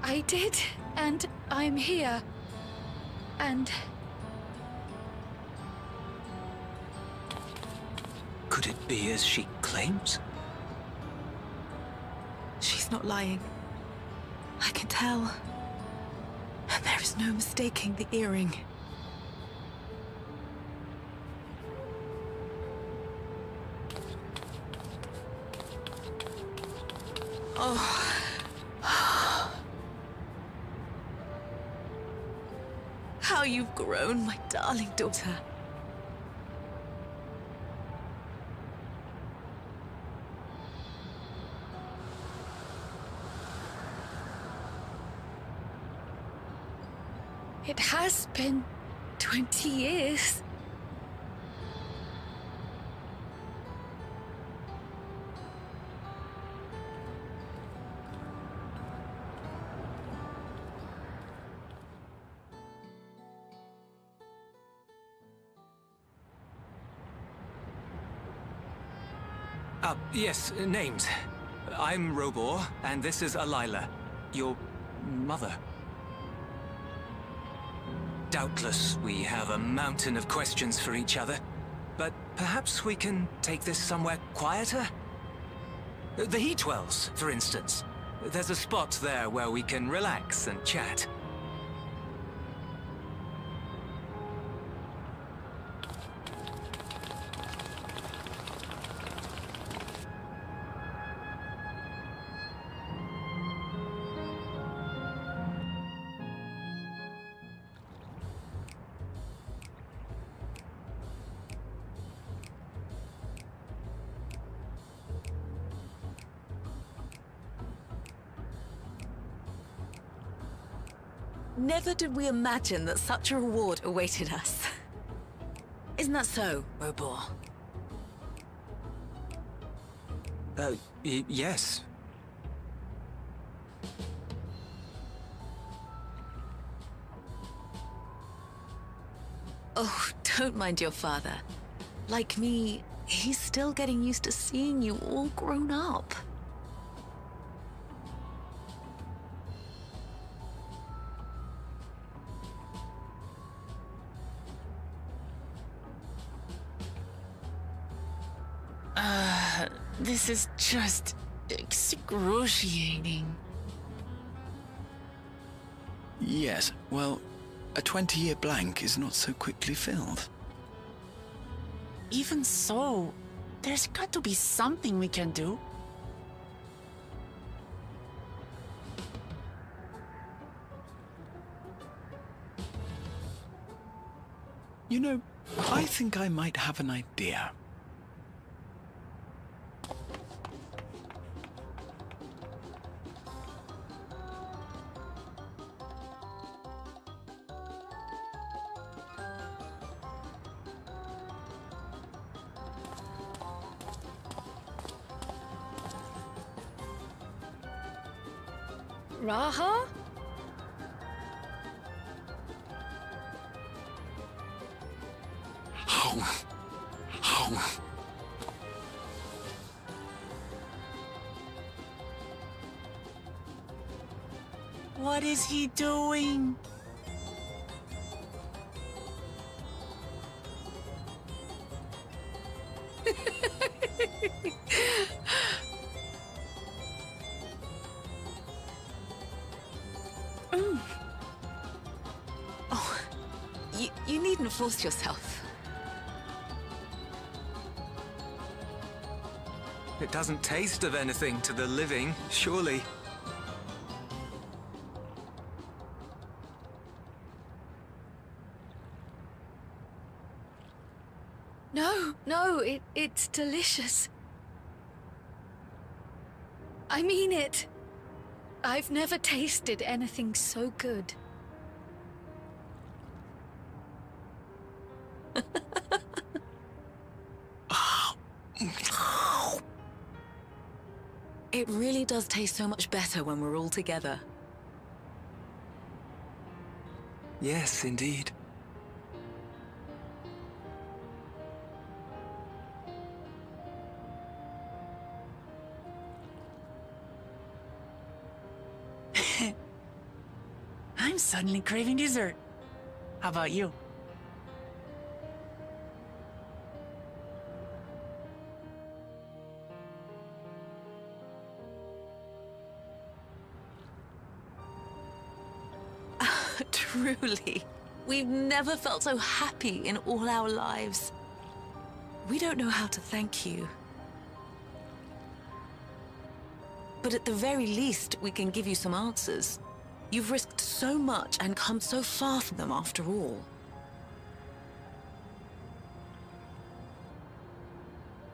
K: I did, and I'm here. And...
I: Could it be as she claims?
B: She's not lying. I can tell. And there is no mistaking the earring. Oh. How you've grown, my darling daughter.
K: It has been 20 years.
C: Yes, names. I'm Robor, and this is Alila, your mother. Doubtless, we have a mountain of questions for each other, but perhaps we can take this somewhere quieter? The Heatwells, for instance. There's a spot there where we can relax and chat.
B: Never did we imagine that such a reward awaited us. Isn't that so, Robor?
C: Yes.
B: Oh, don't mind your father. Like me, he's still getting used to seeing you all grown up.
F: This is just excruciating.
J: Yes, well, a 20-year blank is not so quickly filled.
F: Even so, there's got to be something we can do.
J: You know, I think I might have an idea.
K: Raha?
F: What is he doing?
B: Oh, you needn't force yourself.
C: It doesn't taste of anything to the living, surely.
K: No, it's delicious. I mean it. I've never tasted anything so good.
B: It really does taste so much better when we're all together.
C: Yes, indeed.
F: I'm suddenly craving dessert. How about you?
B: Truly, we've never felt so happy in all our lives. We don't know how to thank you. But at the very least, we can give you some answers. You've risked so much and come so far from them after all.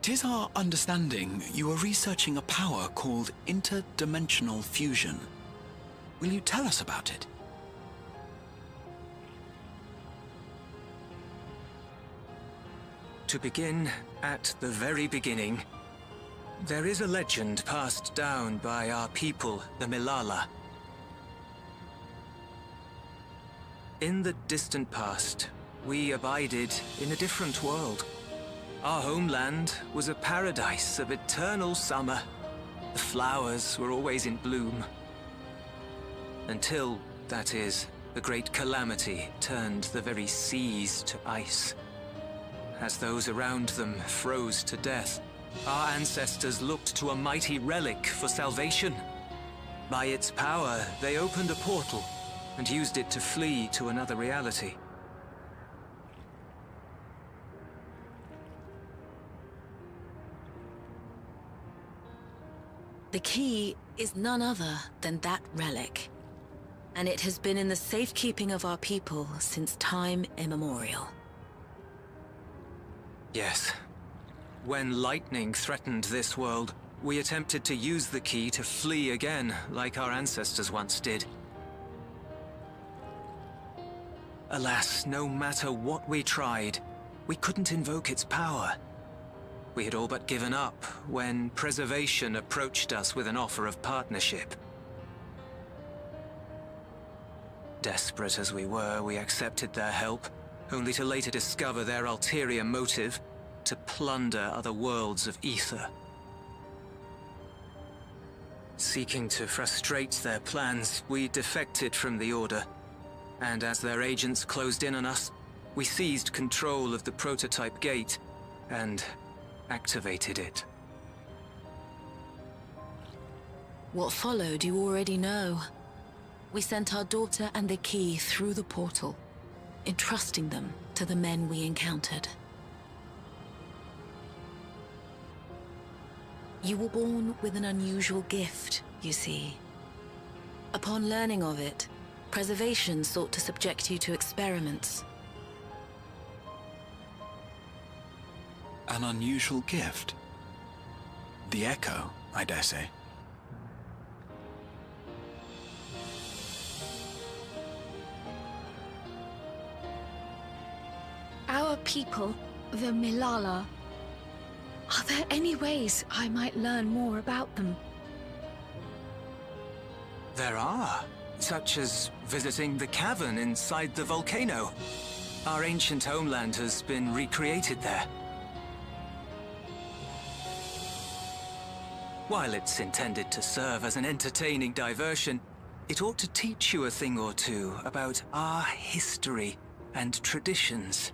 J: 'Tis our understanding you are researching a power called interdimensional fusion. Will you tell us about it?
C: To begin at the very beginning, there is a legend passed down by our people, the Milala. In the distant past, we abided in a different world. Our homeland was a paradise of eternal summer. The flowers were always in bloom. Until, that is, the great calamity turned the very seas to ice. As those around them froze to death, our ancestors looked to a mighty relic for salvation. By its power, they opened a portal and used it to flee to another reality.
B: The key is none other than that relic, and it has been in the safekeeping of our people since time immemorial.
C: Yes. When lightning threatened this world, we attempted to use the key to flee again, like our ancestors once did. Alas, no matter what we tried, we couldn't invoke its power. We had all but given up when Preservation approached us with an offer of partnership. Desperate as we were, we accepted their help only to later discover their ulterior motive to plunder other worlds of ether. Seeking to frustrate their plans, we defected from the Order, and as their agents closed in on us, we seized control of the prototype gate and activated it.
B: What followed you already know. We sent our daughter and the key through the portal, entrusting them to the men we encountered. You were born with an unusual gift, you see. Upon learning of it, Preservation sought to subject you to experiments.
J: An unusual gift? The Echo, I dare say.
K: Our people, the Milala. Are there any ways I might learn more about them?
C: There are, such as visiting the cavern inside the volcano. Our ancient homeland has been recreated there. While it's intended to serve as an entertaining diversion, it ought to teach you a thing or two about our history and traditions.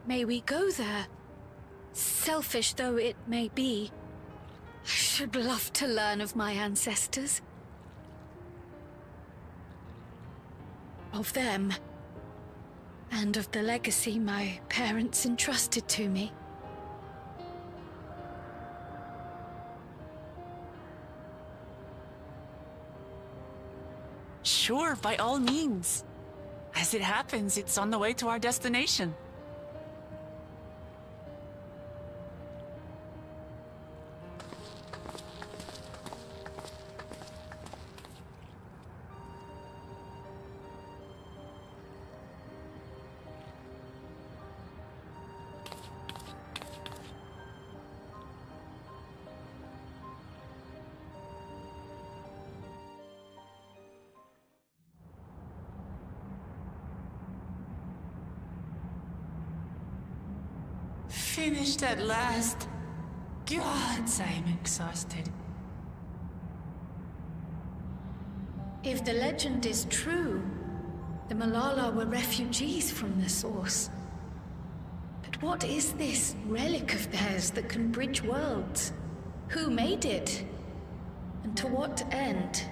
K: May we go there? Selfish though it may be, I should love to learn of my ancestors. Of them. And of the legacy my parents entrusted to me.
F: Sure, by all means. As it happens, it's on the way to our destination. Finished at last. Gods, I'm exhausted.
K: If the legend is true, the Milala were refugees from the Source. But what is this relic of theirs that can bridge worlds? Who made it? And to what end?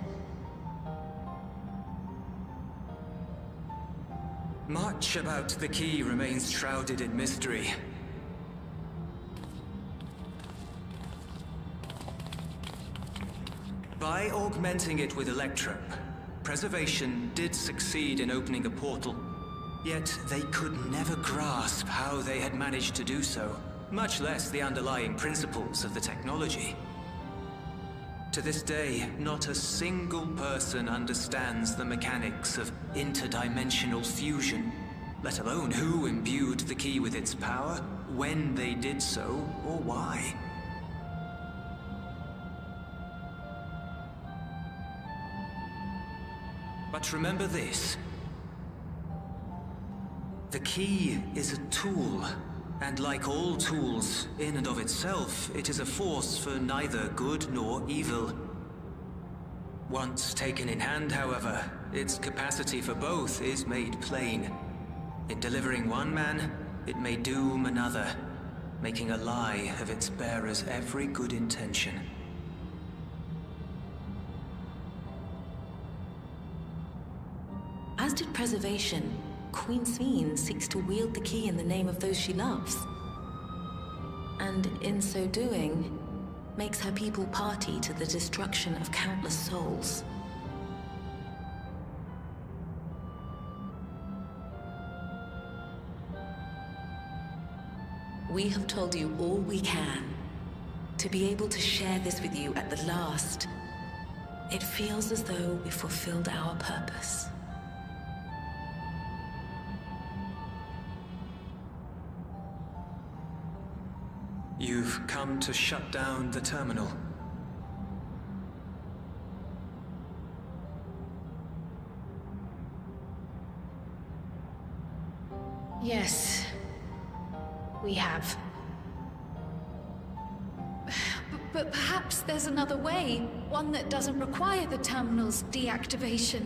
C: Much about the key remains shrouded in mystery. By augmenting it with Electro, Preservation did succeed in opening a portal, yet they could never grasp how they had managed to do so, much less the underlying principles of the technology. To this day, not a single person understands the mechanics of interdimensional fusion, let alone who imbued the key with its power, when they did so, or why. But remember this. The key is a tool, and like all tools, in and of itself, it is a force for neither good nor evil. Once taken in hand, however, its capacity for both is made plain. In delivering one man, it may doom another, making a lie of its bearer's every good intention.
B: As did Preservation, Queen Sveen seeks to wield the key in the name of those she loves. And in so doing, makes her people party to the destruction of countless souls. We have told you all we can. To be able to share this with you at the last, it feels as though we fulfilled our purpose.
C: You've come to shut down the terminal.
K: Yes, we have. But perhaps there's another way, one that doesn't require the terminal's deactivation.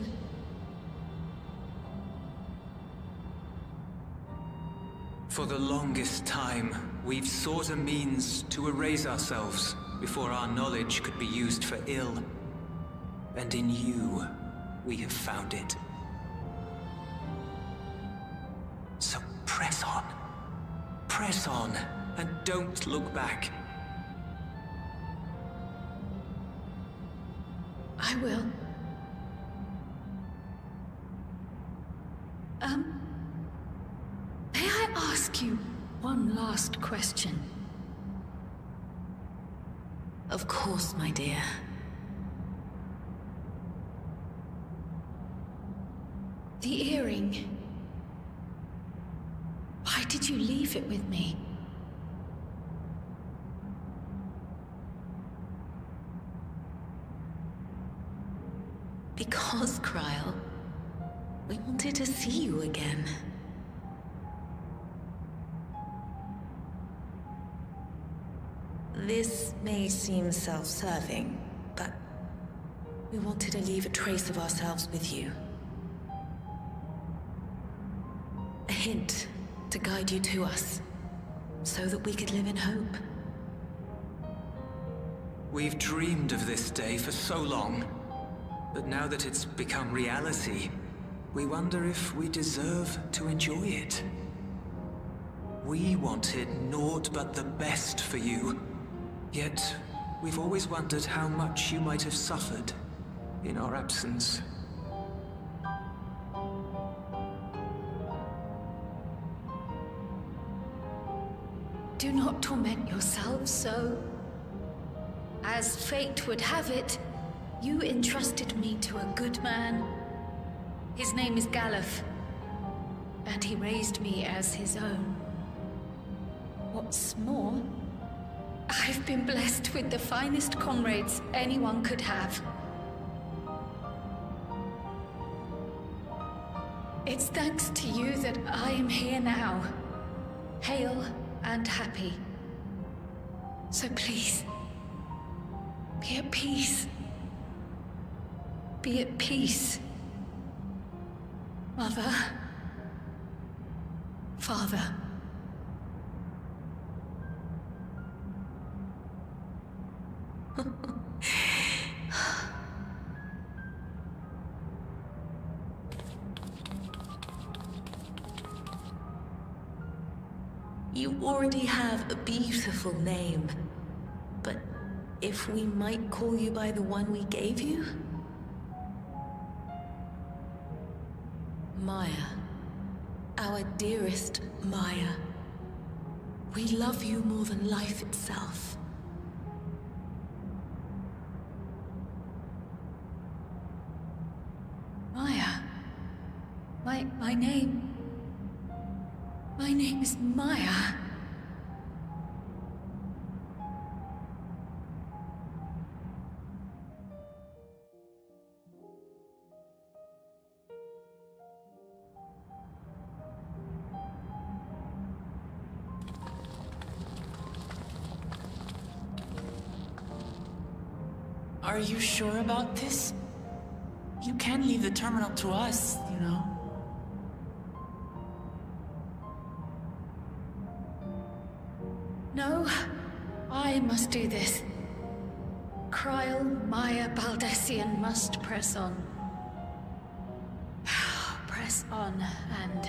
C: For the longest time, we've sought a means to erase ourselves before our knowledge could be used for ill. And in you, we have found it. So press on. Press on, and don't look back.
K: I will. May I ask you one last question?
B: Of course, my dear.
K: The earring. Why did you leave it with me?
B: Because, Kryl, we wanted to see you again. This may seem self-serving, but we wanted to leave a trace of ourselves with you. A hint to guide you to us, so that we could live in hope.
C: We've dreamed of this day for so long, but now that it's become reality, we wonder if we deserve to enjoy it. We wanted naught but the best for you, yet we've always wondered how much you might have suffered in our absence.
K: Do not torment yourselves so. As fate would have it, you entrusted me to a good man. His name is Galuf, and he raised me as his own. What's more, I've been blessed with the finest comrades anyone could have. It's thanks to you that I am here now, hale and happy. So please, be at peace. Be at peace. Mother. Father.
B: You already have a beautiful name, but if we might call you by the one we gave you? Maya. Our dearest Maya. We love you more than life itself.
K: Maya. My name... My name is Maya.
F: Are you sure about this? You can leave the terminal to us, you know.
K: No, I must do this. Kryl, Maya, Baldessian must press on. Press on and...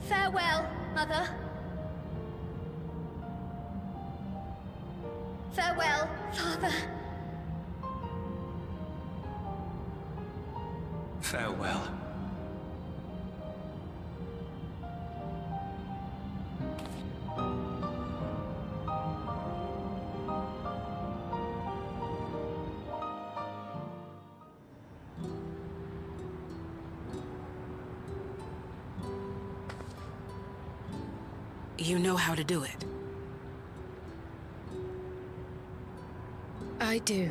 L: Farewell, Mother. Farewell, Father.
C: Farewell.
U: You know how to do it.
A: I do.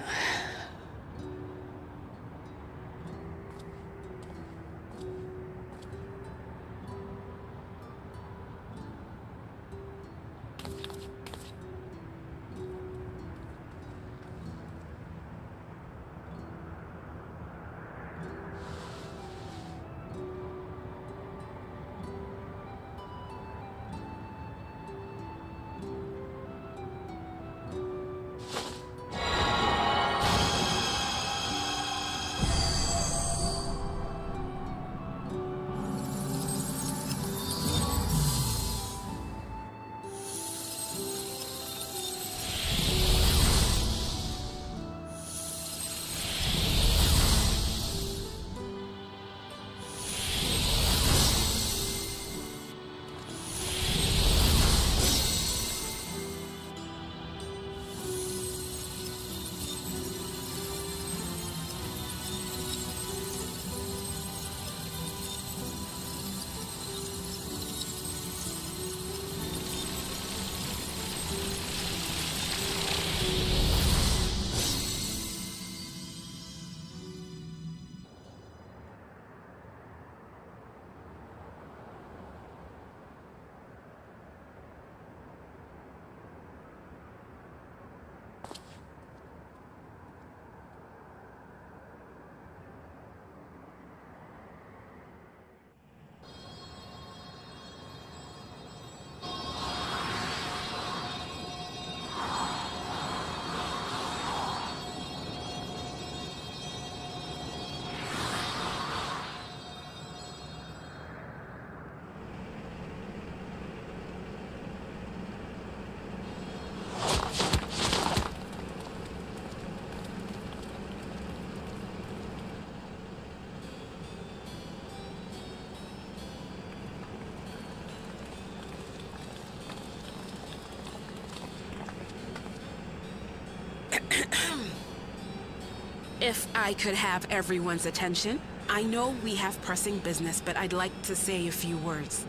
Q: If I could have everyone's attention, I know we have pressing business, but I'd like to say a few words.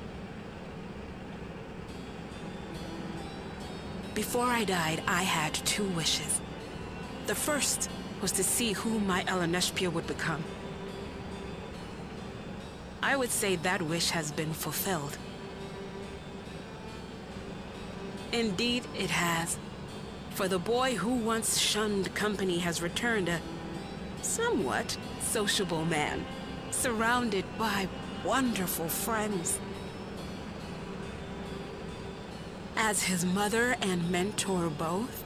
Q: Before I died, I had 2 wishes. The first was to see who my Eleneshpia would become. I would say that wish has been fulfilled. Indeed, it has. For the boy who once shunned company has returned a somewhat sociable man, surrounded by wonderful friends. As his mother and mentor both,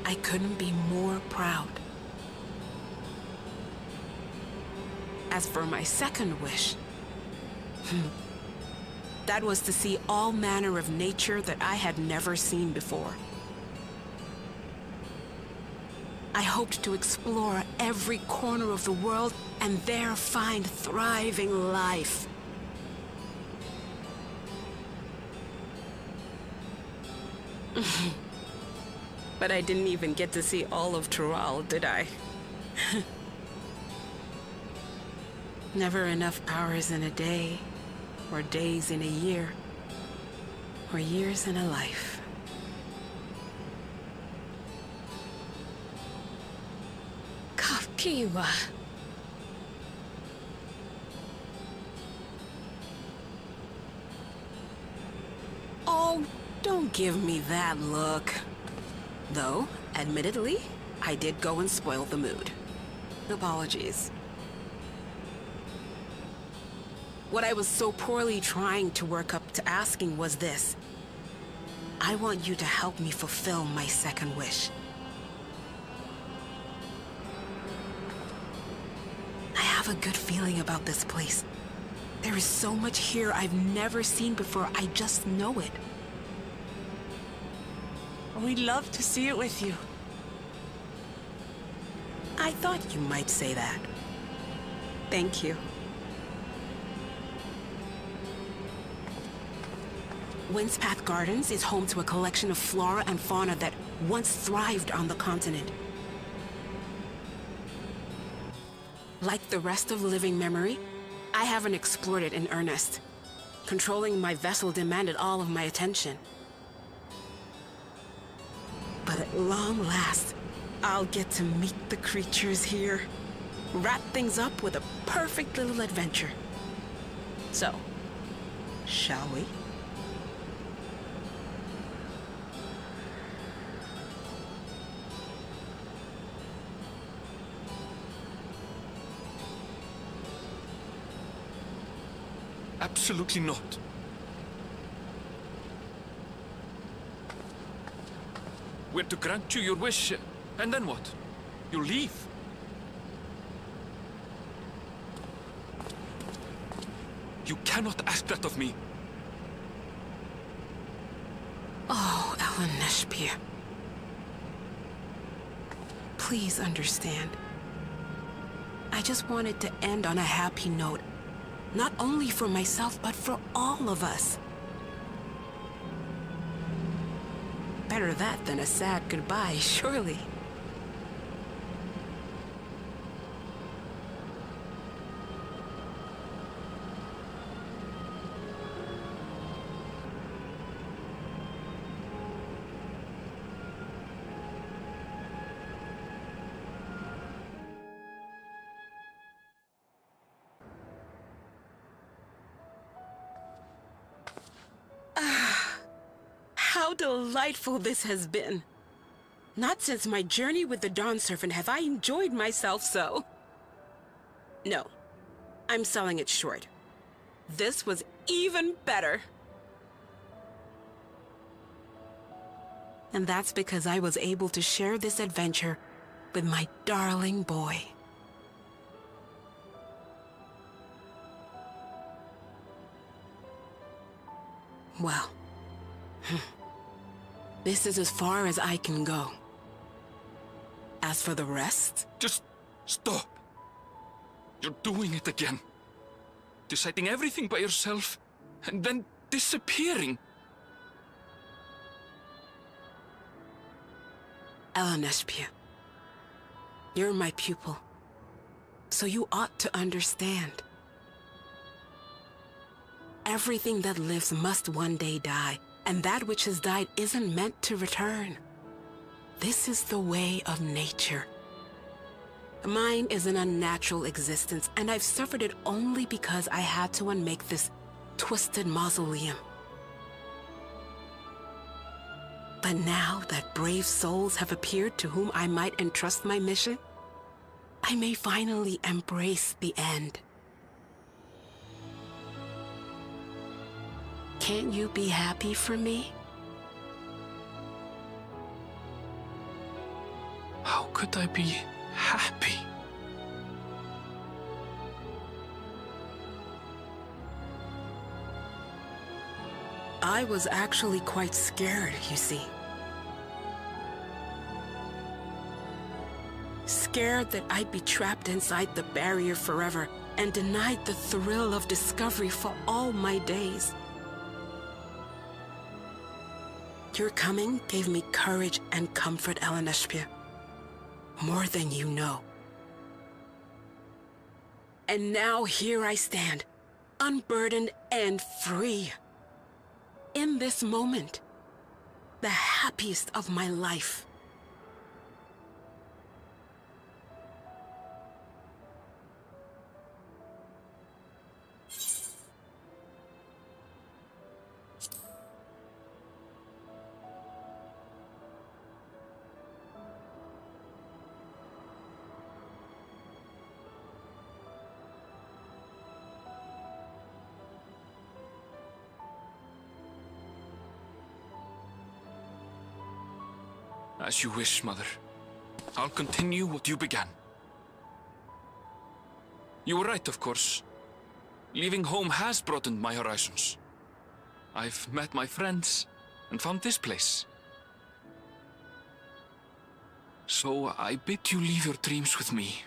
Q: I couldn't be more proud. As for my second wish, that was to see all manner of nature that I had never seen before. I hoped to explore every corner of the world and there find thriving life. But I didn't even get to see all of Tural, did I? Never enough hours in a day, or days in a year, or years in a life.
K: Kapiwa.
Q: Oh, don't give me that look. Though, admittedly, I did go and spoil the mood. Apologies. What I was so poorly trying to work up to asking was this. I want you to help me fulfill my second wish. I have a good feeling about this place. There is so much here I've never seen before, I just know it.
F: We'd love to see it with you.
Q: I thought you might say that. Thank you. Windspath Gardens is home to a collection of flora and fauna that once thrived on the continent. Like the rest of living memory, I haven't explored it in earnest. Controlling my vessel demanded all of my attention. But at long last, I'll get to meet the creatures here. Wrap things up with a perfect little adventure. So, shall we?
V: Absolutely not. We're to grant you your wish, and then what? You leave? You cannot ask that of me.
Q: Oh, Eleneshpia. Please understand. I just wanted to end on a happy note. Not only for myself, but for all of us. Better that than a sad goodbye, surely. How delightful this has been. Not since my journey with the Dawn Servant have I enjoyed myself so. No, I'm selling it short. This was even better. And that's because I was able to share this adventure with my darling boy. Well, this is as far as I can go. As for the rest...
V: Just stop. You're doing it again. Deciding everything by yourself, and then disappearing.
Q: Elenespia, you're my pupil, so you ought to understand. Everything that lives must one day die, and that which has died isn't meant to return. This is the way of nature. Mine is an unnatural existence, and I've suffered it only because I had to unmake this twisted mausoleum. But now that brave souls have appeared to whom I might entrust my mission, I may finally embrace the end. Can't you be happy for me?
V: How could I be happy?
Q: I was actually quite scared, you see. Scared that I'd be trapped inside the barrier forever and denied the thrill of discovery for all my days. Your coming gave me courage and comfort, Elenespia. More than you know. And now here I stand, unburdened and free. In this moment, the happiest of my life.
V: As you wish, Mother. I'll continue what you began. You were right, of course. Leaving home has broadened my horizons. I've met my friends and found this place. So I bid you leave your dreams with me.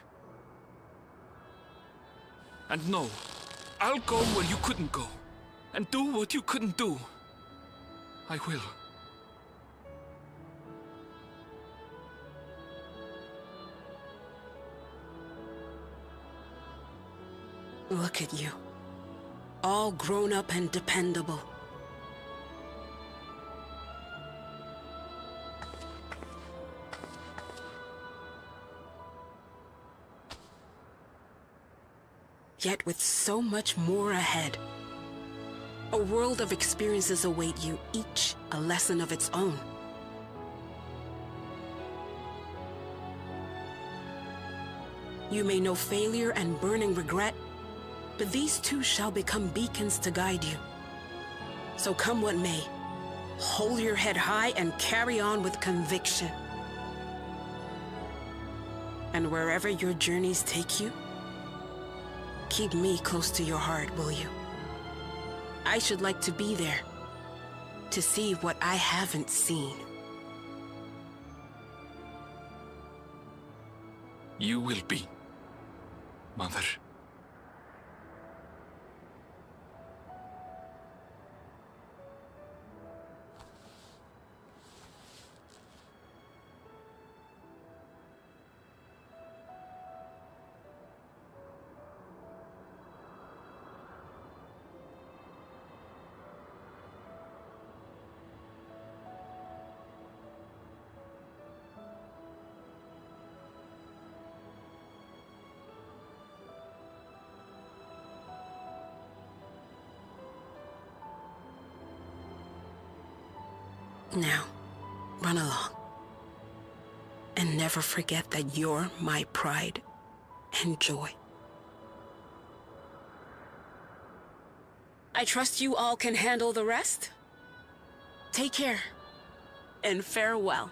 V: And no, I'll go where you couldn't go, and do what you couldn't do. I will.
Q: Look at you, all grown up and dependable. Yet with so much more ahead. A world of experiences await you, each a lesson of its own. You may know failure and burning regret, but these too shall become beacons to guide you. So come what may, hold your head high and carry on with conviction. And wherever your journeys take you, keep me close to your heart, will you? I should like to be there, to see what I haven't seen.
V: You will be, Mother.
Q: Now, run along. And never forget that you're my pride and joy. I trust you all can handle the rest. Take care, and farewell.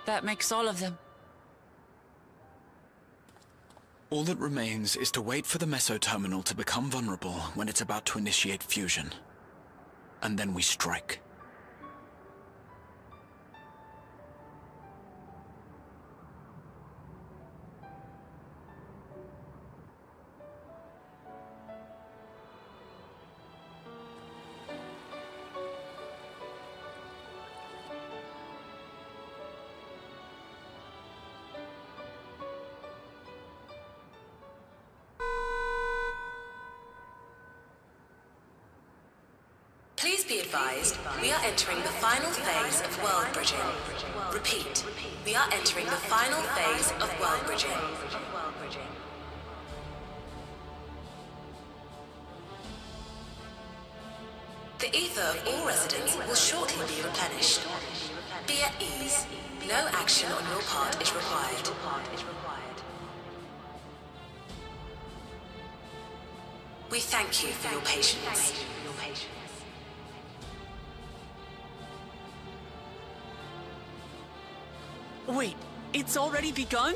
F: That makes all of them.
V: All that remains is to wait for the meso-terminal to become vulnerable when it's about to initiate fusion. And then we strike.
B: Please be advised, we are entering the final phase of world bridging. Repeat, we are entering the final phase of world bridging. The ether of all residents will shortly be replenished. Be at ease. No action on your part is required. We thank you for your patience.
F: Wait, it's already begun?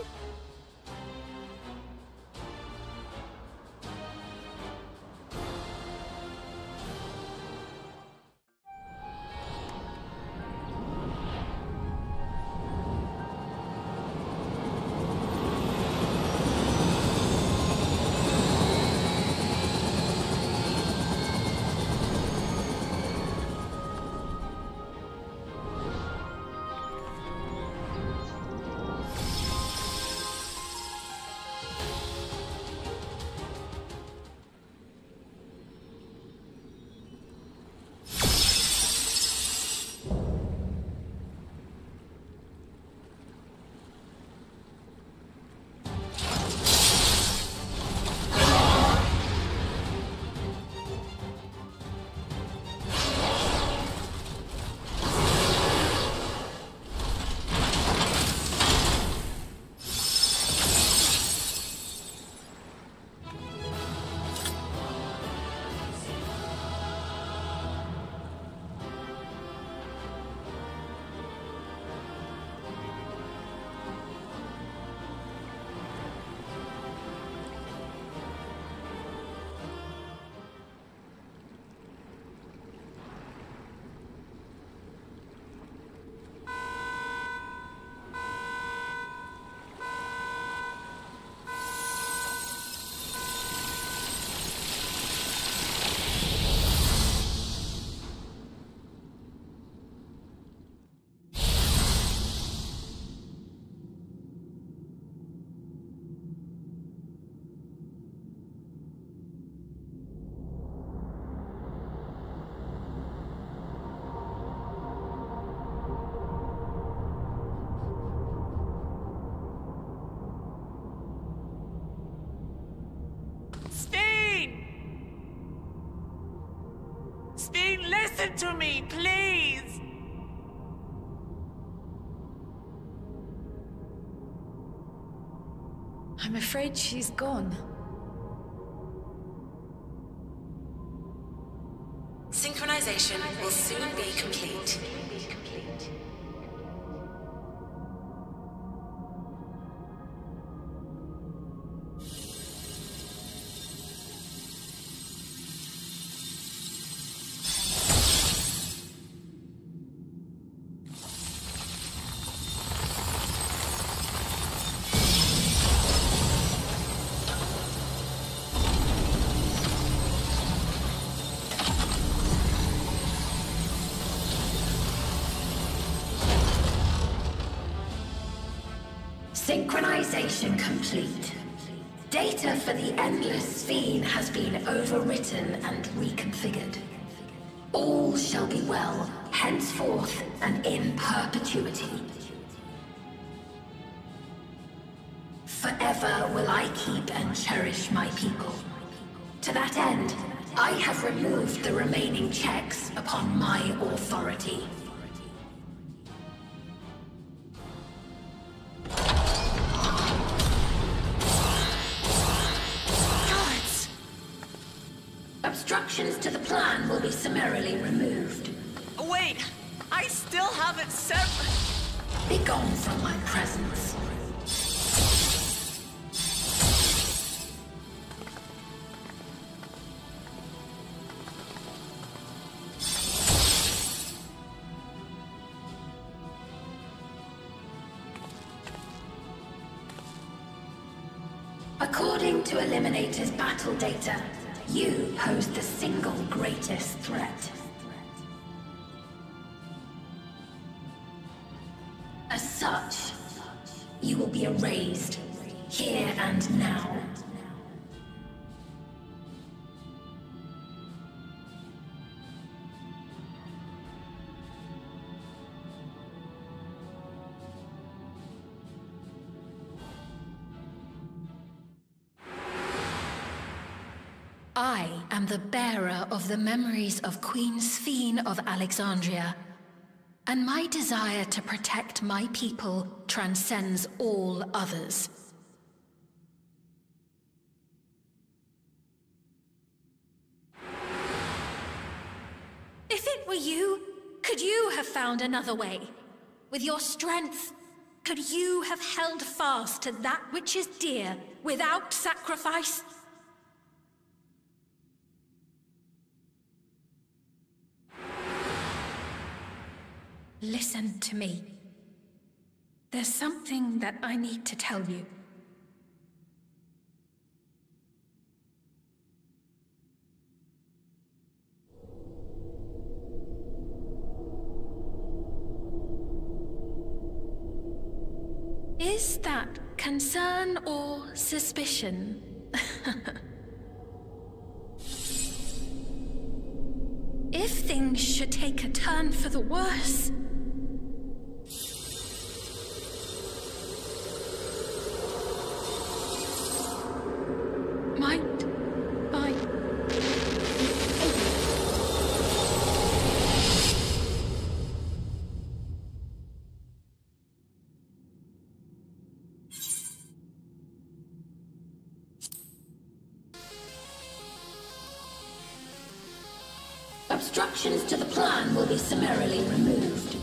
F: Listen to me, please!
K: I'm afraid she's gone.
B: Synchronization will soon be complete.
A: Synchronization complete. Data for the Endless Fiend has been overwritten and reconfigured. All shall be well, henceforth and in perpetuity. Forever will I keep and cherish my people. To that end, I have removed the remaining checks upon my authority. Obstructions to the plan will be summarily removed.
F: Wait! I still haven't severed...
K: Begone from my presence. According to Eliminator's battle data, you pose the single greatest threat. As such, you will be erased, here and now. I am the bearer of the memories of Queen Sphene of Alexandria, and my desire to protect my people transcends all others. If it were you, could you have found another way? With your strength, could you have held fast to that which is dear without sacrifice? Listen to me. There's something that I need to tell you. Is that concern or suspicion? If things should take a turn for the worse, might I... Obstructions to the plan will be summarily removed.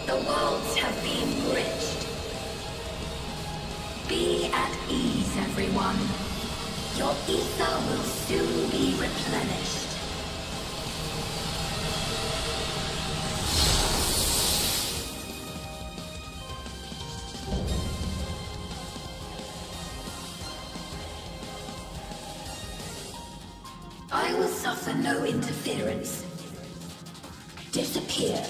K: The worlds have been bridged. Be at ease, everyone. Your ether will soon be replenished. I will suffer no interference. Disappear.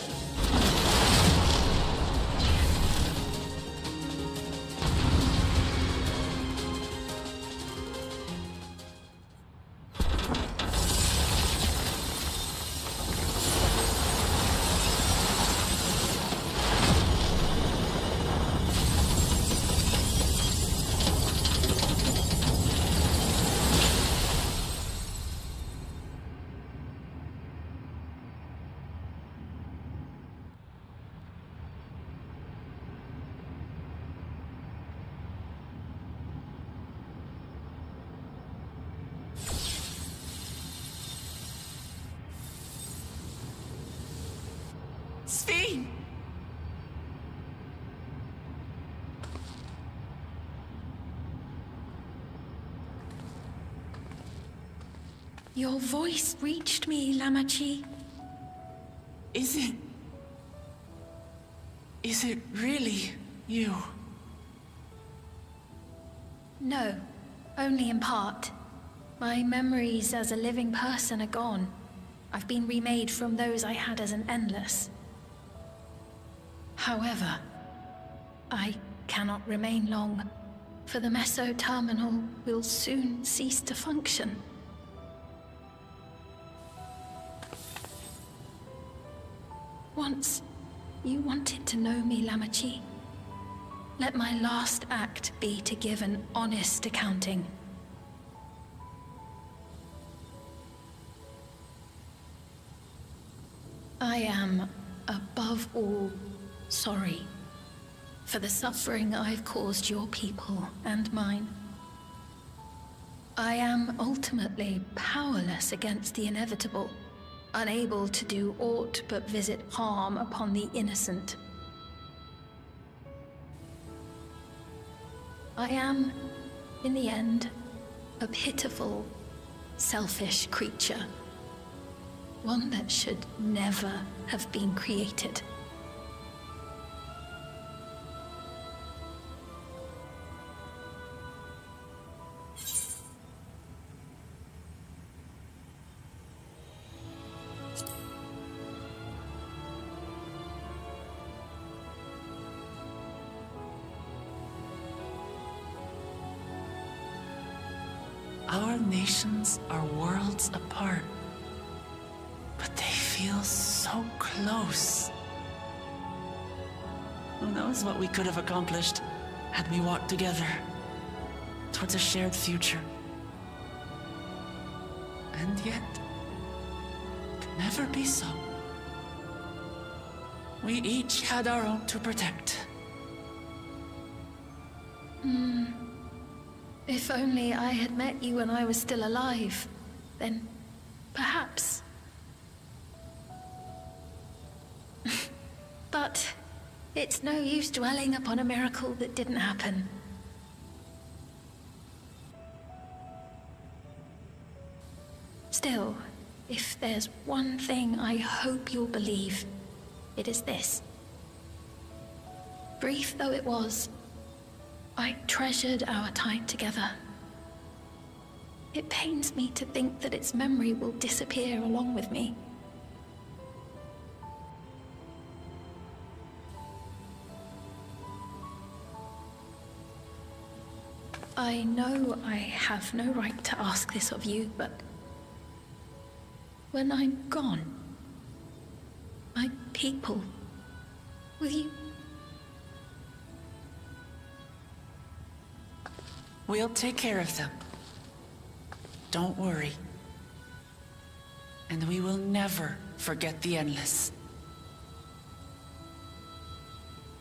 K: Your voice reached me, Lamachi.
F: Is it really you?
K: No, only in part. My memories as a living person are gone. I've been remade from those I had as an Endless. However, I cannot remain long, for the Meso Terminal will soon cease to function. Once, you wanted to know me, Lamachi. Let my last act be to give an honest accounting. I am, above all, sorry for the suffering I've caused your people and mine. I am ultimately powerless against the inevitable, unable to do aught but visit harm upon the innocent. I am, in the end, a pitiful, selfish creature. One that should never have been created.
F: Our nations are worlds apart, but they feel so close. Who knows what we could have accomplished had we walked together towards a shared future. And yet, it could never be so. We each had our own to protect.
K: If only I had met you when I was still alive, then perhaps. But it's no use dwelling upon a miracle that didn't happen. Still, if there's one thing I hope you'll believe, it is this. Brief though it was, I treasured our time together. It pains me to think that its memory will disappear along with me. I know I have no right to ask this of you, but when I'm gone, my people, will you?
F: We'll take care of them. Don't worry. And we will never forget the Endless.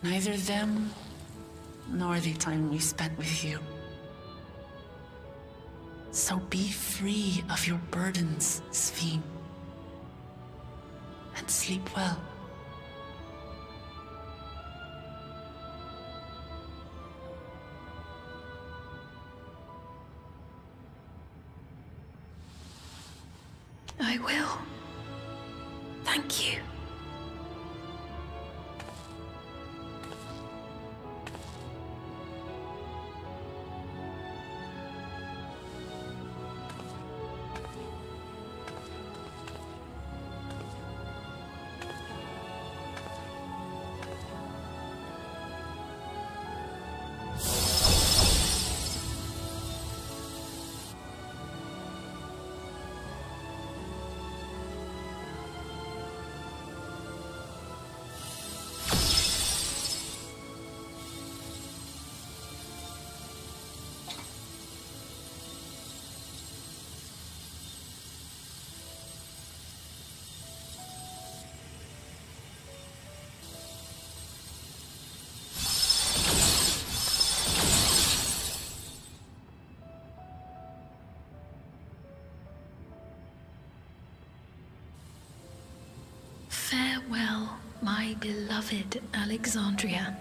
F: Neither them, nor the time we spent with you. So be free of your burdens, Sphene. And sleep well.
K: I will. Thank you. Farewell, my beloved Alexandria.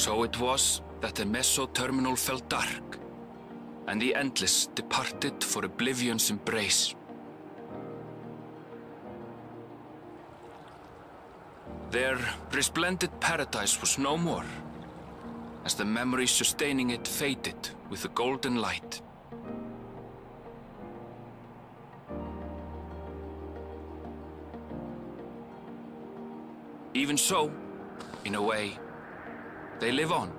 V: So it was that the meso-terminal fell dark, and the Endless departed for oblivion's embrace. Their resplendent paradise was no more, as the memory sustaining it faded with the golden light. Even so, in a way, they live on.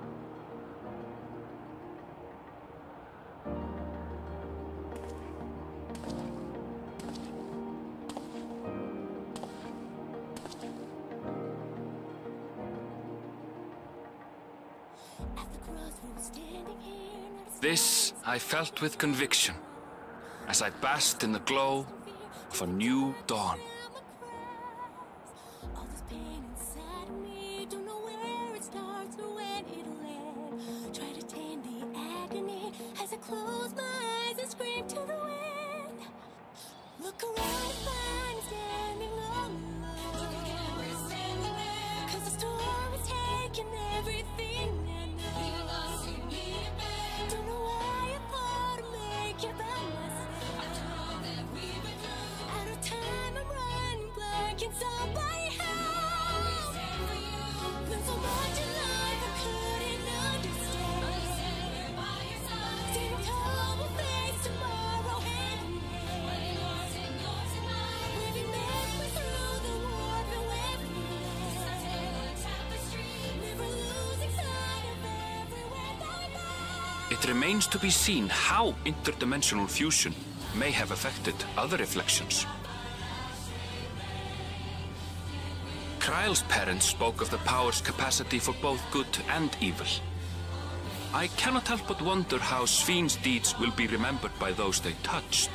V: This I felt with conviction, as I basked in the glow of a new dawn. It remains to be seen how interdimensional fusion may have affected other reflections. Kryle's parents spoke of the power's capacity for both good and evil. I cannot help but wonder how Svin's deeds will be remembered by those they touched.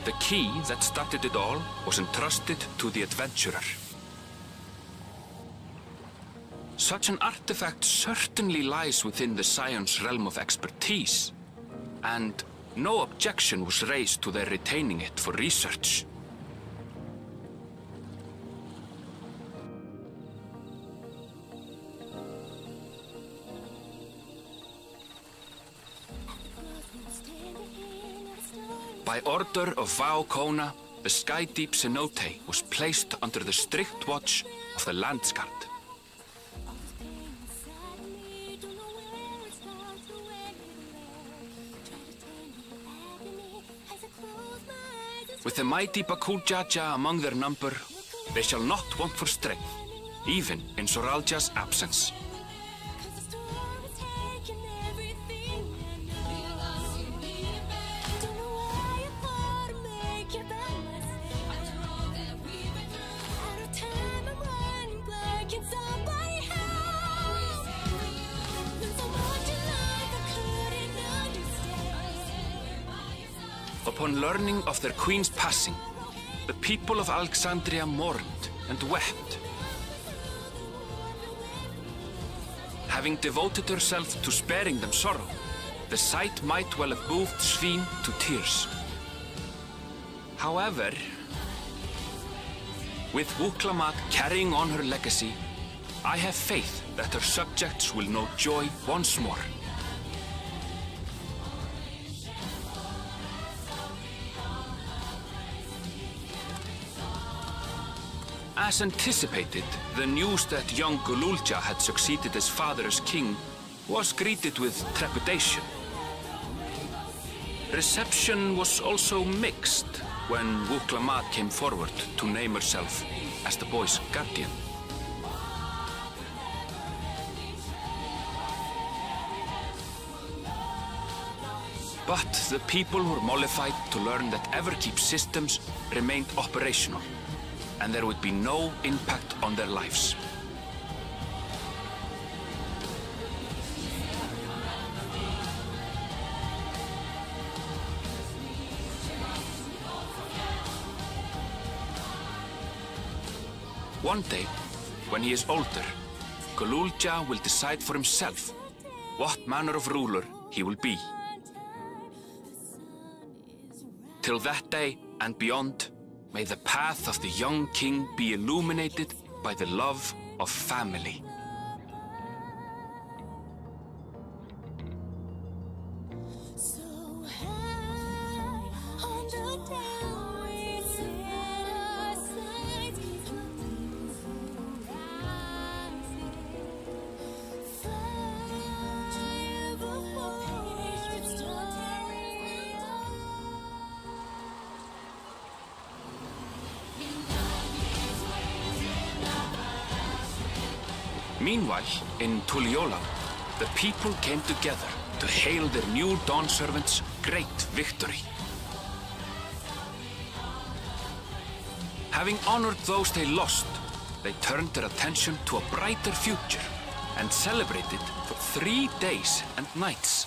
V: The key that started it all was entrusted to the adventurer. Such an artifact certainly lies within the Scion's realm of expertise, and no objection was raised to their retaining it for research. By order of Vao Kona, the Sky Deep cenote was placed under the strict watch of the Landsguard. With the mighty Bakul Jaja among their number, they shall not want for strength, even in Soralja's absence. Upon learning of their queen's passing, the people of Alexandria mourned and wept. Having devoted herself to sparing them sorrow, the sight might well have moved Svin to tears. However, with Wuklamat carrying on her legacy, I have faith that her subjects will know joy once more. As anticipated, the news that young Gululja had succeeded his father as king was greeted with trepidation. Reception was also mixed when Wuklamat came forward to name herself as the boy's guardian. But the people were mollified to learn that Everkeep's systems remained operational, and there would be no impact on their lives. One day, when he is older, Gululja will decide for himself what manner of ruler he will be. Till that day and beyond, may the path of the young king be illuminated by the love of family. Meanwhile, in Tuliyola, the people came together to hail their new Dawn Servant's great victory. Having honored those they lost, they turned their attention to a brighter future and celebrated for 3 days and nights.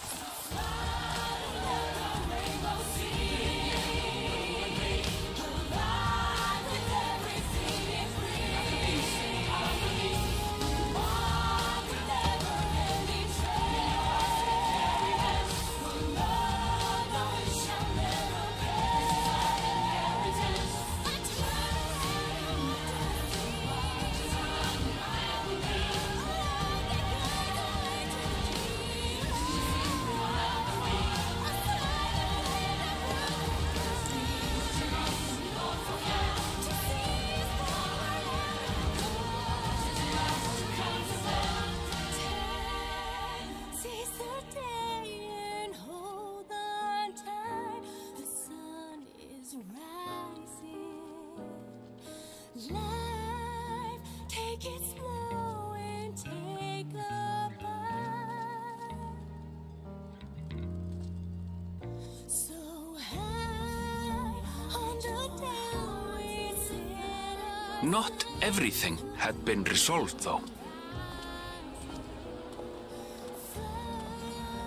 V: Not everything had been resolved, though.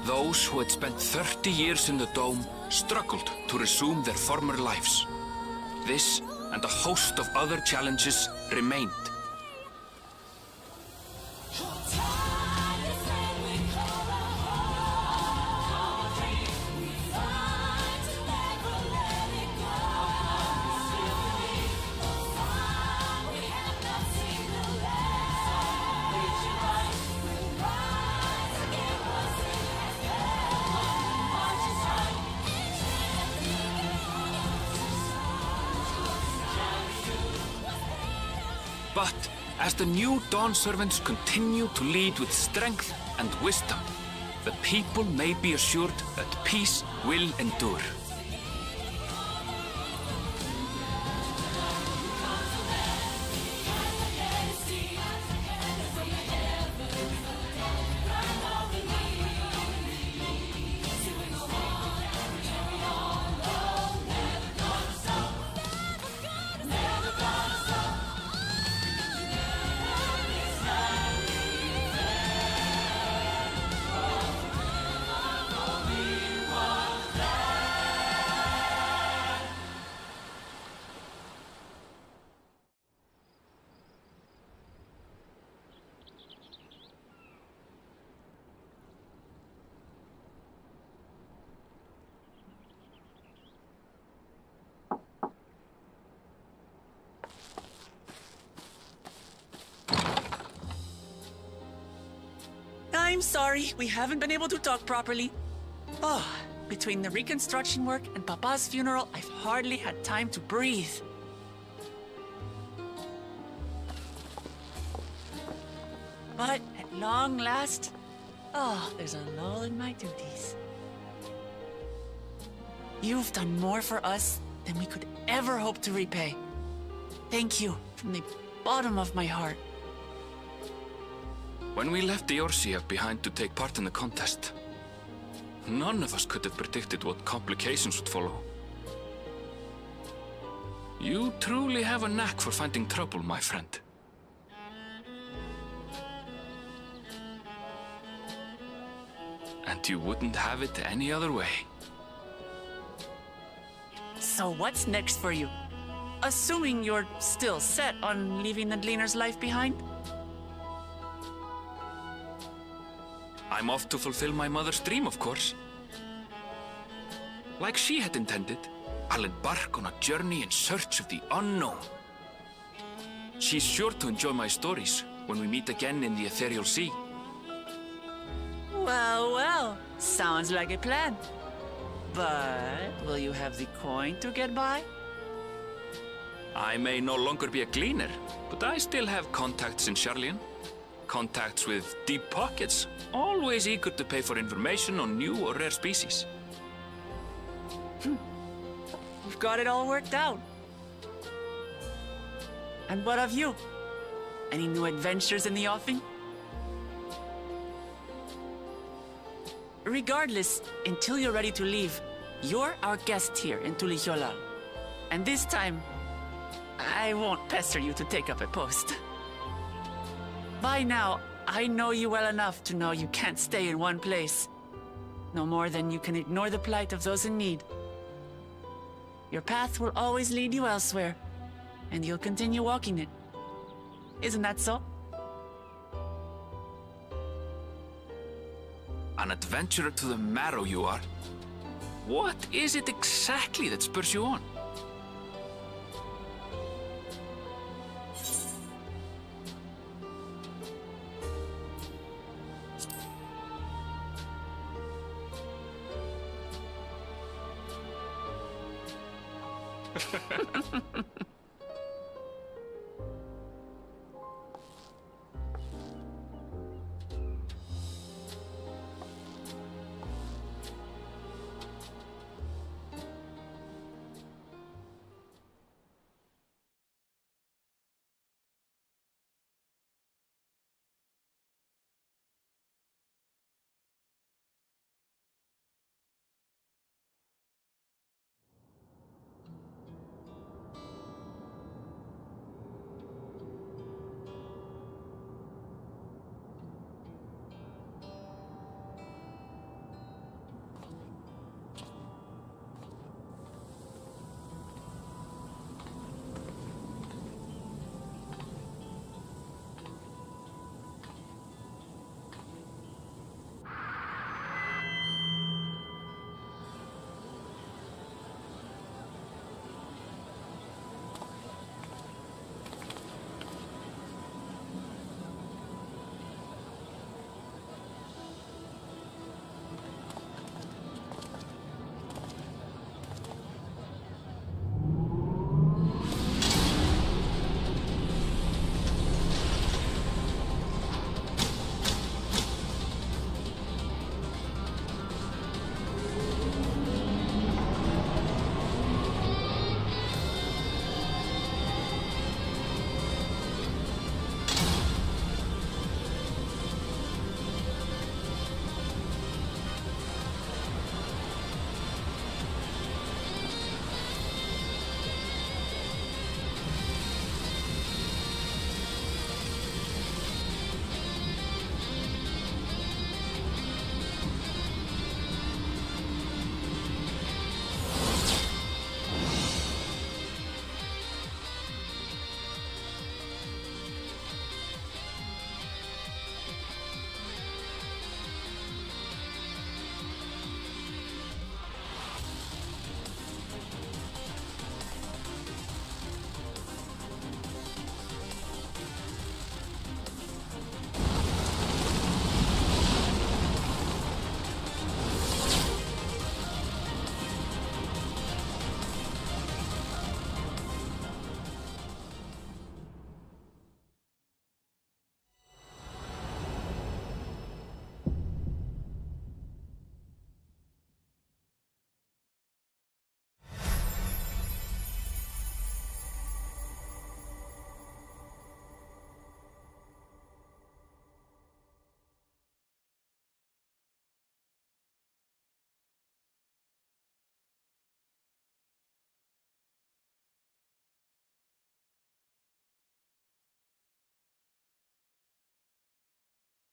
V: Those who had spent 30 years in the Dome struggled to resume their former lives. This and a host of other challenges remained. But as the new Dawn Servants continue to lead with strength and wisdom, the people may be assured that peace will endure.
F: I'm sorry, we haven't been able to talk properly. Oh, between the reconstruction work and Papa's funeral, I've hardly had time to breathe. But at long last, there's a lull in my duties. You've done more for us than we could ever hope to repay. Thank you from the bottom of my heart.
V: When we left Eorzea behind to take part in the contest, none of us could have predicted what complications would follow. You truly have a knack for finding trouble, my friend. And you wouldn't have it any other way.
F: So what's next for you? Assuming you're still set on leaving the Gleaner's life behind?
V: I'm off to fulfill my mother's dream, of course. Like she had intended, I'll embark on a journey in search of the unknown.
O: She's sure to enjoy my stories when we meet again in the Ethereal Sea.
F: Well, well, sounds like a plan. But will you have the coin to get by?
O: I may no longer be a gleaner, but I still have contacts in Charlian. Contacts with deep pockets, always eager to pay for information on new or rare species.
F: We've got it all worked out. And what of you? Any new adventures in the offing? Regardless, until you're ready to leave, you're our guest here in Tulihyolal. And this time, I won't pester you to take up a post. By now, I know you well enough to know you can't stay in one place. No more than you can ignore the plight of those in need. Your path will always lead you elsewhere, and you'll continue walking it. Isn't that so?
O: An adventurer to the marrow you are. What is it exactly that spurs you on?